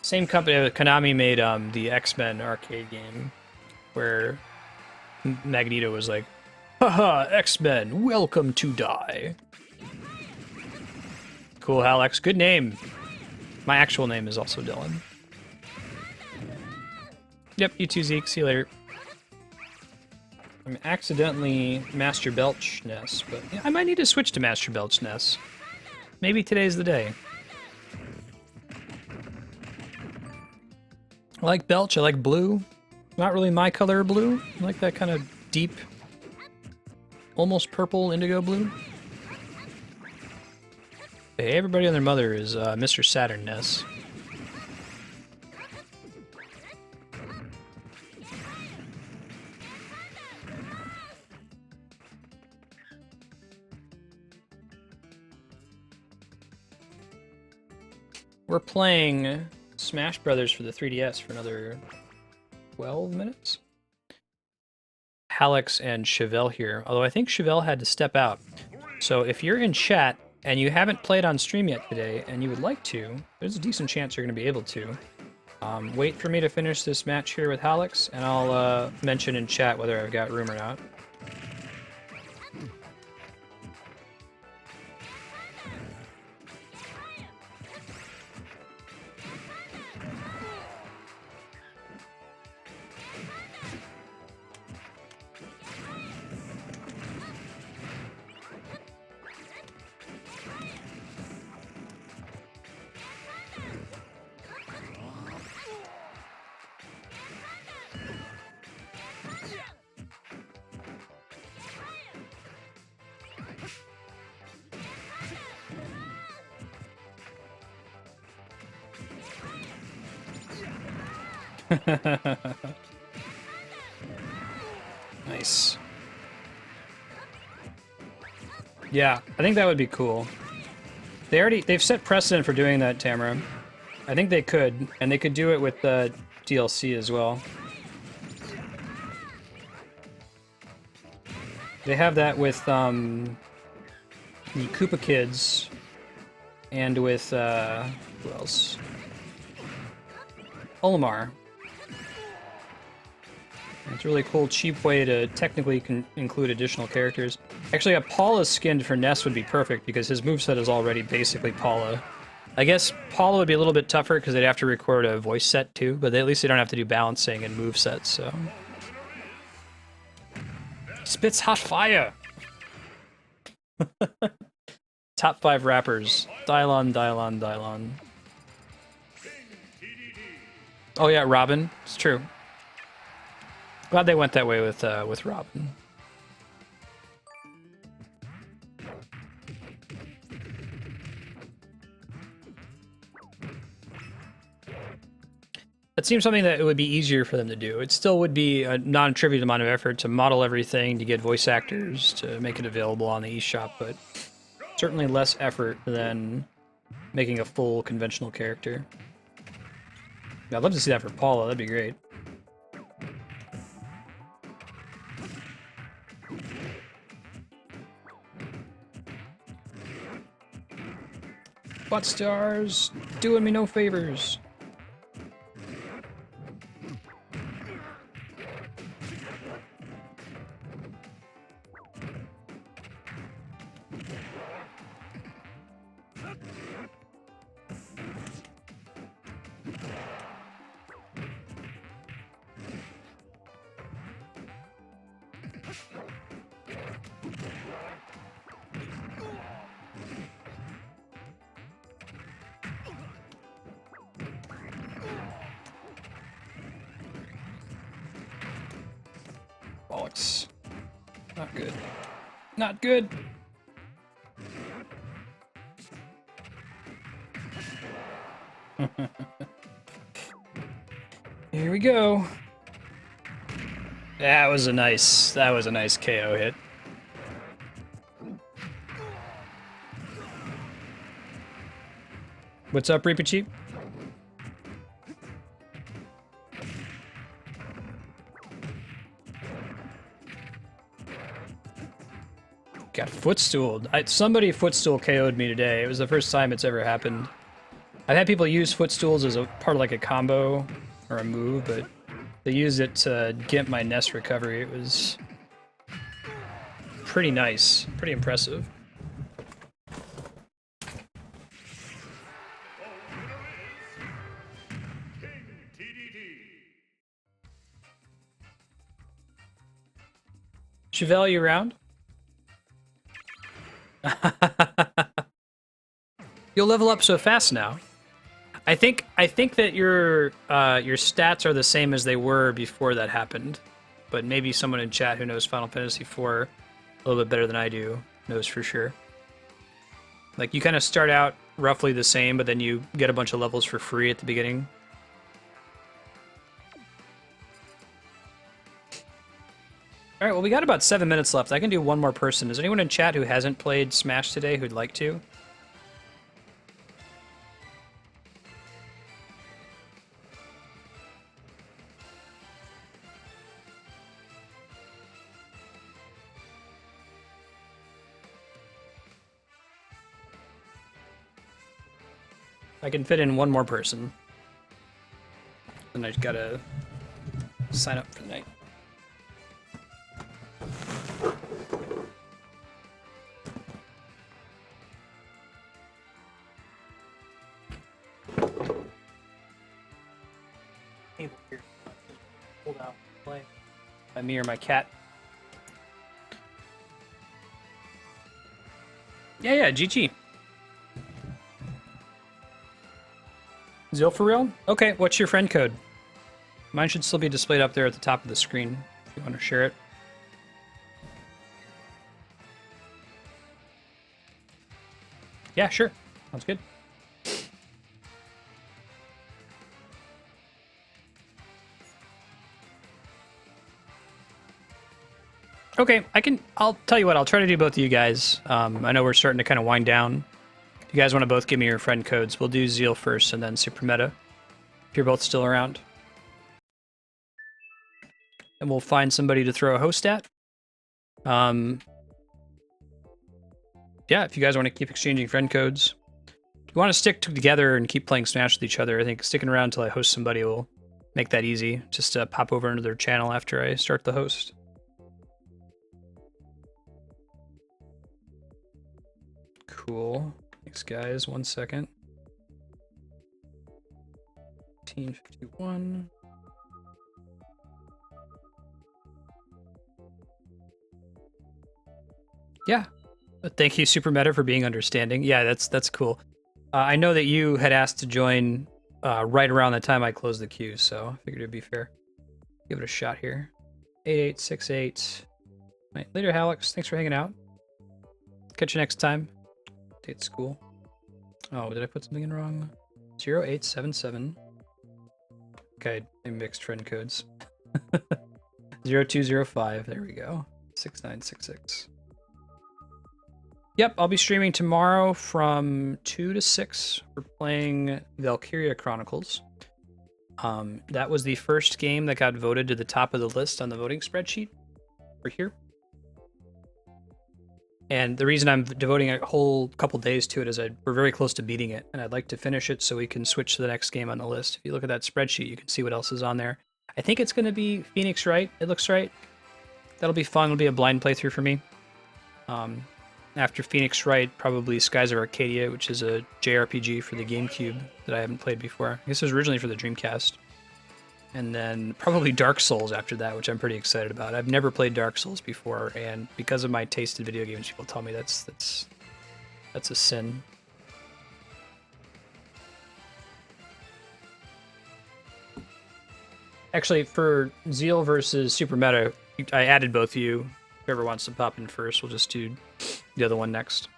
Same company, Konami made the X-Men arcade game, where Magneto was like, haha, X-Men, welcome to die. Cool, Alex. Good name. My actual name is also Dylan. Yep, you too, Zeke. See you later. I'm accidentally Master Belch Ness, but yeah, I might need to switch to Master Belch Ness. Maybe today's the day. I like Belch. I like blue. Not really my color of blue. I like that kind of deep, almost purple indigo blue. Hey, everybody and their mother is Mr. Saturn Ness. We're playing Smash Brothers for the 3DS for another 12 minutes. Hallex and Chevelle here, although I think Chevelle had to step out. So if you're in chat and you haven't played on stream yet today, and you would like to, there's a decent chance you're going to be able to. Wait for me to finish this match here with Hallex, and I'll mention in chat whether I've got room or not. Nice. Yeah, I think that would be cool. They've set precedent for doing that, Tamara. I think they could, and they could do it with the DLC as well. They have that with the Koopa Kids, and with who else? Olimar. It's a really cool, cheap way to technically include additional characters. Actually, a Paula skinned for Ness would be perfect because his moveset is already basically Paula. I guess Paula would be a little bit tougher because they'd have to record a voice set too, but at least they don't have to do balancing and movesets, so. Spits hot fire! Top 5 rappers. Dylon, Dylon, Dylon. Oh yeah, Robin. It's true. Glad they went that way with Robin. That seems something that it would be easier for them to do. It still would be a non-trivial amount of effort to model everything, to get voice actors, to make it available on the eShop, but certainly less effort than making a full conventional character. I'd love to see that for Paula, that'd be great. Butt stars, doing me no favors. Bollocks. Not good. Not good. Here we go. That was a nice KO hit. What's up, Reapachi? Got footstooled. Somebody footstool KO'd me today. It was the first time it's ever happened. I've had people use footstools as a part of like a combo or a move, but they used it to get my Ness recovery. It was pretty nice, pretty impressive. Chevelle, you around? You'll level up so fast now. I think that your stats are the same as they were before that happened, but maybe someone in chat who knows Final Fantasy IV a little bit better than I do knows for sure. Like, you kind of start out roughly the same, but then you get a bunch of levels for free at the beginning. All right, well, we got about 7 minutes left. I can do one more person. Is anyone in chat who hasn't played Smash today who'd like to? I can fit in one more person. And I just gotta sign up for the night. Hold out, play. By me or my cat. Yeah, GG. Zil for real? Okay, what's your friend code? Mine should still be displayed up there at the top of the screen if you want to share it. Yeah, sure. Sounds good. Okay, I'll tell you what, I'll try to do both of you guys. I know we're starting to kind of wind down. If you guys want to both give me your friend codes, we'll do Zeal first and then Super Meta. If you're both still around. And we'll find somebody to throw a host at. Yeah, if you guys want to keep exchanging friend codes. If you want to stick together and keep playing Smash with each other, I think sticking around until I host somebody will make that easy. Just pop over into their channel after I start the host. Cool. Thanks, guys. 1 second. 1851. Yeah. Thank you, Super Meta, for being understanding. Yeah, that's cool. I know that you had asked to join right around the time I closed the queue, so I figured it'd be fair. Give it a shot here. 8868. Right, later, Alex. Thanks for hanging out. Catch you next time. Date school. Oh, did I put something in wrong? 0877. Okay, I mixed friend codes. 0205. There we go. 6966. Yep, I'll be streaming tomorrow from 2 to 6. We're playing Valkyria Chronicles. That was the first game that got voted to the top of the list on the voting spreadsheet over here. And the reason I'm devoting a whole couple days to it is we're very close to beating it, and I'd like to finish it so we can switch to the next game on the list. If you look at that spreadsheet, you can see what else is on there. I think it's going to be Phoenix Wright. It looks right. That'll be fun. It'll be a blind playthrough for me. After Phoenix Wright, probably Skies of Arcadia, which is a JRPG for the GameCube that I haven't played before. I guess it was originally for the Dreamcast. And then probably Dark Souls after that, which I'm pretty excited about. I've never played Dark Souls before, and because of my taste in video games, people tell me that's a sin. Actually, for Zeal versus Super Meta, I added both of you. Whoever wants to pop in first, we'll just do the other one next.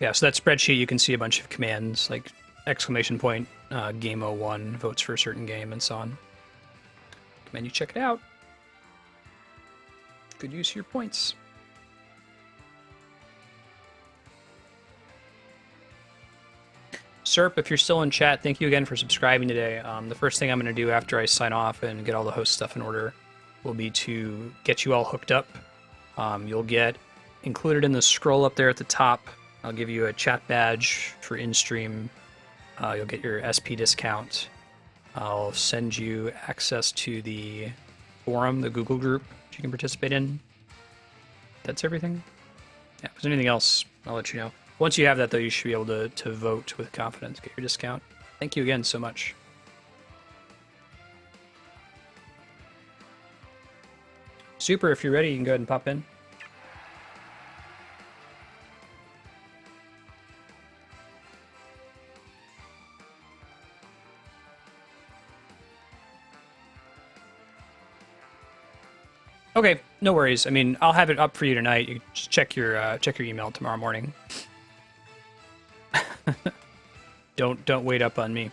Yeah, so that spreadsheet, you can see a bunch of commands, like exclamation point, game 01, votes for a certain game, and so on. Recommend you check it out. Good use of your points. Serp, if you're still in chat, thank you again for subscribing today. The first thing I'm going to do after I sign off and get all the host stuff in order will be to get you all hooked up. You'll get included in the scroll up there at the top. I'll give you a chat badge for in-stream. You'll get your SP discount. I'll send you access to the forum, the Google group, which you can participate in. That's everything. Yeah, if there's anything else, I'll let you know. Once you have that, though, you should be able to vote with confidence, get your discount. Thank you again so much. Super, if you're ready, you can go ahead and pop in. Okay, no worries. I mean, I'll have it up for you tonight. You can just check your email tomorrow morning. Don't wait up on me.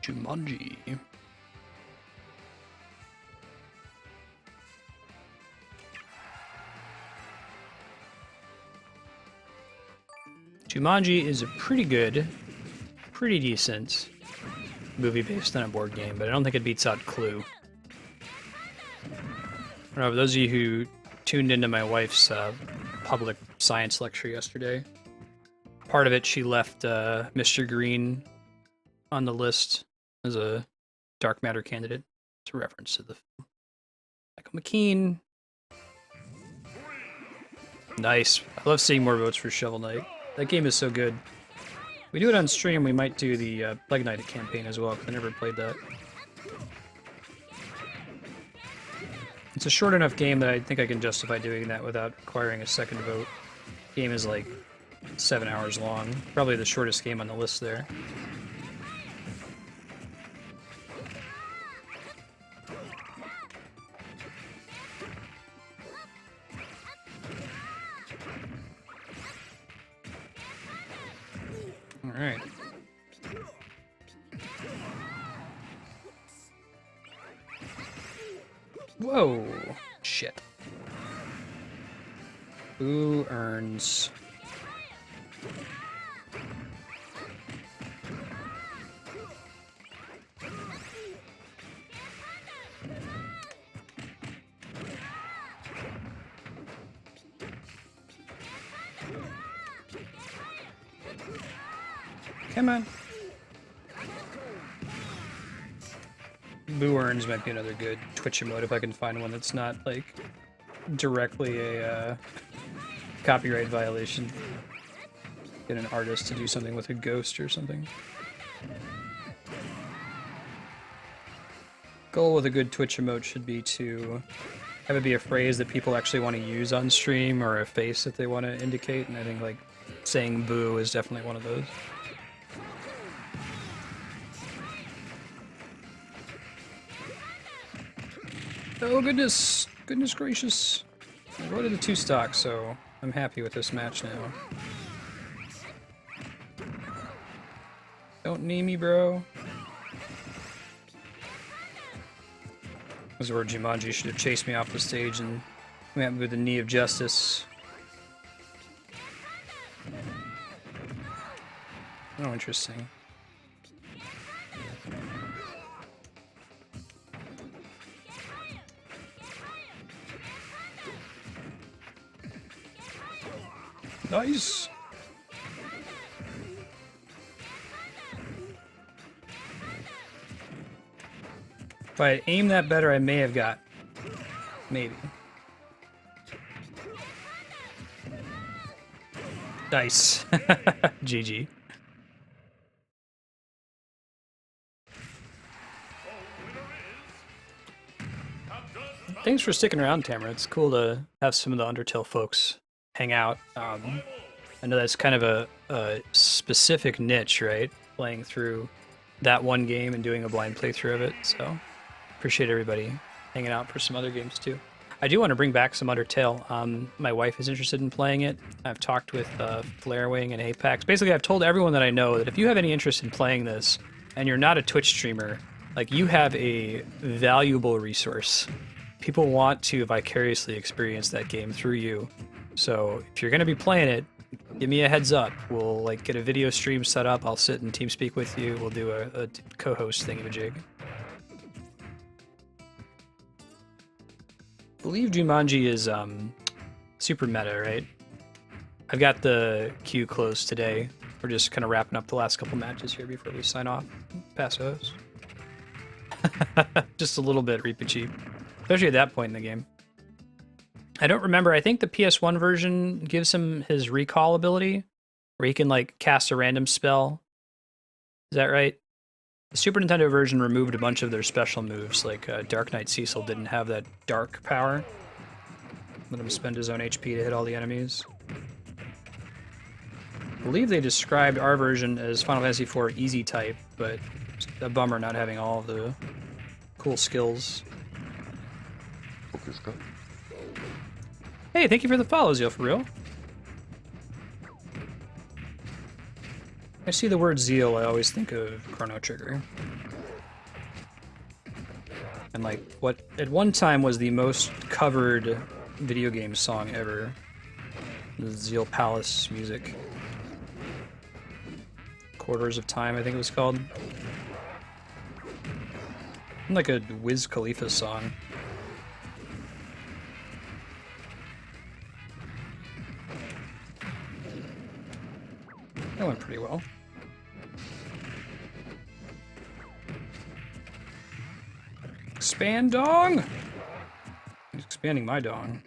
Jumanji. Jumanji is a pretty decent movie based on a board game, but I don't think it beats out Clue. I don't know, for those of you who tuned into my wife's public science lecture yesterday, part of it she left Mr. Green on the list as a dark matter candidate. It's a reference to the film. Michael McKean. Nice. I love seeing more votes for Shovel Knight. That game is so good. If we do it on stream, we might do the Plague Knight campaign as well, because I never played that. It's a short enough game that I think I can justify doing that without requiring a second vote. The game is like 7 hours long. Probably the shortest game on the list there. Alright. Whoa! Shit. Who earns... Come on. Boo Earns might be another good Twitch emote if I can find one that's not, like, directly a copyright violation. Get an artist to do something with a ghost or something. Goal with a good Twitch emote should be to have it be a phrase that people actually want to use on stream or a face that they want to indicate, and I think, like, saying boo is definitely one of those. Oh goodness, goodness gracious. I voted the 2 stock, so I'm happy with this match now. Don't knee me, bro. This is where Jumanji should have chased me off the stage and went with the knee of justice. Oh, interesting. Nice. If I aim that better, I may have got. Maybe. Nice. GG. Thanks for sticking around, Tamara. It's cool to have some of the Undertale folks hang out. I know that's kind of a specific niche, right? Playing through that one game and doing a blind playthrough of it, so appreciate everybody hanging out for some other games too. I do want to bring back some Undertale. My wife is interested in playing it. I've talked with Flarewing and Apex. Basically, I've told everyone that I know that if you have any interest in playing this and you're not a Twitch streamer, like, you have a valuable resource. People want to vicariously experience that game through you. So if you're going to be playing it, give me a heads up. We'll, like, get a video stream set up. I'll sit and TeamSpeak with you. We'll do a co-host thingamajig. I believe Jumanji is super meta, right? I've got the queue closed today. We're just kind of wrapping up the last couple matches here before we sign off. Pass host. Just a little bit Reaper cheap, especially at that point in the game. I don't remember. I think the PS1 version gives him his recall ability, where he can, like, cast a random spell. Is that right? The Super Nintendo version removed a bunch of their special moves, like Dark Knight Cecil didn't have that dark power. Let him spend his own HP to hit all the enemies. I believe they described our version as Final Fantasy IV Easy type, but it's a bummer not having all of the cool skills. Hey, thank you for the follow, Zeal, for real. I see the word Zeal, I always think of Chrono Trigger. And, like, what at one time was the most covered video game song ever. The Zeal Palace music. Quarters of Time, I think it was called. Like a Wiz Khalifa song. That went pretty well. Expand dong! He's expanding my dong.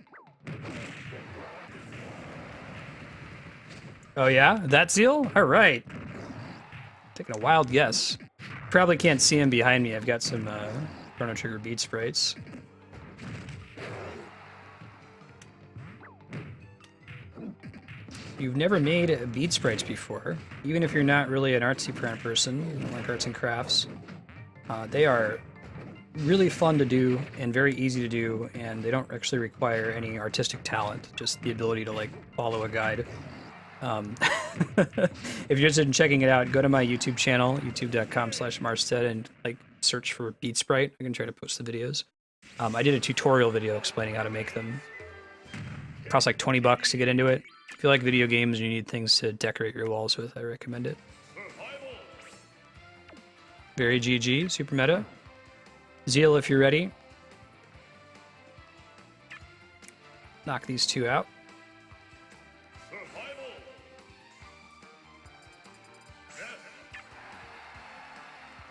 Oh yeah? That Zeal? Alright. Taking a wild guess. Probably can't see him behind me. I've got some Chrono Trigger bead sprites. You've never made bead sprites before, even if you're not really an artsy person, you don't like arts and crafts. They are really fun to do and very easy to do, and they don't actually require any artistic talent, just the ability to, like, follow a guide. If you're interested in checking it out, go to my YouTube channel, youtube.com/Marstead, and like search for Beat Sprite. I can try to post the videos. I did a tutorial video explaining how to make them. It costs like $20 to get into it. If you like video games and you need things to decorate your walls with, I recommend it. Very GG, super meta. Zeal, if you're ready. Knock these two out.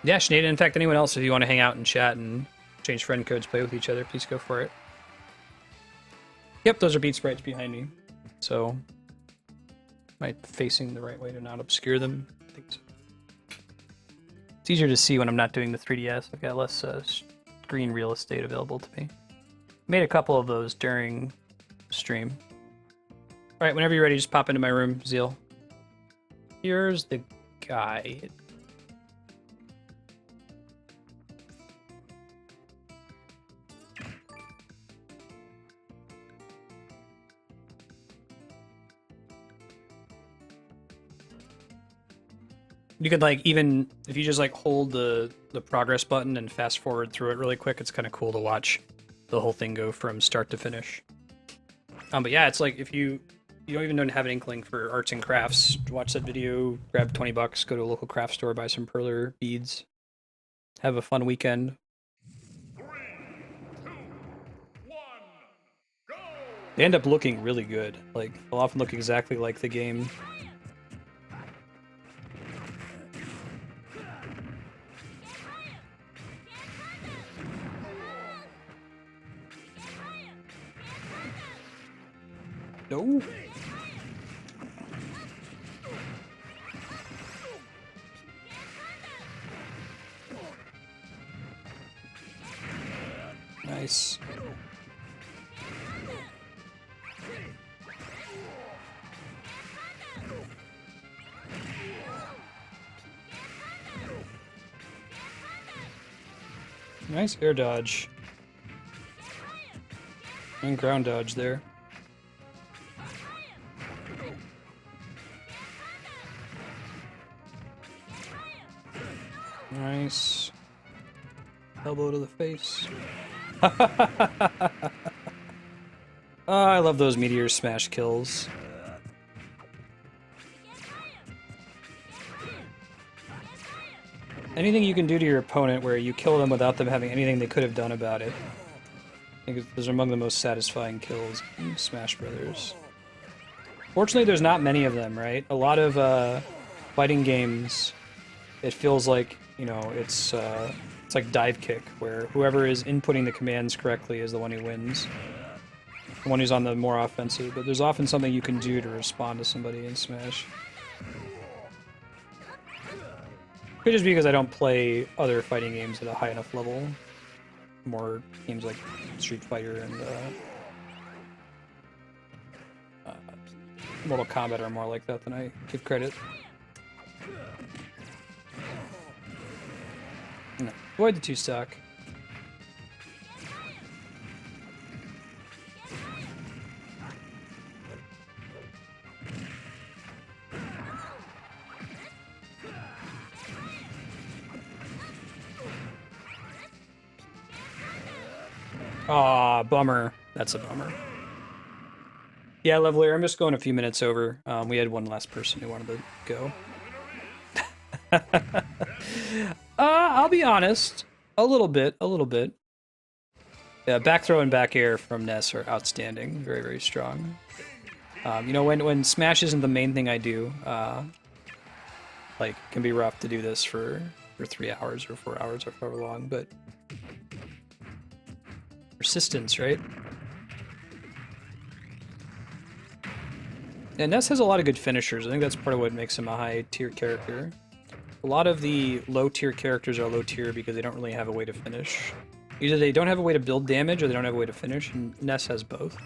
Yeah, Sinead, in fact, anyone else, if you want to hang out and chat and change friend codes, play with each other, please go for it. Yep, those are Beat Sprites behind me. So, am I facing the right way to not obscure them? I think so. It's easier to see when I'm not doing the 3DS. I've got less screen real estate available to me. Made a couple of those during stream. Alright, whenever you're ready, just pop into my room, Zeal. Here's the guide. You could like even if you just like hold the progress button and fast forward through it really quick, it's kind of cool to watch the whole thing go from start to finish. But yeah, it's like if you don't even have an inkling for arts and crafts, watch that video, grab $20, go to a local craft store, buy some perler beads, have a fun weekend. 3, 2, 1, go! They end up looking really good. Like they'll often look exactly like the game. No. Nice. Nice air dodge. And ground dodge there. Nice. Elbow to the face. Oh, I love those meteor smash kills. Anything you can do to your opponent where you kill them without them having anything they could have done about it. I think those are among the most satisfying kills in Smash Brothers. Fortunately, there's not many of them, right? A lot of fighting games, it feels like, you know, it's like dive kick, where whoever is inputting the commands correctly is the one who wins. The one who's on the more offensive, but there's often something you can do to respond to somebody in Smash. Could just be because I don't play other fighting games at a high enough level. More games like Street Fighter and Mortal Kombat are more like that than I give credit. No. Avoid the 2-stock. Aw, bummer. That's a bummer. Yeah, Lovelier, I'm just going a few minutes over. We had one last person who wanted to go. I'll be honest. A little bit. Yeah, back throw and back air from Ness are outstanding. Very, very strong. You know, when Smash isn't the main thing I do, like, it can be rough to do this for 3 hours or 4 hours or however long, but persistence, right? And Ness has a lot of good finishers. I think that's part of what makes him a high-tier character. A lot of the low-tier characters are low-tier because they don't really have a way to finish. Either they don't have a way to build damage or they don't have a way to finish, and Ness has both.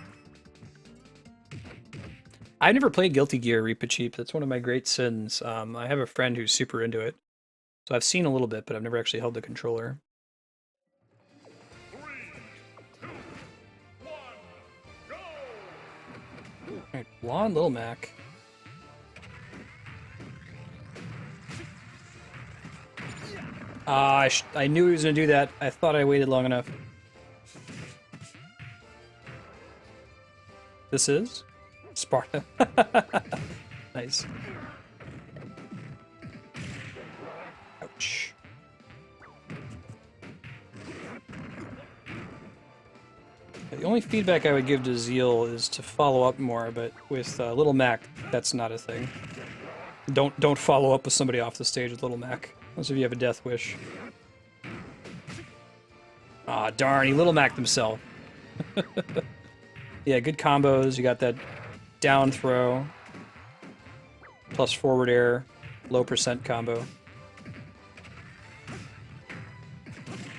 I've never played Guilty Gear Reaper Cheap. That's one of my great sins. I have a friend who's super into it. So I've seen a little bit, but I've never actually held the controller. 3, 2, 1, go! Alright, Blonde Little Mac. I knew he was gonna do that. I thought I waited long enough. This is Sparta. Nice. Ouch. The only feedback I would give to Zeal is to follow up more, but with Little Mac, that's not a thing. Don't follow up with somebody off the stage with Little Mac, unless if you have a death wish. Ah, darn, he Little Mac himself. Yeah, good combos. You got that down throw, plus forward air, low percent combo.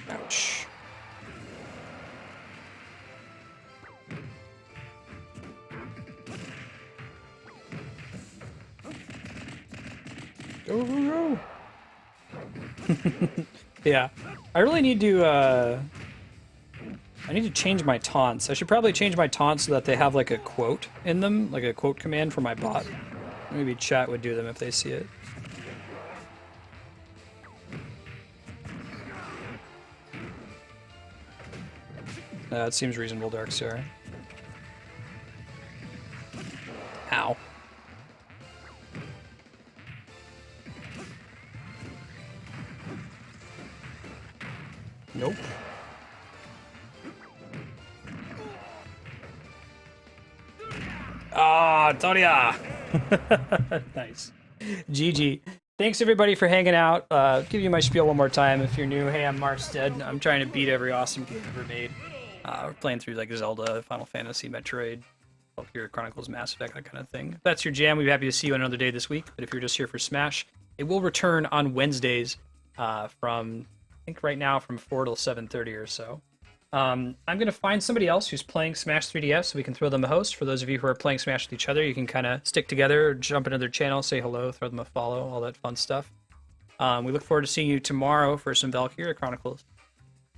Ouch. Go, go, go. Yeah, I really need to, I need to change my taunts. I should probably change my taunts so that they have like a quote in them, like a quote command for my bot. Maybe chat would do them if they see it. That seems reasonable, Darkstar. Ow. Nope. Ah, Toria! Nice. GG. Thanks everybody for hanging out. Give you my spiel one more time if you're new. Hey, I'm Marstead. I'm trying to beat every awesome game ever made. We're playing through like Zelda, Final Fantasy, Metroid, Valkyria Chronicles, Mass Effect, that kind of thing. If that's your jam, we'd be happy to see you another day this week. But if you're just here for Smash, it will return on Wednesdays from, I think right now, from 4 till 7:30 or so. I'm going to find somebody else who's playing Smash 3DS so we can throw them a host. For those of you who are playing Smash with each other, you can kind of stick together, jump into their channel, say hello, throw them a follow, all that fun stuff. We look forward to seeing you tomorrow for some Valkyria Chronicles.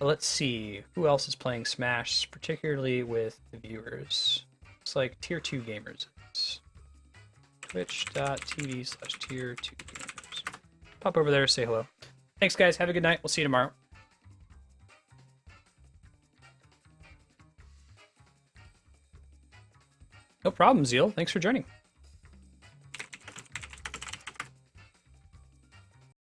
Let's see, who else is playing Smash, particularly with the viewers? Looks like Tier 2 Gamers. Twitch.tv/Tier2Gamers. Pop over there, say hello. Thanks, guys. Have a good night. We'll see you tomorrow. No problem, Zeal. Thanks for joining.